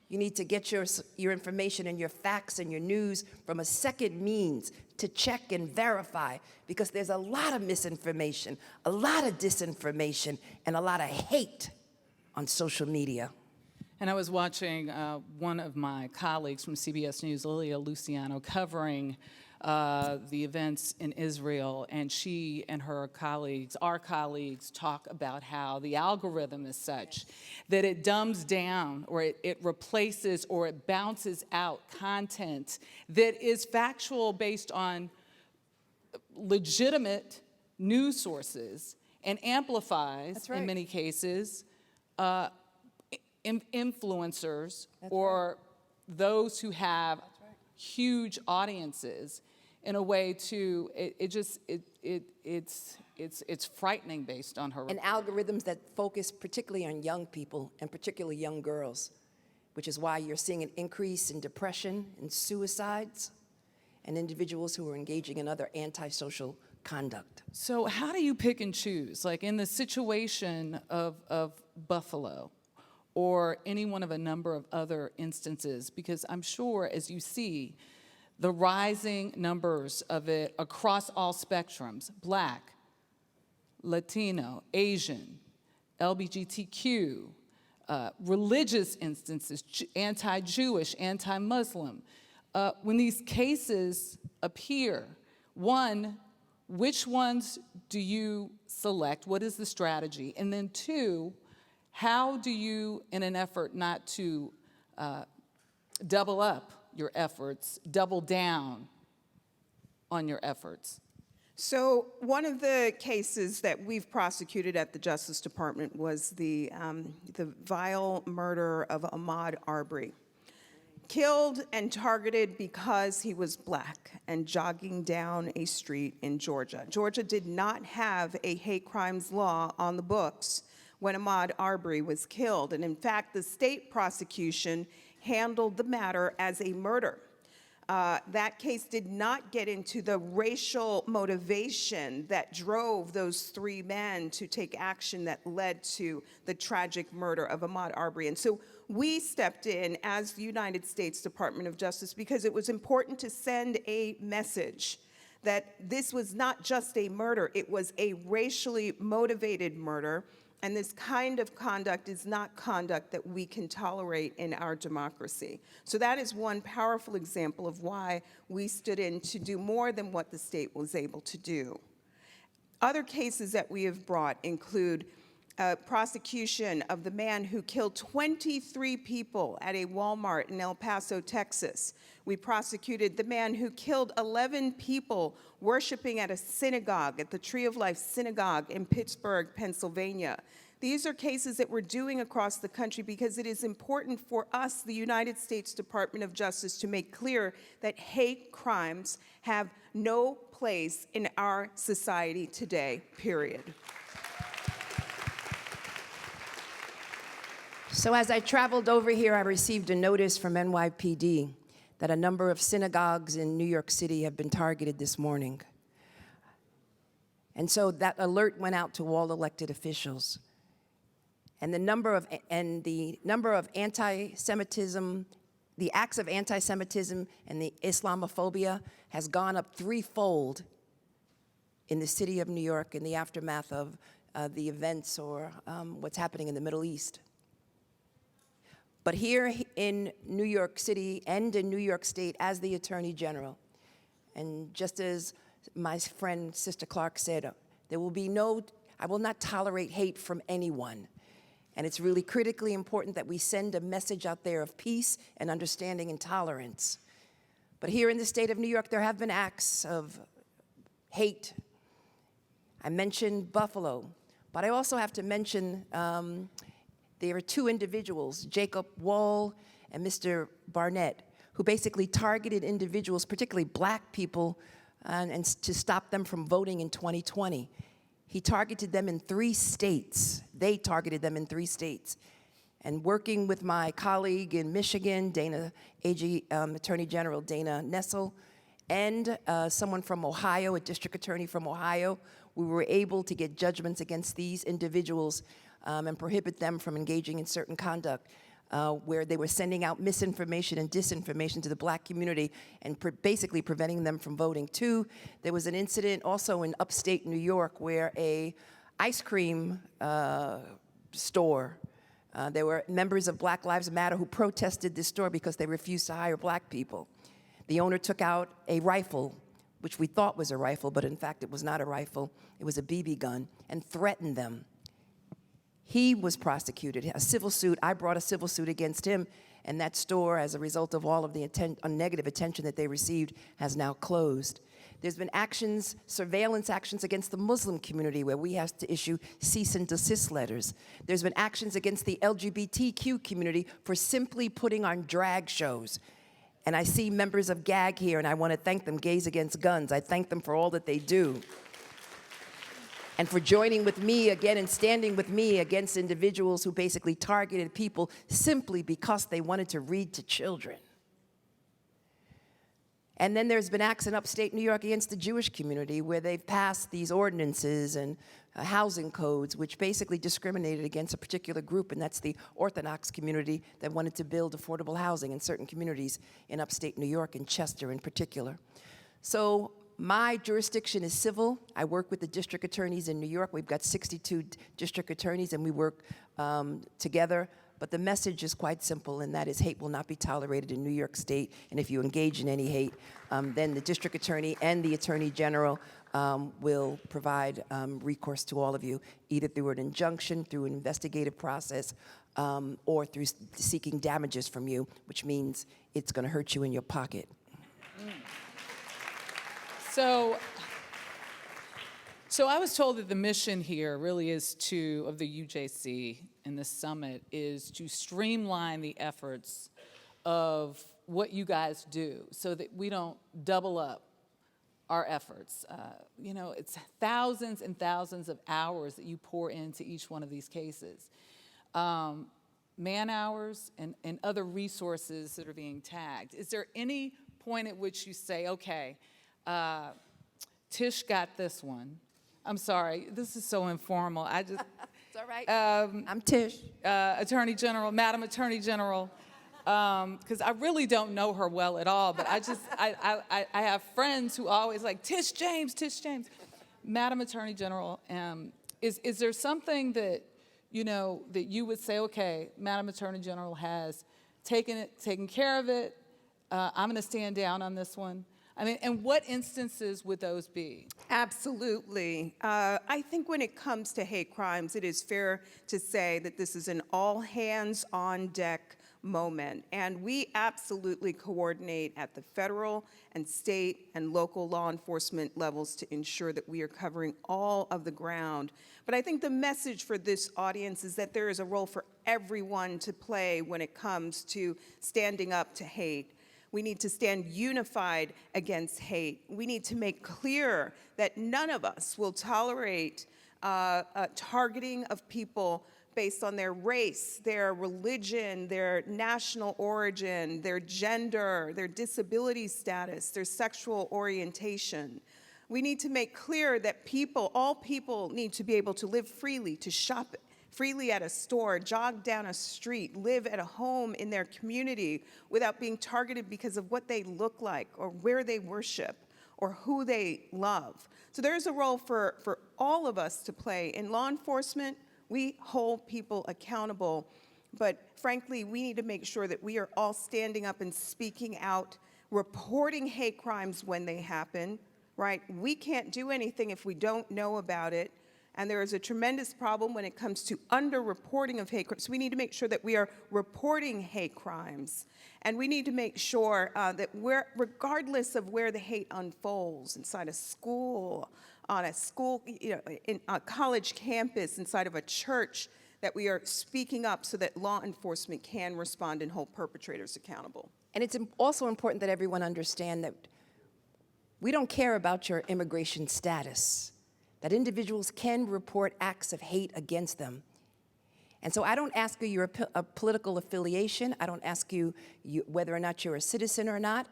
you need to get your information and your facts and your news from a second means to check and verify, because there's a lot of misinformation, a lot of disinformation, and a lot of hate on social media. And I was watching one of my colleagues from CBS News, Lilia Luciano, covering the events in Israel, and she and her colleagues, our colleagues, talk about how the algorithm is such that it dumbs down, or it replaces, or it bounces out content that is factual based on legitimate news sources and amplifies, in many cases, influencers or those who have huge audiences in a way to, it's frightening based on her. And algorithms that focus particularly on young people and particularly young girls, which is why you're seeing an increase in depression and suicides and individuals who are engaging in other antisocial conduct. So how do you pick and choose? Like in the situation of Buffalo, or any one of a number of other instances, because I'm sure as you see the rising numbers of it across all spectrums, Black, Latino, Asian, LGBTQ, religious instances, anti-Jewish, anti-Muslim, when these cases appear, one, which ones do you select? What is the strategy? And then two, how do you, in an effort not to double up your efforts, double down on your efforts? So one of the cases that we've prosecuted at the Justice Department was the vile murder of Ahmaud Arbery. Killed and targeted because he was black and jogging down a street in Georgia. Georgia did not have a hate crimes law on the books when Ahmaud Arbery was killed. And in fact, the state prosecution handled the matter as a murder. That case did not get into the racial motivation that drove those three men to take action that led to the tragic murder of Ahmaud Arbery. And so we stepped in as the United States Department of Justice because it was important to send a message that this was not just a murder, it was a racially motivated murder. And this kind of conduct is not conduct that we can tolerate in our democracy. So that is one powerful example of why we stood in to do more than what the state was able to do. Other cases that we have brought include prosecution of the man who killed 23 people at a Walmart in El Paso, Texas. We prosecuted the man who killed 11 people worshiping at a synagogue, at the Tree of Life Synagogue in Pittsburgh, Pennsylvania. These are cases that we're doing across the country because it is important for us, the United States Department of Justice, to make clear that hate crimes have no place in our society today, period. So as I traveled over here, I received a notice from NYPD that a number of synagogues in New York City have been targeted this morning. And so that alert went out to all elected officials. And the number of anti-Semitism, the acts of anti-Semitism and the Islamophobia has gone up threefold in the city of New York in the aftermath of the events or what's happening in the Middle East. But here in New York City and in New York State, as the Attorney General, and just as my friend Sister Clark said, I will not tolerate hate from anyone. And it's really critically important that we send a message out there of peace and understanding and tolerance. But here in the state of New York, there have been acts of hate. I mentioned Buffalo, but I also have to mention there are two individuals, Jacob Wall and Mr. Barnett, who basically targeted individuals, particularly black people, and to stop them from voting in 2020. He targeted them in 3 states. They targeted them in 3 states. And working with my colleague in Michigan, Attorney General Dana Nessel, and someone from Ohio, a district attorney from Ohio, we were able to get judgments against these individuals and prohibit them from engaging in certain conduct where they were sending out misinformation and disinformation to the black community and basically preventing them from voting. 2, there was an incident also in upstate New York where a ice cream store, there were members of Black Lives Matter who protested this store because they refused to hire black people. The owner took out a rifle, which we thought was a rifle, but in fact it was not a rifle, it was a BB gun, and threatened them. He was prosecuted, a civil suit. I brought a civil suit against him, and that store, as a result of all of the negative attention that they received, has now closed. There's been actions, surveillance actions against the Muslim community where we have to issue cease and desist letters. There's been actions against the LGBTQ community for simply putting on drag shows. And I see members of GAG here, and I want to thank them, Gays Against Guns. I thank them for all that they do. And for joining with me again and standing with me against individuals who basically targeted people simply because they wanted to read to children. And then there's been acts in upstate New York against the Jewish community where they've passed these ordinances and housing codes which basically discriminated against a particular group, and that's the Orthodox community that wanted to build affordable housing in certain communities in upstate New York, in Chester in particular. So my jurisdiction is civil. I work with the district attorneys in New York. We've got 62 district attorneys, and we work together. But the message is quite simple, and that is hate will not be tolerated in New York State. And if you engage in any hate, then the district attorney and the attorney general will provide recourse to all of you, either through an injunction, through an investigative process, or through seeking damages from you, which means it's going to hurt you in your pocket. So I was told that the mission here really is of the UJC and the summit is to streamline the efforts of what you guys do so that we don't double up our efforts. It's thousands and thousands of hours that you pour into each one of these cases. Man hours and other resources that are being tagged. Is there any point at which you say, okay, Tish got this one. I'm sorry, this is so informal. It's all right. I'm Tish. Attorney General, Madam Attorney General, because I really don't know her well at all, but I have friends who always like, Tish James. Madam Attorney General, is there something that, that you would say, okay, Madam Attorney General has taken care of it, I'm gonna stand down on this one? I mean, and what instances would those be? Absolutely. I think when it comes to hate crimes, it is fair to say that this is an all-hands-on-deck moment. And we absolutely coordinate at the federal and state and local law enforcement levels to ensure that we are covering all of the ground. But I think the message for this audience is that there is a role for everyone to play when it comes to standing up to hate. We need to stand unified against hate. We need to make clear that none of us will tolerate targeting of people based on their race, their religion, their national origin, their gender, their disability status, their sexual orientation. We need to make clear that all people need to be able to live freely, to shop freely at a store, jog down a street, live at a home in their community without being targeted because of what they look like or where they worship or who they love. So there's a role for all of us to play. In law enforcement, we hold people accountable, but frankly, we need to make sure that we are all standing up and speaking out, reporting hate crimes when they happen, right? We can't do anything if we don't know about it. And there is a tremendous problem when it comes to underreporting of hate crimes. So we need to make sure that we are reporting hate crimes. And we need to make sure that regardless of where the hate unfolds, inside a school, on a school, in a college campus, inside of a church, that we are speaking up so that law enforcement can respond and hold perpetrators accountable. And it's also important that everyone understand that we don't care about your immigration status, that individuals can report acts of hate against them. And so I don't ask you your political affiliation. I don't ask you whether or not you're a citizen or not.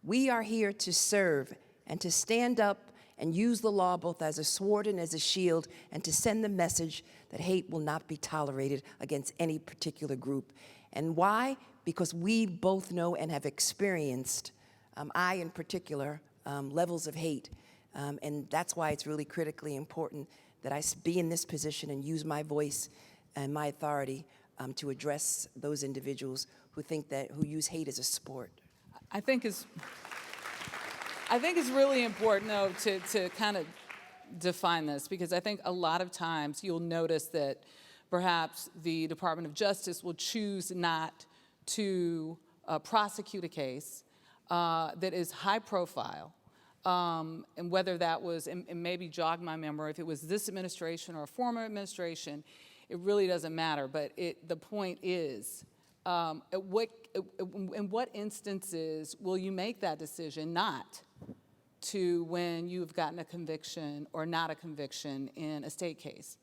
We are here to serve and to stand up and use the law both as a sword and as a shield, and to send the message that hate will not be tolerated against any particular group. And why? Because we both know and have experienced, I in particular, levels of hate. And that's why it's really critically important that I be in this position and use my voice and my authority to address those individuals who use hate as a sport. I think it's really important, though, to kind of define this, because I think a lot of times you'll notice that perhaps the Department of Justice will choose not to prosecute a case that is high profile. And whether that was, and maybe jog my memory, if it was this administration or a former administration, it really doesn't matter. But the point is, in what instances will you make that decision not to when you've gotten a conviction or not a conviction in a state case?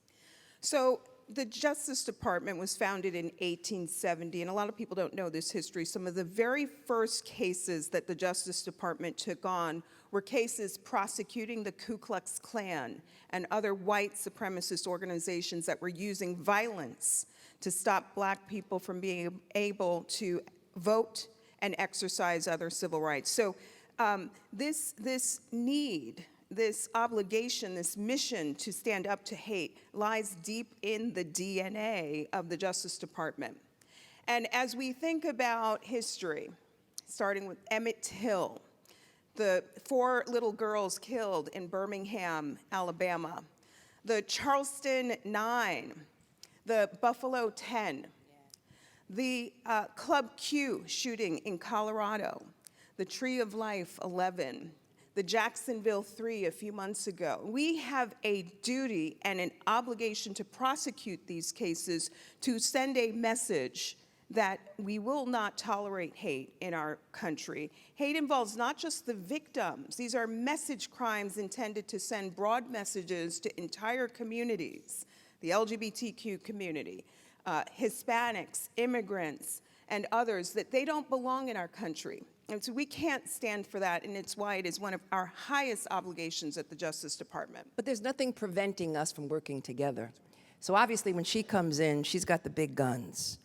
So the Justice Department was founded in 1870, and a lot of people don't know this history. Some of the very first cases that the Justice Department took on were cases prosecuting the Ku Klux Klan and other white supremacist organizations that were using violence to stop black people from being able to vote and exercise other civil rights. So this need, this obligation, this mission to stand up to hate lies deep in the DNA of the Justice Department. And as we think about history, starting with Emmett Till, the 4 little girls killed in Birmingham, Alabama, the Charleston 9, the Buffalo 10, the Club Q shooting in Colorado, the Tree of Life 11, the Jacksonville 3 a few months ago. We have a duty and an obligation to prosecute these cases, to send a message that we will not tolerate hate in our country. Hate involves not just the victims. These are message crimes intended to send broad messages to entire communities, the LGBTQ community, Hispanics, immigrants, and others, that they don't belong in our country. And so we can't stand for that, and it's why it is one of our highest obligations at the Justice Department. But there's nothing preventing us from working together. So obviously when she comes in, she's got the big guns.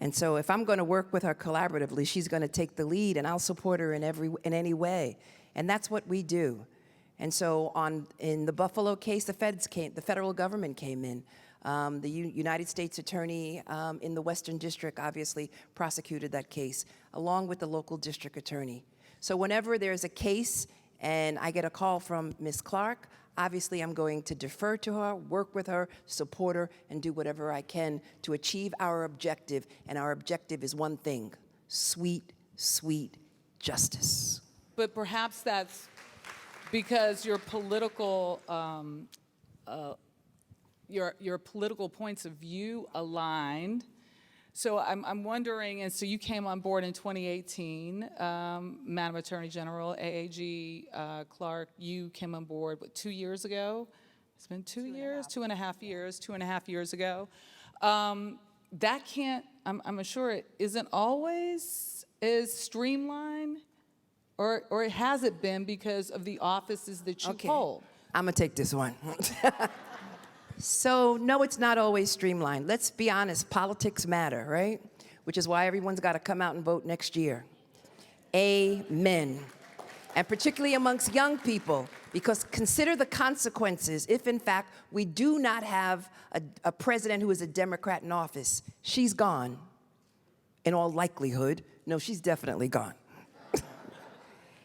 And so if I'm going to work with her collaboratively, she's going to take the lead, and I'll support her in any way. And that's what we do. And so in the Buffalo case, the federal government came in. The United States Attorney in the Western District obviously prosecuted that case, along with the local district attorney. So whenever there's a case and I get a call from Ms. Clark, obviously I'm going to defer to her, work with her, support her, and do whatever I can to achieve our objective. And our objective is one thing: sweet, sweet justice. But perhaps that's because your political your political points of view aligned. So I'm wondering, and so you came on board in 2018, Madam Attorney General, AAG Clark, you came on board, 2 years ago? It's been 2 years, 2.5 years, 2.5 years ago. That can't, I'm sure it isn't always as streamlined, or has it been because of the offices that you hold? I'm gonna take this one. So, no, it's not always streamlined. Let's be honest, politics matter, right? Which is why everyone's gotta come out and vote next year. Amen. And particularly amongst young people, because consider the consequences if, in fact, we do not have a president who is a Democrat in office. She's gone, in all likelihood. No, she's definitely gone.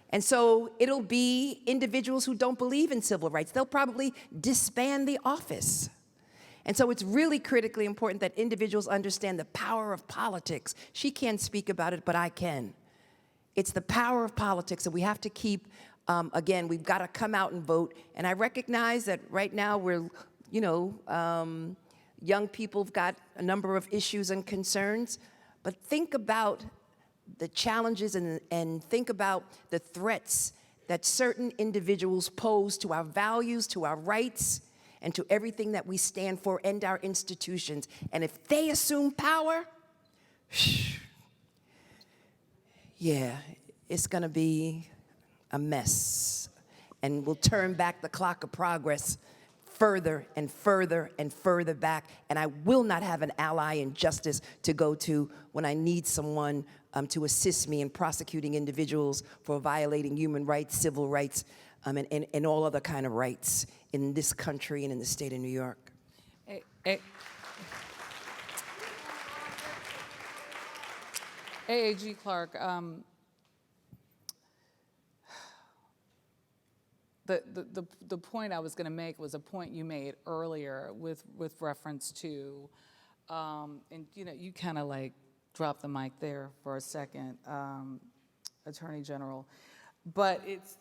And so it'll be individuals who don't believe in civil rights. They'll probably disband the office. And so it's really critically important that individuals understand the power of politics. She can't speak about it, but I can. It's the power of politics that we have to keep, again, we've got to come out and vote. And I recognize that right now we're, young people have got a number of issues and concerns, but think about the challenges and think about the threats that certain individuals pose to our values, to our rights, and to everything that we stand for and our institutions. And if they assume power, yeah, it's gonna be a mess. And we'll turn back the clock of progress further and further and further back. And I will not have an ally in justice to go to when I need someone to assist me in prosecuting individuals for violating human rights, civil rights, and all other kind of rights in this country and in the state of New York. AAG Clark, the point I was going to make was a point you made earlier with reference to, and you kind of like dropped the mic there for a second, Attorney General, but it's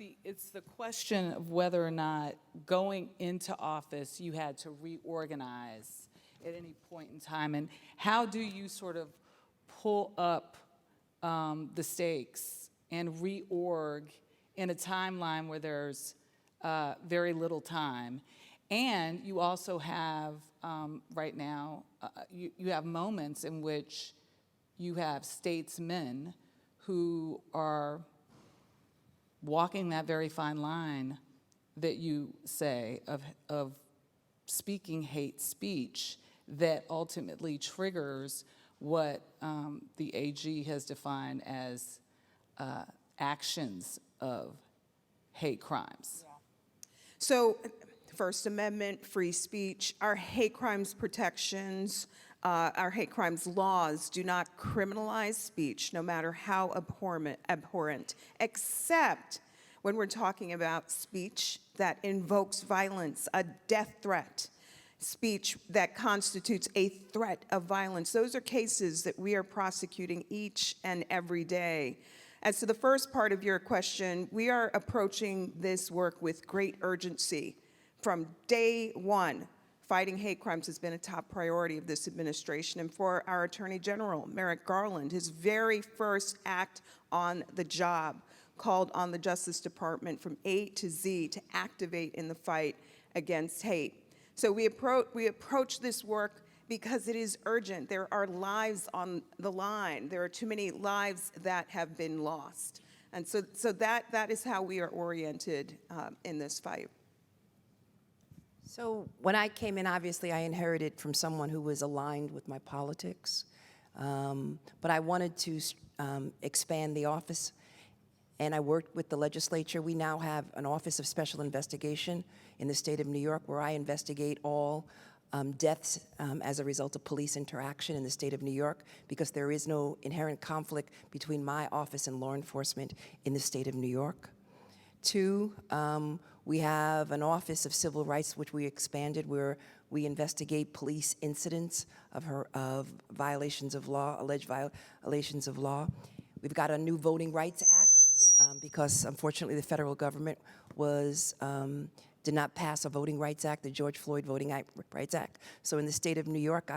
the question of whether or not going into office you had to reorganize at any point in time, and how do you sort of pull up the stakes and reorg in a timeline where there's very little time. And you also have, right now, you have moments in which you have statesmen who are walking that very fine line that you say of speaking hate speech that ultimately triggers what the AG has defined as actions of hate crimes. Yeah. So, First Amendment, free speech, our hate crimes protections, our hate crimes laws do not criminalize speech, no matter how abhorrent, except when we're talking about speech that invokes violence, a death threat, speech that constitutes a threat of violence. Those are cases that we are prosecuting each and every day. As to the first part of your question, we are approaching this work with great urgency. From day one, fighting hate crimes has been a top priority of this administration. And for our Attorney General, Merrick Garland, his very first act on the job called on the Justice Department from A to Z to activate in the fight against hate. So we approach this work because it is urgent. There are lives on the line. There are too many lives that have been lost. And so that is how we are oriented in this fight. So when I came in, obviously I inherited from someone who was aligned with my politics. But I wanted to expand the office, and I worked with the legislature. We now have an Office of Special Investigation in the state of New York where I investigate all deaths as a result of police interaction in the state of New York, because there is no inherent conflict between my office and law enforcement in the state of New York. Two, we have an Office of Civil Rights, which we expanded, where we investigate police incidents of violations of law, alleged violations of law. We've got a new Voting Rights Act, because unfortunately the federal government did not pass a Voting Rights Act, the George Floyd Voting Rights Act. So in the state of New York,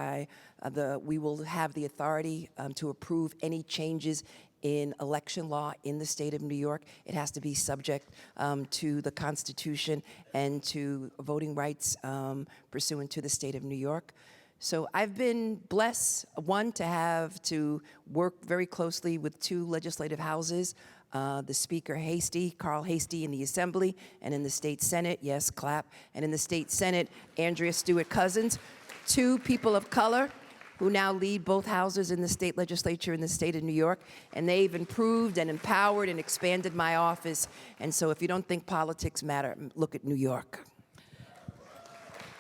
we will have the authority to approve any changes in election law in the state of New York. It has to be subject to the Constitution and to voting rights pursuant to the state of New York. So I've been blessed, one, to work very closely with two legislative houses, the Speaker Hasty, Carl Hasty in the Assembly, and in the State Senate, yes, clap, and in the State Senate, Andrea Stewart Cousins, two people of color who now lead both houses in the state legislature in the state of New York, and they've improved and empowered and expanded my office. And so if you don't think politics matter, look at New York.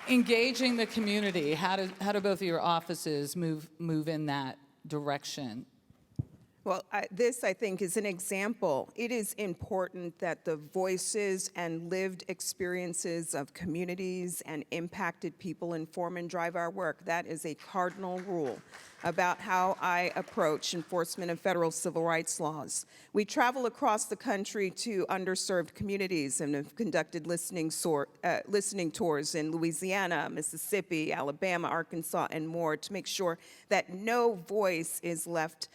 Engaging the community, how do both of your offices move in that direction? Well, this, I think, is an example. It is important that the voices and lived experiences of communities and impacted people inform and drive our work. That is a cardinal rule about how I approach enforcement of federal civil rights laws. We travel across the country to underserved communities and have conducted listening tours in Louisiana, Mississippi, Alabama, Arkansas, and more to make sure that no voice is left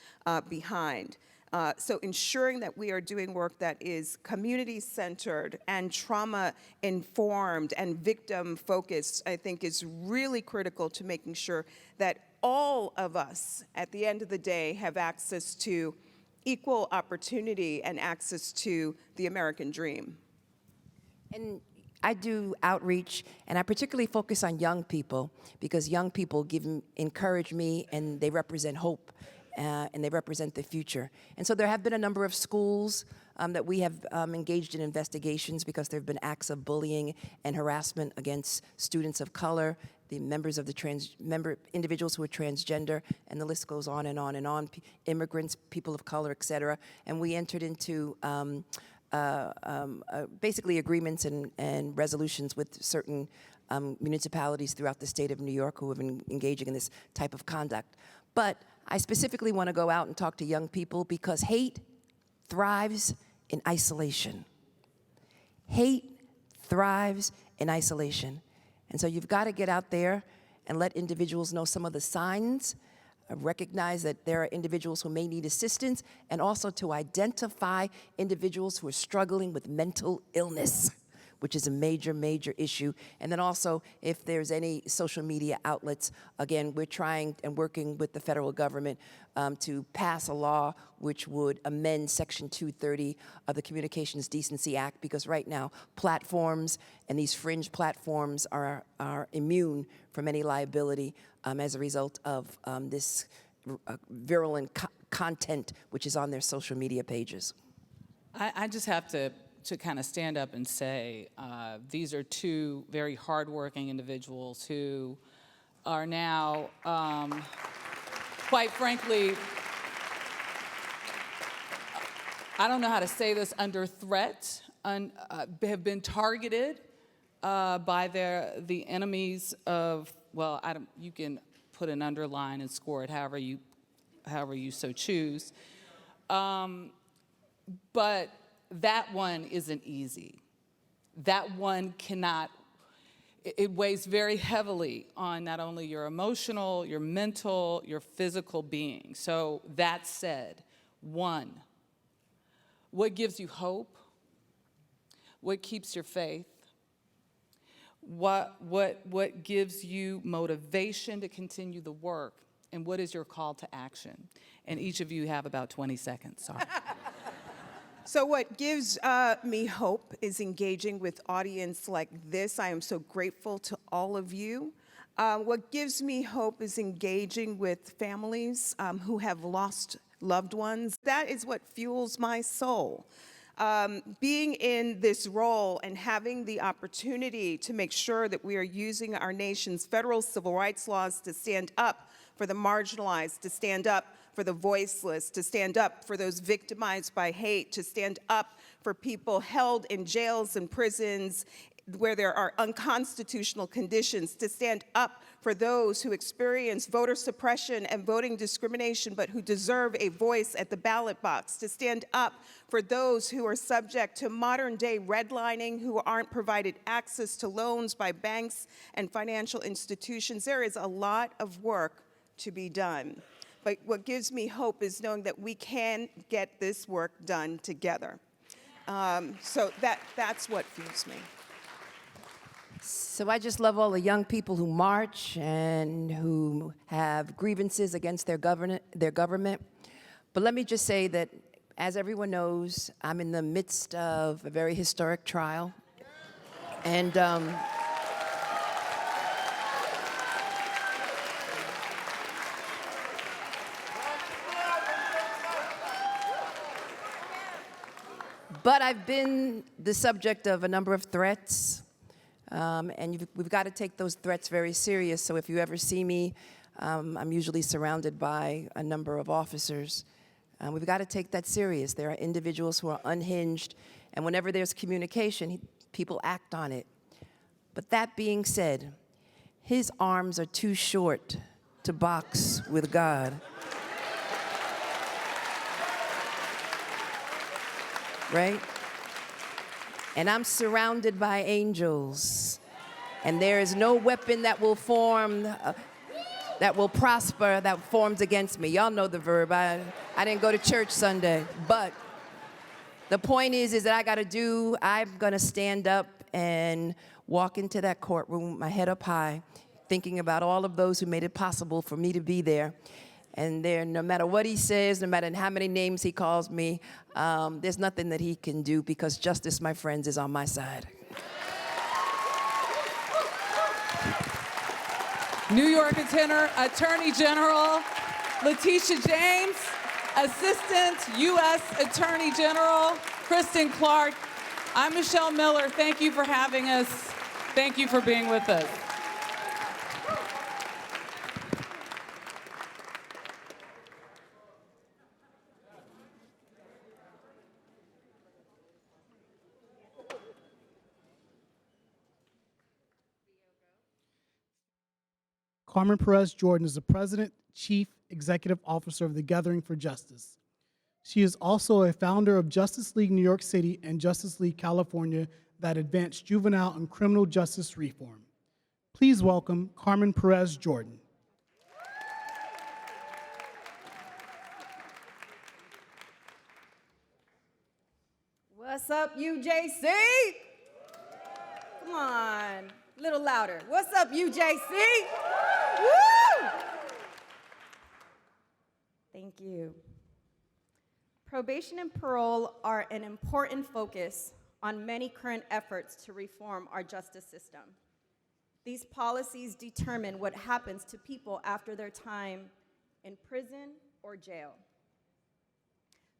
behind. So ensuring that we are doing work that is community-centered and trauma-informed and victim-focused, I think is really critical to making sure that all of us, at the end of the day, have access to equal opportunity and access to the American dream. And I do outreach, and I particularly focus on young people because young people encourage me, and they represent hope, and they represent the future. And so there have been a number of schools that we have engaged in investigations because there have been acts of bullying and harassment against students of color, the members of the individuals who are transgender, and the list goes on and on and on, immigrants, people of color, et cetera. And we entered into basically agreements and resolutions with certain municipalities throughout the state of New York who have been engaging in this type of conduct. But I specifically want to go out and talk to young people because hate thrives in isolation. Hate thrives in isolation. And so you've got to get out there and let individuals know some of the signs, recognize that there are individuals who may need assistance, and also to identify individuals who are struggling with mental illness, which is a major, major issue. And then also, if there's any social media outlets, again, we're trying and working with the federal government to pass a law which would amend Section 230 of the Communications Decency Act, because right now, platforms and these fringe platforms are immune from any liability as a result of this virulent content which is on their social media pages. I just have to kind of stand up and say these are two very hardworking individuals who are now, quite frankly, I don't know how to say this, under threat, have been targeted by the enemies of, well, you can put an underline and score it however you so choose. But that one isn't easy. That one cannot, it weighs very heavily on not only your emotional, your mental, your physical being. So that said, one, what gives you hope? What keeps your faith? What gives you motivation to continue the work? And what is your call to action? And each of you have about 20 seconds, sorry. So what gives me hope is engaging with audience like this. I am so grateful to all of you. What gives me hope is engaging with families who have lost loved ones. That is what fuels my soul. Being in this role and having the opportunity to make sure that we are using our nation's federal civil rights laws to stand up for the marginalized, to stand up for the voiceless, to stand up for those victimized by hate, to stand up for people held in jails and prisons where there are unconstitutional conditions, to stand up for those who experience voter suppression and voting discrimination but who deserve a voice at the ballot box, to stand up for those who are subject to modern-day redlining, who aren't provided access to loans by banks and financial institutions. There is a lot of work to be done. But what gives me hope is knowing that we can get this work done together. So that's what fuels me. So I just love all the young people who march and who have grievances against their government. But let me just say that, as everyone knows, I'm in the midst of a very historic trial. And but I've been the subject of a number of threats, and we've got to take those threats very serious. So if you ever see me, I'm usually surrounded by a number of officers. We've got to take that serious. There are individuals who are unhinged, and whenever there's communication, people act on it. But that being said, his arms are too short to box with God. Right? And I'm surrounded by angels, and there is no weapon that will form, that will prosper, that forms against me. Y'all know the verb. I didn't go to church Sunday, but the point is that I'm gonna stand up and walk into that courtroom, my head up high, thinking about all of those who made it possible for me to be there. And there, no matter what he says, no matter how many names he calls me, there's nothing that he can do, because justice, my friends, is on my side. New York Attorney General Letitia James, Assistant U.S. Attorney General Kristen Clark. I'm Michelle Miller. Thank you for having us. Thank you for being with us. Carmen Perez-Jordan is the President, Chief Executive Officer of the Gathering for Justice. She is also a founder of Justice League New York City and Justice League California that advance juvenile and criminal justice reform. Please welcome Carmen Perez-Jordan. What's up, UJC? Come on, a little louder. What's up, UJC? Woo! Thank you. Probation and parole are an important focus on many current efforts to reform our justice system. These policies determine what happens to people after their time in prison or jail.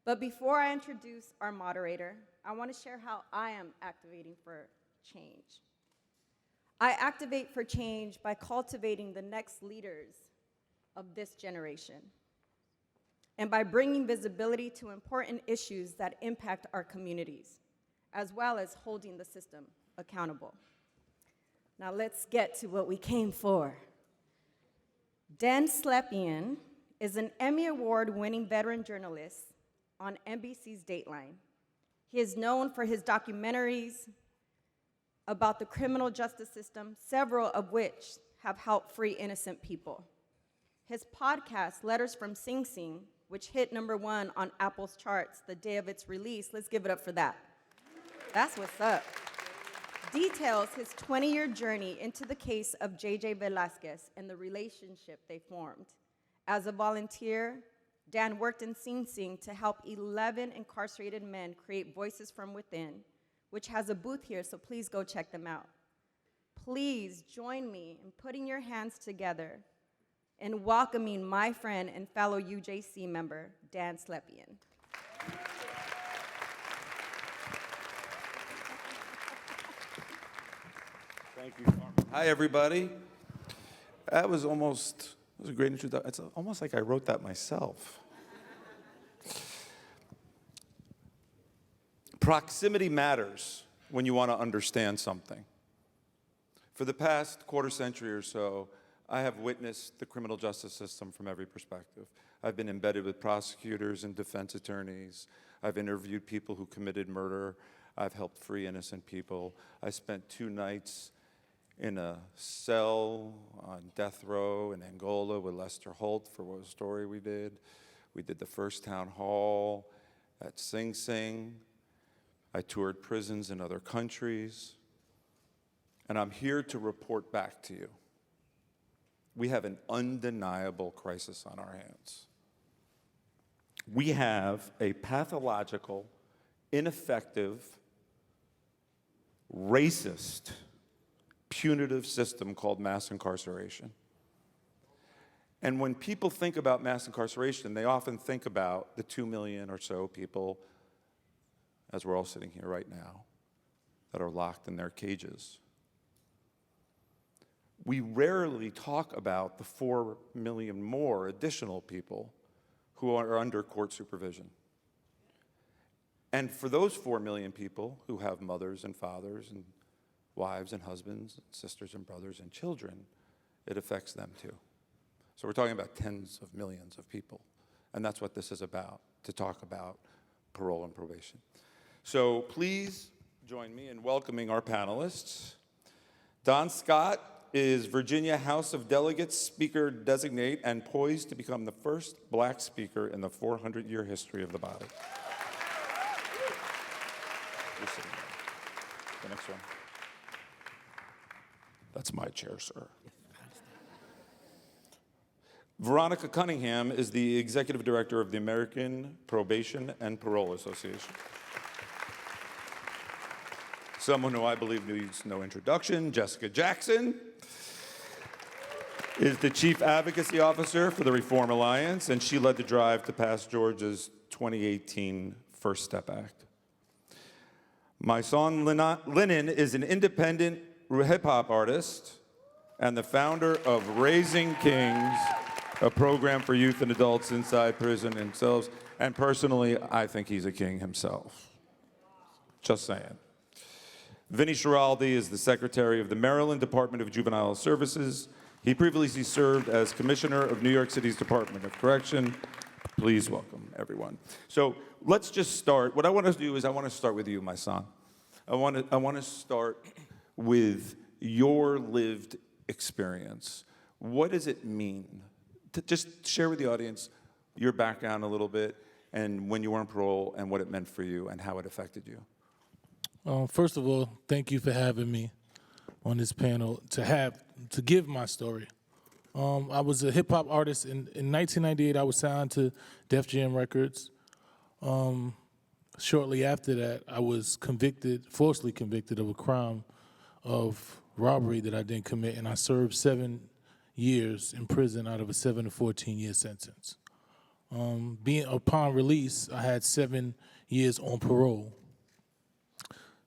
But before I introduce our moderator, I want to share how I am activating for change. I activate for change by cultivating the next leaders of this generation, and by bringing visibility to important issues that impact our communities, as well as holding the system accountable. Now let's get to what we came for. Dan Slepian is an Emmy Award-winning veteran journalist on NBC's Dateline. He is known for his documentaries about the criminal justice system, several of which have helped free innocent people. His podcast, Letters from Sing Sing, which hit #1 on Apple's charts the day of its release, let's give it up for that. That's what's up. Details his 20-year journey into the case of J.J. Velasquez and the relationship they formed. As a volunteer, Dan worked in Sing Sing to help 11 incarcerated men create Voices from Within, which has a booth here, so please go check them out. Please join me in putting your hands together and welcoming my friend and fellow UJC member, Dan Slepian. Thank you, Carmen. Hi, everybody. That was a great introduction. It's almost like I wrote that myself. Proximity matters when you want to understand something. For the past quarter century or so, I have witnessed the criminal justice system from every perspective. I've been embedded with prosecutors and defense attorneys. I've interviewed people who committed murder. I've helped free innocent people. I spent 2 nights in a cell on death row in Angola with Lester Holt for a story we did. We did the first town hall at Sing Sing. I toured prisons in other countries. And I'm here to report back to you. We have an undeniable crisis on our hands. We have a pathological, ineffective, racist, punitive system called mass incarceration. And when people think about mass incarceration, they often think about the 2 million or so people, as we're all sitting here right now, that are locked in their cages. We rarely talk about the 4 million more additional people who are under court supervision. And for those 4 million people who have mothers and fathers and wives and husbands and sisters and brothers and children, it affects them too. So we're talking about tens of millions of people. And that's what this is about, to talk about parole and probation. So please join me in welcoming our panelists. Don Scott is Virginia House of Delegates Speaker Designate and poised to become the first black speaker in the 400-year history of the body. You're sitting there. The next one. That's my chair, sir. Veronica Cunningham is the Executive Director of the American Probation and Parole Association. Someone who I believe needs no introduction, Jessica Jackson, is the Chief Advocacy Officer for the Reform Alliance, and she led the drive to pass Georgia's 2018 First Step Act. Mysonne Lennon is an independent hip-hop artist and the founder of Raising Kings, a program for youth and adults inside prison themselves. And personally, I think he's a king himself. Just saying. Vinny Schiraldi is the Secretary of the Maryland Department of Juvenile Services. He previously served as Commissioner of New York City's Department of Correction. Please welcome everyone. So let's just start. What I want to do is I want to start with you, my son. I want to start with your lived experience. What does it mean? To just share with the audience your background a little bit and when you were on parole and what it meant for you and how it affected you. First of all, thank you for having me on this panel to give my story. I was a hip hop artist. In 1998, I was signed to Def Jam Records. Shortly after that, I was falsely convicted of a crime of robbery that I didn't commit, and I served 7 years in prison out of a 7 to 14-year sentence. Upon release, I had 7 years on parole.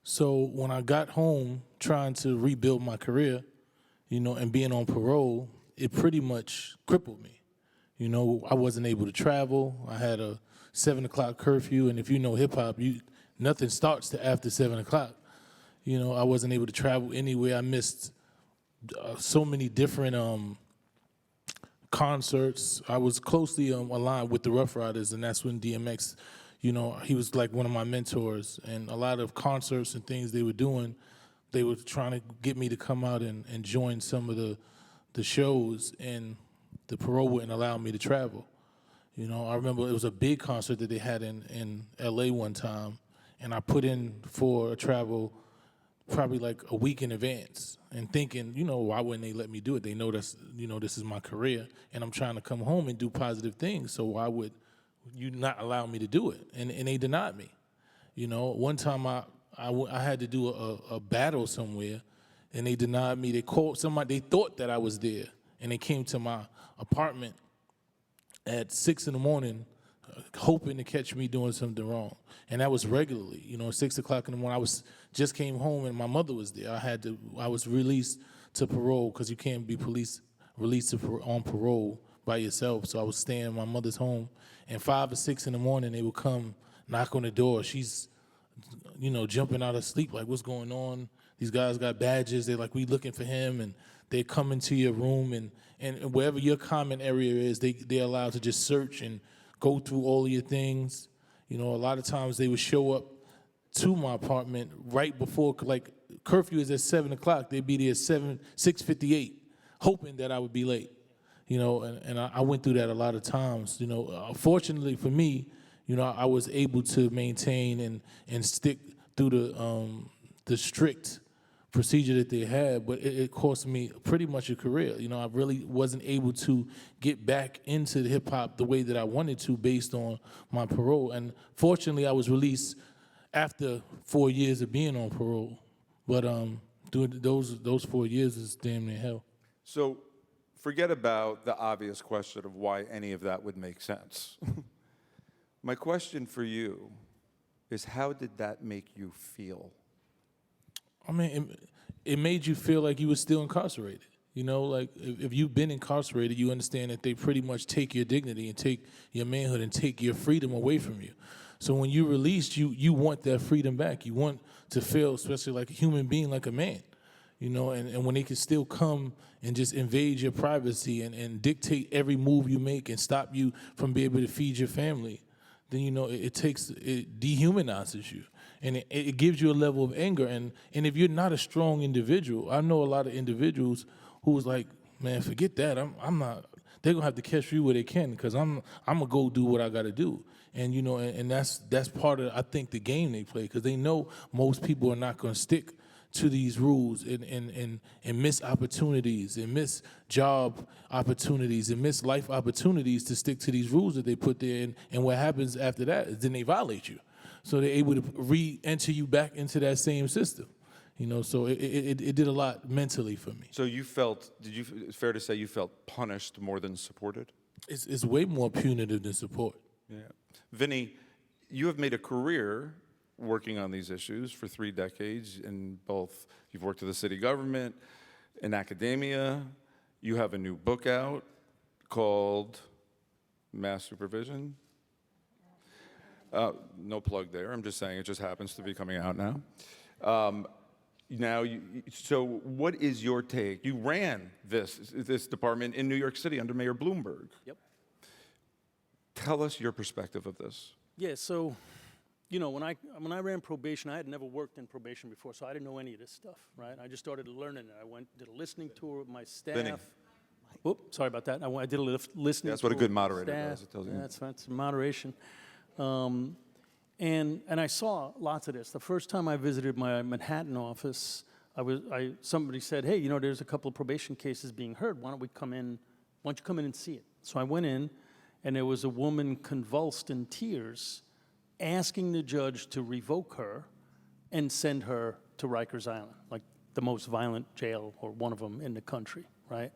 So when I got home trying to rebuild my career, and being on parole, it pretty much crippled me. I wasn't able to travel. I had a 7 o'clock curfew, and if you know hip hop, nothing starts till after 7 o'clock. I wasn't able to travel anywhere. I missed so many different concerts. I was closely aligned with the Rough Riders, and that's when DMX, he was like one of my mentors. And a lot of concerts and things they were doing, they were trying to get me to come out and join some of the shows, and the parole wouldn't allow me to travel. I remember it was a big concert that they had in LA one time, and I put in for a travel probably like a week in advance and thinking, why wouldn't they let me do it? They know that's, this is my career, and I'm trying to come home and do positive things, so why would you not allow me to do it? And they denied me. One time I had to do a battle somewhere, and they denied me. They called somebody, they thought that I was there, and they came to my apartment at 6 in the morning, hoping to catch me doing something wrong. And that was regularly, 6 o'clock in the morning. I just came home and my mother was there. I was released to parole because you can't be released on parole by yourself. So I was staying in my mother's home, and 5 or 6 in the morning, they would come knock on the door. She's, jumping out of sleep, like, what's going on? These guys got badges. They're like, we looking for him, and they come into your room, and wherever your common area is, they're allowed to just search and go through all of your things. A lot of times they would show up to my apartment right before, like, curfew is at 7 o'clock. They'd be there at 6:58, hoping that I would be late. And I went through that a lot of times. Fortunately for me, I was able to maintain and stick through the strict procedure that they had, but it cost me pretty much a career. You know, I really wasn't able to get back into the hip hop the way that I wanted to based on my parole. And fortunately, I was released after 4 years of being on parole. But doing those 4 years is damn near hell. So forget about the obvious question of why any of that would make sense. My question for you is, how did that make you feel? I mean, it made you feel like you were still incarcerated. You know, like if you've been incarcerated, you understand that they pretty much take your dignity and take your manhood and take your freedom away from you. So when you're released, you want that freedom back. You want to feel, especially like a human being, like a man. You know, and when they can still come and just invade your privacy and dictate every move you make and stop you from being able to feed your family, then, you know, it dehumanizes you. And it gives you a level of anger. And if you're not a strong individual, I know a lot of individuals who was like, man, forget that. I'm not, they're going to have to catch me where they can because I'm going to go do what I got to do. And, you know, and that's part of, I think, the game they play because they know most people are not going to stick to these rules and miss opportunities and miss job opportunities and miss life opportunities to stick to these rules that they put there. And what happens after that is then they violate you. So they're able to re-enter you back into that same system. You know, so it did a lot mentally for me. So you felt, it's fair to say you felt punished more than supported? It's way more punitive than support. Yeah. Vinny, you have made a career working on these issues for 3 decades in both, you've worked with the city government, in academia, you have a new book out called Mass Supervision. No plug there, I'm just saying it just happens to be coming out now. So what is your take? You ran this department in New York City under Mayor Bloomberg. Yep. Tell us your perspective of this. Yeah, so, you know, when I ran probation, I had never worked in probation before, so I didn't know any of this stuff, right? I just started learning it. I did a listening tour with my staff. Vinny. Whoop, sorry about that. I did a listening tour. That's what a good with my moderator staff. does. It tells you. Yeah, that's moderation. And I saw lots of this. The first time I visited my Manhattan office, somebody said, hey, you know, there's a couple of probation cases being heard. Why don't you come in and see it? So I went in, and there was a woman convulsed in tears asking the judge to revoke her and send her to Rikers Island, like the most violent jail or one of them in the country, right?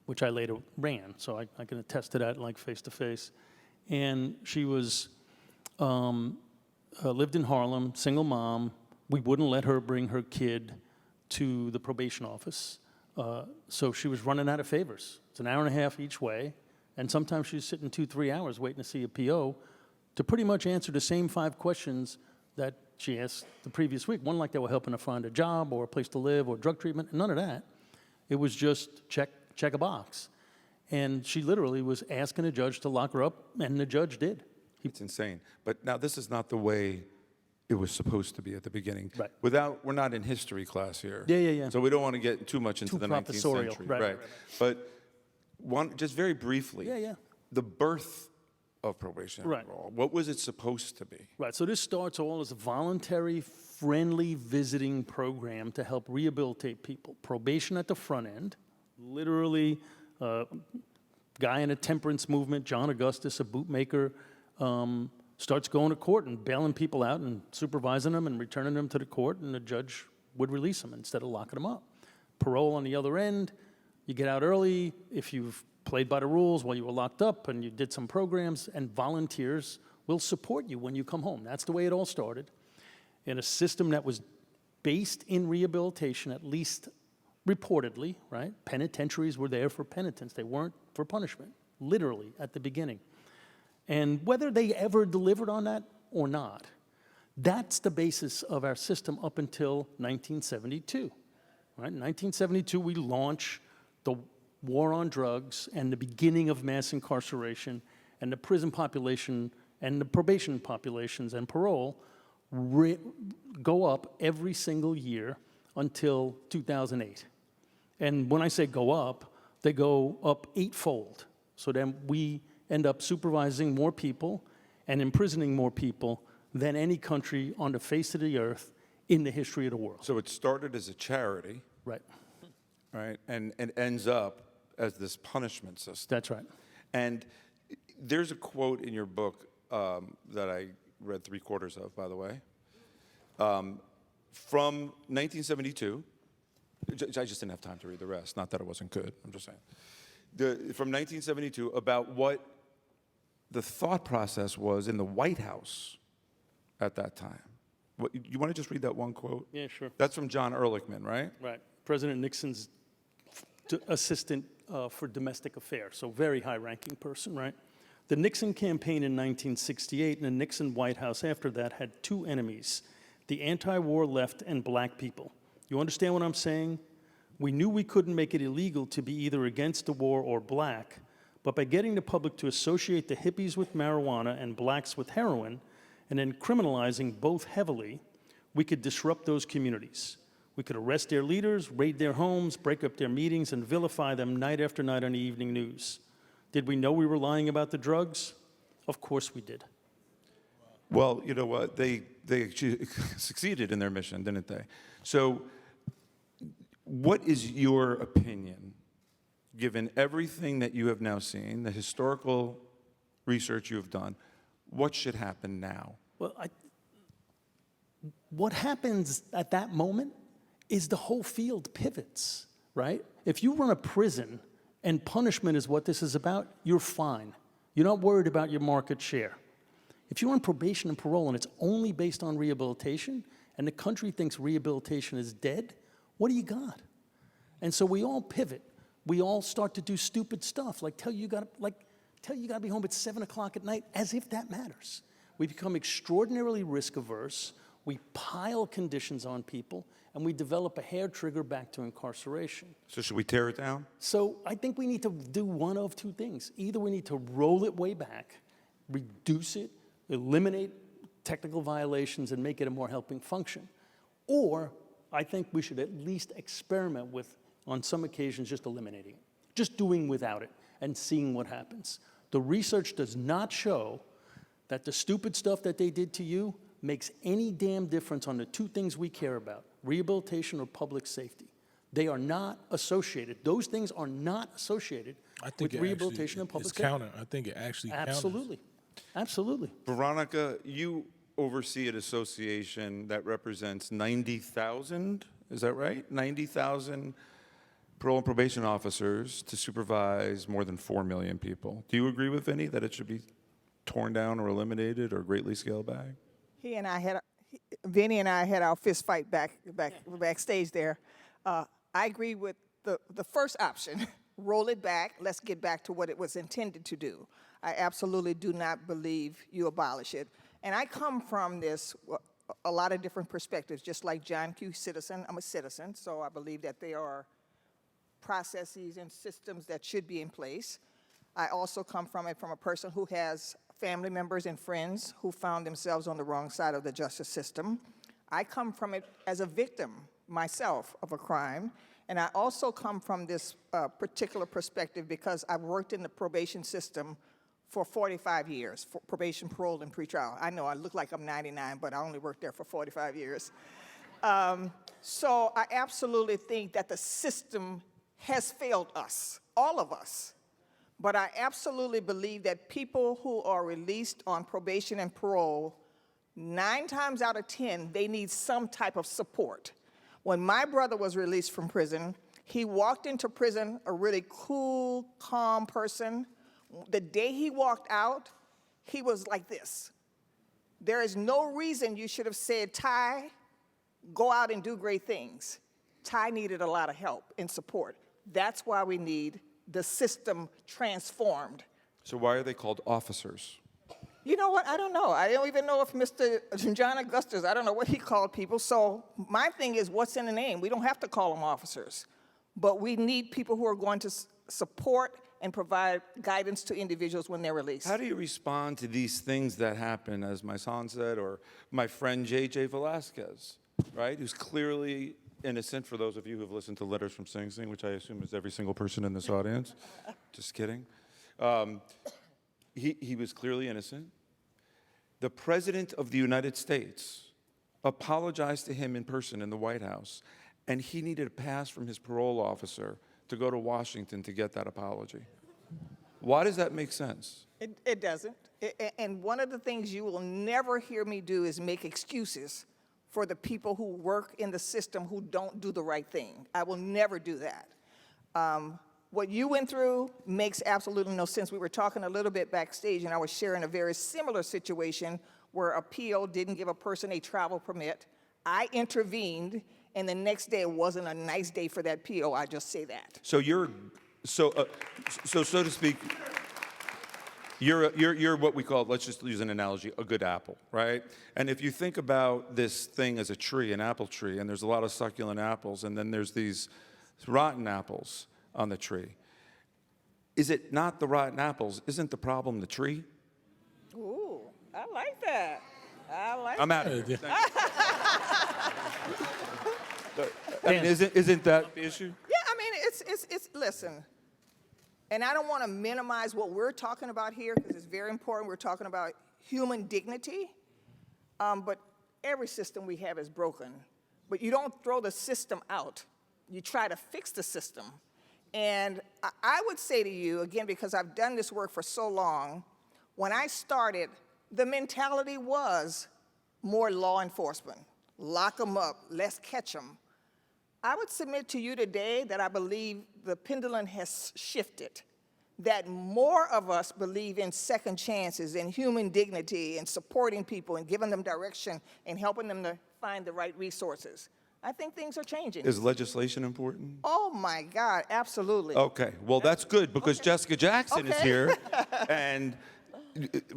Which I later ran, so I can attest to that like face to face. And she was, lived in Harlem, single mom. We wouldn't let her bring her kid to the probation office. So she was running out of favors. It's an hour and a half each way. And sometimes she's sitting 2-3 hours waiting to see a PO to pretty much answer the same 5 questions that she asked the previous week. One like they were helping her find a job or a place to live or drug treatment. None of that. It was just check a box. And she literally was asking the judge to lock her up, and the judge did. It's insane. But now this is not the way it was supposed to be at the beginning. Right. We're not in history class here. Yeah. So we don't want to get too much into the 19th professorial. century. Right. But just very briefly, Yeah. the birth of probation and Right. parole, what was it supposed to be? Right, so this starts all as a voluntary, friendly visiting program to help rehabilitate people. Probation at the front end, literally, guy in a temperance movement, John Augustus, a bootmaker, starts going to court and bailing people out and supervising them and returning them to the court, and the judge would release them instead of locking them up. Parole on the other end, you get out early if you've played by the rules while you were locked up and you did some programs, and volunteers will support you when you come home. That's the way it all started. In a system that was based in rehabilitation, at least reportedly, right? Penitentiaries were there for penitence. They weren't for punishment, literally, at the beginning. And whether they ever delivered on that or not, that's the basis of our system up until 1972. Right? In 1972, we launch the war on drugs and the beginning of mass incarceration, and the prison population and the probation populations and parole go up every single year until 2008. And when I say go up, they go up 8-fold. So then we end up supervising more people and imprisoning more people than any country on the face of the earth in the history of the world. So it started as a charity. Right. Right, and ends up as this punishment system. That's right. And there's a quote in your book that I read 3/4 of, by the way, from 1972. I just didn't have time to read the rest. Not that it wasn't good. I'm just saying. From 1972 about what the thought process was in the White House at that time. You want to just read that one quote? Yeah, sure. That's from John Ehrlichman, right? Right. President Nixon's assistant for domestic affairs, so very high-ranking person, right? The Nixon campaign in 1968 and the Nixon White House after that had two enemies, the anti-war left and black people. You understand what I'm saying? We knew we couldn't make it illegal to be either against the war or black, but by getting the public to associate the hippies with marijuana and blacks with heroin, and then criminalizing both heavily, we could disrupt those communities. We could arrest their leaders, raid their homes, break up their meetings, and vilify them night after night on the evening news. Did we know we were lying about the drugs? Of course we did. Well, you know what? They succeeded in their mission, didn't they? So what is your opinion, given everything that you have now seen, the historical research you have done, what should happen now? Well, what happens at that moment is the whole field pivots, right? If you run a prison and punishment is what this is about, you're fine. You're not worried about your market share. If you're on probation and parole and it's only based on rehabilitation, and the country thinks rehabilitation is dead, what do you got? And so we all pivot. We all start to do stupid stuff, like tell you you gotta be home at 7 o'clock at night, as if that matters. We become extraordinarily risk averse. We pile conditions on people, and we develop a hair trigger back to incarceration. So should we tear it down? So I think we need to do one of two things. Either we need to roll it way back, reduce it, eliminate technical violations, and make it a more helping function. Or I think we should at least experiment with, on some occasions, just eliminating it, just doing without it and seeing what happens. The research does not show that the stupid stuff that they did to you makes any damn difference on the two things we care about, rehabilitation or public safety. They are not associated. Those things are not associated with rehabilitation and public safety. I think it actually Absolutely. Absolutely. Veronica, you oversee an association that represents 90,000, is that right? 90,000 parole and probation officers to supervise more than 4 million people. Do you agree with Vinny that it should be torn down or eliminated or greatly scaled back? Vinny and I had our fist fight backstage there. I agree with the first option, roll it back, let's get back to what it was intended to do. I absolutely do not believe you abolish it. And I come from this, a lot of different perspectives, just like John Q. Citizen. I'm a citizen, so I believe that there are processes and systems that should be in place. I also come from it from a person who has family members and friends who found themselves on the wrong side of the justice system. I come from it as a victim myself of a crime, and I also come from this particular perspective because I've worked in the probation system for 45 years, for probation, parole, and pretrial. I know I look like I'm 99, but I only worked there for 45 years. So I absolutely think that the system has failed us, all of us. But I absolutely believe that people who are released on probation and parole, 9 times out of 10, they need some type of support. When my brother was released from prison, he walked into prison a really cool, calm person. The day he walked out, he was like this. There is no reason you should have said, Ty, go out and do great things. Ty needed a lot of help and support. That's why we need the system transformed. So why are they called officers? You know what? I don't know. I don't even know if Mr. John Augustus, I don't know what he called people. So my thing is, what's in the name? We don't have to call them officers. But we need people who are going to support and provide guidance to individuals when they're released. How do you respond to these things that happen, as my son said, or my friend J.J. Velasquez, right, who's clearly innocent, for those of you who have listened to Letters from Sing Sing, which I assume is every single person in this audience. Just kidding. He was clearly innocent. The President of the United States apologized to him in person in the White House, and he needed a pass from his parole officer to go to Washington to get that apology. Why does that make sense? It doesn't. And one of the things you will never hear me do is make excuses for the people who work in the system who don't do the right thing. I will never do that. What you went through makes absolutely no sense. We were talking a little bit backstage, and I was sharing a very similar situation where a PO didn't give a person a travel permit. I intervened, and the next day it wasn't a nice day for that PO. I just say that. So so to speak, you're what we call, let's just use an analogy, a good apple, right? And if you think about this thing as a tree, an apple tree, and there's a lot of succulent apples, and then there's these rotten apples on the tree. Is it not the rotten apples? Isn't the problem the tree? Ooh, I like that. I'm out of here. I mean, isn't that the issue? Yeah, I mean, it's listen, and I don't want to minimize what we're talking about here because it's very important. We're talking about human dignity, but every system we have is broken. But you don't throw the system out. You try to fix the system. And I would say to you, again, because I've done this work for so long, when I started, the mentality was more law enforcement. Lock them up, let's catch them. I would submit to you today that I believe the pendulum has shifted, that more of us believe in second chances and human dignity and supporting people and giving them direction and helping them to find the right resources. I think things are changing. Is legislation important? Oh my God, absolutely. Okay, well that's good because Jessica Jackson is here. And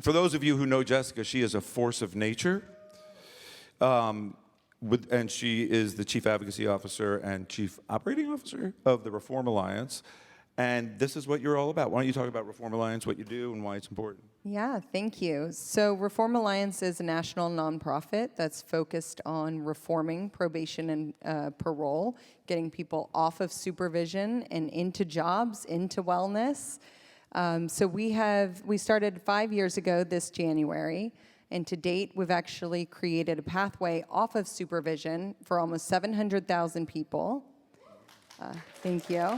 for those of you who know Jessica, she is a force of nature. And she is the Chief Advocacy Officer and Chief Operating Officer of the Reform Alliance. And this is what you're all about. Why don't you talk about Reform Alliance, what you do, and why it's important? Yeah, thank you. So Reform Alliance is a national nonprofit that's focused on reforming probation and parole, getting people off of supervision and into jobs, into wellness. So we started 5 years ago this January, and to date, we've actually created a pathway off of supervision for almost 700,000 people. Thank you.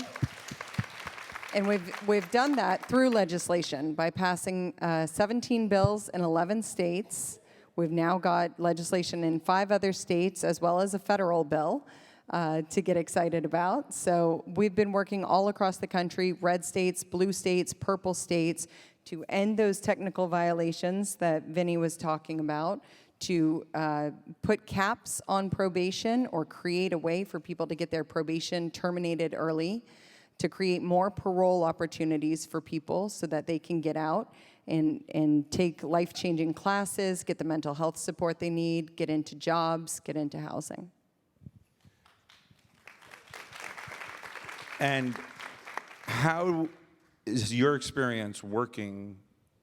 And we've done that through legislation by passing 17 bills in 11 states. We've now got legislation in 5 other states, as well as a federal bill to get excited about. So we've been working all across the country, red states, blue states, purple states, to end those technical violations that Vinny was talking about, to put caps on probation or create a way for people to get their probation terminated early, to create more parole opportunities for people so that they can get out and take life-changing classes, get the mental health support they need, get into jobs, get into housing. And how is your experience working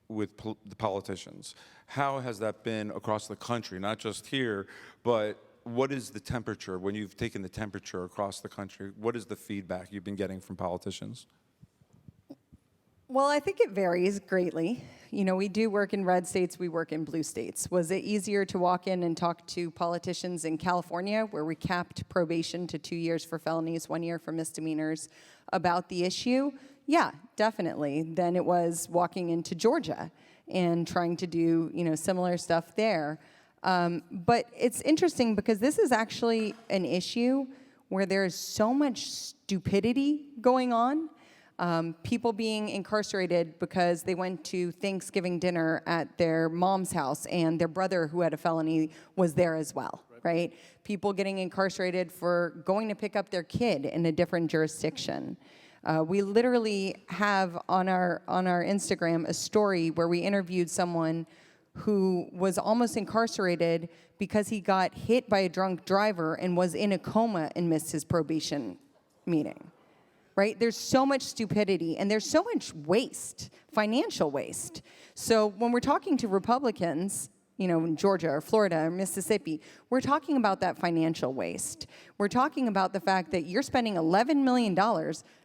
with the politicians? How has that been across the country, not just here, but what is the temperature, when you've taken the temperature across the country, what is the feedback you've been getting from politicians? Well, I think it varies greatly. You know, we do work in red states, we work in blue states. Was it easier to walk in and talk to politicians in California, where we capped probation to 2 years for felonies, 1 year for misdemeanors, about the issue? Yeah, definitely. Than it was walking into Georgia and trying to do, similar stuff there. But it's interesting because this is actually an issue where there is so much stupidity going on. People being incarcerated because they went to Thanksgiving dinner at their mom's house and their brother who had a felony was there as well, right? People getting incarcerated for going to pick up their kid in a different jurisdiction. We literally have on our Instagram a story where we interviewed someone who was almost incarcerated because he got hit by a drunk driver and was in a coma and missed his probation meeting, right? There's so much stupidity and there's so much waste, financial waste. So when we're talking to Republicans, in Georgia or Florida or Mississippi. We're talking about that financial waste. We're talking about the fact that you're spending $11 million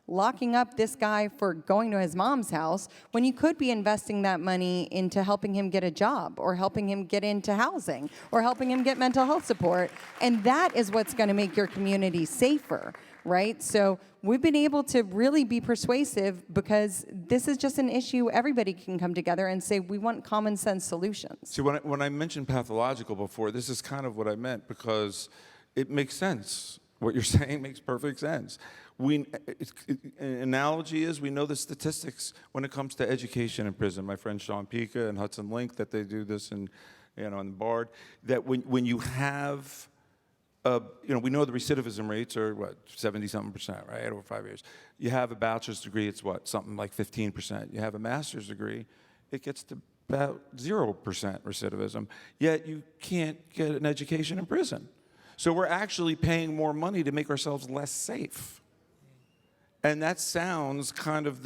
locking up this guy for going to his mom's house when you could be investing that money into helping him get a job or helping him get into housing or helping him get mental health support. And that is what's going to make your community safer, right? So we've been able to really be persuasive because this is just an issue everybody can come together and say, we want common sense solutions. See, when I mentioned pathological before, this is kind of what I meant because it makes sense. What you're saying makes perfect sense. An analogy is we know the statistics when it comes to education in prison. My friend Sean Pica and Hudson Link, that they do this in the BARD, that when you have we know the recidivism rates are, 70-something%, right, over 5 years. You have a bachelor's degree, it's something like 15%. You have a master's degree, it gets to about 0% recidivism. Yet you can't get an education in prison. So we're actually paying more money to make ourselves less safe. And that sounds kind of,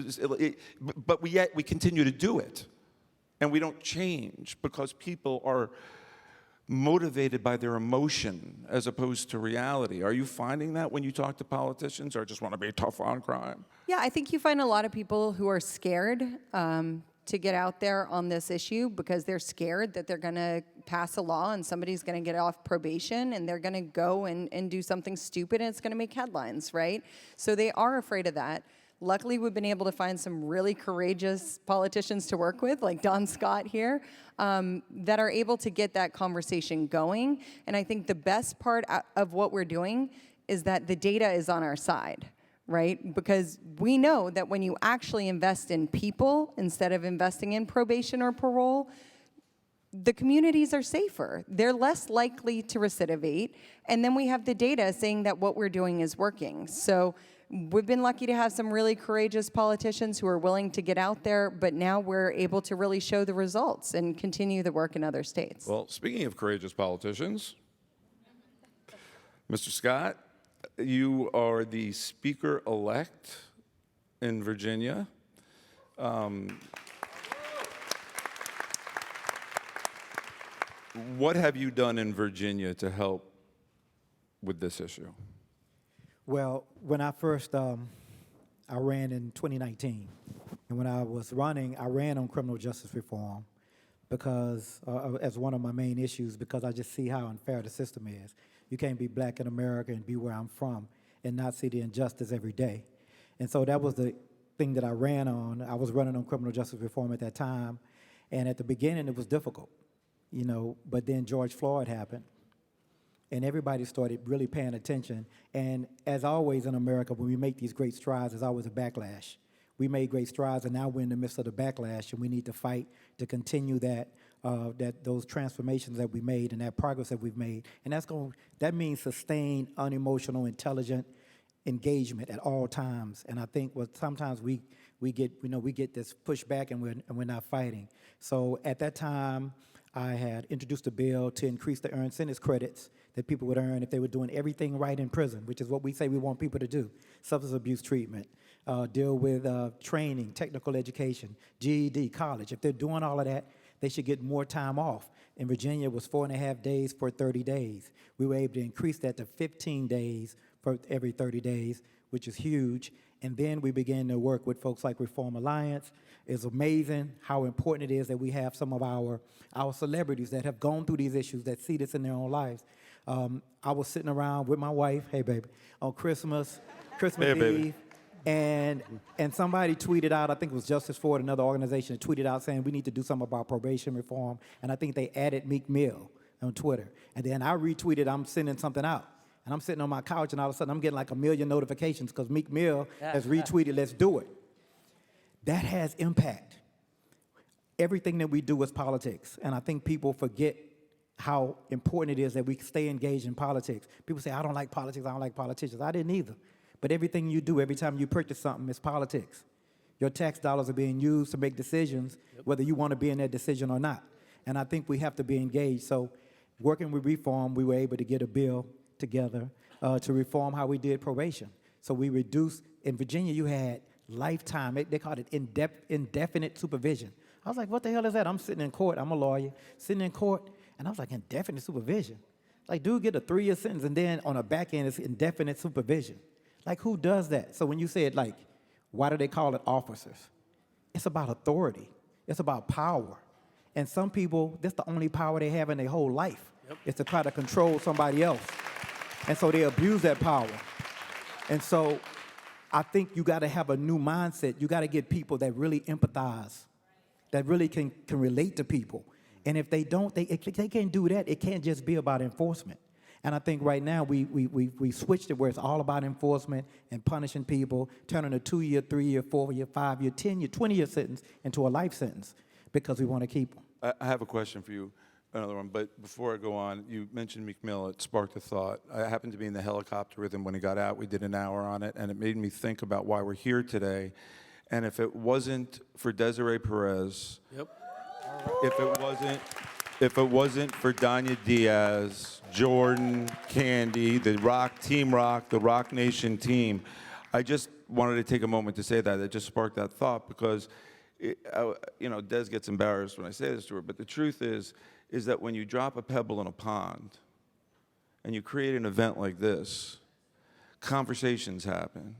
but yet we continue to do it. And we don't change because people are motivated by their emotion as opposed to reality. Are you finding that when you talk to politicians, or just want to be tough on crime? Yeah, I think you find a lot of people who are scared to get out there on this issue because they're scared that they're going to pass a law and somebody's going to get off probation and they're going to go and do something stupid and it's going to make headlines, right? So they are afraid of that. Luckily, we've been able to find some really courageous politicians to work with, like Don Scott here, that are able to get that conversation going. And I think the best part of what we're doing is that the data is on our side, right? Because we know that when you actually invest in people instead of investing in probation or parole, the communities are safer. They're less likely to recidivate. And then we have the data saying that what we're doing is working. So we've been lucky to have some really courageous politicians who are willing to get out there, but now we're able to really show the results and continue the work in other states. Well, speaking of courageous politicians, Mr. Scott, you are the Speaker-elect in Virginia. What have you done in Virginia to help with this issue? Well, when I first, I ran in 2019. And when I was running, I ran on criminal justice reform because, as one of my main issues, because I just see how unfair the system is. You can't be black in America and be where I'm from and not see the injustice every day. And so that was the thing that I ran on. I was running on criminal justice reform at that time. And at the beginning, it was difficult, but then George Floyd happened. And everybody started really paying attention. And as always in America, when we make these great strides, there's always a backlash. We made great strides, and now we're in the midst of the backlash, and we need to fight to continue those transformations that we made and that progress that we've made. And that means sustained, unemotional, intelligent engagement at all times. And I think sometimes we get this pushback, and we're not fighting. So at that time, I had introduced a bill to increase the earned sentence credits that people would earn if they were doing everything right in prison, which is what we say we want people to do. Substance abuse treatment, deal with training, technical education, GED, college. If they're doing all of that, they should get more time off. In Virginia, it was 4.5 days for 30 days. We were able to increase that to 15 days for every 30 days, which is huge. And then we began to work with folks like Reform Alliance. It's amazing how important it is that we have some of our celebrities that have gone through these issues, that see this in their own lives. I was sitting around with my wife, hey baby, on Christmas Hey, Eve, baby. and somebody tweeted out, I think it was Justice For It, another organization, tweeted out saying we need to do something about probation reform, and I think they added Meek Mill on Twitter. And then I retweeted, I'm sending something out. And I'm sitting on my couch, and all of a sudden I'm getting like 1 million notifications because Meek Mill has retweeted, let's do it. That has impact. Everything that we do is politics, and I think people forget how important it is that we stay engaged in politics. People say, I don't like politics, I don't like politicians. I didn't either. But everything you do, every time you purchase something, is politics. Your tax dollars are being used to make decisions, whether you want to be in that decision or not. And I think we have to be engaged. So working with Reform, we were able to get a bill together to reform how we did probation. So we reduced, in Virginia, you had lifetime, they called it indefinite supervision. I was like, what the hell is that? I'm sitting in court, I'm a lawyer, sitting in court, And I was like, indefinite supervision? Like, dude, get a 3-year sentence, and then on the back end, it's indefinite supervision. Like, who does that? So when you said, like, why do they call it officers? It's about authority. It's about power. And some people, that's the only power they have in their whole life, is to try to control somebody else. And so they abuse that power. And so I think you got to have a new mindset. You got to get people that really empathize, that really can relate to people. And if they don't, if they can't do that, it can't just be about enforcement. And I think right now we switched it where it's all about enforcement and punishing people, turning a 2-year, 3-year, 4-year, 5-year, 10-year, 20-year sentence into a life sentence because we want to keep them. I have a question for you, another one, but before I go on, you mentioned Meek Mill. It sparked a thought. I happened to be in the helicopter with him when he got out. We did an hour on it, and it made me think about why we're here today. And if it wasn't for Desiree Perez, if it wasn't for Danya Diaz, Jordan, Candy, the Rock, Team Rock, the Rock Nation team, I just wanted to take a moment to say that. It just sparked that thought because, Des gets embarrassed when I say this to her, but the truth is that when you drop a pebble in a pond and you create an event like this, conversations happen.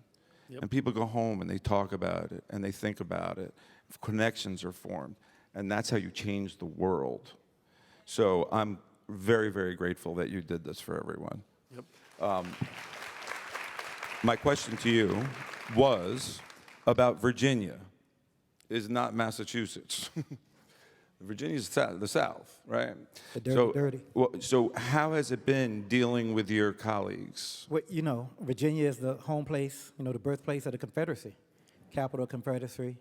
And people go home and they talk about it and they think about it. Connections are formed. And that's how you change the world. So I'm very, very grateful that you did this for everyone. My question to you was about Virginia. Is not Massachusetts. Virginia's the South, right? The dirty. So how has it been dealing with your colleagues? Well, Virginia is the home place, the birthplace of the Confederacy, capital of Confederacy.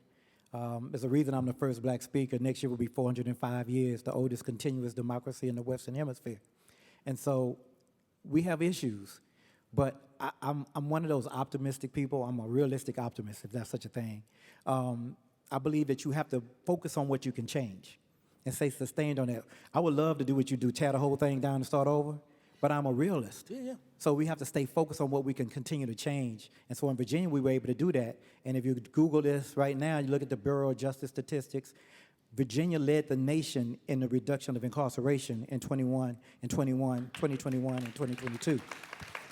There's a reason I'm the first black speaker. Next year will be 405 years, the oldest continuous democracy in the Western Hemisphere. And so we have issues, but I'm one of those optimistic people. I'm a realistic optimist, if that's such a thing. I believe that you have to focus on what you can change and stay sustained on that. I would love to do what you do, tear the whole thing down and start over, but I'm a realist. So we have to stay focused on what we can continue to change. And so in Virginia, we were able to do that. And if you Google this right now, you look at the Bureau of Justice Statistics, Virginia led the nation in the reduction of incarceration in 2021 and 2022.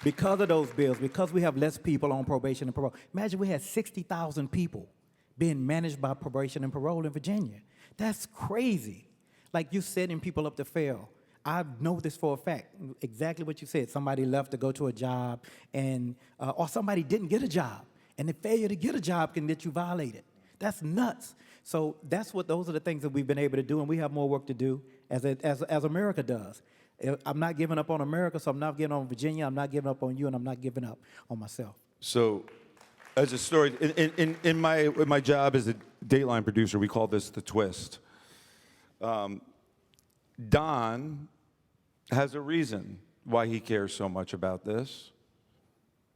Because of those bills, because we have less people on probation and parole. Imagine we had 60,000 people being managed by probation and parole in Virginia. That's crazy. Like, you're setting people up to fail. I know this for a fact, exactly what you said. Somebody left to go to a job, and or somebody didn't get a job, and the failure to get a job can get you violated. That's nuts. So those are the things that we've been able to do, and we have more work to do as America does. I'm not giving up on America, so I'm not giving up on Virginia, I'm not giving up on you, and I'm not giving up on myself. So, as a story, in my job as a Dateline producer, we call this the twist. Don has a reason why he cares so much about this.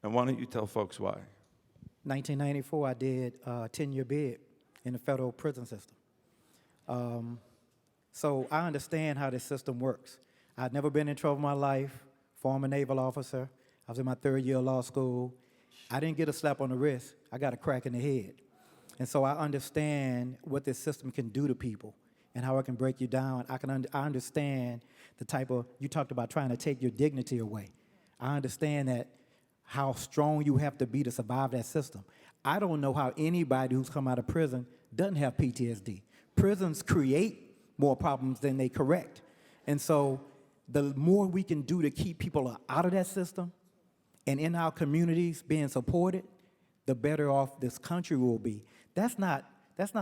And why don't you tell folks why? 1994, I did a 10-year bid in the federal prison system. So I understand how this system works. I'd never been in trouble in my life, former naval officer. I was in my 3rd year of law school. I didn't get a slap on the wrist. I got a crack in the head. And so I understand what this system can do to people and how it can break you down. I understand the type of, you talked about trying to take your dignity away. I understand that how strong you have to be to survive that system. I don't know how anybody who's come out of prison doesn't have PTSD. Prisons create more problems than they correct. And so the more we can do to keep people out of that system, and in our communities being supported, the better off this country will be. That's not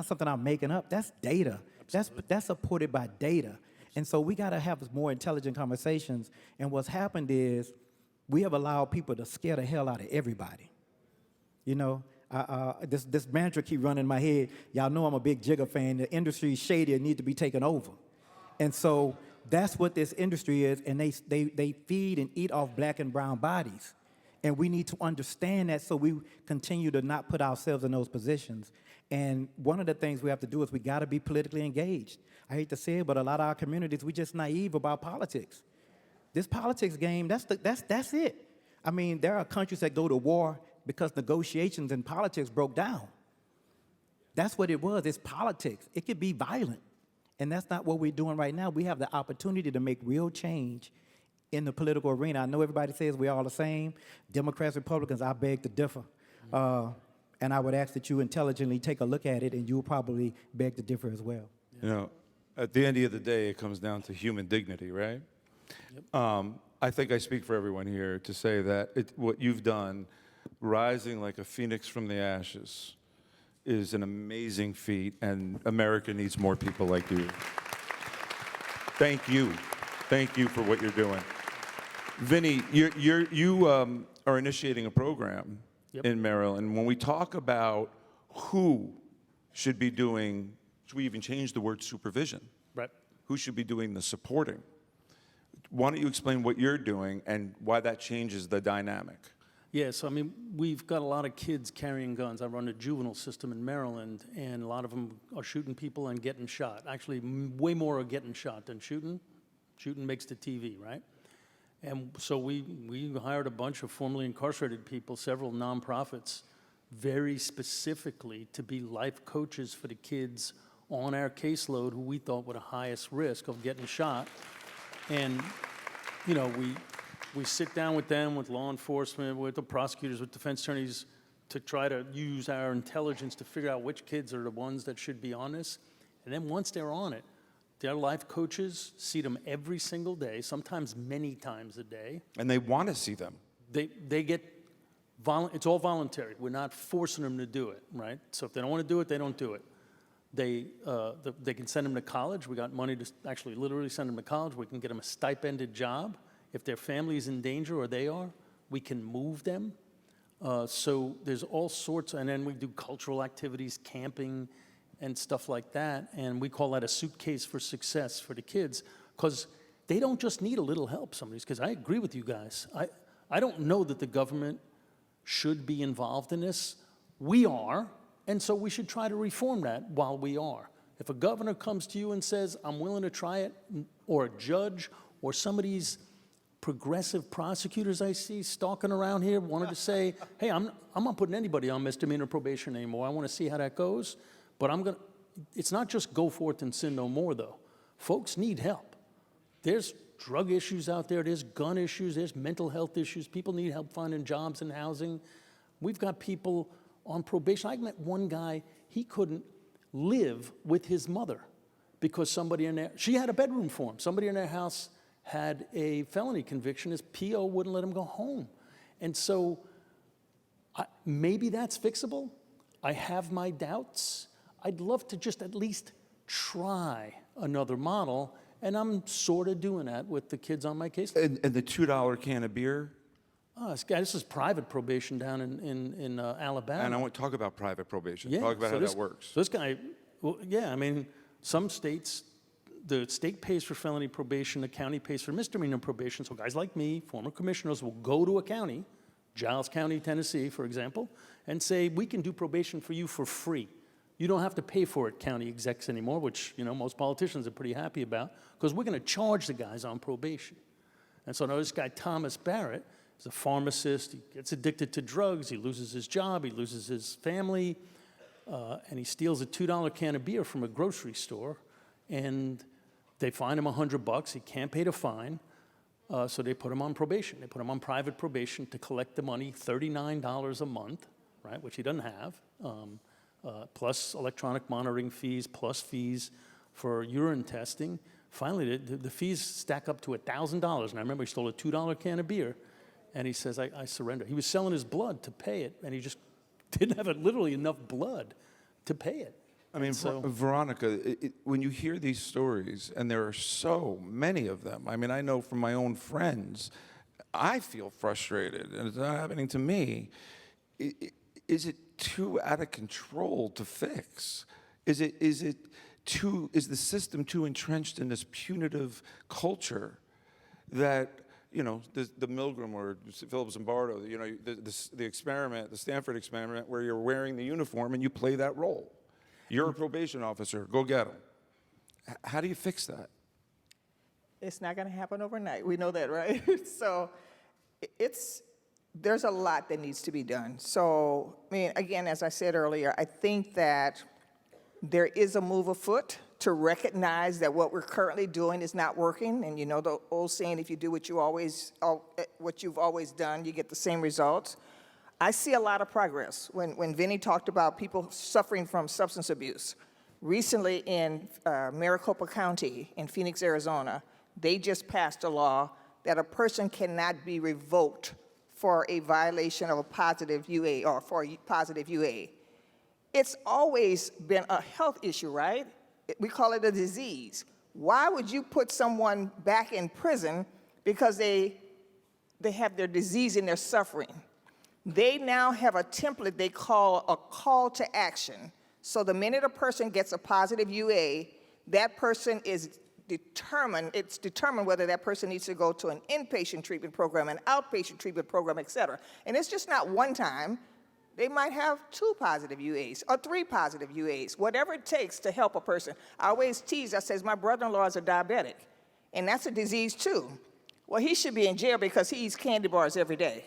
something I'm making up. That's data. That's supported by data. And so we got to have more intelligent conversations. And what's happened is we have allowed people to scare the hell out of everybody. This mantra keep running in my head. Y'all know I'm a big Jigga fan. The industry is shady and need to be taken over. And so that's what this industry is. And they feed and eat off black and brown bodies. And we need to understand that so we continue to not put ourselves in those positions. And one of the things we have to do is we got to be politically engaged. I hate to say it, but a lot of our communities, we just naive about politics. This politics game, that's it. I mean, there are countries that go to war because negotiations and politics broke down. That's what it was. It's politics. It could be violent. And that's not what we're doing right now. We have the opportunity to make real change in the political arena. I know everybody says we're all the same. Democrats, Republicans, I beg to differ. And I would ask that you intelligently take a look at it, and you'll probably beg to differ as well. You know, at the end of the day, it comes down to human dignity, right? I think I speak for everyone here to say that what you've done, rising like a phoenix from the ashes, is an amazing feat, and America needs more people like you. Thank you. Thank you for what you're doing. Vinny, you are initiating a program in Maryland. When we talk about who should be doing, should we even change the word supervision? Right. Who should be doing the supporting? Why don't you explain what you're doing and why that changes the dynamic? Yeah, so I mean, we've got a lot of kids carrying guns. I run a juvenile system in Maryland, and a lot of them are shooting people and getting shot. Actually, way more are getting shot than shooting. Shooting makes the TV, right? And so we hired a bunch of formerly incarcerated people, several nonprofits, very specifically to be life coaches for the kids on our caseload who we thought were the highest risk of getting shot. And, you know, we sit down with them, with law enforcement, with the prosecutors, with defense attorneys, to try to use our intelligence to figure out which kids are the ones that should be on this. And then once they're on it, their life coaches see them every single day, sometimes many times a day. And they want to see them. They get, it's all voluntary. We're not forcing them to do it, right? So if they don't want to do it, they don't do it. They can send them to college. We got money to actually literally send them to college. We can get them a stipended job. If their family is in danger or they are, we can move them. So there's all sorts, and then we do cultural activities, camping, and stuff like that. And we call that a suitcase for success for the kids, because they don't just need a little help, some of these kids. I agree with you guys. I don't know that the government should be involved in this. We are, and so we should try to reform that while we are. If a governor comes to you and says, I'm willing to try it, or a judge, or some of these progressive prosecutors I see stalking around here wanted to say, hey, I'm not putting anybody on misdemeanor probation anymore. I want to see how that goes. But it's not just go forth and sin no more, though. Folks need help. There's drug issues out there. There's gun issues. There's mental health issues. People need help finding jobs and housing. We've got people on probation. I met one guy, he couldn't live with his mother because somebody in there, she had a bedroom for him. Somebody in their house had a felony conviction. His PO wouldn't let him go home. And so maybe that's fixable. I have my doubts. I'd love to just at least try another model, and I'm sort of doing that with the kids on my case. And the $2 can of beer? Oh, this is private probation down in Alabama. And I want to talk about private probation. Yeah, Talk about so how that works. So this guy, well, yeah, I mean, some states, the state pays for felony probation, the county pays for misdemeanor probation. So guys like me, former commissioners, will go to a county, Giles County, Tennessee, for example, and say, we can do probation for you for free. You don't have to pay for it, county execs anymore, which, you know, most politicians are pretty happy about, because we're going to charge the guys on probation. And so now this guy, Thomas Barrett, is a pharmacist. He gets addicted to drugs. He loses his job. He loses his family. And he steals a $2 can of beer from a grocery store. And they fine him $100. He can't pay the fine. So they put him on probation. They put him on private probation to collect the money, $39 a month, right, which he doesn't have, plus electronic monitoring fees, plus fees for urine testing. Finally, the fees stack up to $1,000. And I remember he stole a $2 can of beer, and he says, I surrender. He was selling his blood to pay it, and he just didn't have literally enough blood to pay it. I mean, Veronica, when you hear these stories, and there are so many of them, I mean, I know from my own friends, I feel frustrated, and it's not happening to me. Is it too out of control to fix? Is the system too entrenched in this punitive culture that, you know, the Milgram or Philip Zimbardo, you know, the experiment, the Stanford experiment, where you're wearing the uniform and you play that role? You're a probation officer. Go get them. How do you fix that? It's not going to happen overnight. We know that, right? So there's a lot that needs to be done. So, I mean, again, as I said earlier, I think that there is a move afoot to recognize that what we're currently doing is not working. And you know the old saying, if you do what you've always done, you get the same results. I see a lot of progress. When Vinny talked about people suffering from substance abuse, recently in Maricopa County in Phoenix, Arizona, they just passed a law that a person cannot be revoked for a violation of a positive UA or for a positive UA. It's always been a health issue, right? We call it a disease. Why would you put someone back in prison because they have their disease and they're suffering? They now have a template they call a call to action. So the minute a person gets a positive UA, that person is it's determined whether that person needs to go to an inpatient treatment program, an outpatient treatment program, et cetera. And it's just not one time. They might have 2 positive UAs or 3 positive UAs, whatever it takes to help a person. I always tease, I says, my brother-in-law is a diabetic, and that's a disease too. Well, he should be in jail because he eats candy bars every day,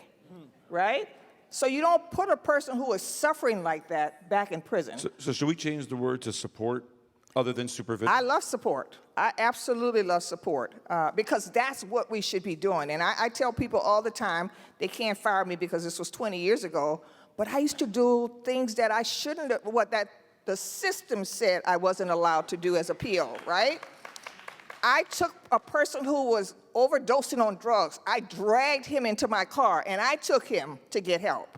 right? So you don't put a person who is suffering like that back in prison. So should we change the word to support other than supervision? I love support. I absolutely love support because that's what we should be doing. And I tell people all the time, they can't fire me because this was 20 years ago, but I used to do things that I shouldn't have, that the system said I wasn't allowed to do as a PO, right? I took a person who was overdosing on drugs. I dragged him into my car, and I took him to get help.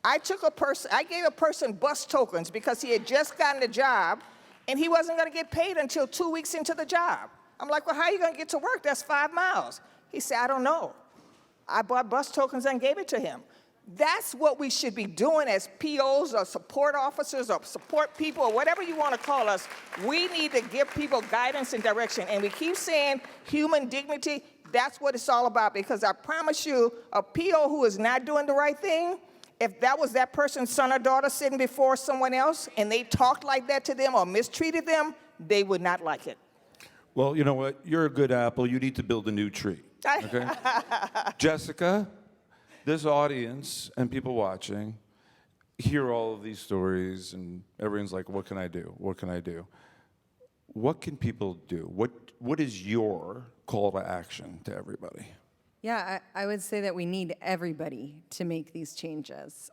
I gave a person bus tokens because he had just gotten a job, and he wasn't going to get paid until 2 weeks into the job. I'm like, well, how are you going to get to work? That's 5 miles. He said, I don't know. I bought bus tokens and gave it to him. That's what we should be doing as POs or support officers or support people or whatever you want to call us. We need to give people guidance and direction. And we keep saying human dignity. That's what it's all about, because I promise you, a PO who is not doing the right thing, if that was that person's son or daughter sitting before someone else and they talked like that to them or mistreated them, they would not like it. Well, you know what? You're a good apple. You need to build a new tree. Okay? Jessica, this audience and people watching hear all of these stories, and everyone's like, what can I do? What can I do? What can people do? What is your call to action to everybody? Yeah, I would say that we need everybody to make these changes.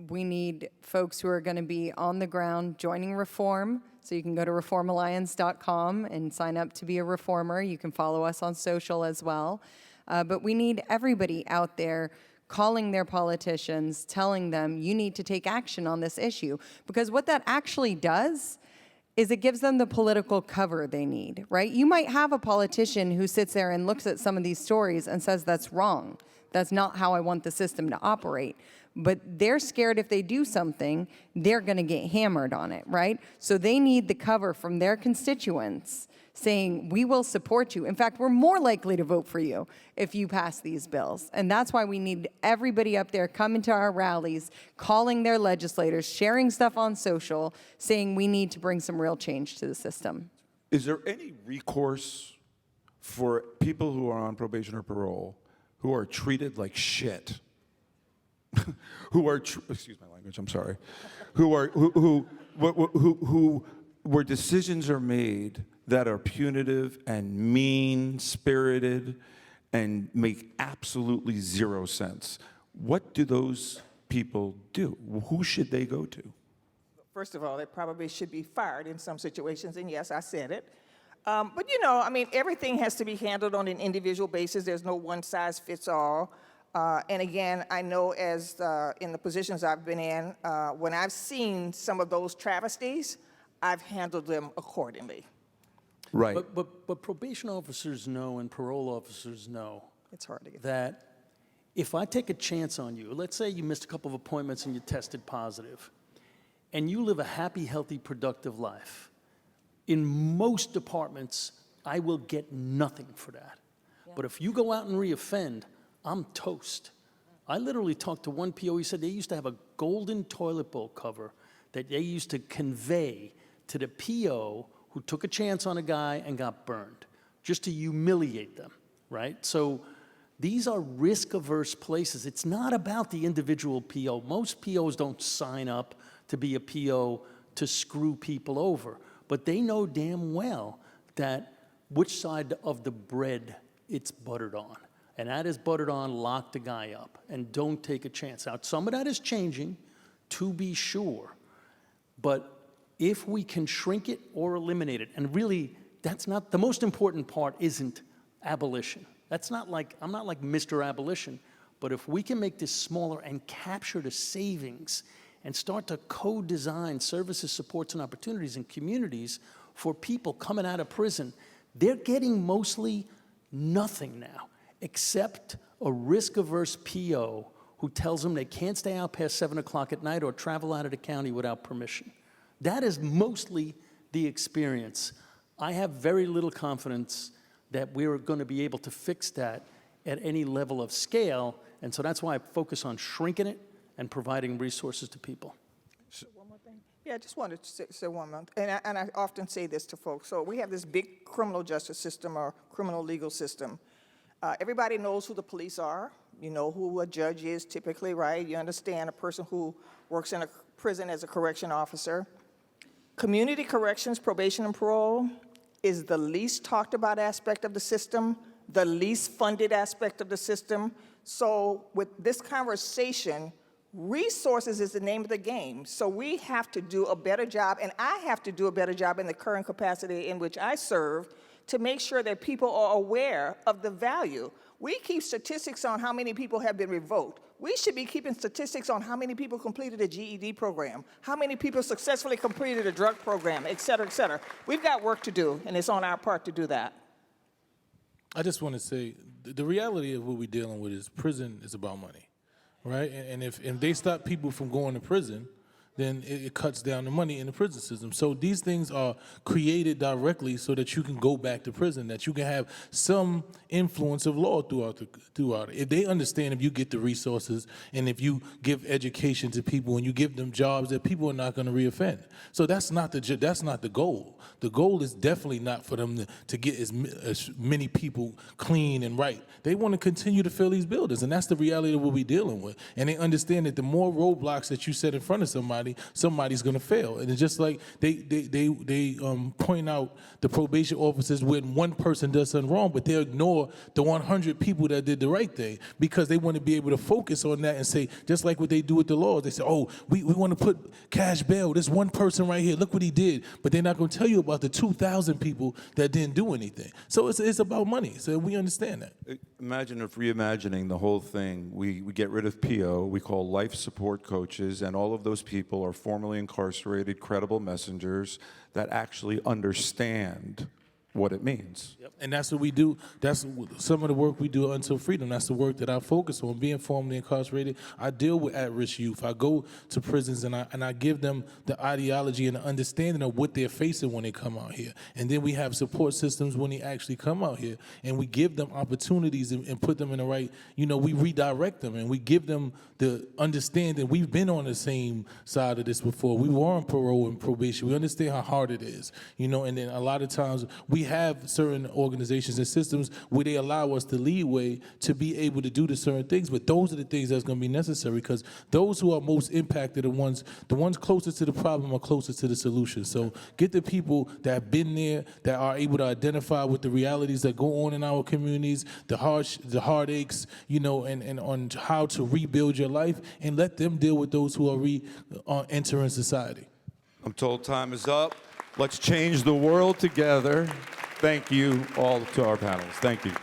We need folks who are going to be on the ground joining Reform. So you can go to reformalliance.com and sign up to be a reformer. You can follow us on social as well. But we need everybody out there calling their politicians, telling them, you need to take action on this issue. Because what that actually does is it gives them the political cover they need, right? You might have a politician who sits there and looks at some of these stories and says, that's wrong. That's not how I want the system to operate. But they're scared if they do something, they're gonna get hammered on it, right? So they need the cover from their constituents saying, we will support you. In fact, we're more likely to vote for you if you pass these bills. And that's why we need everybody up there coming to our rallies, calling their legislators, sharing stuff on social, saying we need to bring some real change to the system. Is there any recourse for people who are on probation or parole who are treated like shit? Excuse my language, I'm sorry. Where decisions are made that are punitive and mean-spirited and make absolutely zero sense. What do those people do? Who should they go to? First of all, they probably should be fired in some situations, and yes, I said it. But you know, I mean, everything has to be handled on an individual basis. There's no one-size-fits-all. And again, I know as in the positions I've been in, when I've seen some of those travesties, I've handled them accordingly. Right. But probation officers know and parole officers know it's hard to get that if I take a chance on you, let's say you missed a couple of appointments and you tested positive, and you live a happy, healthy, productive life, in most departments, I will get nothing for that. Yeah. But if you go out and reoffend, I'm toast. I literally talked to one PO, he said they used to have a golden toilet bowl cover that they used to convey to the PO who took a chance on a guy and got burned, just to humiliate them, right? So these are risk-averse places. It's not about the individual PO. Most POs don't sign up to be a PO to screw people over. but they know damn well that which side of the bread it's buttered on. And that is buttered on, lock the guy up, and don't take a chance. Now, some of that is changing, to be sure, but if we can shrink it or eliminate it, and really, that's not, the most important part isn't abolition. That's not like, I'm not like Mr. Abolition, but if we can make this smaller and capture the savings and start to co-design services, supports, and opportunities in communities for people coming out of prison, they're getting mostly nothing now, except a risk-averse PO who tells them they can't stay out past 7 o'clock at night or travel out of the county without permission. That is mostly the experience. I have very little confidence that we're going to be able to fix that at any level of scale, and so that's why I focus on shrinking it and providing resources to people. One more thing. Yeah, I just wanted to say one more, and I often say this to folks. So we have this big criminal justice system or criminal legal system. Everybody knows who the police are. You know who a judge is typically, right? You understand a person who works in a prison as a correction officer. Community corrections, probation, and parole is the least talked about aspect of the system, the least funded aspect of the system. So with this conversation, resources is the name of the game. So we have to do a better job, and I have to do a better job in the current capacity in which I serve to make sure that people are aware of the value. We keep statistics on how many people have been revoked. We should be keeping statistics on how many people completed a GED program, how many people successfully completed a drug program, et cetera, et cetera. We've got work to do, and it's on our part to do that. I just want to say, the reality of what we're dealing with is prison is about money, right? And if they stop people from going to prison, then it cuts down the money in the prison system. So these things are created directly so that you can go back to prison, that you can have some influence of law throughout it. If they understand, if you get the resources and if you give education to people and you give them jobs, that people are not going to reoffend. So that's not the goal. The goal is definitely not for them to get as many people clean and right. They want to continue to fill these buildings, and that's the reality of what we're dealing with. And they understand that the more roadblocks that you set in front of somebody's going to fail. And it's just like they point out the probation officers when one person does something wrong, but they ignore the 100 people that did the right thing because they want to be able to focus on that and say, just like what they do with the laws, they say, oh, we want to put cash bail. This one person right here, look what he did. But they're not going to tell you about the 2,000 people that didn't do anything. So it's about money. So we understand that. Imagine if reimagining the whole thing, we get rid of PO, we call life support coaches, and all of those people are formerly incarcerated, credible messengers that actually understand what it means. Yep. And that's what we do. That's some of the work we do until freedom. That's the work that I focus on, being formerly incarcerated. I deal with at-risk youth. I go to prisons and I give them the ideology and the understanding of what they're facing when they come out here. And then we have support systems when they actually come out here. And we give them opportunities and put them in the right, we redirect them and we give them the understanding. We've been on the same side of this before. We were on parole and probation. We understand how hard it is, and then a lot of times we have certain organizations and systems where they allow us the leeway to be able to do the certain things, but those are the things that's going to be necessary because those who are most impacted are the ones closest to the problem are closest to the solution. So get the people that have been there, that are able to identify with the realities that go on in our communities, the heartaches, and on how to rebuild your life, and let them deal with those who are entering society. I'm told time is up. Let's change the world together. Thank you all to our panelists. Thank you.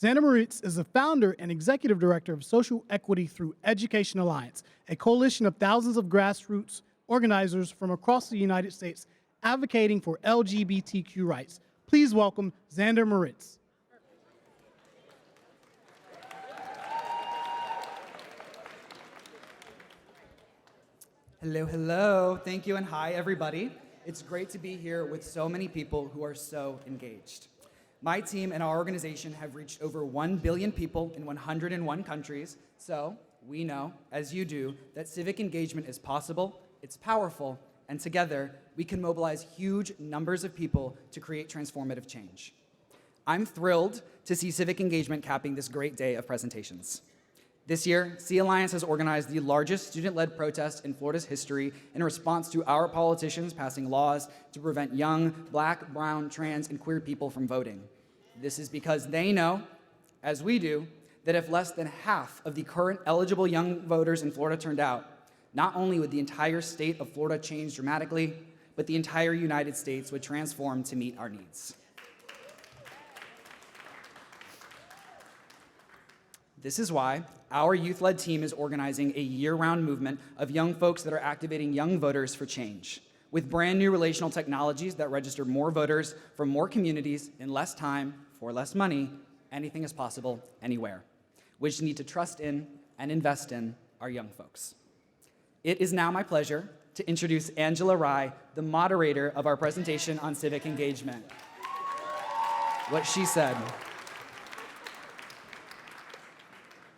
Xander Moritz is the founder and executive director of Social Equity Through Education Alliance, a coalition of thousands of grassroots organizers from across the United States advocating for LGBTQ rights. Please welcome Xander Moritz. Hello, hello. Thank you and hi, everybody. It's great to be here with so many people who are so engaged. My team and our organization have reached over 1 billion people in 101 countries, so we know, as you do, that civic engagement is possible, it's powerful, and together we can mobilize huge numbers of people to create transformative change. I'm thrilled to see civic engagement capping this great day of presentations. This year, Sea Alliance has organized the largest student-led protest in Florida's history in response to our politicians passing laws to prevent young Black, brown, trans, and queer people from voting. This is because they know, as we do, that if less than half of the current eligible young voters in Florida turned out, not only would the entire state of Florida change dramatically, but the entire United States would transform to meet our needs. This is why our youth-led team is organizing a year-round movement of young folks that are activating young voters for change, with brand new relational technologies that register more voters from more communities in less time, for less money. Anything is possible, anywhere. We just need to trust in and invest in our young folks. It is now my pleasure to introduce Angela Rye, the moderator of our presentation on civic engagement. What she said.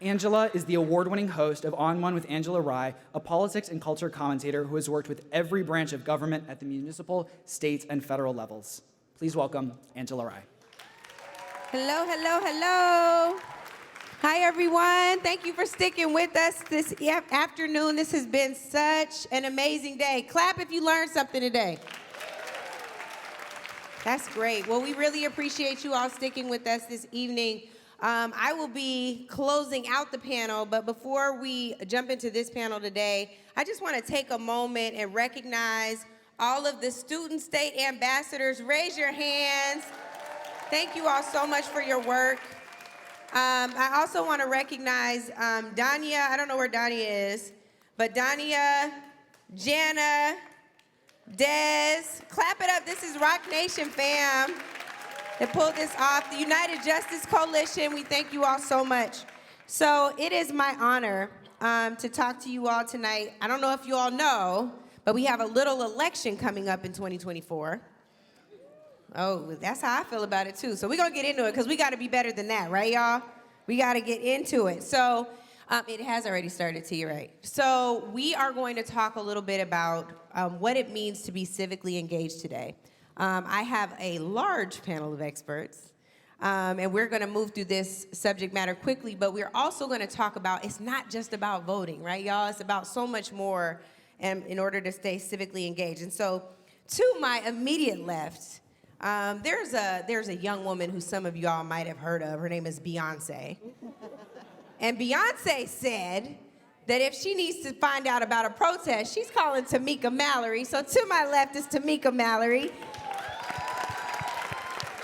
Angela is the award-winning host of On One with Angela Rye, a politics and culture commentator who has worked with every branch of government at the municipal, state, and federal levels. Please welcome Angela Rye. Hello, hello, hello. Hi, everyone. Thank you for sticking with us this afternoon. This has been such an amazing day. Clap if you learned something today. That's great. Well, we really appreciate you all sticking with us this evening. I will be closing out the panel, but before we jump into this panel today, I just want to take a moment and recognize all of the student state ambassadors. Raise your hands. Thank you all so much for your work. I also want to recognize Danya. I don't know where Danya is, but Danya, Jana, Des. Clap it up. This is Rock Nation fam that pulled this off. The United Justice Coalition, we thank you all so much. So it is my honor to talk to you all tonight. I don't know if you all know, but we have a little election coming up in 2024. Oh, that's how I feel about it too. So we're gonna get into it because we gotta be better than that, right y'all? We gotta get into it. So it has already started, to your right. So we are going to talk a little bit about what it means to be civically engaged today. I have a large panel of experts, and we're going to move through this subject matter quickly, but we're also going to talk about, it's not just about voting, right, y'all? It's about so much more in order to stay civically engaged. And so to my immediate left, there's a young woman who some of y'all might have heard of. Her name is Beyonce. And Beyonce said that if she needs to find out about a protest, she's calling Tamika Mallory. So to my left is Tamika Mallory.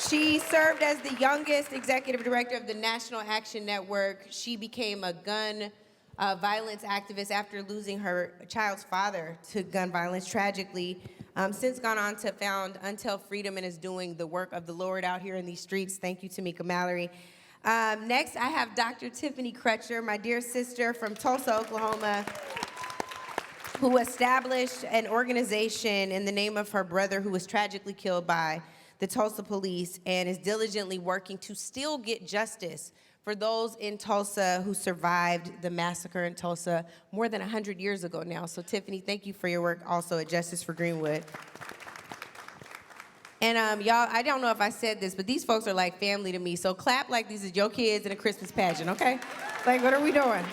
She served as the youngest executive director of the National Action Network. She became a gun violence activist after losing her child's father to gun violence, tragically. Since gone on to found Until Freedom and is doing the work of the Lord out here in these streets. Thank you, Tamika Mallory. Next, I have Dr. Tiffany Crutcher, my dear sister from Tulsa, Oklahoma, who established an organization in the name of her brother who was tragically killed by the Tulsa police and is diligently working to still get justice for those in Tulsa who survived the massacre in Tulsa more than 100 years ago now. So Tiffany, thank you for your work also at Justice for Greenwood. And y'all, I don't know if I said this, but these folks are like family to me. So clap like these are your kids in a Christmas pageant, okay? Like, what are we doing?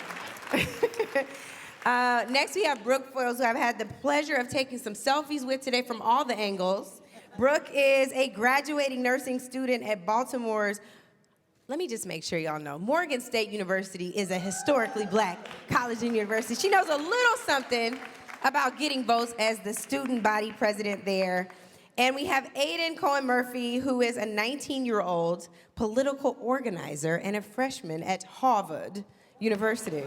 Next, we have Brooke Foyles, who I've had the pleasure of taking some selfies with today from all the angles. Brooke is a graduating nursing student at Baltimore's, let me just make sure y'all know, Morgan State University is a historically Black college and university. She knows a little something about getting votes as the student body president there. And we have Aiden Cohen-Murphy, who is a 19-year-old political organizer and a freshman at Harvard University.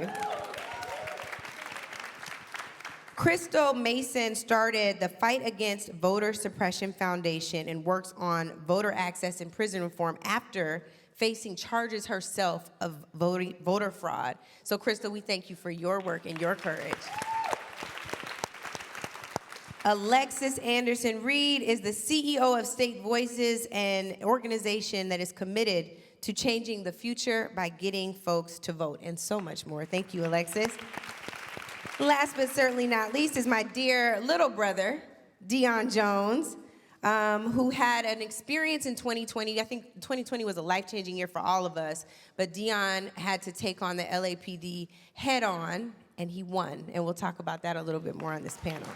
Crystal Mason started the Fight Against Voter Suppression Foundation and works on voter access and prison reform after facing charges herself of voter fraud. So Crystal, we thank you for your work and your courage. Alexis Anderson Reed is the CEO of State Voices, an organization that is committed to changing the future by getting folks to vote, and so much more. Thank you, Alexis. Last but certainly not least is my dear little brother, Dion Jones, who had an experience in 2020. I think 2020 was a life-changing year for all of us, but Dion had to take on the LAPD head-on, and he won. And we'll talk about that a little bit more on this panel.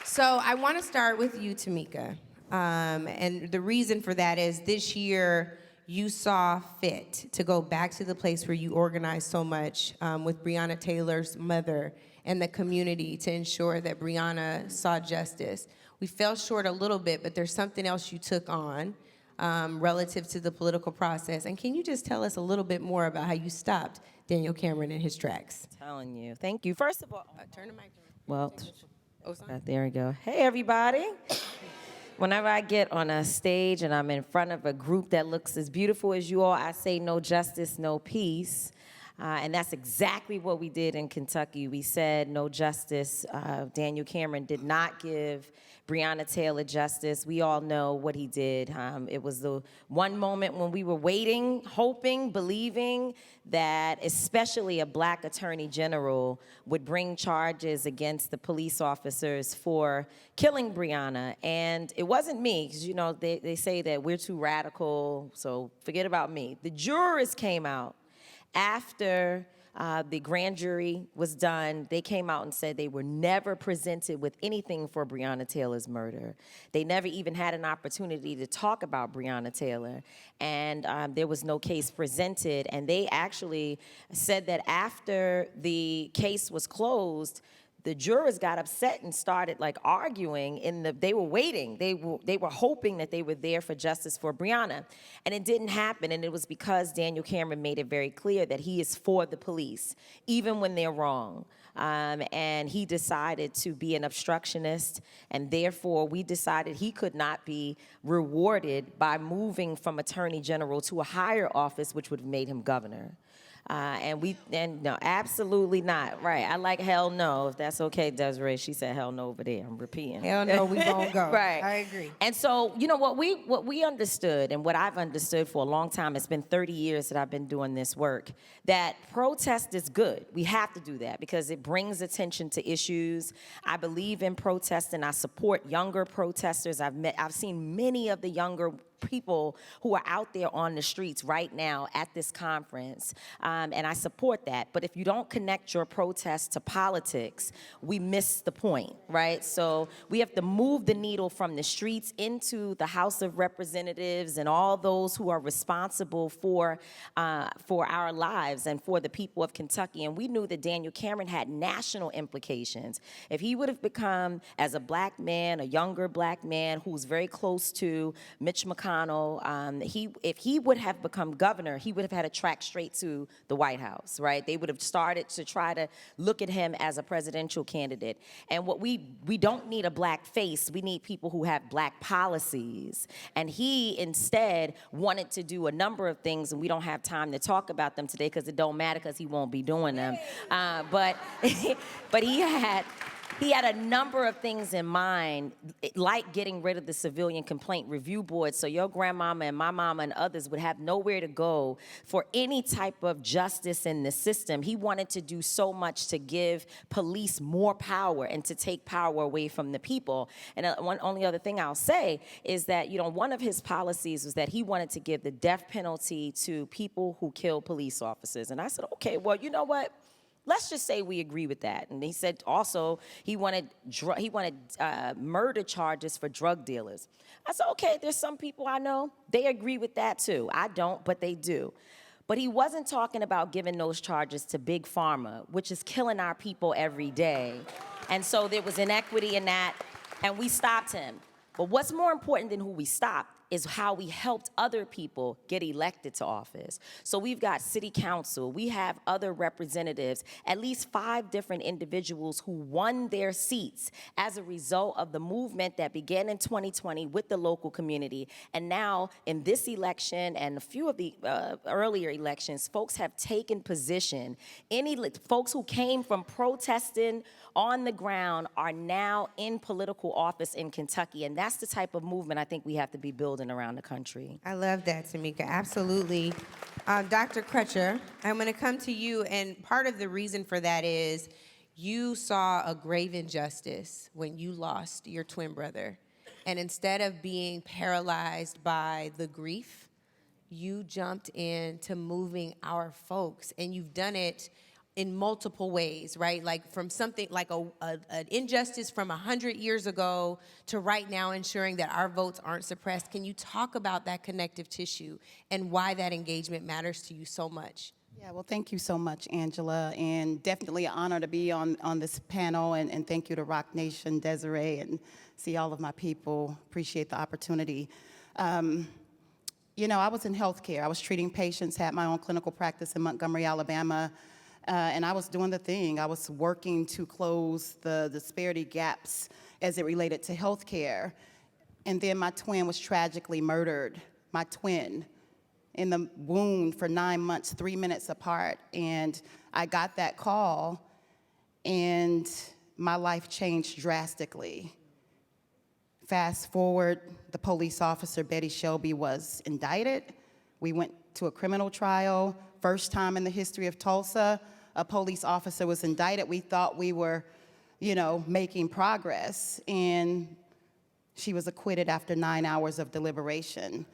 So I want to start with you, Tamika. And the reason for that is this year you saw fit to go back to the place where you organized so much with Breonna Taylor's mother and the community to ensure that Breonna saw justice. We fell short a little bit, but there's something else you took on relative to the political process. And can you just tell us a little bit more about how you stopped Daniel Cameron in his tracks? Telling you. Thank you. First of all, turn the mic. Well, there we go. Hey, everybody. Whenever I get on a stage and I'm in front of a group that looks as beautiful as you all, I say no justice, no peace. And that's exactly what we did in Kentucky. We said no justice. Daniel Cameron did not give Breonna Taylor justice. We all know what he did. It was the one moment when we were waiting, hoping, believing that especially a black attorney general would bring charges against the police officers for killing Breonna. And it wasn't me, because you know, they say that we're too radical, so forget about me. The jurors came out after the grand jury was done. They came out and said they were never presented with anything for Breonna Taylor's murder. They never even had an opportunity to talk about Breonna Taylor, and there was no case presented. And they actually said that after the case was closed, the jurors got upset and started like arguing they were waiting. They were hoping that they were there for justice for Breonna. And it didn't happen, and it was because Daniel Cameron made it very clear that he is for the police, even when they're wrong. And he decided to be an obstructionist, and therefore we decided he could not be rewarded by moving from attorney general to a higher office, which would have made him governor. And no, absolutely not. Right. I like hell no, if that's okay, Desiree. She said hell no over there. I'm repeating. Hell no, we won't go. Right. I agree. And so, you know, what we understood and what I've understood for a long time, it's been 30 years that I've been doing this work, that protest is good. We have to do that because it brings attention to issues. I believe in protest and I support younger protesters. I've seen many of the younger people who are out there on the streets right now at this conference, and I support that. But if you don't connect your protest to politics, we miss the point, right? So we have to move the needle from the streets into the House of Representatives and all those who are responsible for our lives and for the people of Kentucky. And we knew that Daniel Cameron had national implications. If he would have become, as a black man, a younger black man who's very close to Mitch McConnell, if he would have become governor, he would have had a track straight to the White House, right? They would have started to try to look at him as a presidential candidate. And what we don't need a black face, we need people who have black policies. And he instead wanted to do a number of things, and we don't have time to talk about them today because it don't matter because he won't be doing them. But he had a number of things in mind, like getting rid of the Civilian Complaint Review Board so your grandmama and my mama and others would have nowhere to go for any type of justice in the system. He wanted to do so much to give police more power and to take power away from the people. And only other thing I'll say is that, you know, one of his policies was that he wanted to give the death penalty to people who kill police officers. And I said, okay, well, you know what? Let's just say we agree with that. And he said also he wanted murder charges for drug dealers. I said, okay, there's some people I know, they agree with that too. I don't, but they do. But he wasn't talking about giving those charges to Big Pharma, which is killing our people every day. And so there was inequity in that, and we stopped him. But what's more important than who we stopped is how we helped other people get elected to office. So we've got city council, we have other representatives, at least 5 different individuals who won their seats as a result of the movement that began in 2020 with the local community. And now in this election and a few of the earlier elections, folks have taken position. Folks who came from protesting on the ground are now in political office in Kentucky. And that's the type of movement I think we have to be building building around the country. I love that, Tamika. Absolutely. Dr. Crutcher, I'm going to come to you, and part of the reason for that is you saw a grave injustice when you lost your twin brother. And instead of being paralyzed by the grief, you jumped into moving our folks, and you've done it in multiple ways, right? Like from something like an injustice from 100 years ago to right now ensuring that our votes aren't suppressed. Can you talk about that connective tissue and why that engagement matters to you so much? Yeah, well, thank you so much, Angela, and definitely an honor to be on this panel, and thank you to Rock Nation, Desiree, and see all of my people. Appreciate the opportunity. You know, I was in healthcare. I was treating patients, had my own clinical practice in Montgomery, Alabama, and I was doing the thing. I was working to close the disparity gaps as it related to healthcare. And then my twin was tragically murdered, my twin, in the wound for 9 months, 3 minutes apart. And I got that call, and my life changed drastically. Fast forward, the police officer, Betty Shelby, was indicted. We went to a criminal trial. First time in the history of Tulsa, a police officer was indicted. We thought we were, you know, making progress, and she was acquitted after 9 hours of deliberation.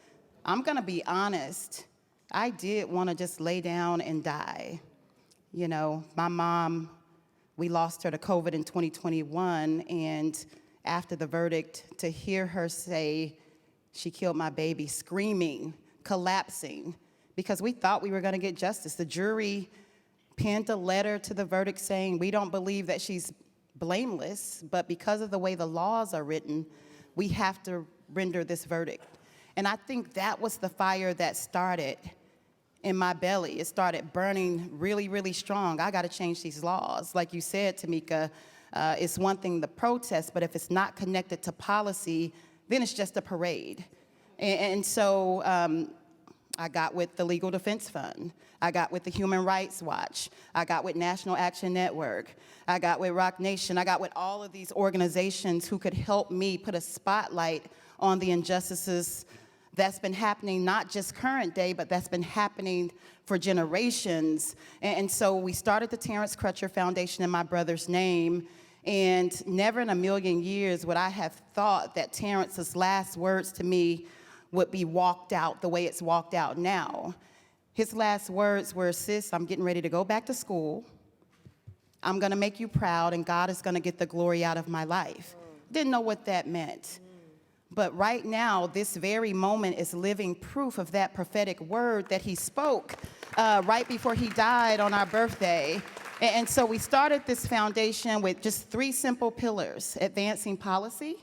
I'm gonna be honest, I did wanna just lay down and die. You know, my mom, we lost her to COVID in 2021, and after the verdict, to hear her say she killed my baby, screaming, collapsing, because we thought we were gonna get justice. The jury penned a letter to the verdict saying, we don't believe that she's blameless, but because of the way the laws are written, we have to render this verdict. And I think that was the fire that started in my belly. It started burning really, really strong. I gotta change these laws. Like you said, Tamika, it's one thing to protest, but if it's not connected to policy, then it's just a parade. And so I got with the Legal Defense Fund. I got with the Human Rights Watch. I got with National Action Network. I got with Rock Nation. I got with all of these organizations who could help me put a spotlight on the injustices that's been happening, not just current day, but that's been happening for generations. And so we started the Terrence Crutcher Foundation in my brother's name, and never in a million years would I have thought that Terrence's last words to me would be walked out the way it's walked out now. His last words were, sis, I'm getting ready to go back to school. I'm gonna make you proud, and God is gonna get the glory out of my life. Didn't know what that meant. But right now, this very moment is living proof of that prophetic word that he spoke right before he died on our birthday. And so we started this foundation with just 3 simple pillars: advancing policy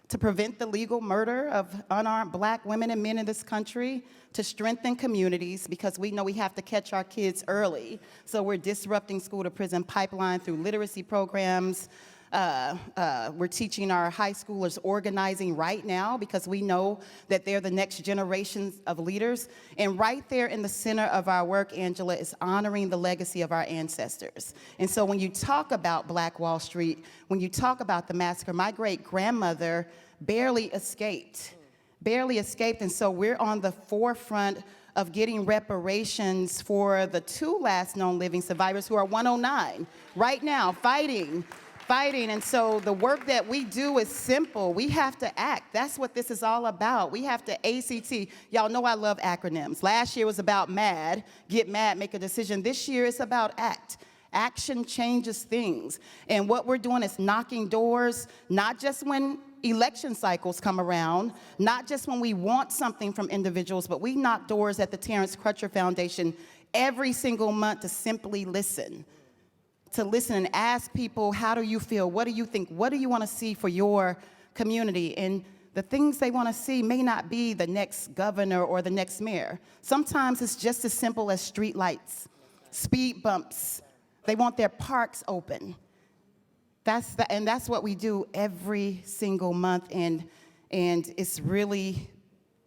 to prevent the legal murder of unarmed Black women and men in this country, to strengthen communities, because we know we have to catch our kids early. So we're disrupting school-to-prison pipeline through literacy programs. We're teaching our high schoolers organizing right now, because we know that they're the next generations of leaders. And right there in the center of our work, Angela, is honoring the legacy of our ancestors. And so when you talk about Black Wall Street, when you talk about the massacre, my great-grandmother barely escaped. And so we're on the forefront of getting reparations for the 2 last known living survivors who are 109 right now, fighting. And so the work that we do is simple. We have to act. That's what this is all about. We have to ACT. Y'all know I love acronyms. Last year was about MAD, get mad, make a decision. This year it's about ACT. Action changes things. And what we're doing is knocking doors, not just when election cycles come around, not just when we want something from individuals, but we knock doors at the Terrence Crutcher Foundation every single month to simply listen. To listen and ask people, how do you feel? What do you think? What do you want to see for your community? And the things they want to see may not be the next governor or the next mayor. Sometimes it's just as simple as street lights, speed bumps. They want their parks open. And that's what we do every single month, and it's really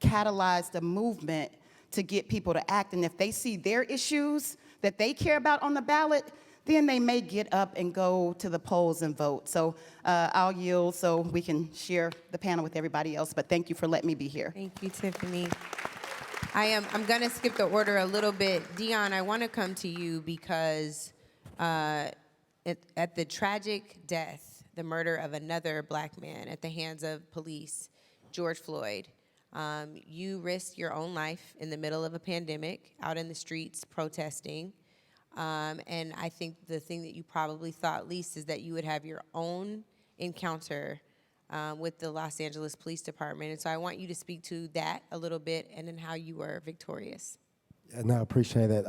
catalyzed a movement to get people to act. And if they see their issues that they care about on the ballot, then they may get up and go to the polls and vote. So I'll yield so we can share the panel with everybody else, but thank you for letting me be here. Thank you, Tiffany. I'm gonna skip the order a little bit. Dion, I wanna come to you because at the tragic death, the murder of another black man at the hands of police, George Floyd, you risked your own life in the middle of a pandemic, out in the streets protesting. And I think the thing that you probably thought least is that you would have your own encounter with the Los Angeles Police Department. And so I want you to speak to that a little bit and then how you were victorious. Yeah, no, appreciate it.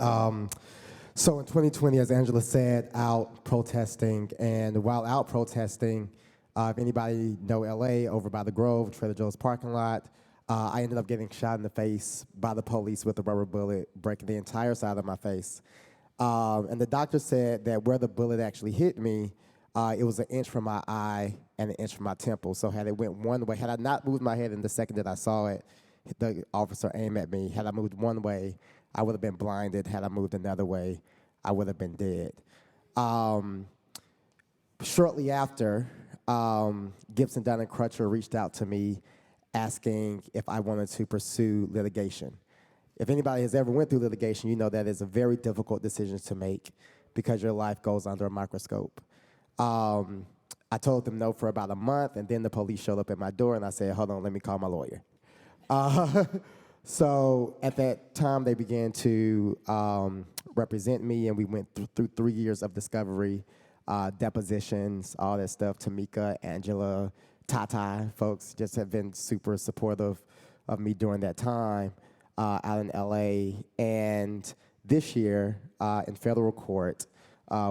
So in 2020, as Angela said, out protesting, and while out protesting, if anybody know LA, over by the Grove, Trader Joe's parking lot, I ended up getting shot in the face by the police with a rubber bullet, breaking the entire side of my face. And the doctor said that where the bullet actually hit me, it was 1 inch from my eye and 1 inch from my temple. So had it went one way, had I not moved my head in the second that I saw it, the officer aimed at me. Had I moved one way, I would have been blinded. Had I moved another way, I would have been dead. Shortly after, Gibson, Dunn, and Crutcher reached out to me asking if I wanted to pursue litigation. If anybody has ever went through litigation, you know that it's a very difficult decision to make because your life goes under a microscope. I told them no for about a month, and then the police showed up at my door, and I said, hold on, let me call my lawyer. So at that time, they began to represent me, and we went through 3 years of discovery, depositions, all that stuff. Tamika, Angela, Tata, folks just have been super supportive of me during that time out in LA. And this year, in federal court,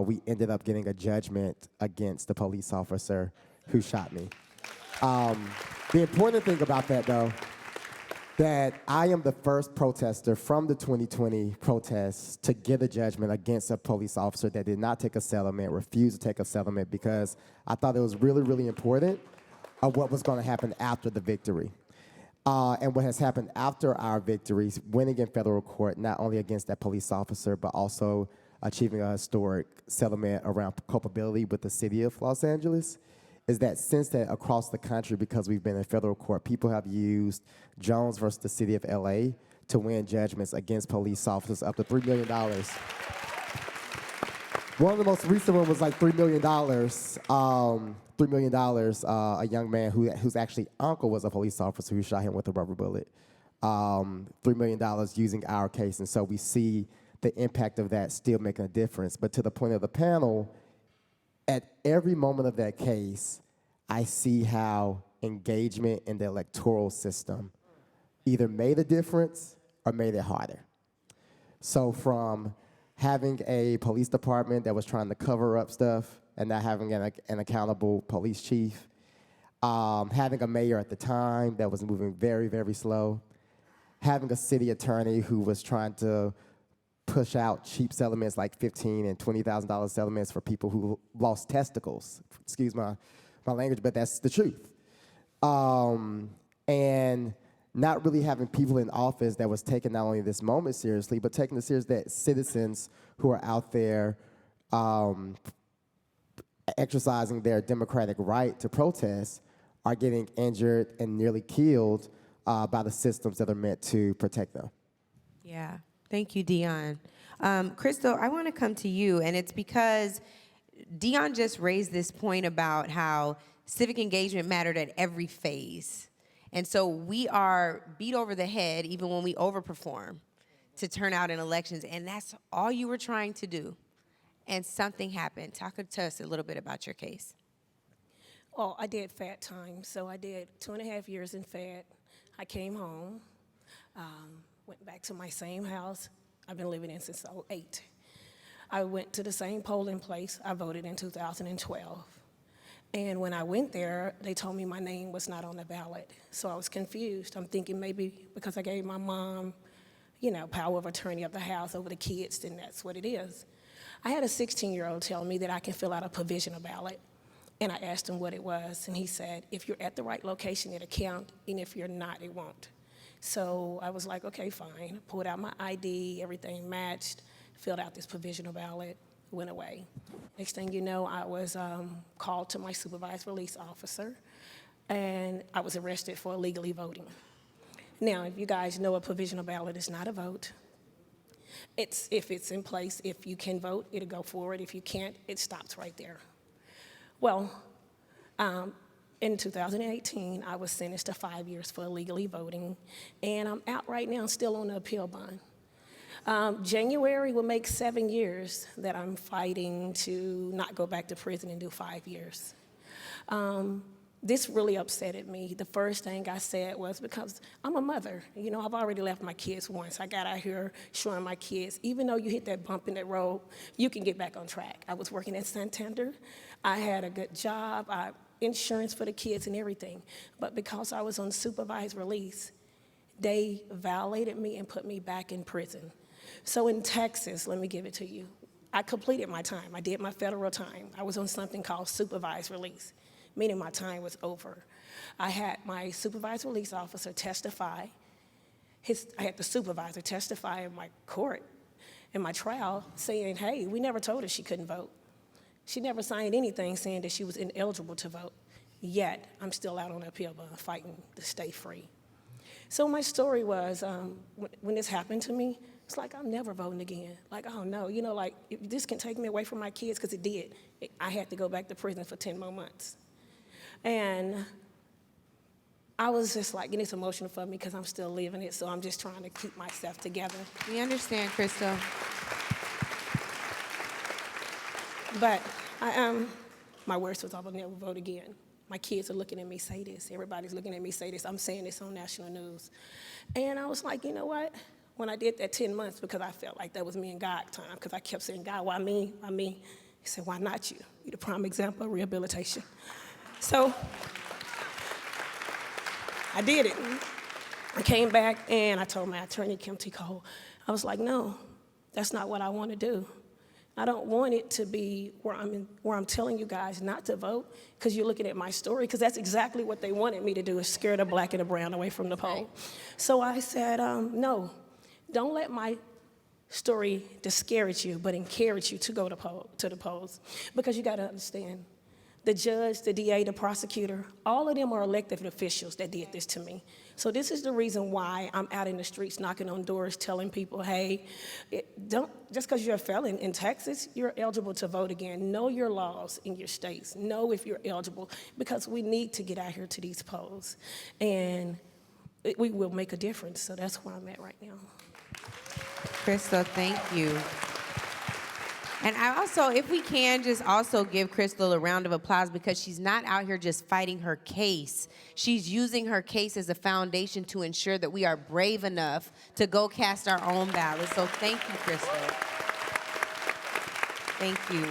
we ended up getting a judgment against the police officer who shot me. The important thing about that, though, that I am the first protester from the 2020 protests to get a judgment against a police officer that did not take a settlement, refused to take a settlement, because I thought it was really, really important of what was going to happen after the victory. And what has happened after our victories, winning in federal court, not only against that police officer, but also achieving a historic settlement around culpability with the city of Los Angeles, is that since that across the country, because we've been in federal court, people have used Jones versus the city of LA to win judgments against police officers up to $3 million. One of the most recent ones was like $3 million. $3 million, a young man whose actually uncle was a police officer who shot him with a rubber bullet. $3 million using our case, and so we see the impact of that still making a difference. But to the point of the panel, at every moment of that case, I see how engagement in the electoral system either made a difference or made it harder. So from having a police department that was trying to cover up stuff and not having an accountable police chief, having a mayor at the time that was moving very, very slow, having a city attorney who was trying to push out cheap settlements like $15,000 and $20,000 settlements for people who lost testicles. Excuse my language, but that's the truth. And not really having people in office that was taking not only this moment seriously, but taking it serious that citizens who are out there exercising their democratic right to protest are getting injured and nearly killed by the systems that are meant to protect them. Yeah. Thank you, Dion. Crystal, I want to come to you, and it's because Dion just raised this point about how civic engagement mattered at every phase. And so we are beat over the head even when we overperform to turn out in elections, and that's all you were trying to do. And something happened. Talk to us a little bit about your case. Well, I did FAT time, so I did 2.5 years in FAT. I came home, went back to my same house I've been living in since 2008. I went to the same polling place I voted in 2012. And when I went there, they told me my name was not on the ballot. So I was confused. I'm thinking maybe because I gave my mom, power of attorney of the house over the kids, then that's what it is. I had a 16-year-old tell me that I can fill out a provisional ballot. And I asked him what it was, and he said, if you're at the right location, it'll count, and if you're not, it won't. So I was like, okay, fine. Pulled out my ID, everything matched, filled out this provisional ballot. went away. Next thing you know, I was called to my supervised release officer, and I was arrested for illegally voting. Now, if you guys know, a provisional ballot is not a vote. If it's in place, if you can vote, it'll go forward. If you can't, it stops right there. Well, in 2018, I was sentenced to 5 years for illegally voting, and I'm out right now, still on the appeal bond. January will make 7 years that I'm fighting to not go back to prison and do 5 years. This really upsetted me. The first thing I said was, because I'm a mother. You know, I've already left my kids once. I got out here showing my kids, even though you hit that bump in that road, you can get back on track. I was working at Santander. I had a good job, insurance for the kids and everything. But because I was on supervised release, they violated me and put me back in prison. So in Texas, let me give it to you, I completed my time. I did my federal time. I was on something called supervised release, meaning my time was over. I had my supervised release officer testify. I had the supervisor testify in my court, in my trial, saying, hey, we never told her she couldn't vote. She never signed anything saying that she was ineligible to vote. Yet, I'm still out on the appeal bond fighting to stay free. So my story was, when this happened to me, it's like, I'm never voting again. Like, oh no, you know, like, if this can take me away from my kids, because it did. I had to go back to prison for 10 more months. And I was just like, and it's emotional for me because I'm still living it, so I'm just trying to keep myself together. We understand, Crystal. But my worst was I will never vote again. My kids are looking at me say this. Everybody's looking at me say this. I'm saying this on national news. And I was like, you know what? When I did that 10 months, because I felt like that was me and God time, because I kept saying, God, why me? Why me? He said, why not you? You're the prime example of rehabilitation. So I did it. I came back and I told my attorney, Kim T. Cole, I was like, no, that's not what I want to do. I don't want it to be where I'm telling you guys not to vote because you're looking at my story, because that's exactly what they wanted me to do, is scare the black and the brown away from the poll. So I said, no, don't let my story discourage you, but encourage you to go to the polls, because you got to understand, the judge, the DA, the prosecutor, all of them are elected officials that did this to me. So this is the reason why I'm out in the streets knocking on doors telling people, hey, just because you're a felon in Texas, you're eligible to vote again. Know your laws in your states. Know if you're eligible, because we need to get out here to these polls. And we will make a difference. So that's where I'm at right now. Crystal, thank you. And I also, if we can, just also give Crystal a round of applause, because she's not out here just fighting her case. She's using her case as a foundation to ensure that we are brave enough to go cast our own ballot. So thank you, Crystal. Thank you.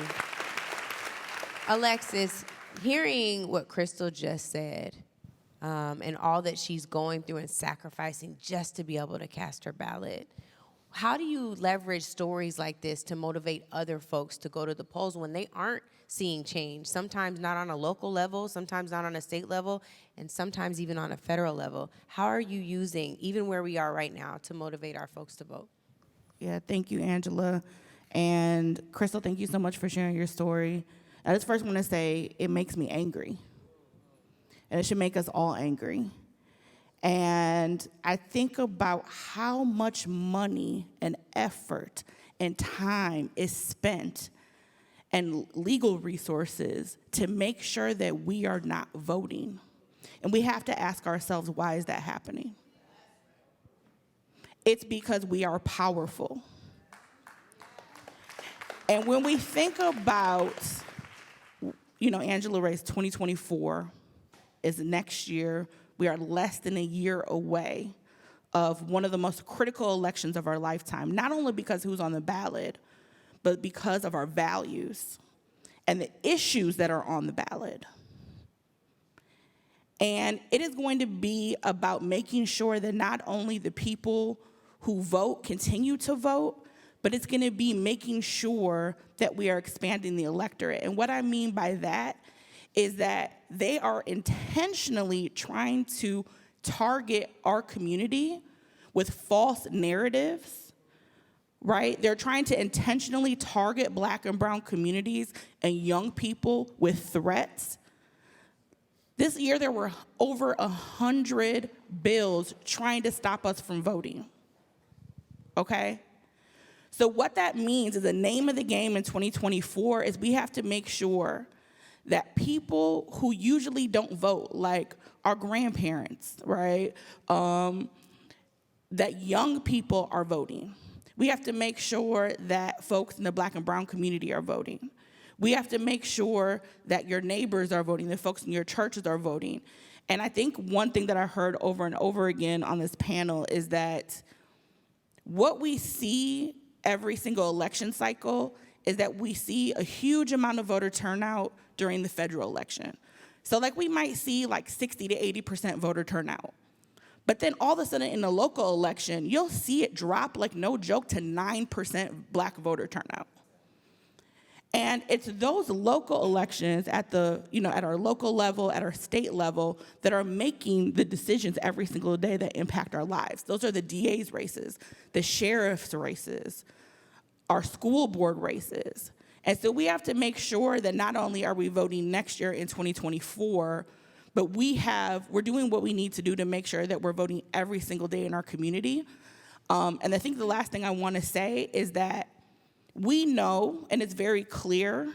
Alexis, hearing what Crystal just said, and all that she's going through and sacrificing just to be able to cast her ballot, how do you leverage stories like this to motivate other folks to go to the polls when they aren't seeing change? Sometimes not on a local level, sometimes not on a state level, and sometimes even on a federal level. How are you using, even where we are right now, to motivate our folks to vote? Yeah, thank you, Angela. And Crystal, thank you so much for sharing your story. I just first want to say it makes me angry. And it should make us all angry. And I think about how much money and effort and time is spent and legal resources to make sure that we are not voting. And we have to ask ourselves, why is that happening? It's because we are powerful. And when we think about, Angela raised 2024 is next year. We are less than a year away of one of the most critical elections of our lifetime, not only because who's on the ballot, but because of our values and the issues that are on the ballot. And it is going to be about making sure that not only the people who vote continue to vote, but it's going to be making sure that we are expanding the electorate. And what I mean by that is that they are intentionally trying to target our community with false narratives, right? They're trying to intentionally target Black and brown communities and young people with threats. This year, there were over 100 bills trying to stop us from voting, okay? So what that means is the name of the game in 2024 is we have to make sure that people who usually don't vote, like our grandparents, right, that young people are voting. We have to make sure that folks in the Black and brown community are voting. We have to make sure that your neighbors are voting, that folks in your churches are voting. And I think one thing that I heard over and over again on this panel is that what we see every single election cycle is that we see a huge amount of voter turnout during the federal election. So like we might see like 60 to 80% voter turnout. But then all of a sudden in the local election, you'll see it drop, like no joke, to 9% Black voter turnout. And it's those local elections at at our local level, at our state level, that are making the decisions every single day that impact our lives. Those are the DA's races, the sheriff's races, our school board races. And so we have to make sure that not only are we voting next year in 2024, but we're doing what we need to do to make sure that we're voting every single day in our community. And I think the last thing I want to say is that we know, and it's very clear,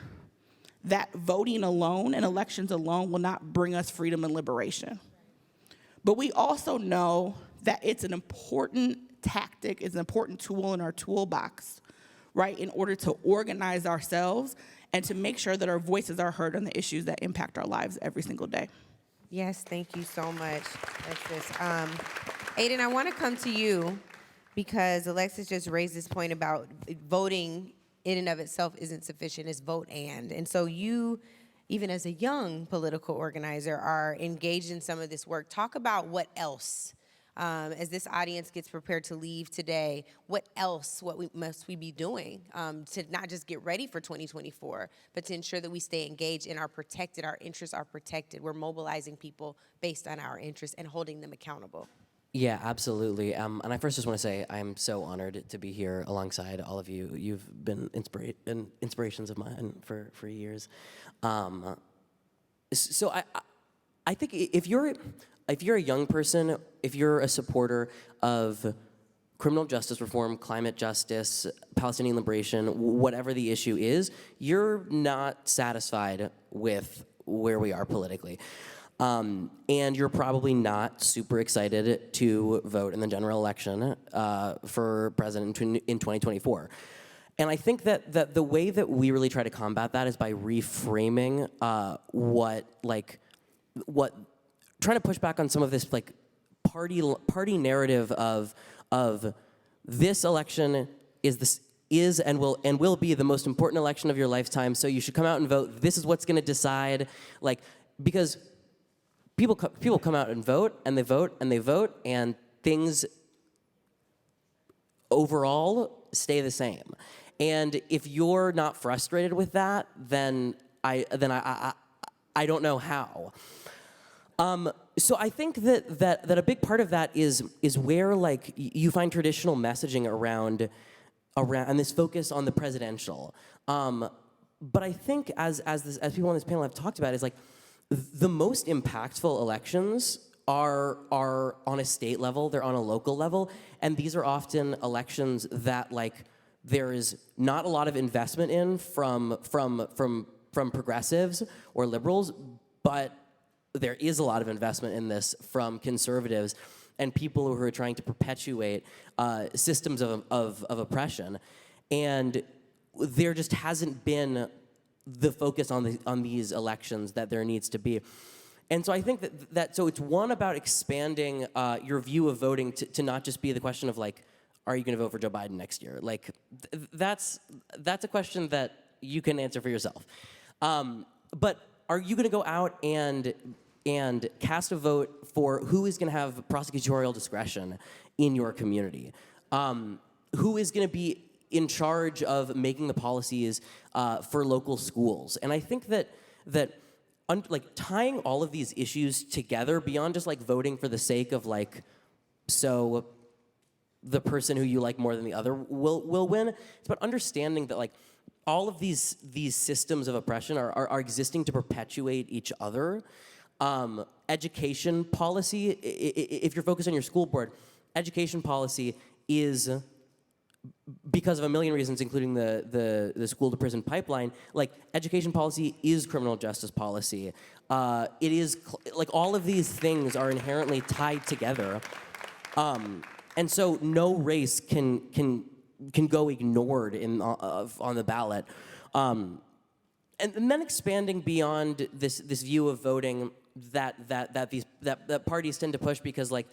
that voting alone and elections alone will not bring us freedom and liberation. But we also know that it's an important tactic, it's an important tool in our toolbox, right, in order to organize ourselves and to make sure that our voices are heard on the issues that impact our lives every single day. Yes, thank you so much, Alexis. Aiden, I want to come to you because Alexis just raised this point about voting in and of itself isn't sufficient, it's vote and. And so you, even as a young political organizer, are engaged in some of this work. Talk about what else, as this audience gets prepared to leave today, what must we be doing to not just get ready for 2024, but to ensure that we stay engaged and are protected, our interests are protected. We're mobilizing people based on our interests and holding them accountable. Yeah, absolutely. And I first just want to say I'm so honored to be here alongside all of you. You've been inspirations of mine for years. So I think if you're a young person, if you're a supporter of criminal justice reform, climate justice, Palestinian liberation, whatever the issue is, you're not satisfied with where we are politically. And you're probably not super excited to vote in the general election for president in 2024. And I think that the way that we really try to combat that is by reframing trying to push back on some of this like party narrative of this election is and will be the most important election of your lifetime. So you should come out and vote. This is what's going to decide, because people come out and vote, and they vote, and they vote, and things overall stay the same. And if you're not frustrated with that, then I don't know how. So I think that a big part of that is where you find traditional messaging around and this focus on the presidential. But I think as people on this panel have talked about, is the most impactful elections are on a state level, they're on a local level, and these are often elections that there is not a lot of investment in from progressives or liberals, but there is a lot of investment in this from conservatives and people who are trying to perpetuate systems of oppression. And there just hasn't been the focus on these elections that there needs to be. And so I think so it's one about expanding your view of voting to not just be the question of are you going to vote for Joe Biden next year? That's a question that you can answer for yourself. But are you going to go out and cast a vote for who is going to have prosecutorial discretion in your community? Who is going to be in charge of making the policies for local schools? And I think that tying all of these issues together beyond just voting for the sake of so the person who you like more than the other will win. It's about understanding that like all of these systems of oppression are existing to perpetuate each other. Education policy, if you're focused on your school board, education policy is, because of a million reasons, including the school to prison pipeline, like education policy is criminal justice policy. It is like all of these things are inherently tied together. And so no race can go ignored on the ballot. And then expanding beyond this view of voting that parties tend to push because like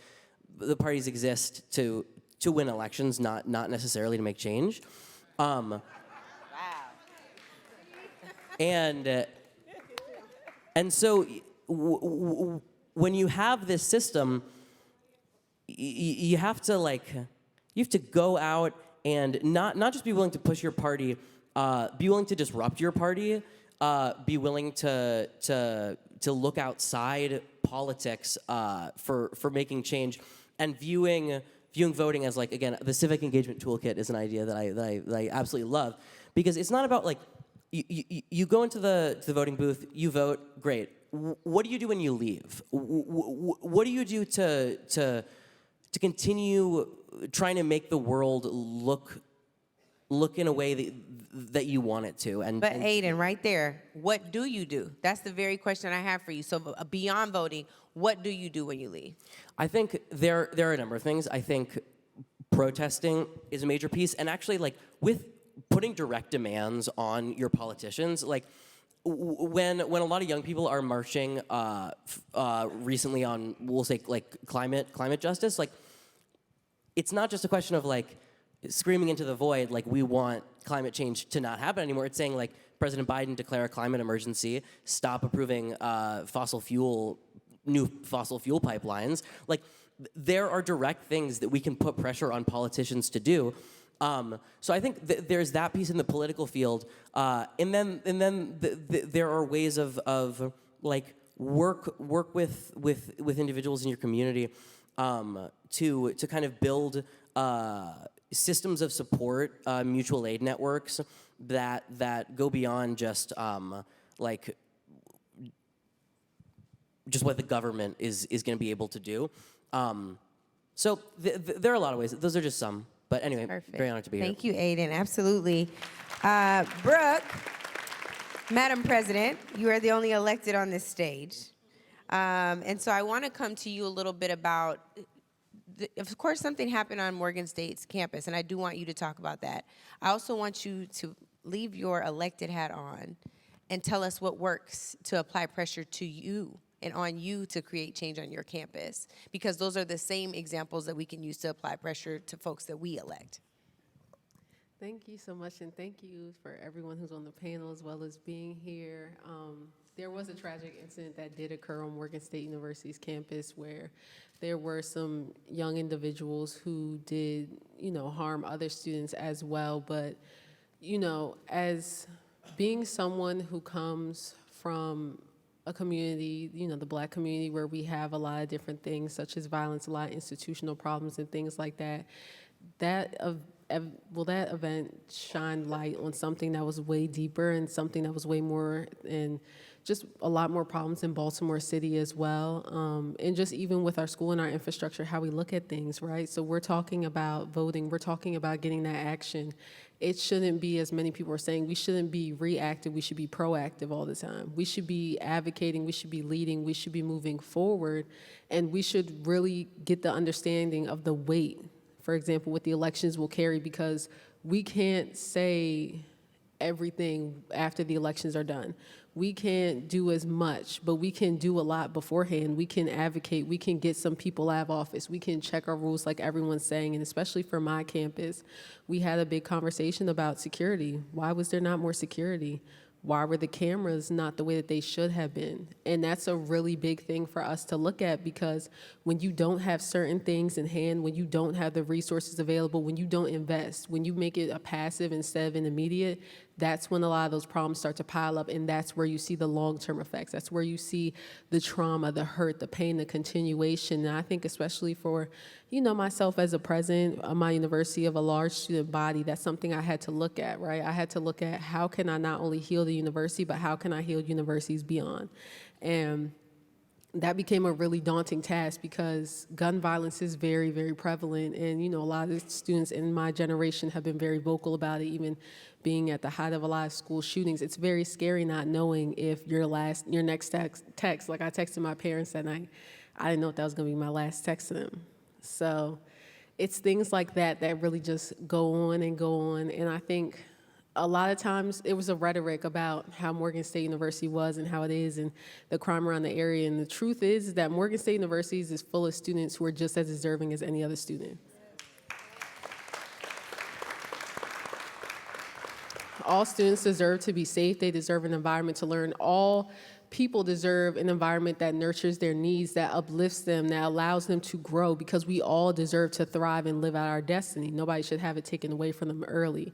the parties exist to win elections, not necessarily to make change. And so when you have this system, you have to go out and not just be willing to push your party, be willing to disrupt your party, be willing to look outside politics for making change, and viewing voting as, like, again, the civic engagement toolkit is an idea that I absolutely love, because it's not about like you go into the voting booth, you vote, great. What do you do when you leave? What do you do to continue trying to make the world look in a way that you want it to? But Aiden, right there, what do you do? That's the very question I have for you. So beyond voting, what do you do when you leave? I think there are a number of things. I think protesting is a major piece, and actually, like, with putting direct demands on your politicians, like when a lot of young people are marching recently on, we'll say, like, climate justice, like, it's not just a question of like screaming into the void, like, we want climate change to not happen anymore. It's saying, like, President Biden declare a climate emergency, stop approving new fossil fuel pipelines. Like, there are direct things that we can put pressure on politicians to do. So I think there's that piece in the political field, and then there are ways of like work with individuals in your community to kind of build systems of support, mutual aid networks that go beyond just like just what the government is going to be able to do. So there are a lot of ways. Those are just some. But anyway, Perfect. Very honored to be here. Thank you, Aiden. Absolutely. Brooke, Madam President, you are the only elected on this stage. And so I want to come to you a little bit about, of course, something happened on Morgan State's campus, and I do want you to talk about that. I also want you to leave your elected hat on and tell us what works to apply pressure to you and on you to create change on your campus, because those are the same examples that we can use to apply pressure to folks that we elect. Thank you so much, and thank you for everyone who's on the panel as well as being here. There was a tragic incident that did occur on Morgan State University's campus where there were some young individuals who did, harm other students as well. But, as being someone who comes from a community, the Black community, where we have a lot of different things such as violence, a lot of institutional problems and things like that, that event shined light on something that was way deeper and something that was way more, and just a lot more problems in Baltimore City as well. And just even with our school and our infrastructure, how we look at things, right? So we're talking about voting, we're talking about getting that action. It shouldn't be, as many people are saying, we shouldn't be reactive, we should be proactive all the time. We should be advocating, we should be leading, we should be moving forward, and we should really get the understanding of the weight, for example, what the elections will carry, because we can't say everything after the elections are done. We can't do as much, but we can do a lot beforehand. We can advocate, we can get some people out of office, we can check our rules like everyone's saying, and especially for my campus, we had a big conversation about security. Why was there not more security? Why were the cameras not the way that they should have been? And that's a really big thing for us to look at, because when you don't have certain things in hand, when you don't have the resources available, when you don't invest, when you make it a passive instead of an immediate, that's when a lot of those problems start to pile up, and that's where you see the long-term effects. That's where you see the trauma, the hurt, the pain, the continuation. And I think especially for, myself as a president of my university of a large student body, that's something I had to look at, right? I had to look at how can I not only heal the university, but how can I heal universities beyond? And that became a really daunting task because gun violence is very, very prevalent. And, a lot of the students in my generation have been very vocal about it, even being at the height of a lot of school shootings. It's very scary not knowing if your next text, like I texted my parents that night, I didn't know if that was gonna be my last text to them. So it's things like that that really just go on and go on. And I think a lot of times it was a rhetoric about how Morgan State University was and how it is and the crime around the area. And the truth is that Morgan State University is full of students who are just as deserving as any other student. All students deserve to be safe. They deserve an environment to learn. All people deserve an environment that nurtures their needs, that uplifts them, that allows them to grow, because we all deserve to thrive and live out our destiny. Nobody should have it taken away from them early.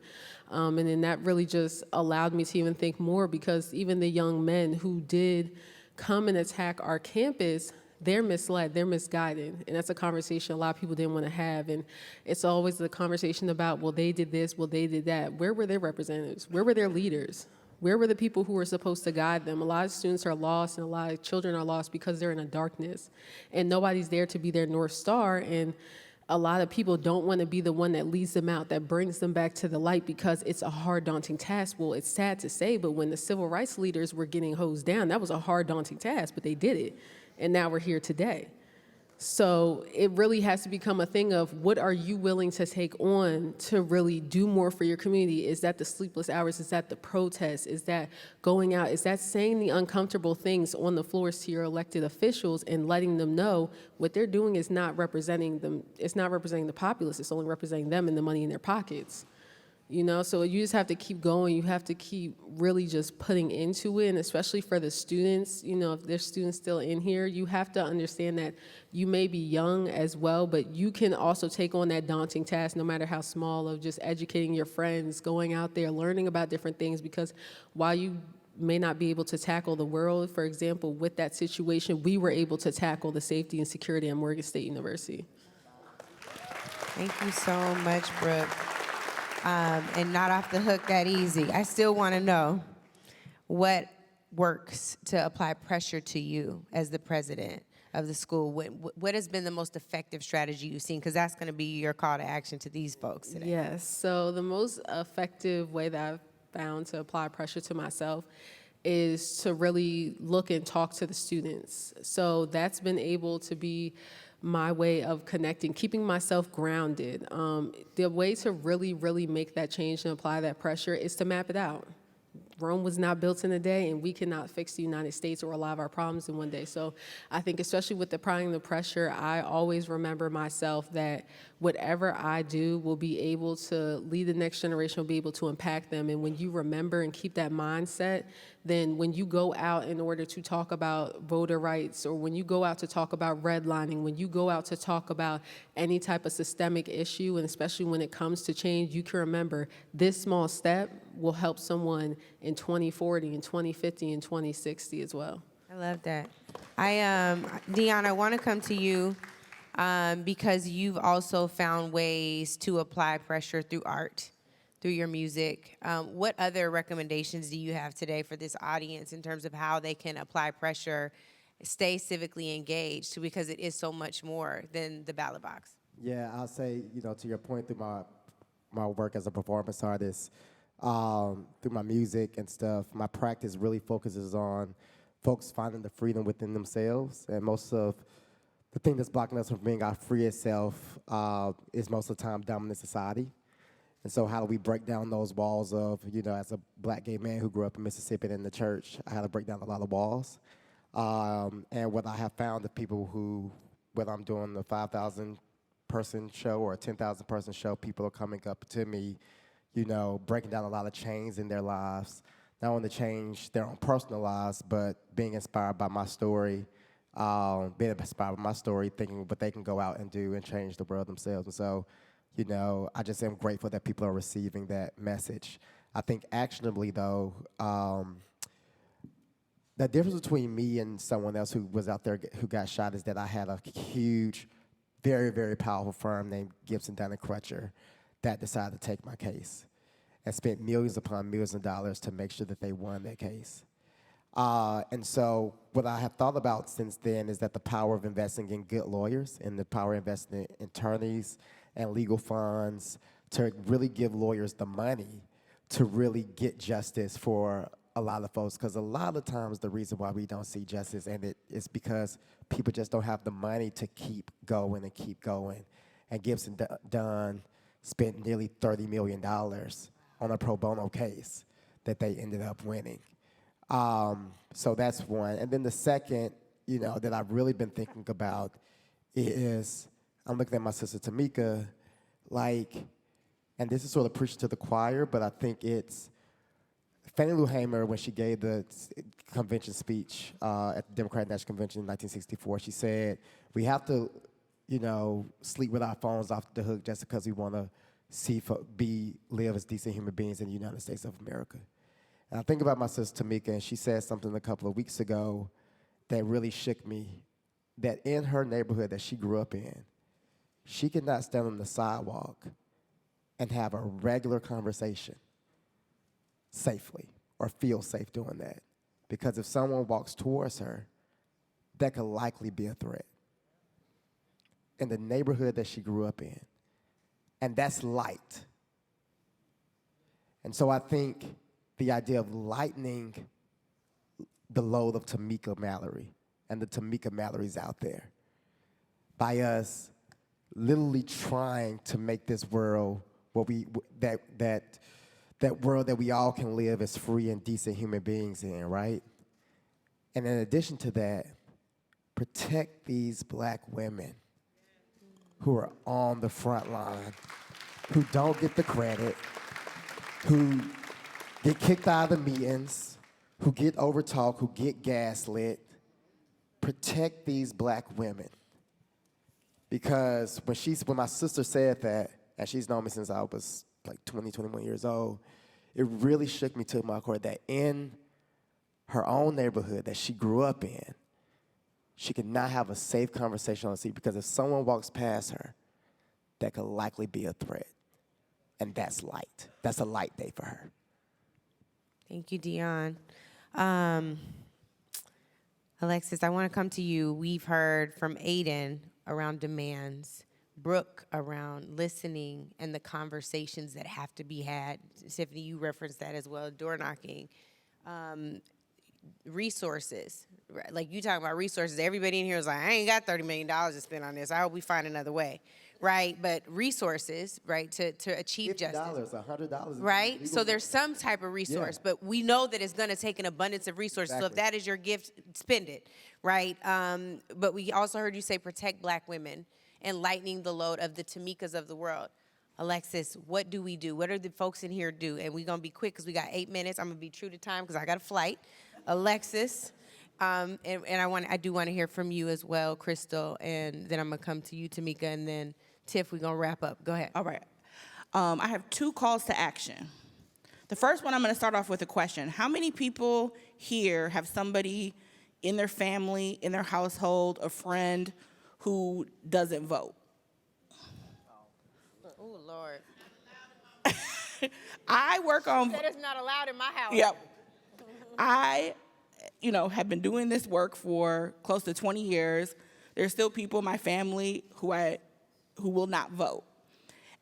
And then that really just allowed me to even think more, because even the young men who did come and attack our campus, they're misled, they're misguided. And that's a conversation a lot of people didn't want to have. And it's always the conversation about, well, they did this, well, they did that. Where were their representatives? Where were their leaders? Where were the people who were supposed to guide them? A lot of students are lost, and a lot of children are lost because they're in a darkness. And nobody's there to be their North Star. And a lot of people don't want to be the one that leads them out, that brings them back to the light, because it's a hard, daunting task. Well, it's sad to say, but when the civil rights leaders were getting hosed down, that was a hard, daunting task, but they did it. And now we're here today. So it really has to become a thing of, what are you willing to take on to really do more for your community? Is that the sleepless hours? Is that the protests? Is that going out? Is that saying the uncomfortable things on the floors to your elected officials and letting them know what they're doing is not representing them? It's not representing the populace. It's only representing them and the money in their pockets. So you just have to keep going. You have to keep really just putting into it, and especially for the students, if there's students still in here, you have to understand that you may be young as well, but you can also take on that daunting task, no matter how small, of just educating your friends, going out there, learning about different things, because while you may not be able to tackle the world, for example, with that situation, we were able to tackle the safety and security at Morgan State University. Thank you so much, Brooke. And not off the hook that easy. I still want to know what works to apply pressure to you as the president of the school. What has been the most effective strategy you've seen? Because that's going to be your call to action to these folks today. Yes. So the most effective way that I've found to apply pressure to myself is to really look and talk to the students. So that's been able to be my way of connecting, keeping myself grounded. The way to really, really make that change and apply that pressure is to map it out. Rome was not built in a day, and we cannot fix the United States or a lot of our problems in one day. So I think especially with applying the pressure, I always remember myself that whatever I do will be able to lead the next generation, will be able to impact them. And when you remember and keep that mindset, then when you go out in order to talk about voter rights, or when you go out to talk about redlining, when you go out to talk about any type of systemic issue, and especially when it comes to change, you can remember this small step will help someone in 2040, in 2050, and 2060 as well. I love that. Deanna, I want to come to you because you've also found ways to apply pressure through art, through your music. What other recommendations do you have today for this audience in terms of how they can apply pressure, stay civically engaged, because it is so much more than the ballot box? Yeah, I'll say, to your point, through my work as a performance artist, through my music and stuff, my practice really focuses on folks finding the freedom within themselves. And most of the thing that's blocking us from being our freest self is most of the time dominant society. And so how do we break down those walls of, as a black gay man who grew up in Mississippi and in the church, I had to break down a lot of walls. And what I have found, the people who, whether I'm doing the 5,000 person show or a 10,000 person show, people are coming up to me, breaking down a lot of chains in their lives, not only to change their own personal lives, but being inspired by my story, thinking what they can go out and do and change the world themselves. And so, I just am grateful that people are receiving that message. I think actionably, though, the difference between me and someone else who was out there who got shot is that I had a huge, very, very powerful firm named Gibson, Dunn & Crutcher that decided to take my case and spent millions upon millions of dollars to make sure that they won their case. And so what I have thought about since then is that the power of investing in good lawyers and the power of investing in attorneys and legal funds to really give lawyers the money to really get justice for a lot of folks, because a lot of times the reason why we don't see justice and it is because people just don't have the money to keep going and keep going. And Gibson Dunn spent nearly $30 million on a pro bono case that they ended up winning. So that's one. And then the second, that I've really been thinking about is, I'm looking at my sister Tamika, and this is sort of preaching to the choir, but I think it's Fannie Lou Hamer, when she gave the convention speech at the Democratic National Convention in 1964, she said, we have to, sleep with our phones off the hook just because we want to live as decent human beings in the United States of America. And I think about my sister Tamika, and she said something a couple of weeks ago that really shook me, that in her neighborhood that she grew up in, she could not stand on the sidewalk and have a regular conversation safely or feel safe doing that. Because if someone walks towards her, that could likely be a threat in the neighborhood that she grew up in. And that's light. And so I think the idea of lightening the load of Tamika Mallory and the Tamika Mallories out there by us literally trying to make this world that world that we all can live as free and decent human beings in, right? And in addition to that, protect these black women who are on the front line, who don't get the credit, who get kicked out of the meetings, who get overtalked, who get gaslit. Protect these black women. Because when my sister said that, and she's known me since I was like 20, 21 years old, it really shook me to my core that in her own neighborhood that she grew up in, she could not have a safe conversation on the street because if someone walks past her, that could likely be a threat. And that's light. That's a light day for her. Thank you, Dion. Alexis, I want to come to you. We've heard from Aiden around demands, Brooke around listening and the conversations that have to be had. Tiffany, you referenced that as well, door knocking. Resources, like you talking about resources. Everybody in here is like, I ain't got $30 million to spend on this. I hope we find another way, right? But resources, right, to achieve justice. $50, $100. Right? So there's some type of resource, but we know that it's going to take an abundance of resources. Exactly. So if that is your gift, spend it, right? But we also heard you say protect black women and lightening the load of the Tamikas of the world. Alexis, what do we do? What are the folks in here do? And we're going to be quick because we got 8 minutes. I'm going to be true to time because I got a flight. Alexis, and I do want to hear from you as well, Crystal, and then I'm going to come to you, Tamika, and then Tiff, we're going to wrap up. Go ahead. All right. I have 2 calls to action. The first one, I'm going to start off with a question. How many people here have somebody in their family, in their household, a friend who doesn't vote? Oh, Lord. I work on... That is not allowed in my house. Yep. I, have been doing this work for close to 20 years. There's still people in my family who will not vote.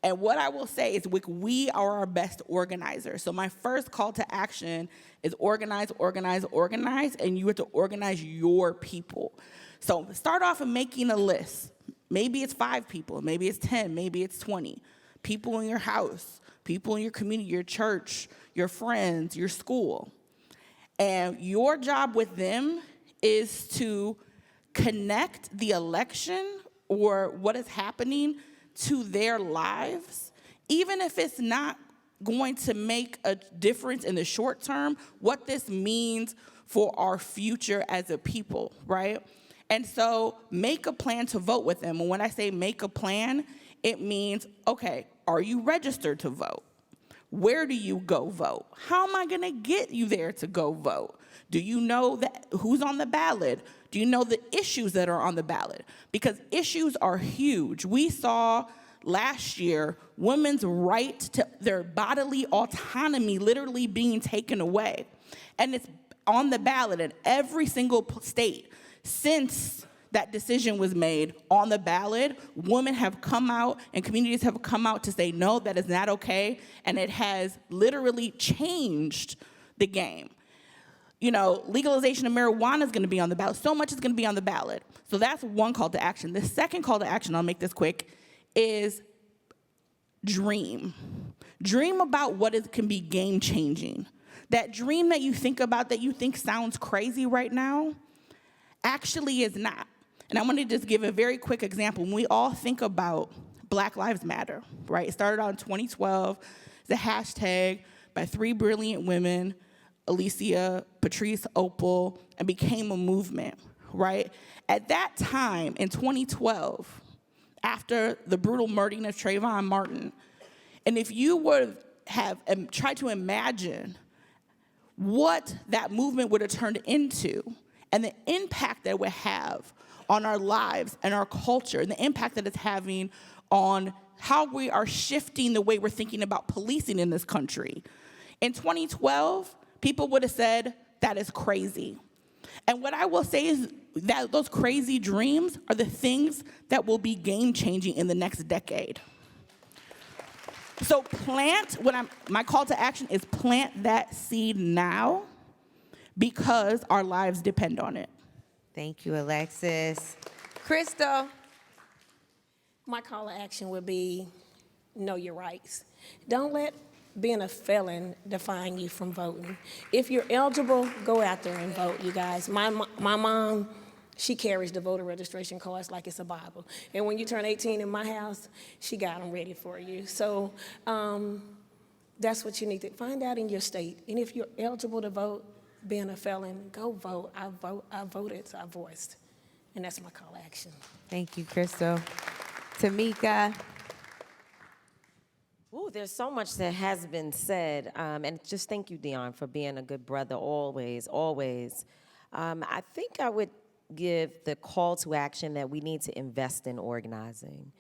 And what I will say is we are our best organizers. So my first call to action is organize, organize, organize, and you have to organize your people. So start off with making a list. Maybe it's 5 people, maybe it's 10, maybe it's 20. People in your house, people in your community, your church, your friends, your school. And your job with them is to connect the election or what is happening to their lives, even if it's not going to make a difference in the short term, what this means for our future as a people, right? And so make a plan to vote with them. And when I say make a plan, it means, okay, are you registered to vote? Where do you go vote? How am I gonna get you there to go vote? Do you know who's on the ballot? Do you know the issues that are on the ballot? Because issues are huge. We saw last year women's right to their bodily autonomy literally being taken away. And it's on the ballot in every single state since that decision was made on the ballot. Women have come out and communities have come out to say, no, that is not okay. And it has literally changed the game. You know, legalization of marijuana is going to be on the ballot. So much is going to be on the ballot. So that's one call to action. The second call to action, I'll make this quick, is dream. Dream about what can be game-changing. That dream that you think about that you think sounds crazy right now actually is not. And I want to just give a very quick example. When we all think about Black Lives Matter, right? It started out in 2012. It's a hashtag by 3 brilliant women, Alicia, Patrice, Opal, and became a movement, right? At that time, in 2012, after the brutal murdering of Trayvon Martin, and if you would have tried to imagine what that movement would have turned into and the impact that it would have on our lives and our culture and the impact that it's having on how we are shifting the way we're thinking about policing in this country. In 2012, people would have said, that is crazy. And what I will say is that those crazy dreams are the things that will be game-changing in the next decade. So my call to action is plant that seed now because our lives depend on it. Thank you, Alexis. Crystal. My call to action would be know your rights. Don't let being a felon define you from voting. If you're eligible, go out there and vote, you guys. My mom, she carries the voter registration cards like it's a Bible. And when you turn 18 in my house, she got them ready for you. So that's what you need to find out in your state. And if you're eligible to vote, being a felon, go vote. I voted, so I voiced. And that's my call to action. Thank you, Crystal. Tamika. Ooh, there's so much that has been said. And just thank you, Dion, for being a good brother always, always. I think I would give the call to action that we need to invest in organizing.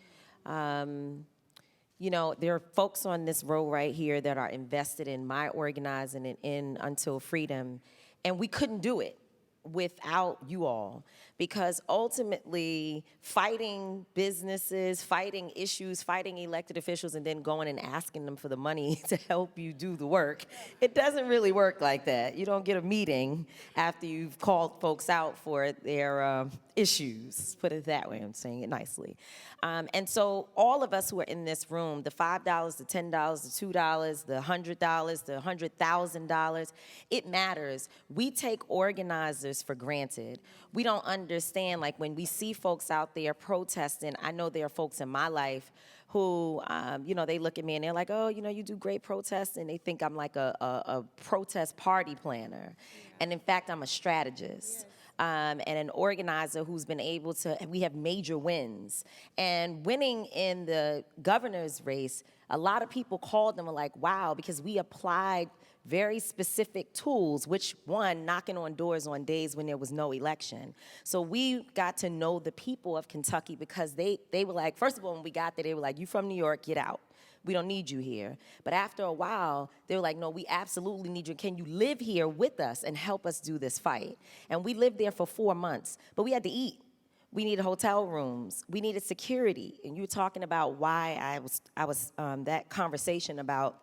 You know, there are folks on this row right here that are invested in my organizing and in Until Freedom, and we couldn't do it without you all, because ultimately fighting businesses, fighting issues, fighting elected officials, and then going and asking them for the money to help you do the work, it doesn't really work like that. You don't get a meeting after you've called folks out for their issues, put it that way, I'm saying it nicely. And so all of us who are in this room, the $5, the $10, the $2, the $100, the $100,000, it matters. We take organizers for granted. We don't understand, like when we see folks out there protesting, I know there are folks in my life who, you know, they look at me and they're like, oh, you know, you do great protests, and they think I'm like a protest party planner. And in fact, I'm a strategist. And an organizer who's been able to, we have major wins. And winning in the governor's race, a lot of people called them and were like, wow, because we applied very specific tools, which one, knocking on doors on days when there was no election. So we got to know the people of Kentucky because they were like, first of all, when we got there, they were like, you from New York, get out. We don't need you here. But after a while, they were like, no, we absolutely need you. Can you live here with us and help us do this fight? And we lived there for 4 months, but we had to eat. We needed hotel rooms. We needed security. And you were talking about why I was that conversation about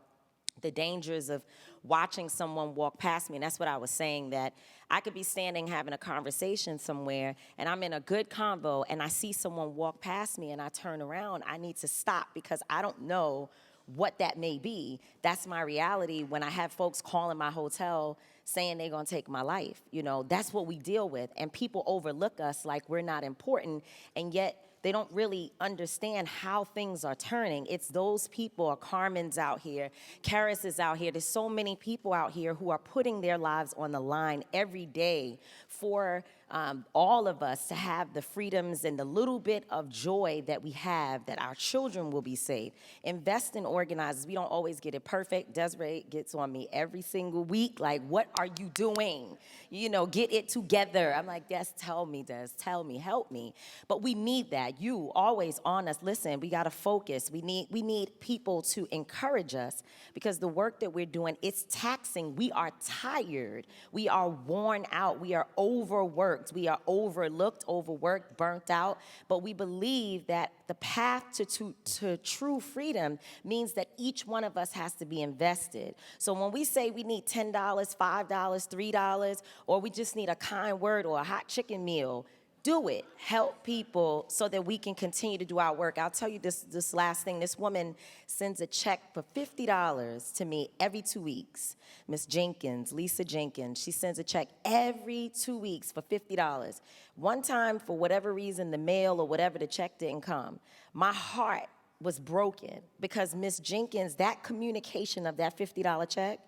the dangers of watching someone walk past me. And that's what I was saying, that I could be standing having a conversation somewhere and I'm in a good convo and I see someone walk past me and I turn around. I need to stop because I don't know what that may be. That's my reality when I have folks calling my hotel saying they're gonna take my life. You know, that's what we deal with. And people overlook us like we're not important, and yet they don't really understand how things are turning. It's those people, Carmen's out here, Karis is out here. There's so many people out here who are putting their lives on the line every day for all of us to have the freedoms and the little bit of joy that we have, that our children will be safe. Invest in organizers. We don't always get it perfect. Desiree gets on me every single week, like, what are you doing? You know, get it together. I'm like, Des, tell me, help me. But we need that. You always on us. Listen, we got to focus. We need people to encourage us, because the work that we're doing, it's taxing. We are tired. We are worn out. We are overworked. We are overlooked, overworked, burnt out. But we believe that the path to true freedom means that each one of us has to be invested. So when we say we need $10, $5, $3, or we just need a kind word or a hot chicken meal, do it. Help people so that we can continue to do our work. I'll tell you this last thing. This woman sends a check for $50 to me every 2 weeks. Miss Jenkins, Lisa Jenkins, she sends a check every 2 weeks for $50. One time, for whatever reason, the mail or whatever, the check didn't come. My heart was broken, because Miss Jenkins, that communication of that $50 check,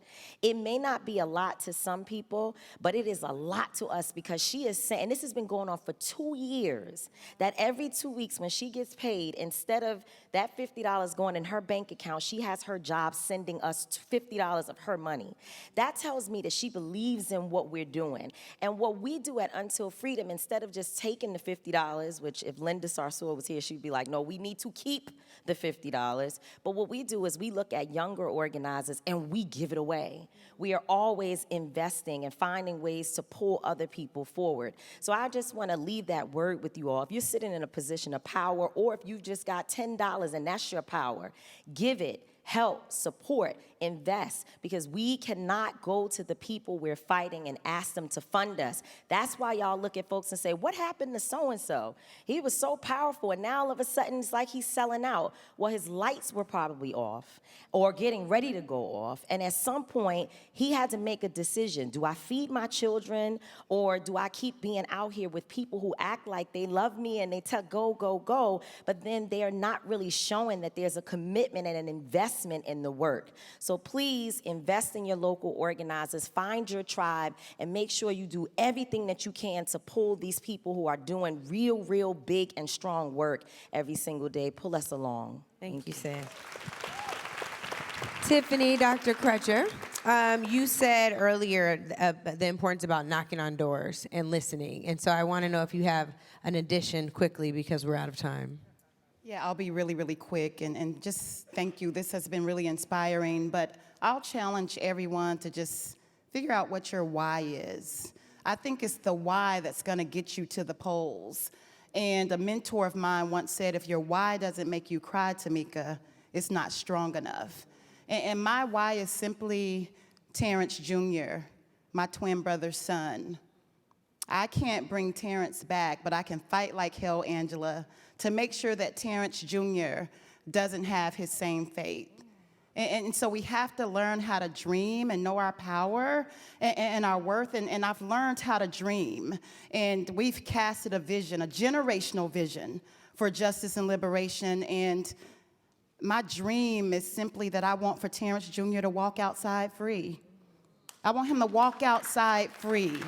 it may not be a lot to some people, but it is a lot to us, because she is saying, and this has been going on for 2 years, that every 2 weeks when she gets paid, instead of that $50 going in her bank account, she has her job sending us $50 of her money. That tells me that she believes in what we're doing. And what we do at Until Freedom, instead of just taking the $50, which if Linda Sarsour was here, she'd be like, no, we need to keep the $50. But what we do is we look at younger organizers and we give it away. We are always investing and finding ways to pull other people forward. So I just want to leave that word with you all. If you're sitting in a position of power, or if you've just got $10 and that's your power, give it. Help, support, invest, because we cannot go to the people we're fighting and ask them to fund us. That's why y'all look at folks and say, what happened to so-and-so? He was so powerful, and now all of a sudden it's like he's selling out. Well, his lights were probably off or getting ready to go off, and at some point he had to make a decision. Do I feed my children, or do I keep being out here with people who act like they love me and they tell go, go, go, but then they're not really showing that there's a commitment and an investment in the work. So please invest in your local organizers, find your tribe, and make sure you do everything that you can to pull these people who are doing real, real big and strong work every single day. Pull us along. Thank you, Sam. Tiffany, Dr. Crutcher, you said earlier the importance about knocking on doors and listening. And so I want to know if you have an addition quickly, because we're out of time. Yeah, I'll be really, really quick, and just thank you. This has been really inspiring, but I'll challenge everyone to just figure out what your why is. I think it's the why that's gonna get you to the polls. And a mentor of mine once said, if your why doesn't make you cry, Tamika, it's not strong enough. And my why is simply Terrence Jr., my twin brother's son. I can't bring Terrence back, but I can fight like hell, Angela, to make sure that Terrence Jr. doesn't have his same fate. And so we have to learn how to dream and know our power and our worth. And I've learned how to dream. And we've casted a vision, a generational vision for justice and liberation. And my dream is simply that I want for Terrence Jr. to walk outside free. I want him to walk outside free.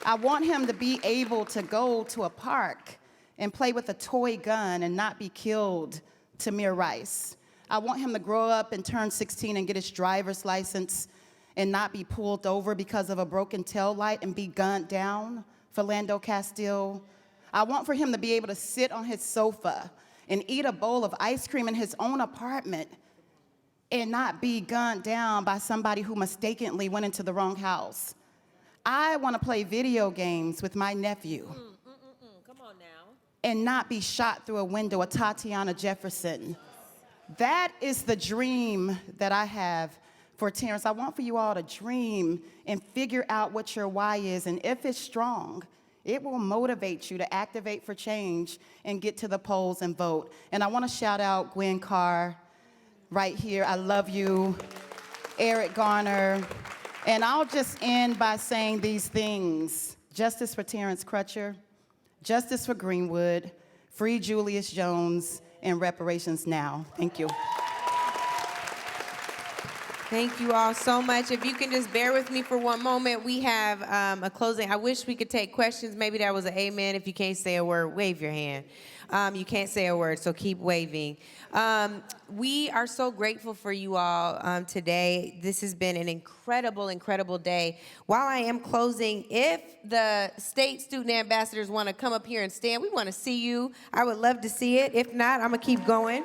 I want him to be able to go to a park and play with a toy gun and not be killed to mere rice. I want him to grow up and turn 16 and get his driver's license and not be pulled over because of a broken tail light and be gunned down for Philando Castile. I want for him to be able to sit on his sofa and eat a bowl of ice cream in his own apartment and not be gunned down by somebody who mistakenly went into the wrong house. I want to play video games with my nephew. Come on now. And not be shot through a window, a Tatiana Jefferson. That is the dream that I have for Terrence. I want for you all to dream and figure out what your why is, and if it's strong, it will motivate you to activate for change and get to the polls and vote. And I want to shout out Gwen Carr right here. I love you. Eric Garner. And I'll just end by saying these things. Justice for Terrence Crutcher, justice for Greenwood, free Julius Jones, and reparations now. Thank you. Thank you all so much. If you can just bear with me for one moment, we have a closing. I wish we could take questions. Maybe that was an amen. If you can't say a word, wave your hand. You can't say a word, so keep waving. We are so grateful for you all today. This has been an incredible, incredible day. While I am closing, if the state student ambassadors want to come up here and stand, we want to see you. I would love to see it. If not, I'm going to keep going.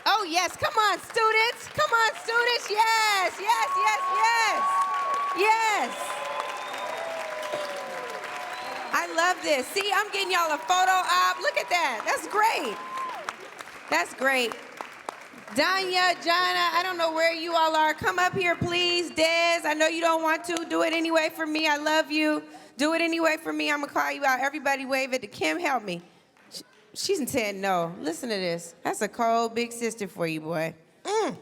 Oh, yes, come on, students. Come on, students. Yes, yes, yes, yes. Yes. I love this. See, I'm getting y'all a photo op. Look at that. That's great. That's great. Danya, Jana, I don't know where you all are. Come up here, please. Des, I know you don't want to. Do it anyway for me. I love you. Do it anyway for me. I'm going to call you out. Everybody wave it to Kim. Help me. She's saying no. Listen to this. That's a cold big sister for you, boy. I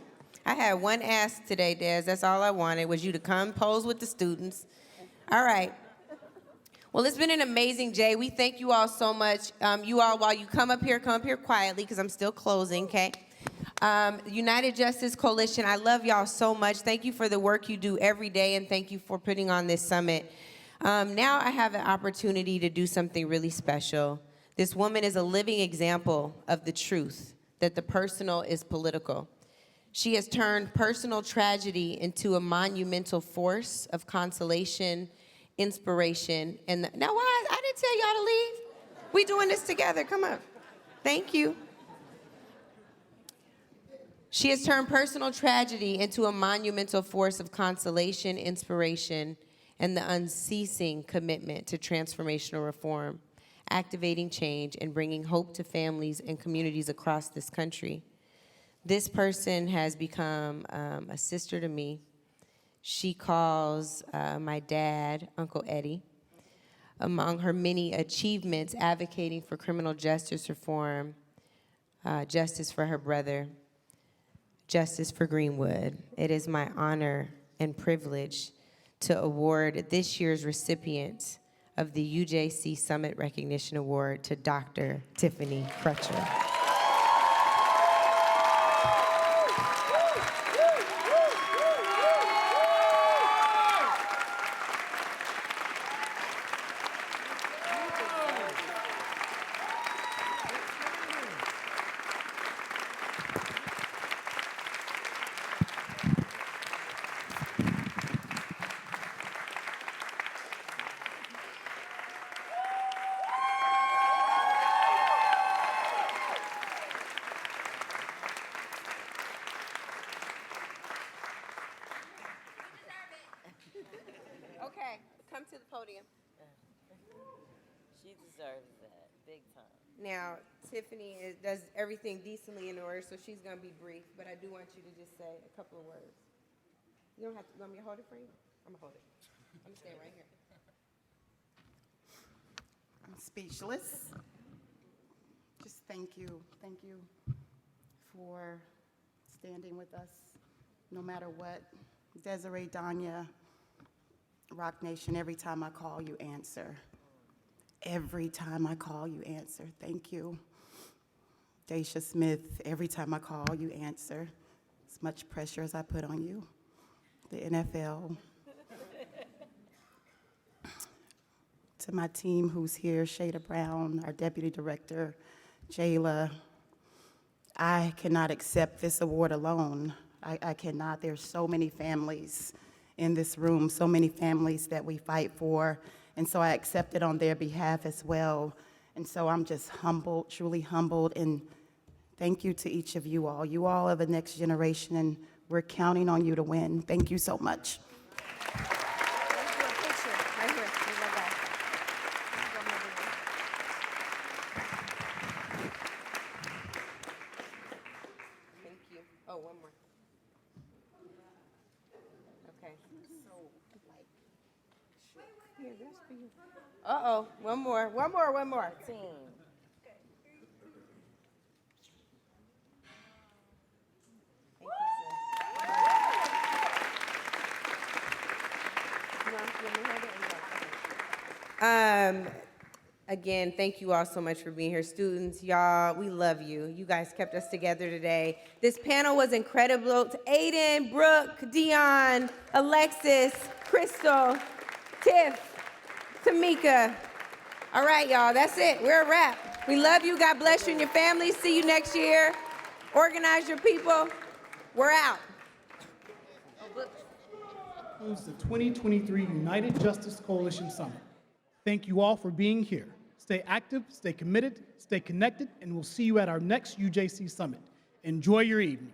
had one ask today, Des. That's all I wanted, was you to come pose with the students. All right. Well, it's been an amazing day. We thank you all so much. You all, while you come up here quietly, because I'm still closing, okay? United Justice Coalition, I love y'all so much. Thank you for the work you do every day, and thank you for putting on this summit. Now I have an opportunity to do something really special. This woman is a living example of the truth that the personal is political. She has turned personal tragedy into a monumental force of consolation, inspiration, and now why? I didn't tell y'all to leave. We doing this together. Come on. Thank you. She has turned personal tragedy into a monumental force of consolation, inspiration, and the unceasing commitment to transformational reform, activating change, and bringing hope to families and communities across this country. This person has become a sister to me. She calls my dad Uncle Eddie. Among her many achievements, advocating for criminal justice reform, justice for her brother, justice for Greenwood. It is my honor and privilege to award this year's recipient of the UJC Summit Recognition Award to Dr. Tiffany Crutcher. Okay, come to the podium. She deserves that, big time. Now, Tiffany does everything decently in order, so she's going to be brief, but I do want you to just say a couple of words. You don't have to, want me to hold it for you? I'm going to hold it. I'm going to stand right here. I'm speechless. Just thank you. Thank you for standing with us no matter what. Desiree, Danya, Rock Nation, every time I call, you answer. Every time I call, you answer. Thank you. Daisha Smith, every time I call, you answer. As much pressure as I put on you. The NFL. To my team who's here, Shada Brown, our Deputy Director, Jayla. I cannot accept this award alone. I cannot. There's so many families in this room, so many families that we fight for, and so I accept it on their behalf as well. And so I'm just humbled, truly humbled, and thank you to each of you all. You all are the next generation, and we're counting on you to win. Thank you so much. Thank you. Oh, one more. Okay. Here, that's for you. Uh-oh, one more. Team. Again, thank you all so much for being here. Students, y'all, we love you. You guys kept us together today. This panel was incredible. To Aiden, Brooke, Dion, Alexis, Crystal, Tiff, Tamika. All right, y'all, that's it. We're a wrap. We love you. God bless you and your family. See you next year. Organize your people. We're out. Concludes the 2023 United Justice Coalition Summit. Thank you all for being here. Stay active, stay committed, stay connected, and we'll see you at our next UJC Summit. Enjoy your evening.